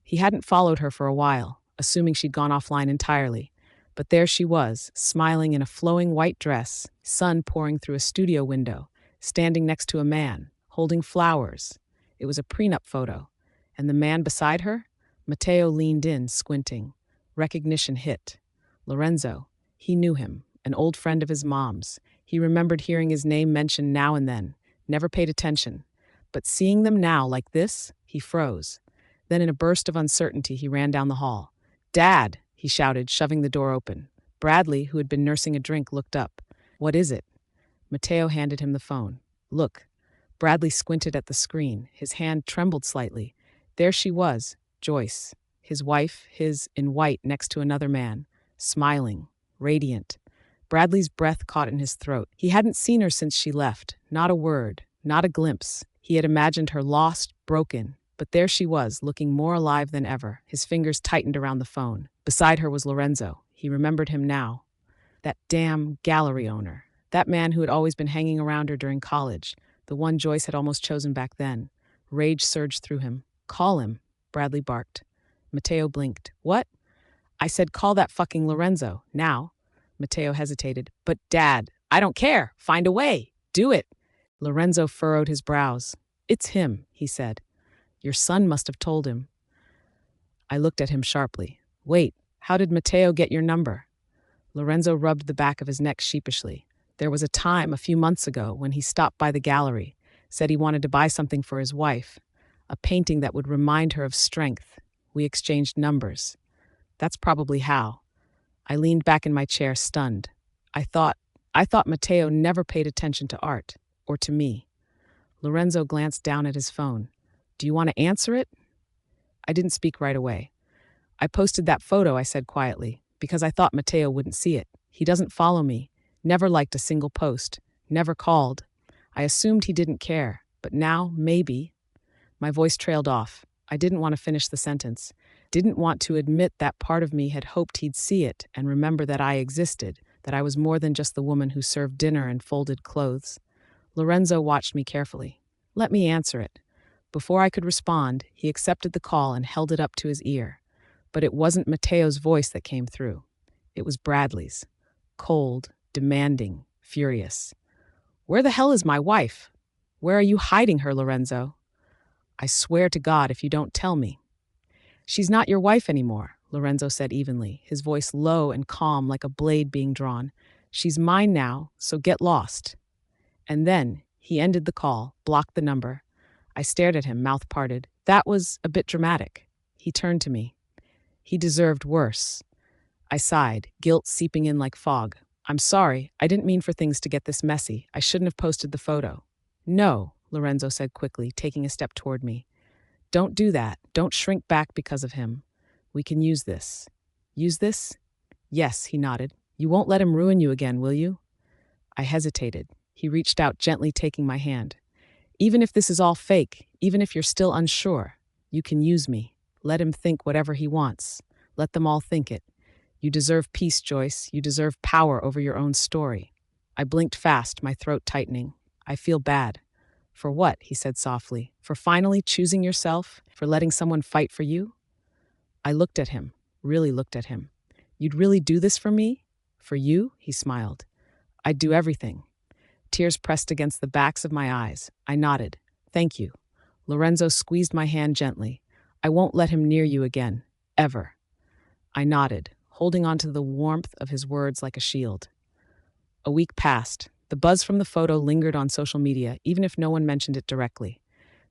He hadn't followed her for a while, assuming she'd gone offline entirely. But there she was, smiling in a flowing white dress, sun pouring through a studio window, standing next to a man, holding flowers. It was a prenup photo. And the man beside her? Matteo leaned in, squinting. Recognition hit. Lorenzo. He knew him, an old friend of his mom's. He remembered hearing his name mentioned now and then, never paid attention. But seeing them now like this, he froze. Then in a burst of uncertainty, he ran down the hall. "Dad!" he shouted, shoving the door open. Bradley, who had been nursing a drink, looked up. "What is it?" Matteo handed him the phone. "Look." Bradley squinted at the screen. His hand trembled slightly. There she was, Joyce, his wife, in white next to another man, smiling, radiant. Bradley's breath caught in his throat. He hadn't seen her since she left. Not a word, not a glimpse. He had imagined her lost, broken. But there she was, looking more alive than ever. His fingers tightened around the phone. Beside her was Lorenzo. He remembered him now. That damn gallery owner. That man who had always been hanging around her during college. The one Joyce had almost chosen back then. Rage surged through him. "Call him," Bradley barked. Matteo blinked. "What?" "I said call that fucking Lorenzo, now." Matteo hesitated. "But Dad, I don't care. Find a way. Do it." Lorenzo furrowed his brows. "It's him," he said. "Your son must have told him." I looked at him sharply. "Wait, how did Matteo get your number?" Lorenzo rubbed the back of his neck sheepishly. "There was a time, a few months ago, when he stopped by the gallery, said he wanted to buy something for his wife, a painting that would remind her of strength. We exchanged numbers. That's probably how." I leaned back in my chair, stunned. I thought Matteo never paid attention to art, or to me. Lorenzo glanced down at his phone. "Do you want to answer it?" I didn't speak right away. "I posted that photo," I said quietly, "because I thought Matteo wouldn't see it. He doesn't follow me, never liked a single post, never called. I assumed he didn't care, but now, maybe." My voice trailed off. I didn't want to finish the sentence. Didn't want to admit that part of me had hoped he'd see it and remember that I existed, that I was more than just the woman who served dinner and folded clothes. Lorenzo watched me carefully. "Let me answer it." Before I could respond, he accepted the call and held it up to his ear. But it wasn't Matteo's voice that came through. It was Bradley's. Cold, demanding, furious. "Where the hell is my wife? Where are you hiding her, Lorenzo?" "I swear to God if you don't tell me." "She's not your wife anymore," Lorenzo said evenly, his voice low and calm like a blade being drawn. "She's mine now, so get lost." And then he ended the call, blocked the number. I stared at him, mouth parted. That was a bit dramatic. He turned to me. He deserved worse. I sighed, guilt seeping in like fog. I'm sorry, I didn't mean for things to get this messy. I shouldn't have posted the photo. No, Lorenzo said quickly, taking a step toward me. Don't do that. Don't shrink back because of him. We can use this. Use this? Yes, he nodded. You won't let him ruin you again, will you? I hesitated. He reached out, gently taking my hand. Even if this is all fake, even if you're still unsure, you can use me. Let him think whatever he wants. Let them all think it. You deserve peace, Joyce. You deserve power over your own story. I blinked fast, my throat tightening. I feel bad. For what? He said softly. For finally choosing yourself? For letting someone fight for you? I looked at him, really looked at him. You'd really do this for me? For you? He smiled. I'd do everything. Tears pressed against the backs of my eyes. I nodded. Thank you. Lorenzo squeezed my hand gently. I won't let him near you again. Ever. I nodded, holding on to the warmth of his words like a shield. A week passed. The buzz from the photo lingered on social media, even if no one mentioned it directly.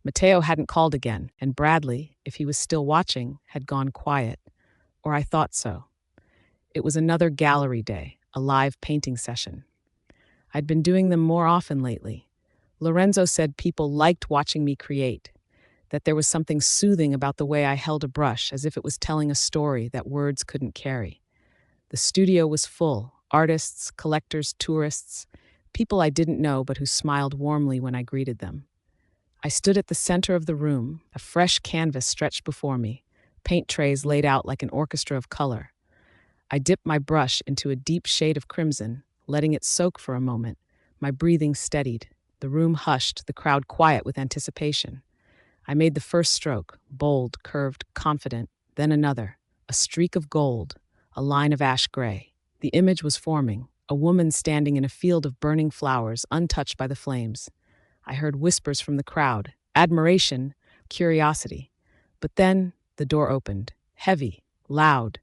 Mateo hadn't called again, and Bradley, if he was still watching, had gone quiet. Or I thought so. It was another gallery day, a live painting session. I'd been doing them more often lately. Lorenzo said people liked watching me create, that there was something soothing about the way I held a brush, as if it was telling a story that words couldn't carry. The studio was full, artists, collectors, tourists, people I didn't know but who smiled warmly when I greeted them. I stood at the center of the room, a fresh canvas stretched before me, paint trays laid out like an orchestra of color. I dipped my brush into a deep shade of crimson, letting it soak for a moment. My breathing steadied. The room hushed, the crowd quiet with anticipation. I made the first stroke, bold, curved, confident, then another, a streak of gold, a line of ash gray. The image was forming, a woman standing in a field of burning flowers, untouched by the flames. I heard whispers from the crowd, admiration, curiosity. But then the door opened, heavy, loud.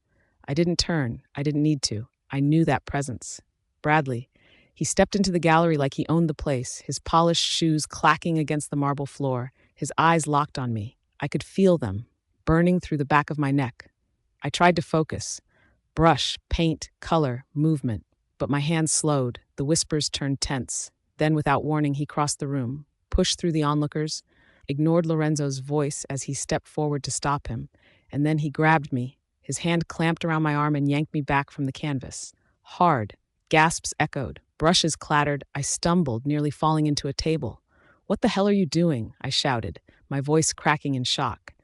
I didn't turn. I didn't need to. I knew that presence. Bradley. He stepped into the gallery like he owned the place, his polished shoes clacking against the marble floor, his eyes locked on me. I could feel them, burning through the back of my neck. I tried to focus. Brush, paint, color, movement. But my hands slowed. The whispers turned tense. Then, without warning, he crossed the room, pushed through the onlookers, ignored Lorenzo's voice as he stepped forward to stop him, and then he grabbed me. His hand clamped around my arm and yanked me back from the canvas. Hard. Gasps echoed. Brushes clattered. I stumbled, nearly falling into a table. What the hell are you doing? I shouted, my voice cracking in shock.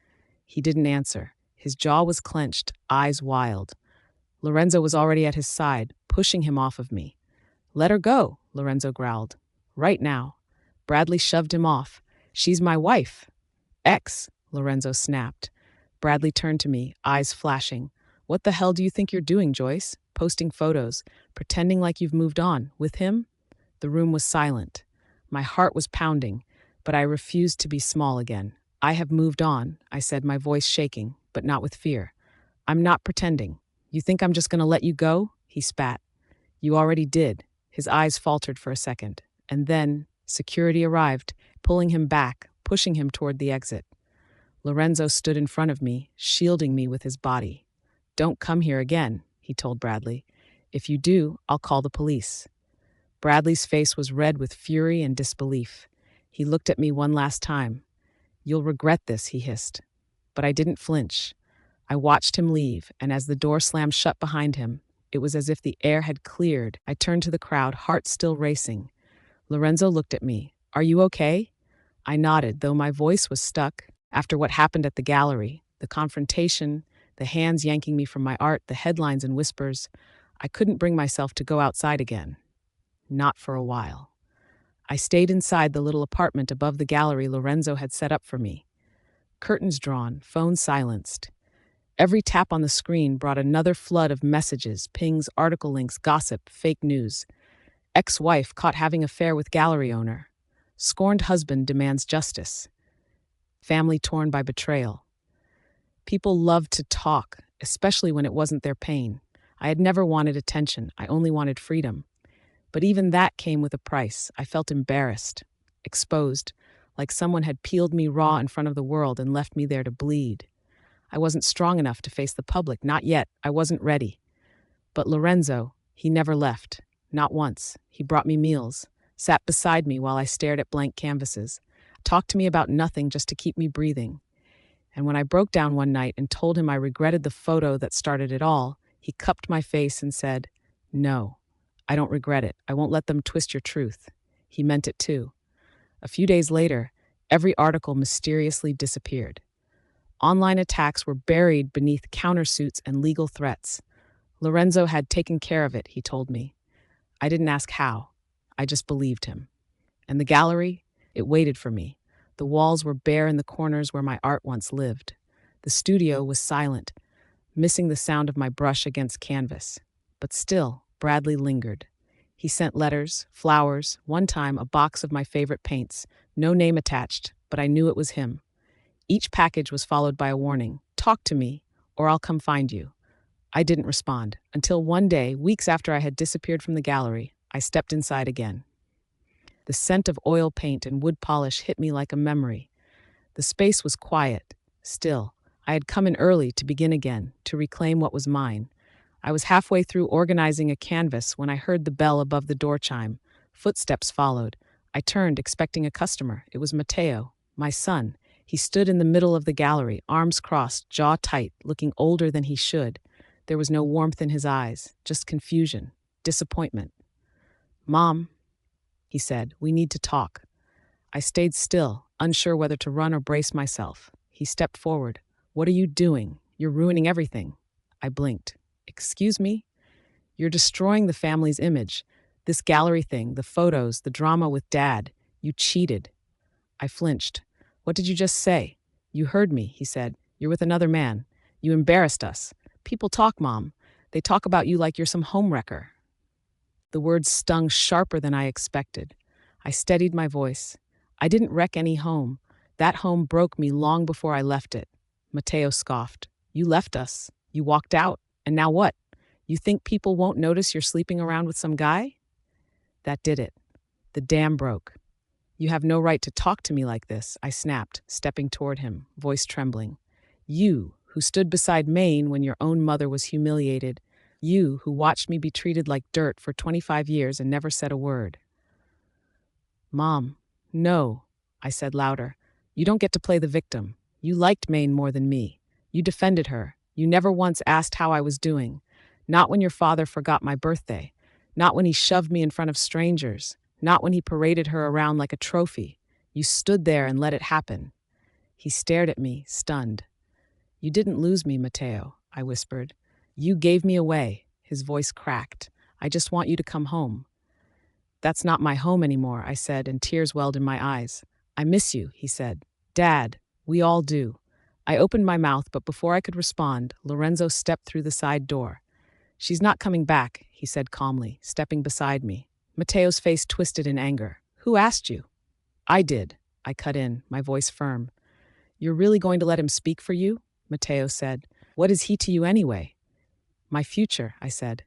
He didn't answer. His jaw was clenched, eyes wild. Lorenzo was already at his side, pushing him off of me. Let her go, Lorenzo growled. Right now. Bradley shoved him off. She's my wife. Ex, Lorenzo snapped. Bradley turned to me, eyes flashing. What the hell do you think you're doing, Joyce? Posting photos, pretending like you've moved on, with him? The room was silent. My heart was pounding, but I refused to be small again. I have moved on, I said, my voice shaking, but not with fear. I'm not pretending. You think I'm just going to let you go? He spat. You already did. His eyes faltered for a second, and then security arrived, pulling him back, pushing him toward the exit. Lorenzo stood in front of me, shielding me with his body. Don't come here again, he told Bradley. If you do, I'll call the police. Bradley's face was red with fury and disbelief. He looked at me one last time. You'll regret this, he hissed. But I didn't flinch. I watched him leave, and as the door slammed shut behind him, it was as if the air had cleared. I turned to the crowd, heart still racing. Lorenzo looked at me. Are you okay? I nodded, though my voice was stuck. After what happened at the gallery, the confrontation, the hands yanking me from my art, the headlines and whispers, I couldn't bring myself to go outside again. Not for a while. I stayed inside the little apartment above the gallery Lorenzo had set up for me. Curtains drawn, phone silenced. Every tap on the screen brought another flood of messages, pings, article links, gossip, fake news. Ex-wife caught having affair with gallery owner. Scorned husband demands justice. Family torn by betrayal. People loved to talk, especially when it wasn't their pain. I had never wanted attention. I only wanted freedom. But even that came with a price. I felt embarrassed, exposed, like someone had peeled me raw in front of the world and left me there to bleed. I wasn't strong enough to face the public, not yet. I wasn't ready. But Lorenzo, he never left. Not once. He brought me meals, sat beside me while I stared at blank canvases, talked to me about nothing just to keep me breathing. And when I broke down one night and told him I regretted the photo that started it all, he cupped my face and said, "No, I don't regret it. I won't let them twist your truth." He meant it too. A few days later, every article mysteriously disappeared. Online attacks were buried beneath countersuits and legal threats. Lorenzo had taken care of it, he told me. I didn't ask how. I just believed him. And the gallery? It waited for me. The walls were bare in the corners where my art once lived. The studio was silent, missing the sound of my brush against canvas. But still, Bradley lingered. He sent letters, flowers, one time a box of my favorite paints, no name attached, but I knew it was him. Each package was followed by a warning, "Talk to me, or I'll come find you." I didn't respond, until one day, weeks after I had disappeared from the gallery, I stepped inside again. The scent of oil paint and wood polish hit me like a memory. The space was quiet, still. I had come in early to begin again, to reclaim what was mine. I was halfway through organizing a canvas when I heard the bell above the door chime. Footsteps followed. I turned, expecting a customer. It was Matteo, my son. He stood in the middle of the gallery, arms crossed, jaw tight, looking older than he should. There was no warmth in his eyes, just confusion, disappointment. "Mom," he said, "we need to talk." I stayed still, unsure whether to run or brace myself. He stepped forward. "What are you doing? You're ruining everything." I blinked. "Excuse me?" "You're destroying the family's image. This gallery thing, the photos, the drama with Dad. You cheated." I flinched. "What did you just say?" "You heard me," he said. "You're with another man. You embarrassed us. People talk, Mom. They talk about you like you're some homewrecker." The words stung sharper than I expected. I steadied my voice. "I didn't wreck any home. That home broke me long before I left it." Matteo scoffed. "You left us. You walked out. And now what? You think people won't notice you're sleeping around with some guy?" That did it. The dam broke. "You have no right to talk to me like this," I snapped, stepping toward him, voice trembling. "You, who stood beside Maine when your own mother was humiliated. You, who watched me be treated like dirt for 25 years and never said a word." "Mom, no," I said louder. "You don't get to play the victim. You liked Maine more than me. You defended her. You never once asked how I was doing. Not when your father forgot my birthday. Not when he shoved me in front of strangers. Not when he paraded her around like a trophy. You stood there and let it happen." He stared at me, stunned. "You didn't lose me, Matteo," I whispered. "You gave me away." His voice cracked. "I just want you to come home." "That's not my home anymore," I said, and tears welled in my eyes. "I miss you," he said. "Dad, we all do." I opened my mouth, but before I could respond, Lorenzo stepped through the side door. "She's not coming back," he said calmly, stepping beside me. Matteo's face twisted in anger. "Who asked you?" "I did," I cut in, my voice firm. "You're really going to let him speak for you?" Matteo said. "What is he to you anyway?" "My future," I said.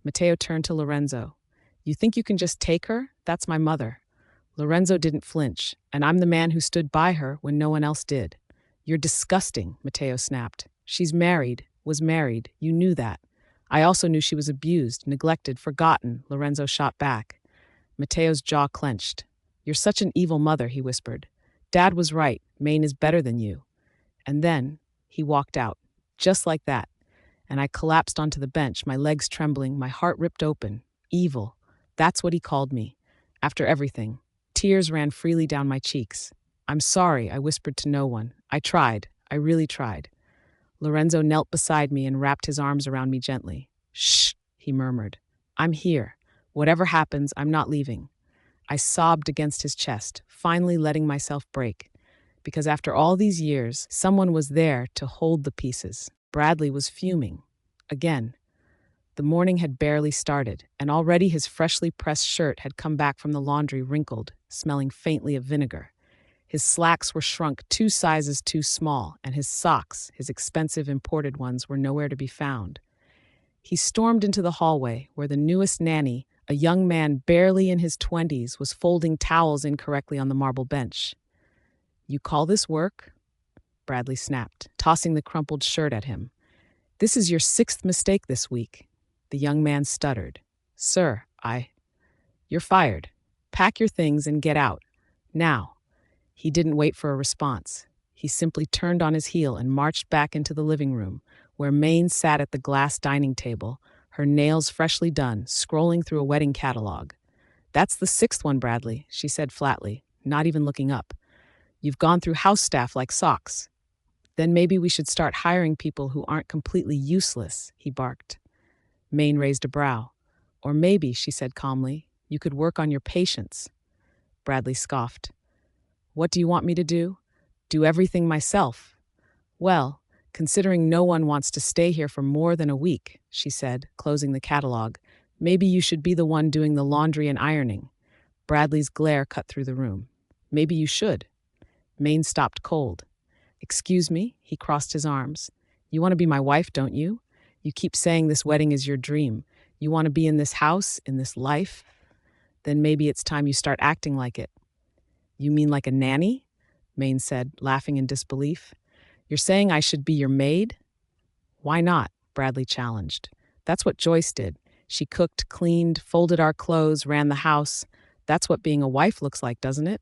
Matteo turned to Lorenzo. "You think you can just take her? That's my mother." Lorenzo didn't flinch, and I'm the man who stood by her when no one else did. "You're disgusting," Matteo snapped. "She's married, was married. You knew that." "I also knew she was abused, neglected, forgotten," Lorenzo shot back. Matteo's jaw clenched. "You're such an evil mother," he whispered. "Dad was right. Maine is better than you." And then he walked out, just like that. And I collapsed onto the bench, my legs trembling, my heart ripped open. Evil. That's what he called me. After everything. Tears ran freely down my cheeks. "I'm sorry," I whispered to no one. "I tried. I really tried." Lorenzo knelt beside me and wrapped his arms around me gently. "Shh," he murmured. "I'm here. Whatever happens, I'm not leaving." I sobbed against his chest, finally letting myself break. Because after all these years, someone was there to hold the pieces. Bradley was fuming. Again. The morning had barely started, and already his freshly pressed shirt had come back from the laundry wrinkled, smelling faintly of vinegar. His slacks were shrunk 2 sizes too small, and his socks, his expensive imported ones, were nowhere to be found. He stormed into the hallway, where the newest nanny, a young man barely in his 20s, was folding towels incorrectly on the marble bench. You call this work? Bradley snapped, tossing the crumpled shirt at him. This is your 6th mistake this week. The young man stuttered. Sir, You're fired. Pack your things and get out. Now. He didn't wait for a response. He simply turned on his heel and marched back into the living room, where Maine sat at the glass dining table, her nails freshly done, scrolling through a wedding catalog. That's the 6th one, Bradley, she said flatly, not even looking up. You've gone through house staff like socks. Then maybe we should start hiring people who aren't completely useless, he barked. Maine raised a brow. Or maybe, she said calmly, you could work on your patience. Bradley scoffed. What do you want me to do? Do everything myself. Well, considering no one wants to stay here for more than a week, she said, closing the catalog, maybe you should be the one doing the laundry and ironing. Bradley's glare cut through the room. Maybe you should. Maine stopped cold. Excuse me? He crossed his arms. You want to be my wife, don't you? You keep saying this wedding is your dream. You want to be in this house, in this life? Then maybe it's time you start acting like it. You mean like a nanny? Maine said, laughing in disbelief. You're saying I should be your maid? Why not? Bradley challenged. That's what Joyce did. She cooked, cleaned, folded our clothes, ran the house. That's what being a wife looks like, doesn't it?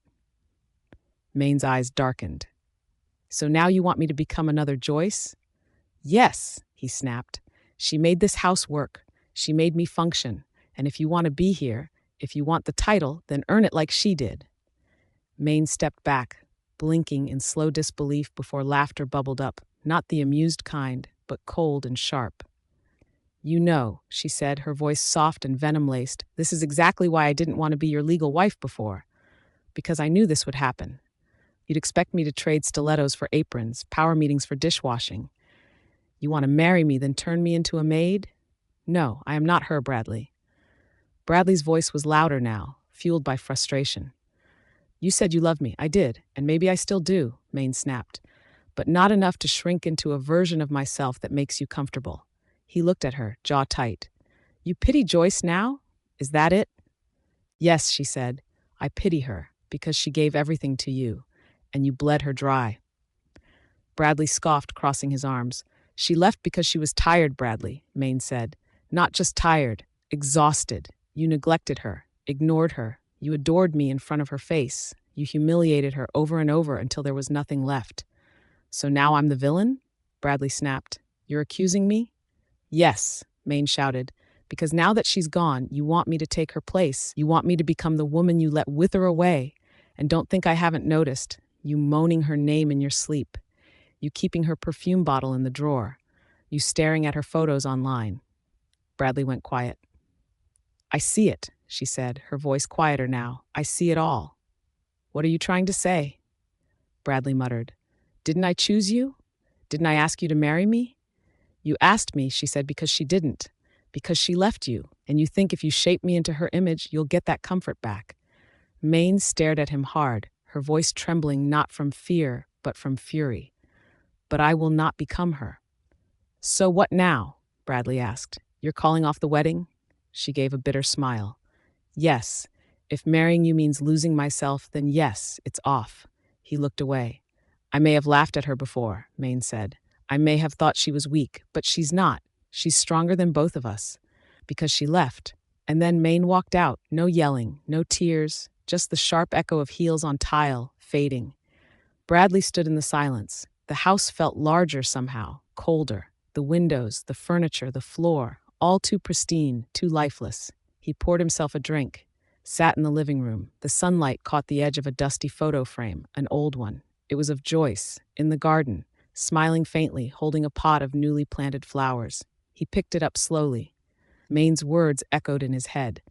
Maine's eyes darkened. So now you want me to become another Joyce? Yes, he snapped. She made this house work. She made me function. And if you want to be here, if you want the title, then earn it like she did. Maine stepped back, blinking in slow disbelief before laughter bubbled up, not the amused kind, but cold and sharp. You know, she said, her voice soft and venom-laced, this is exactly why I didn't want to be your legal wife before. Because I knew this would happen. You'd expect me to trade stilettos for aprons, power meetings for dishwashing. You want to marry me, then turn me into a maid? No, I am not her, Bradley. Bradley's voice was louder now, fueled by frustration. You said you loved me. I did, and maybe I still do, Maine snapped, but not enough to shrink into a version of myself that makes you comfortable. He looked at her, jaw tight. You pity Joyce now? Is that it? Yes, she said. I pity her, because she gave everything to you, and you bled her dry. Bradley scoffed, crossing his arms. She left because she was tired, Bradley, Maine said. Not just tired, exhausted. You neglected her, ignored her. You adored me in front of her face. You humiliated her over and over until there was nothing left. So now I'm the villain? Bradley snapped. You're accusing me? Yes, Maine shouted, because now that she's gone, you want me to take her place. You want me to become the woman you let wither away. And don't think I haven't noticed. You moaning her name in your sleep. You keeping her perfume bottle in the drawer. You staring at her photos online. Bradley went quiet. I see it, she said, her voice quieter now. I see it all. What are you trying to say? Bradley muttered. Didn't I choose you? Didn't I ask you to marry me? You asked me, she said, because she didn't. Because she left you, and you think if you shape me into her image, you'll get that comfort back. Maine stared at him hard, her voice trembling not from fear, but from fury. But I will not become her. So what now? Bradley asked. You're calling off the wedding? She gave a bitter smile. Yes. If marrying you means losing myself, then yes, it's off. He looked away. I may have laughed at her before, Maine said. I may have thought she was weak, but she's not. She's stronger than both of us. Because she left. And then Maine walked out, no yelling, no tears, just the sharp echo of heels on tile, fading. Bradley stood in the silence. The house felt larger somehow, colder. The windows, the furniture, the floor, all too pristine, too lifeless. He poured himself a drink, sat in the living room. The sunlight caught the edge of a dusty photo frame, an old one. It was of Joyce, in the garden, smiling faintly, holding a pot of newly planted flowers. He picked it up slowly. Maine's words echoed in his head.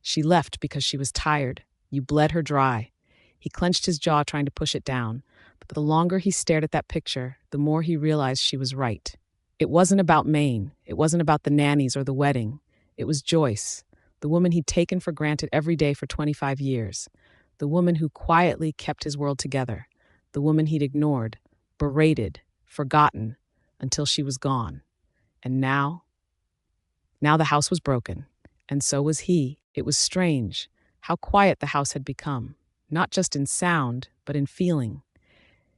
She left because she was tired. You bled her dry. He clenched his jaw, trying to push it down. But the longer he stared at that picture, the more he realized she was right. It wasn't about Maine. It wasn't about the nannies or the wedding. It was Joyce, the woman he'd taken for granted every day for 25 years. The woman who quietly kept his world together. The woman he'd ignored, berated, forgotten, until she was gone. And now the house was broken. And so was he. It was strange how quiet the house had become, not just in sound, but in feeling.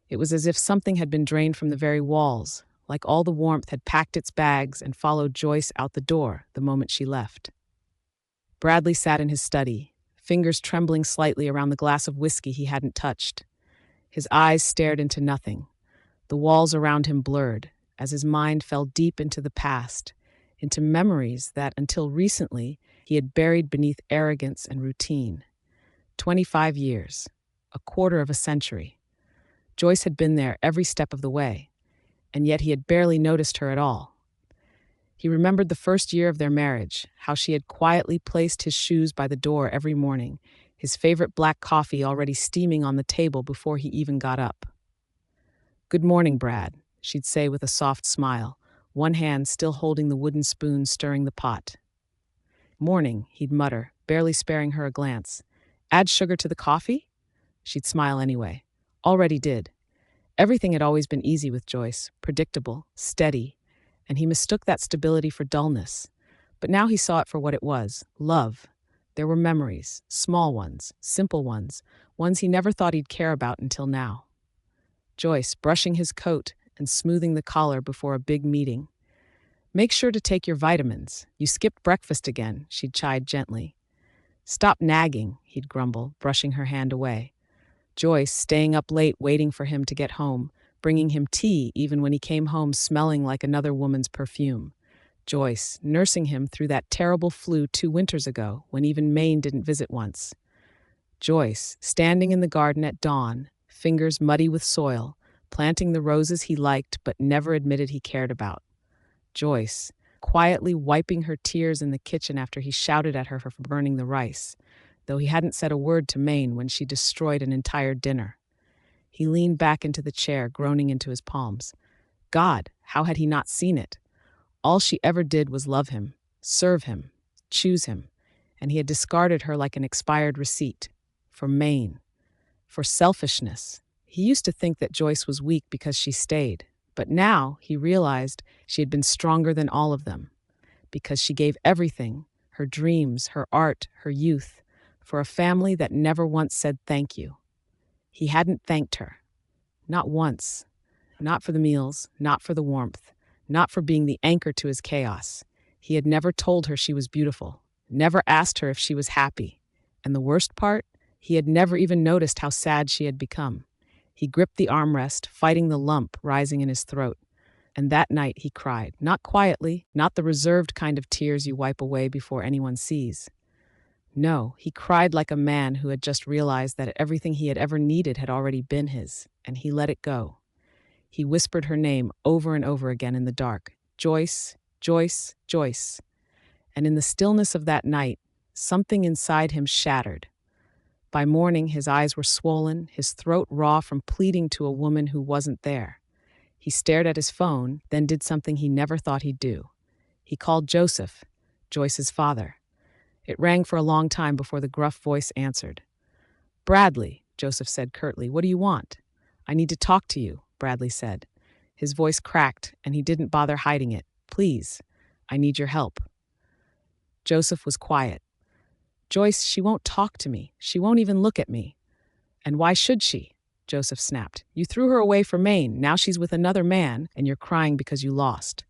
It was as if something had been drained from the very walls, like all the warmth had packed its bags and followed Joyce out the door the moment she left. Bradley sat in his study, fingers trembling slightly around the glass of whiskey he hadn't touched. His eyes stared into nothing, the walls around him blurred, as his mind fell deep into the past, into memories that, until recently, he had buried beneath arrogance and routine. 25 years, a quarter of a century. Joyce had been there every step of the way, and yet he had barely noticed her at all. He remembered the first year of their marriage, how she had quietly placed his shoes by the door every morning, his favorite black coffee already steaming on the table before he even got up. "Good morning, Brad," she'd say with a soft smile, one hand still holding the wooden spoon stirring the pot. "Morning," he'd mutter, barely sparing her a glance. "Add sugar to the coffee?" She'd smile anyway. Already did. Everything had always been easy with Joyce, predictable, steady, and he mistook that stability for dullness. But now he saw it for what it was, love. There were memories, small ones, simple ones, ones he never thought he'd care about until now. Joyce, brushing his coat and smoothing the collar before a big meeting. "Make sure to take your vitamins. You skipped breakfast again," she'd chide gently. "Stop nagging," he'd grumble, brushing her hand away. Joyce, staying up late waiting for him to get home, bringing him tea even when he came home smelling like another woman's perfume. Joyce, nursing him through that terrible flu 2 winters ago when even Maine didn't visit once. Joyce, standing in the garden at dawn, fingers muddy with soil, planting the roses he liked but never admitted he cared about. Joyce, quietly wiping her tears in the kitchen after he shouted at her for burning the rice, though he hadn't said a word to Maine when she destroyed an entire dinner. He leaned back into the chair, groaning into his palms. God, how had he not seen it? All she ever did was love him, serve him, choose him, and he had discarded her like an expired receipt. For Maine. For selfishness. He used to think that Joyce was weak because she stayed, but now he realized she had been stronger than all of them, because she gave everything, her dreams, her art, her youth, for a family that never once said thank you. He hadn't thanked her. Not once. Not for the meals, not for the warmth, not for being the anchor to his chaos. He had never told her she was beautiful, never asked her if she was happy. And the worst part, he had never even noticed how sad she had become. He gripped the armrest, fighting the lump rising in his throat. And that night he cried, not quietly, not the reserved kind of tears you wipe away before anyone sees. No, he cried like a man who had just realized that everything he had ever needed had already been his, and he let it go. He whispered her name over and over again in the dark. Joyce, Joyce, Joyce. And in the stillness of that night, something inside him shattered. By morning, his eyes were swollen, his throat raw from pleading to a woman who wasn't there. He stared at his phone, then did something he never thought he'd do. He called Joseph, Joyce's father. It rang for a long time before the gruff voice answered. "Bradley," Joseph said curtly, "what do you want?" "I need to talk to you," Bradley said. His voice cracked, and he didn't bother hiding it. "Please, I need your help." Joseph was quiet. "Joyce, she won't talk to me. She won't even look at me." "And why should she?" Joseph snapped. "You threw her away for Maine. Now she's with another man, and you're crying because you lost."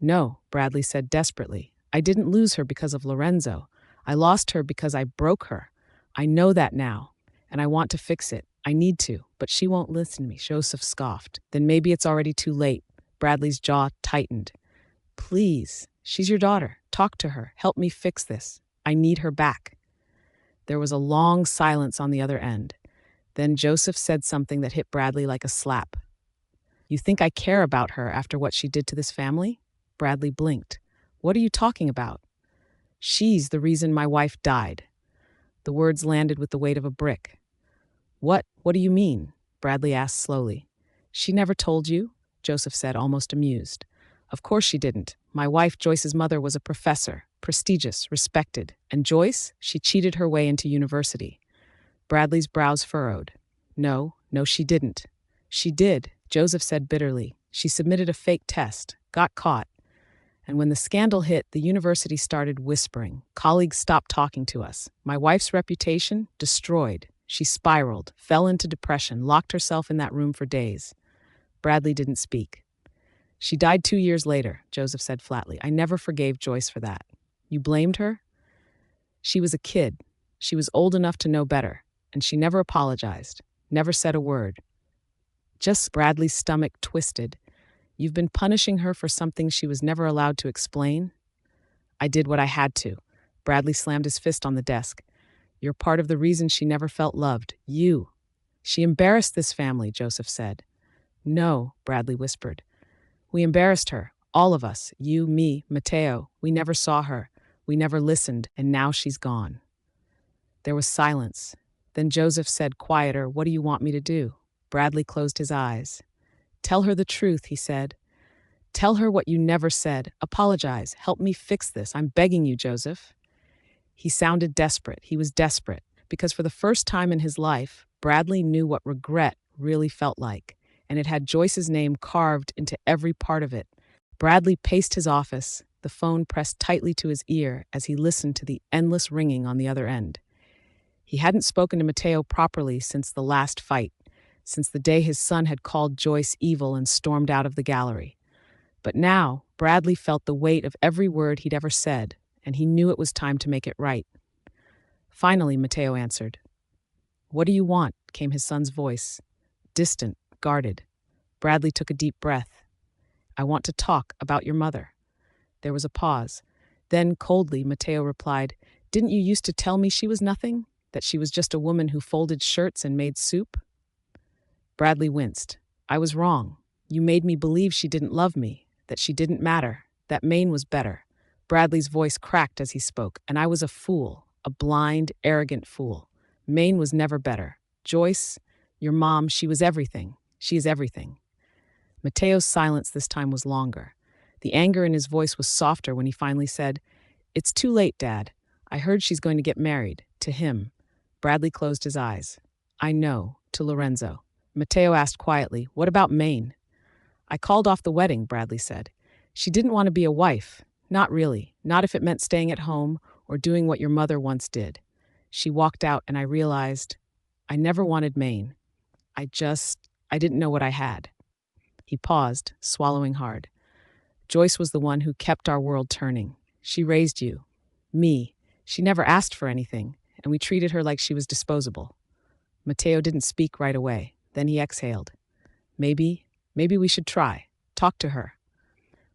"No," Bradley said desperately. "I didn't lose her because of Lorenzo. I lost her because I broke her. I know that now, and I want to fix it. I need to, but she won't listen to me," Joseph scoffed. "Then maybe it's already too late." Bradley's jaw tightened. "Please, she's your daughter. Talk to her. Help me fix this. I need her back." There was a long silence on the other end. Then Joseph said something that hit Bradley like a slap. "You think I care about her after what she did to this family?" Bradley blinked. "What are you talking about?" "She's the reason my wife died." The words landed with the weight of a brick. What do you mean?" Bradley asked slowly. "She never told you?" Joseph said, almost amused. "Of course she didn't. My wife, Joyce's mother, was a professor, prestigious, respected. And Joyce, she cheated her way into university." Bradley's brows furrowed. No, she didn't." "She did," Joseph said bitterly. "She submitted a fake test, got caught. And when the scandal hit, the university started whispering. Colleagues stopped talking to us. My wife's reputation, destroyed. She spiraled, fell into depression, locked herself in that room for days. Bradley didn't speak. She died 2 years later, Joseph said flatly. I never forgave Joyce for that. You blamed her? She was a kid. She was old enough to know better, and she never apologized, never said a word. Just Bradley's stomach twisted. You've been punishing her for something she was never allowed to explain? I did what I had to. Bradley slammed his fist on the desk. You're part of the reason she never felt loved. You. She embarrassed this family, Joseph said. No, Bradley whispered. We embarrassed her, all of us, you, me, Mateo. We never saw her. We never listened, and now she's gone. There was silence. Then Joseph said, quieter, what do you want me to do? Bradley closed his eyes. Tell her the truth, he said. Tell her what you never said. Apologize. Help me fix this. I'm begging you, Joseph. He sounded desperate. He was desperate, because for the first time in his life, Bradley knew what regret really felt like, and it had Joyce's name carved into every part of it. Bradley paced his office, the phone pressed tightly to his ear as he listened to the endless ringing on the other end. He hadn't spoken to Mateo properly since the last fight, since the day his son had called Joyce evil and stormed out of the gallery. But now, Bradley felt the weight of every word he'd ever said, and he knew it was time to make it right. Finally, Mateo answered. What do you want? Came his son's voice, distant, guarded. Bradley took a deep breath. I want to talk about your mother. There was a pause. Then, coldly, Mateo replied, Didn't you used to tell me she was nothing? That she was just a woman who folded shirts and made soup? Bradley winced. I was wrong. You made me believe she didn't love me, that she didn't matter, that Maine was better. Bradley's voice cracked as he spoke, and I was a fool, a blind, arrogant fool. Maine was never better. Joyce, your mom, she was everything. She is everything. Mateo's silence this time was longer. The anger in his voice was softer when he finally said, It's too late, Dad. I heard she's going to get married, to him. Bradley closed his eyes. I know, to Lorenzo. Mateo asked quietly, What about Maine? I called off the wedding, Bradley said. She didn't want to be a wife. Not really. Not if it meant staying at home or doing what your mother once did. She walked out and I realized I never wanted Maine. I didn't know what I had. He paused, swallowing hard. Joyce was the one who kept our world turning. She raised you. Me. She never asked for anything, and we treated her like she was disposable. Mateo didn't speak right away. Then he exhaled. Maybe we should try. Talk to her.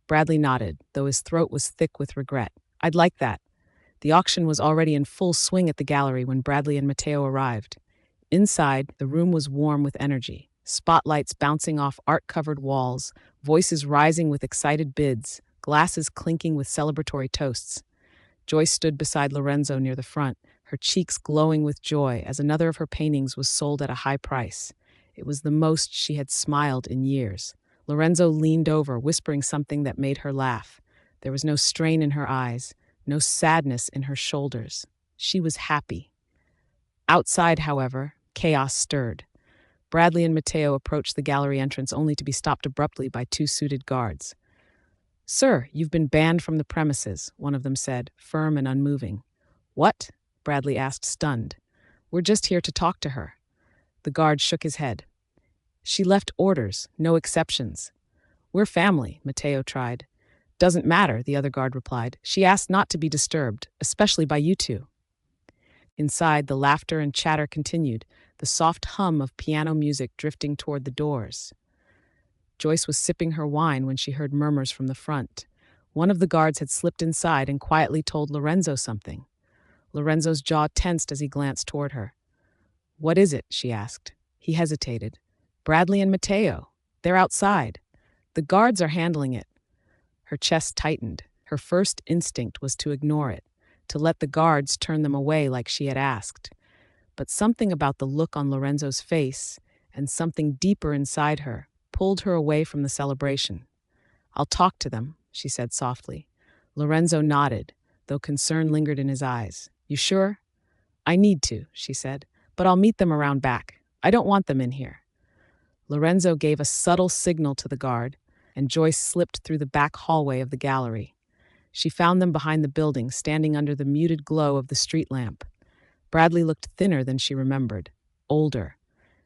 Bradley nodded, though his throat was thick with regret. I'd like that. The auction was already in full swing at the gallery when Bradley and Mateo arrived. Inside, the room was warm with energy. Spotlights bouncing off art-covered walls, voices rising with excited bids, glasses clinking with celebratory toasts. Joyce stood beside Lorenzo near the front, her cheeks glowing with joy as another of her paintings was sold at a high price. It was the most she had smiled in years. Lorenzo leaned over, whispering something that made her laugh. There was no strain in her eyes, no sadness in her shoulders. She was happy. Outside, however, chaos stirred. Bradley and Mateo approached the gallery entrance only to be stopped abruptly by two suited guards. Sir, you've been banned from the premises, one of them said, firm and unmoving. What? Bradley asked, stunned. We're just here to talk to her. The guard shook his head. She left orders, no exceptions. We're family, Mateo tried. Doesn't matter, the other guard replied. She asked not to be disturbed, especially by you two. Inside, the laughter and chatter continued, the soft hum of piano music drifting toward the doors. Joyce was sipping her wine when she heard murmurs from the front. One of the guards had slipped inside and quietly told Lorenzo something. Lorenzo's jaw tensed as he glanced toward her. What is it? She asked. He hesitated. Bradley and Mateo. They're outside. The guards are handling it. Her chest tightened. Her first instinct was to ignore it, to let the guards turn them away like she had asked. But something about the look on Lorenzo's face and something deeper inside her pulled her away from the celebration. I'll talk to them, she said softly. Lorenzo nodded, though concern lingered in his eyes. You sure? I need to, she said, but I'll meet them around back. I don't want them in here. Lorenzo gave a subtle signal to the guard, and Joyce slipped through the back hallway of the gallery. She found them behind the building, standing under the muted glow of the street lamp. Bradley looked thinner than she remembered. older,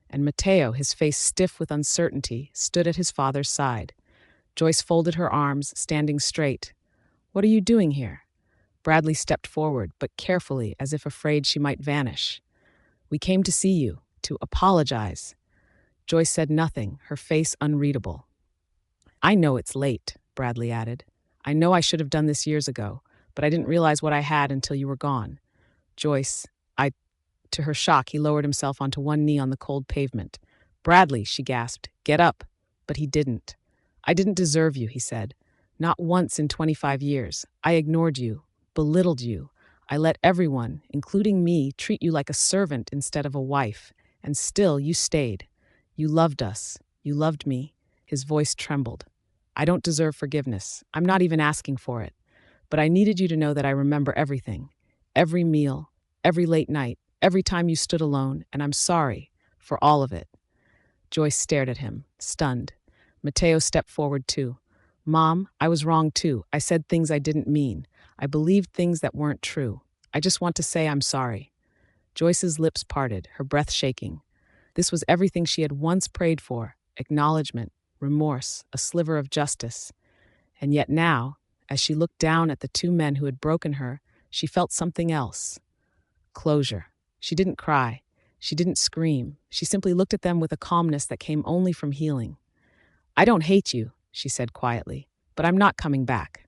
and Matteo, his face stiff with uncertainty, stood at his father's side. Joyce folded her arms, standing straight. "What are you doing here?" Bradley stepped forward, but carefully, as if afraid she might vanish. "We came to see you, to apologize." Joyce said nothing, her face unreadable. "I know it's late," Bradley added. "I know I should have done this years ago, but I didn't realize what I had until you were gone." Joyce, I... To her shock, he lowered himself onto one knee on the cold pavement. "Bradley," she gasped, "get up." But he didn't. "I didn't deserve you," he said. "Not once in 25 years. I ignored you, belittled you. I let everyone, including me, treat you like a servant instead of a wife. And still, you stayed. You loved us. You loved me." His voice trembled. "I don't deserve forgiveness. I'm not even asking for it. But I needed you to know that I remember everything. Every meal, every late night, every time you stood alone, and I'm sorry for all of it." Joyce stared at him, stunned. Matteo stepped forward too. "Mom, I was wrong too. I said things I didn't mean. I believed things that weren't true. I just want to say I'm sorry." Joyce's lips parted, her breath shaking. This was everything she had once prayed for: acknowledgement, remorse, a sliver of justice. And yet now, as she looked down at the two men who had broken her, she felt something else. Closure. She didn't cry. She didn't scream. She simply looked at them with a calmness that came only from healing. "I don't hate you," she said quietly, "but I'm not coming back."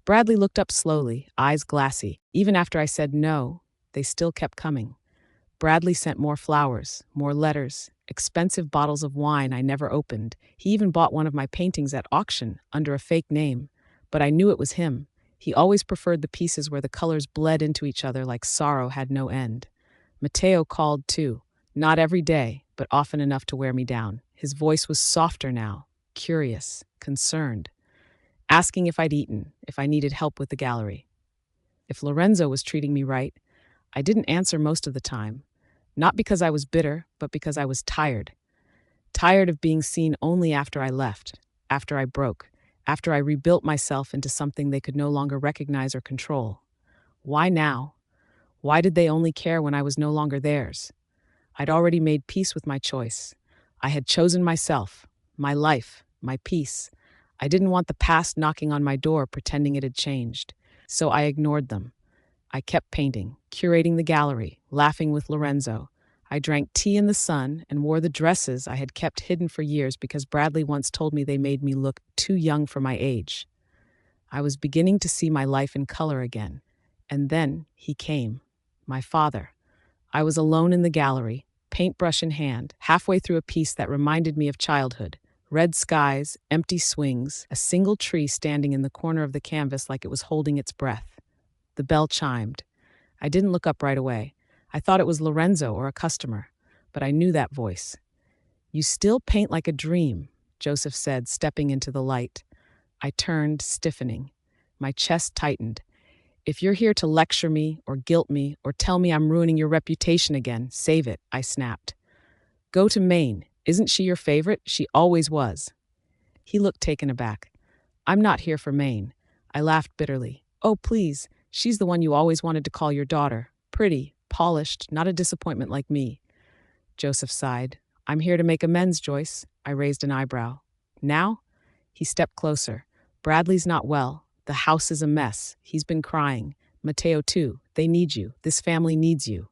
Bradley looked up slowly, eyes glassy. "Even after I said no, they still kept coming." Bradley sent more flowers, more letters, expensive bottles of wine I never opened. He even bought one of my paintings at auction under a fake name. But I knew it was him. He always preferred the pieces where the colors bled into each other like sorrow had no end. Matteo called too, not every day, but often enough to wear me down. His voice was softer now, curious, concerned, asking if I'd eaten, if I needed help with the gallery, if Lorenzo was treating me right. I didn't answer most of the time, not because I was bitter, but because I was tired. Tired of being seen only after I left, after I broke, after I rebuilt myself into something they could no longer recognize or control. Why now? Why did they only care when I was no longer theirs? I'd already made peace with my choice. I had chosen myself, my life, my peace. I didn't want the past knocking on my door pretending it had changed. So I ignored them. I kept painting, curating the gallery, laughing with Lorenzo. I drank tea in the sun and wore the dresses I had kept hidden for years because Bradley once told me they made me look too young for my age. I was beginning to see my life in color again. And then he came. My father. I was alone in the gallery, paintbrush in hand, halfway through a piece that reminded me of childhood. Red skies, empty swings, a single tree standing in the corner of the canvas like it was holding its breath. The bell chimed. I didn't look up right away. I thought it was Lorenzo or a customer, but I knew that voice. "You still paint like a dream," Joseph said, stepping into the light. I turned, stiffening. My chest tightened. "If you're here to lecture me or guilt me or tell me I'm ruining your reputation again, save it," I snapped. "Go to Maine. Isn't she your favorite? She always was." He looked taken aback. "I'm not here for Maine." I laughed bitterly. "Oh, please. She's the one you always wanted to call your daughter. Pretty, polished, not a disappointment like me." Joseph sighed. "I'm here to make amends, Joyce." I raised an eyebrow. "Now?" He stepped closer. "Bradley's not well. The house is a mess. He's been crying. Matteo too. They need you. This family needs you."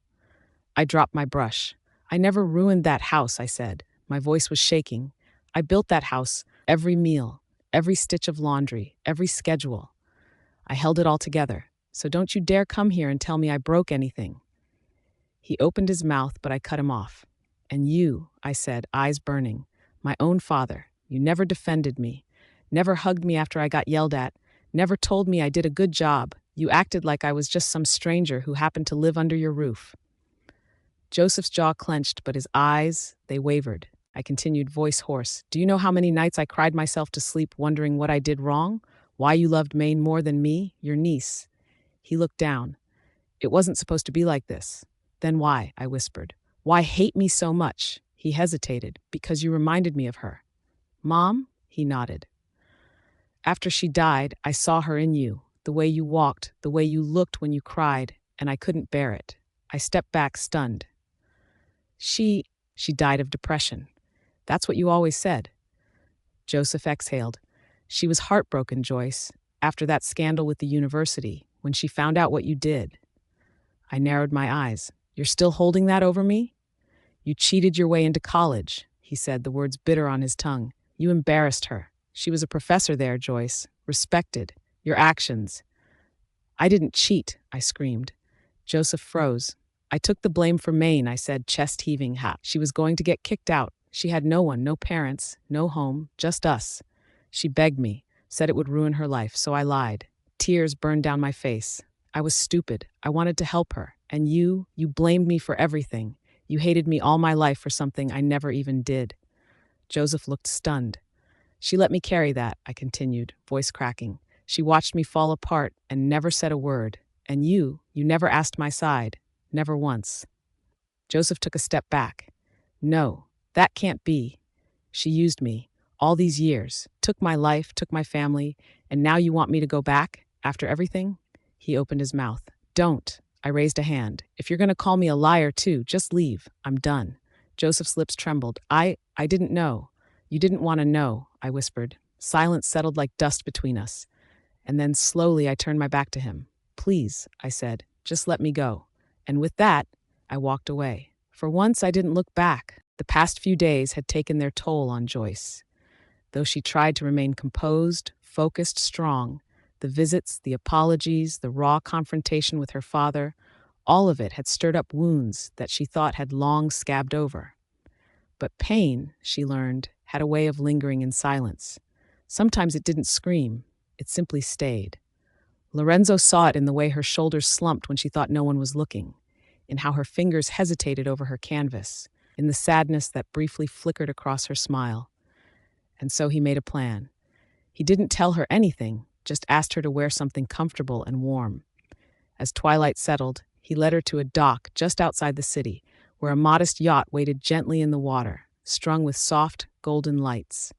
I dropped my brush. "I never ruined that house," I said. My voice was shaking. "I built that house. Every meal, every stitch of laundry, every schedule. I held it all together. So don't you dare come here and tell me I broke anything." He opened his mouth, but I cut him off. "And you," I said, eyes burning, "my own father, you never defended me, never hugged me after I got yelled at, never told me I did a good job. You acted like I was just some stranger who happened to live under your roof." Joseph's jaw clenched, but his eyes, they wavered. I continued, voice hoarse. "Do you know how many nights I cried myself to sleep wondering what I did wrong? Why you loved Maine more than me, your niece?" He looked down. "It wasn't supposed to be like this." "Then why?" I whispered. "Why hate me so much?" He hesitated. "Because you reminded me of her." "Mom?" He nodded. "After she died, I saw her in you, the way you walked, the way you looked when you cried, and I couldn't bear it." I stepped back, stunned. She died of depression. That's what you always said. Joseph exhaled. She was heartbroken, Joyce, after that scandal with the university, when she found out what you did. I narrowed my eyes. You're still holding that over me? You cheated your way into college, he said, the words bitter on his tongue. You embarrassed her. She was a professor there, Joyce. Respected. Your actions. I didn't cheat, I screamed. Joseph froze. I took the blame for Maine, I said, chest heaving. She was going to get kicked out. She had no one, no parents, no home, just us. She begged me, said it would ruin her life, so I lied. Tears burned down my face. I was stupid. I wanted to help her. And you blamed me for everything. You hated me all my life for something I never even did. Joseph looked stunned. She let me carry that, I continued, voice cracking. She watched me fall apart and never said a word. And you never asked my side. Never once. Joseph took a step back. No, that can't be. She used me. All these years. Took my life, took my family, and now you want me to go back? After everything? He opened his mouth. Don't. I raised a hand. If you're going to call me a liar too, just leave. I'm done. Joseph's lips trembled. I didn't know. You didn't want to know, I whispered. Silence settled like dust between us. And then slowly I turned my back to him. Please, I said, just let me go. And with that, I walked away. For once, I didn't look back. The past few days had taken their toll on Joyce. Though she tried to remain composed, focused, strong, the visits, the apologies, the raw confrontation with her father, all of it had stirred up wounds that she thought had long scabbed over. But pain, she learned, had a way of lingering in silence. Sometimes it didn't scream, it simply stayed. Lorenzo saw it in the way her shoulders slumped when she thought no one was looking, in how her fingers hesitated over her canvas, in the sadness that briefly flickered across her smile. And so he made a plan. He didn't tell her anything, just asked her to wear something comfortable and warm. As twilight settled, he led her to a dock just outside the city, where a modest yacht waited gently in the water, strung with soft, golden lights.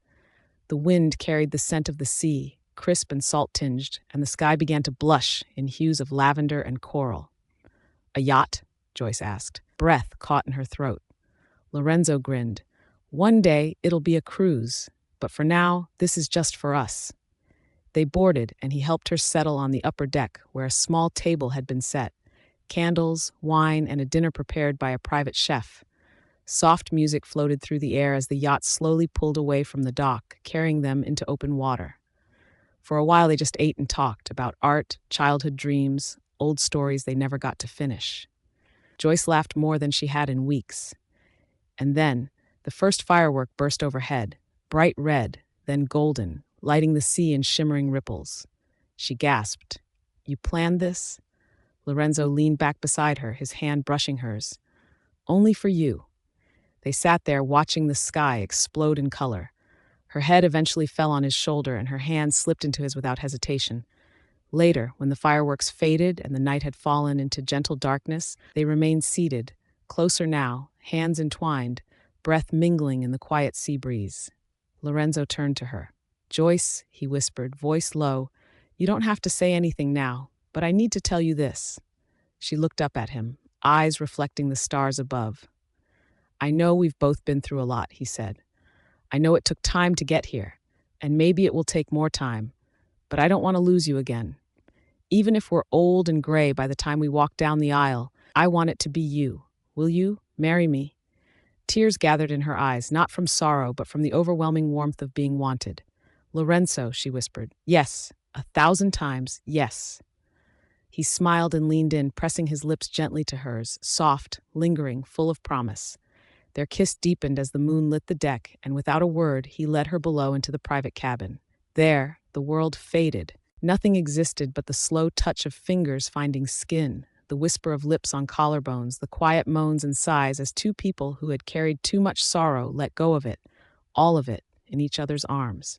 The wind carried the scent of the sea, crisp and salt-tinged, and the sky began to blush in hues of lavender and coral. A yacht? Joyce asked. Breath caught in her throat. Lorenzo grinned. One day, it'll be a cruise, but for now, this is just for us. They boarded, and he helped her settle on the upper deck, where a small table had been set. Candles, wine, and a dinner prepared by a private chef. Soft music floated through the air as the yacht slowly pulled away from the dock, carrying them into open water. For a while, they just ate and talked about art, childhood dreams, old stories they never got to finish. Joyce laughed more than she had in weeks. And then, the first firework burst overhead, bright red, then golden, lighting the sea in shimmering ripples. She gasped. You planned this? Lorenzo leaned back beside her, his hand brushing hers. Only for you. They sat there watching the sky explode in color. Her head eventually fell on his shoulder and her hand slipped into his without hesitation. Later, when the fireworks faded and the night had fallen into gentle darkness, they remained seated, closer now, hands entwined, breath mingling in the quiet sea breeze. Lorenzo turned to her. Joyce, he whispered, voice low, you don't have to say anything now, but I need to tell you this. She looked up at him, eyes reflecting the stars above. I know we've both been through a lot, he said. I know it took time to get here, and maybe it will take more time, but I don't want to lose you again. Even if we're old and gray by the time we walk down the aisle, I want it to be you. Will you marry me? Tears gathered in her eyes, not from sorrow, but from the overwhelming warmth of being wanted. Lorenzo, she whispered. Yes, 1,000 times, yes. He smiled and leaned in, pressing his lips gently to hers, soft, lingering, full of promise. Their kiss deepened as the moon lit the deck, and without a word, he led her below into the private cabin. There, the world faded. Nothing existed but the slow touch of fingers finding skin, the whisper of lips on collarbones, the quiet moans and sighs as two people who had carried too much sorrow let go of it, all of it, in each other's arms.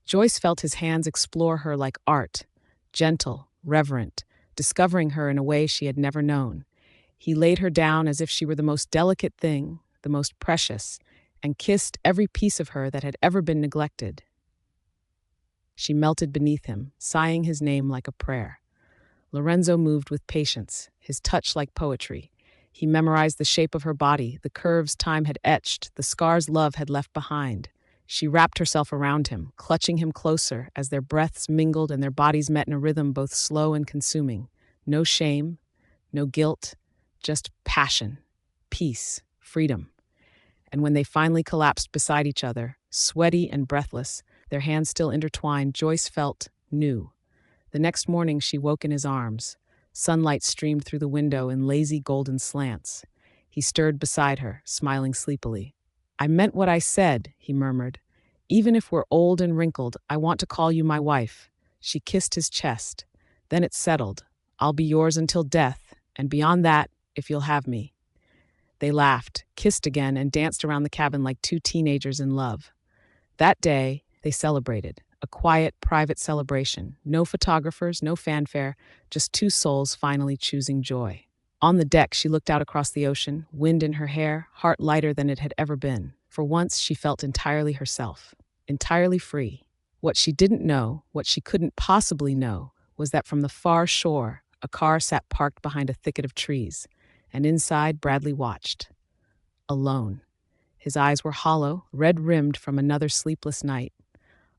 Joyce felt his hands explore her like art, gentle, reverent, discovering her in a way she had never known. He laid her down as if she were the most delicate thing, the most precious, and kissed every piece of her that had ever been neglected. She melted beneath him, sighing his name like a prayer. Lorenzo moved with patience, his touch like poetry. He memorized the shape of her body, the curves time had etched, the scars love had left behind. She wrapped herself around him, clutching him closer as their breaths mingled and their bodies met in a rhythm both slow and consuming. No shame, no guilt, just passion, peace, freedom. And when they finally collapsed beside each other, sweaty and breathless, their hands still intertwined, Joyce felt new. The next morning she woke in his arms. Sunlight streamed through the window in lazy golden slants. He stirred beside her, smiling sleepily. "I meant what I said," he murmured. "Even if we're old and wrinkled, I want to call you my wife." She kissed his chest. "Then it's settled. I'll be yours until death, and beyond that, if you'll have me." They laughed, kissed again, and danced around the cabin like two teenagers in love. That day, they celebrated. A quiet, private celebration. No photographers, no fanfare, just two souls finally choosing joy. On the deck, she looked out across the ocean, wind in her hair, heart lighter than it had ever been. For once, she felt entirely herself, entirely free. What she didn't know, what she couldn't possibly know, was that from the far shore, a car sat parked behind a thicket of trees, and inside Bradley watched. Alone. His eyes were hollow, red-rimmed from another sleepless night.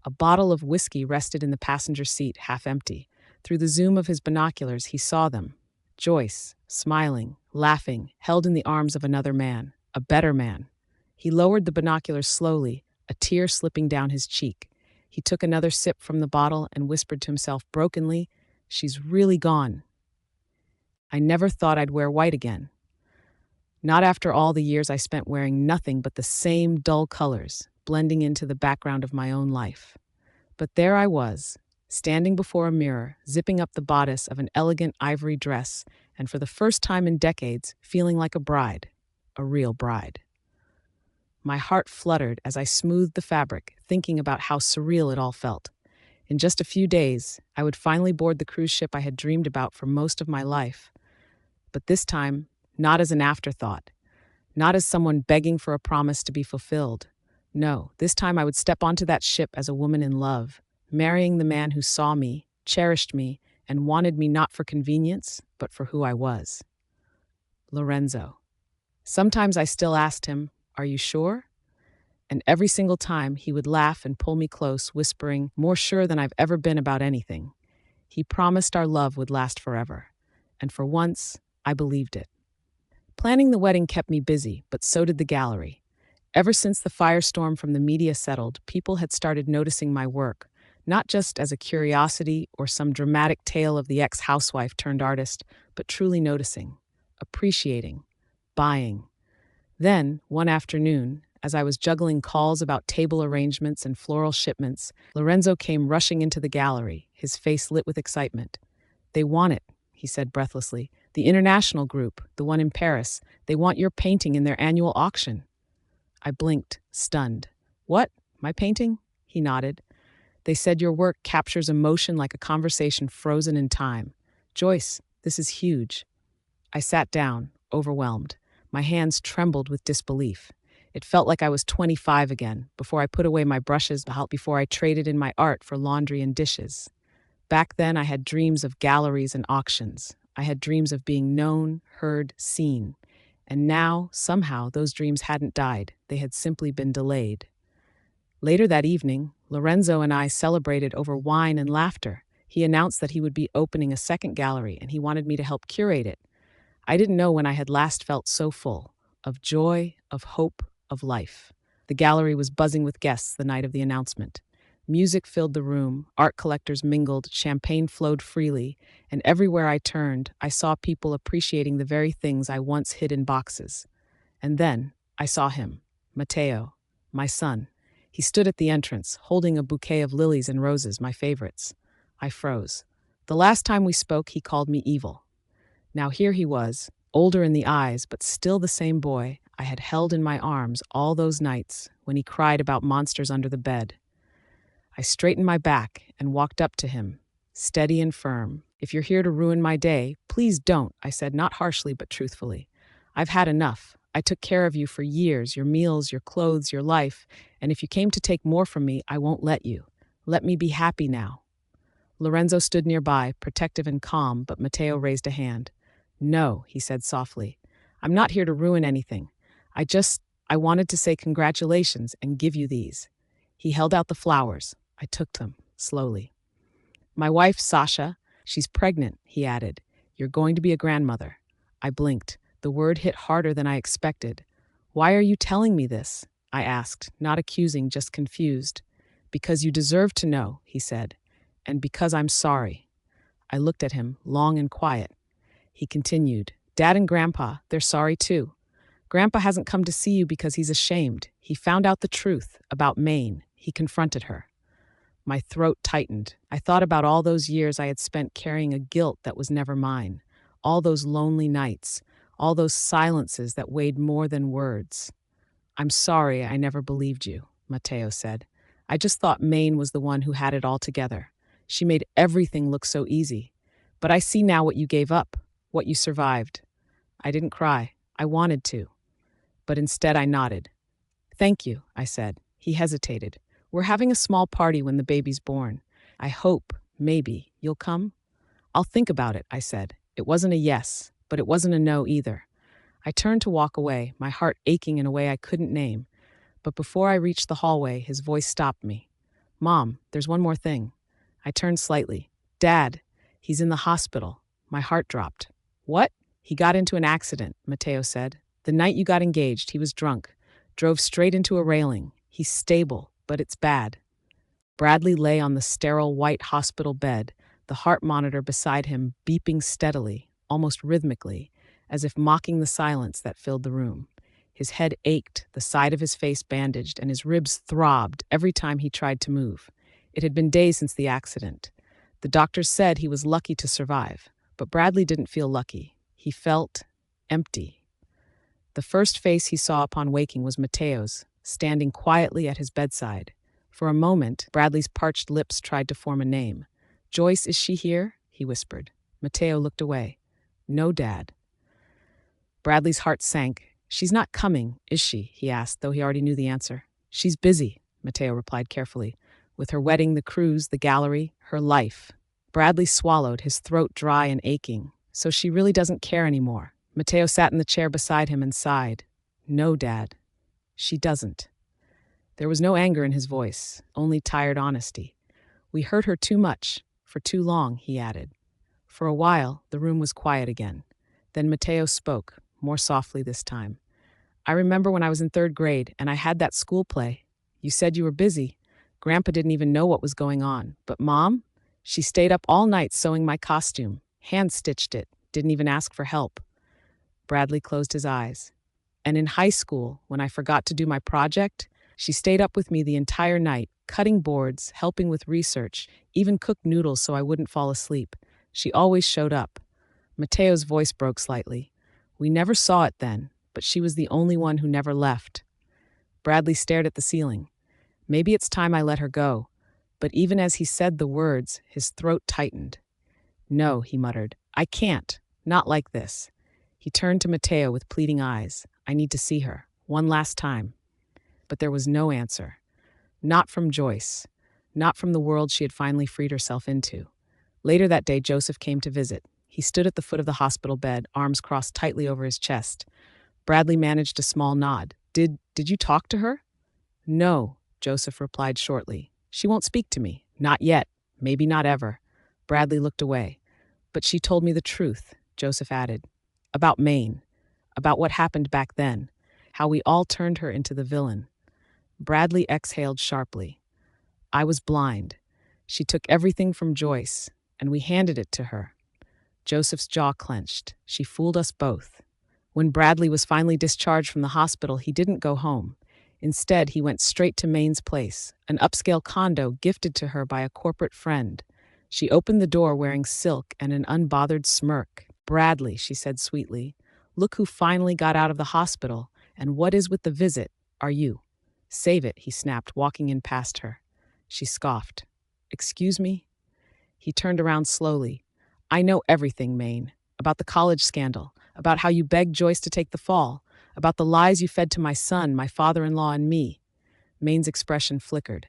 A bottle of whiskey rested in the passenger seat, half empty. Through the zoom of his binoculars, he saw them. Joyce, smiling, laughing, held in the arms of another man, a better man. He lowered the binoculars slowly, a tear slipping down his cheek. He took another sip from the bottle and whispered to himself brokenly, "She's really gone. I never thought I'd wear white again. Not after all the years I spent wearing nothing but the same dull colors, blending into the background of my own life." But there I was, standing before a mirror, zipping up the bodice of an elegant ivory dress, and for the first time in decades, feeling like a bride, a real bride. My heart fluttered as I smoothed the fabric, thinking about how surreal it all felt. In just a few days, I would finally board the cruise ship I had dreamed about for most of my life. But this time, not as an afterthought, not as someone begging for a promise to be fulfilled. No, this time I would step onto that ship as a woman in love, marrying the man who saw me, cherished me, and wanted me not for convenience, but for who I was. Lorenzo. Sometimes I still asked him, "Are you sure?" And every single time he would laugh and pull me close, whispering, "More sure than I've ever been about anything." He promised our love would last forever. And for once, I believed it. Planning the wedding kept me busy, but so did the gallery. Ever since the firestorm from the media settled, people had started noticing my work, not just as a curiosity or some dramatic tale of the ex-housewife turned artist, but truly noticing, appreciating, buying. Then, one afternoon, as I was juggling calls about table arrangements and floral shipments, Lorenzo came rushing into the gallery, his face lit with excitement. "They want it," he said breathlessly. "The international group, the one in Paris, they want your painting in their annual auction." I blinked, stunned. "What? My painting?" He nodded. "They said your work captures emotion like a conversation frozen in time. Joyce, this is huge." I sat down, overwhelmed. My hands trembled with disbelief. It felt like I was 25 again, before I put away my brushes, before I traded in my art for laundry and dishes. Back then, I had dreams of galleries and auctions. I had dreams of being known, heard, seen. And now, somehow, those dreams hadn't died. They had simply been delayed. Later that evening, Lorenzo and I celebrated over wine and laughter. He announced that he would be opening a second gallery, and he wanted me to help curate it. I didn't know when I had last felt so full, of joy, of hope, of life. The gallery was buzzing with guests the night of the announcement. Music filled the room, art collectors mingled, champagne flowed freely, and everywhere I turned, I saw people appreciating the very things I once hid in boxes. And then, I saw him, Matteo, my son. He stood at the entrance, holding a bouquet of lilies and roses, my favorites. I froze. The last time we spoke, he called me evil. Now here he was, older in the eyes, but still the same boy I had held in my arms all those nights when he cried about monsters under the bed. I straightened my back and walked up to him, steady and firm. "If you're here to ruin my day, please don't," I said, not harshly but truthfully. "I've had enough. I took care of you for years, your meals, your clothes, your life, and if you came to take more from me, I won't let you. Let me be happy now." Lorenzo stood nearby, protective and calm, but Matteo raised a hand. "No," he said softly. I'm not here to ruin anything. I wanted to say congratulations and give you these. He held out the flowers. I took them, slowly. My wife, Sasha, she's pregnant, he added. You're going to be a grandmother. I blinked. The word hit harder than I expected. Why are you telling me this? I asked, not accusing, just confused. Because you deserve to know, he said, and because I'm sorry. I looked at him, long and quiet. He continued, Dad and Grandpa, they're sorry too. Grandpa hasn't come to see you because he's ashamed. He found out the truth about Maine. He confronted her. My throat tightened. I thought about all those years I had spent carrying a guilt that was never mine, all those lonely nights, all those silences that weighed more than words. I'm sorry I never believed you, Mateo said. I just thought Maine was the one who had it all together. She made everything look so easy. But I see now what you gave up, what you survived. I didn't cry. I wanted to. But instead I nodded. Thank you, I said. He hesitated. We're having a small party when the baby's born. I hope, maybe, you'll come? I'll think about it, I said. It wasn't a yes, but it wasn't a no either. I turned to walk away, my heart aching in a way I couldn't name. But before I reached the hallway, his voice stopped me. Mom, there's one more thing. I turned slightly. Dad, he's in the hospital. My heart dropped. What? He got into an accident, Mateo said. The night you got engaged, he was drunk. Drove straight into a railing. He's stable, but it's bad. Bradley lay on the sterile white hospital bed, the heart monitor beside him beeping steadily, almost rhythmically, as if mocking the silence that filled the room. His head ached, the side of his face bandaged, and his ribs throbbed every time he tried to move. It had been days since the accident. The doctors said he was lucky to survive, but Bradley didn't feel lucky. He felt empty. The first face he saw upon waking was Mateo's, standing quietly at his bedside. For a moment, Bradley's parched lips tried to form a name. Joyce, is she here? He whispered. Mateo looked away. No, Dad. Bradley's heart sank. She's not coming, is she? He asked, though he already knew the answer. She's busy, Mateo replied carefully. With her wedding, the cruise, the gallery, her life. Bradley swallowed, his throat dry and aching. So she really doesn't care anymore. Mateo sat in the chair beside him and sighed. No, Dad. She doesn't. There was no anger in his voice, only tired honesty. We hurt her too much, for too long, he added. For a while, the room was quiet again. Then Mateo spoke, more softly this time. I remember when I was in 3rd grade and I had that school play. You said you were busy. Grandpa didn't even know what was going on. But Mom? She stayed up all night sewing my costume, hand-stitched it, didn't even ask for help. Bradley closed his eyes. And in high school, when I forgot to do my project, she stayed up with me the entire night, cutting boards, helping with research, even cooked noodles so I wouldn't fall asleep. She always showed up. Mateo's voice broke slightly. We never saw it then, but she was the only one who never left. Bradley stared at the ceiling. Maybe it's time I let her go. But even as he said the words, his throat tightened. No, he muttered. I can't. Not like this. He turned to Mateo with pleading eyes. I need to see her. One last time. But there was no answer. Not from Joyce. Not from the world she had finally freed herself into. Later that day, Joseph came to visit. He stood at the foot of the hospital bed, arms crossed tightly over his chest. Bradley managed a small nod. Did you talk to her? No, Joseph replied shortly. She won't speak to me. Not yet. Maybe not ever. Bradley looked away. But she told me the truth, Joseph added. About Maine. About what happened back then. How we all turned her into the villain. Bradley exhaled sharply. I was blind. She took everything from Joyce, and we handed it to her. Joseph's jaw clenched. She fooled us both. When Bradley was finally discharged from the hospital, he didn't go home. Instead, he went straight to Maine's place, an upscale condo gifted to her by a corporate friend. She opened the door wearing silk and an unbothered smirk. Bradley, she said sweetly, look who finally got out of the hospital, and what is with the visit, are you? Save it, he snapped, walking in past her. She scoffed. Excuse me? He turned around slowly. I know everything, Maine. About the college scandal, about how you begged Joyce to take the fall, about the lies you fed to my son, my father-in-law, and me. Maine's expression flickered.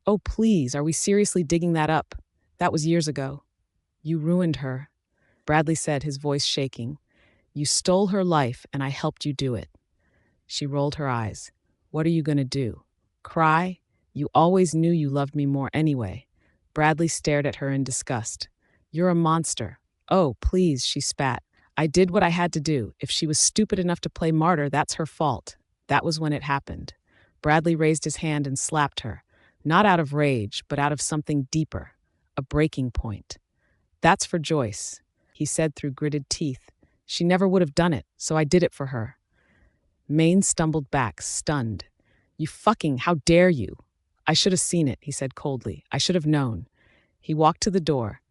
Oh, please, are we seriously digging that up? That was years ago. You ruined her, Bradley said, his voice shaking. You stole her life, and I helped you do it." She rolled her eyes. "What are you going to do? Cry? You always knew you loved me more anyway." Bradley stared at her in disgust. "You're a monster." "Oh, please," she spat. "I did what I had to do. If she was stupid enough to play martyr, that's her fault." That was when it happened. Bradley raised his hand and slapped her, not out of rage, but out of something deeper, a breaking point. "That's for Joyce," he said through gritted teeth. "She never would have done it, so I did it for her." Maine stumbled back, stunned. How dare you?" "I should have seen it," he said coldly. "I should have known." He walked to the door.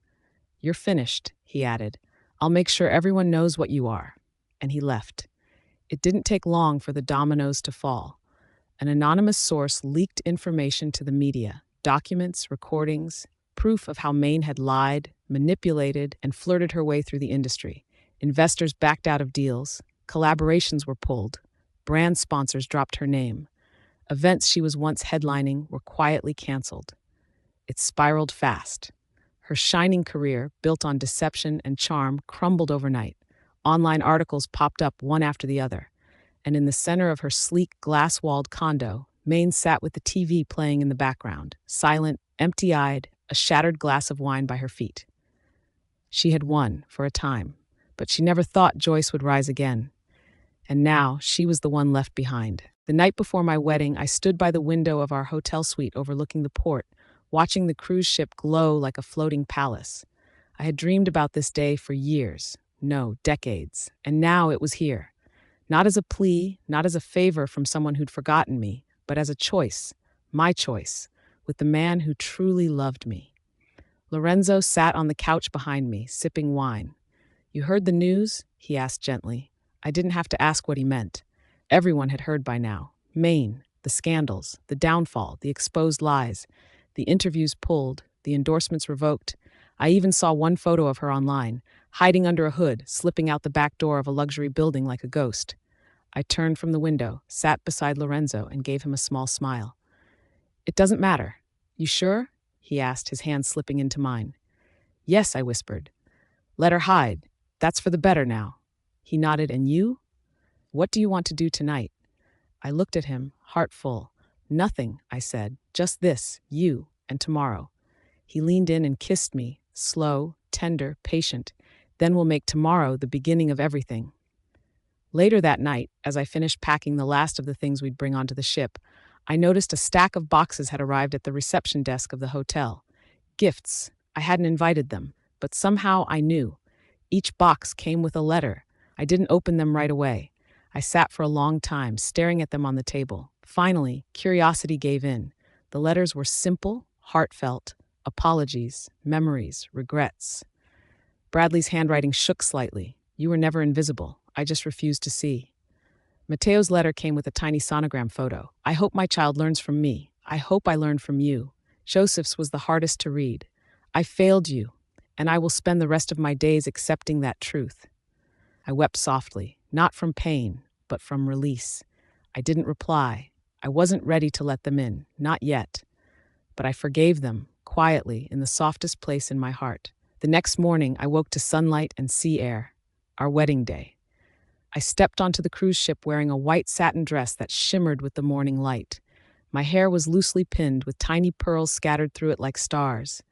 "You're finished," he added. "I'll make sure everyone knows what you are." And he left. It didn't take long for the dominoes to fall. An anonymous source leaked information to the media, documents, recordings, proof of how Maine had lied, manipulated, and flirted her way through the industry. Investors backed out of deals, collaborations were pulled, brand sponsors dropped her name. Events she was once headlining were quietly canceled. It spiraled fast. Her shining career, built on deception and charm, crumbled overnight. Online articles popped up one after the other. And in the center of her sleek, glass-walled condo, Maine sat with the TV playing in the background, silent, empty-eyed, a shattered glass of wine by her feet. She had won, for a time, but she never thought Joyce would rise again. And now she was the one left behind. The night before my wedding, I stood by the window of our hotel suite overlooking the port, watching the cruise ship glow like a floating palace. I had dreamed about this day for years, no, decades, and now it was here. Not as a plea, not as a favor from someone who'd forgotten me, but as a choice, my choice, with the man who truly loved me. Lorenzo sat on the couch behind me, sipping wine. "You heard the news?" he asked gently. I didn't have to ask what he meant. Everyone had heard by now. Maine, the scandals, the downfall, the exposed lies, the interviews pulled, the endorsements revoked. I even saw one photo of her online, hiding under a hood, slipping out the back door of a luxury building like a ghost. I turned from the window, sat beside Lorenzo, and gave him a small smile. "It doesn't matter. You sure?" he asked, his hand slipping into mine. "Yes," I whispered. "Let her hide. That's for the better now." He nodded. "And you? What do you want to do tonight?" I looked at him, heart full. "Nothing," I said. "Just this, you, and tomorrow." He leaned in and kissed me, slow, tender, patient. "Then we'll make tomorrow the beginning of everything." Later that night, as I finished packing the last of the things we'd bring onto the ship, I noticed a stack of boxes had arrived at the reception desk of the hotel. Gifts. I hadn't invited them, but somehow I knew. Each box came with a letter. I didn't open them right away. I sat for a long time, staring at them on the table. Finally, curiosity gave in. The letters were simple, heartfelt, apologies, memories, regrets. Bradley's handwriting shook slightly. "You were never invisible. I just refused to see." Mateo's letter came with a tiny sonogram photo. "I hope my child learns from me. I hope I learn from you." Joseph's was the hardest to read. "I failed you, and I will spend the rest of my days accepting that truth." I wept softly, not from pain, but from release. I didn't reply. I wasn't ready to let them in, not yet. But I forgave them, quietly, in the softest place in my heart. The next morning, I woke to sunlight and sea air. Our wedding day. I stepped onto the cruise ship wearing a white satin dress that shimmered with the morning light. My hair was loosely pinned with tiny pearls scattered through it like stars.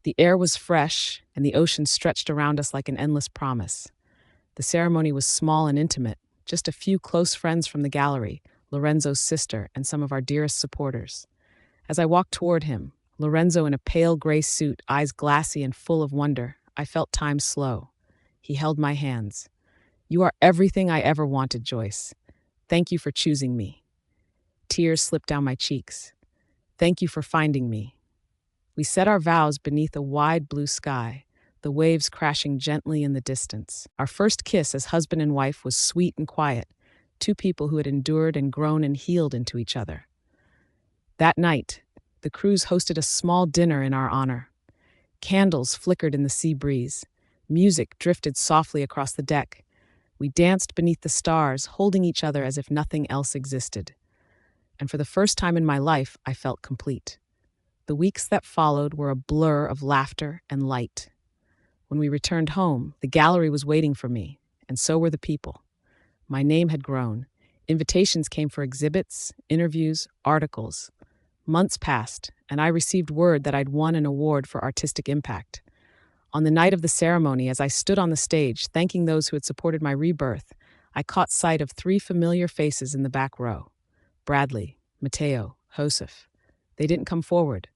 The air was fresh, and the ocean stretched around us like an endless promise. The ceremony was small and intimate, just a few close friends from the gallery, Lorenzo's sister, and some of our dearest supporters. As I walked toward him, Lorenzo in a pale gray suit, eyes glassy and full of wonder, I felt time slow. He held my hands. "You are everything I ever wanted, Joyce. Thank you for choosing me." Tears slipped down my cheeks. "Thank you for finding me." We said our vows beneath a wide blue sky, the waves crashing gently in the distance. Our first kiss as husband and wife was sweet and quiet, two people who had endured and grown and healed into each other. That night, the cruise hosted a small dinner in our honor. Candles flickered in the sea breeze. Music drifted softly across the deck. We danced beneath the stars, holding each other as if nothing else existed. And for the first time in my life, I felt complete. The weeks that followed were a blur of laughter and light. When we returned home, the gallery was waiting for me, and so were the people. My name had grown. Invitations came for exhibits, interviews, articles. Months passed, and I received word that I'd won an award for artistic impact. On the night of the ceremony, as I stood on the stage, thanking those who had supported my rebirth, I caught sight of 3 familiar faces in the back row. Bradley, Mateo, Joseph. They didn't come forward.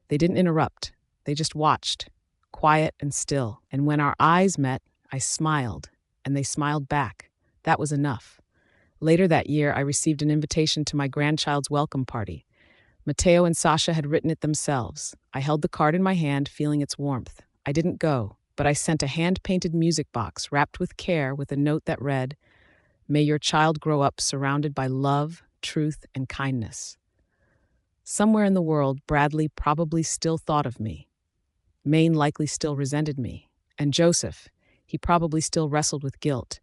They didn't interrupt. They just watched, quiet and still. And when our eyes met, I smiled, and they smiled back. That was enough. Later that year, I received an invitation to my grandchild's welcome party. Mateo and Sasha had written it themselves. I held the card in my hand, feeling its warmth. I didn't go, but I sent a hand-painted music box wrapped with care with a note that read, "May your child grow up surrounded by love, truth, and kindness." Somewhere in the world, Bradley probably still thought of me. Maine likely still resented me. And Joseph, he probably still wrestled with guilt.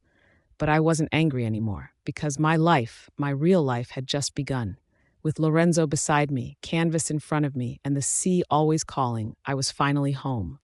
But I wasn't angry anymore, because my life, my real life, had just begun. With Lorenzo beside me, canvas in front of me, and the sea always calling, I was finally home.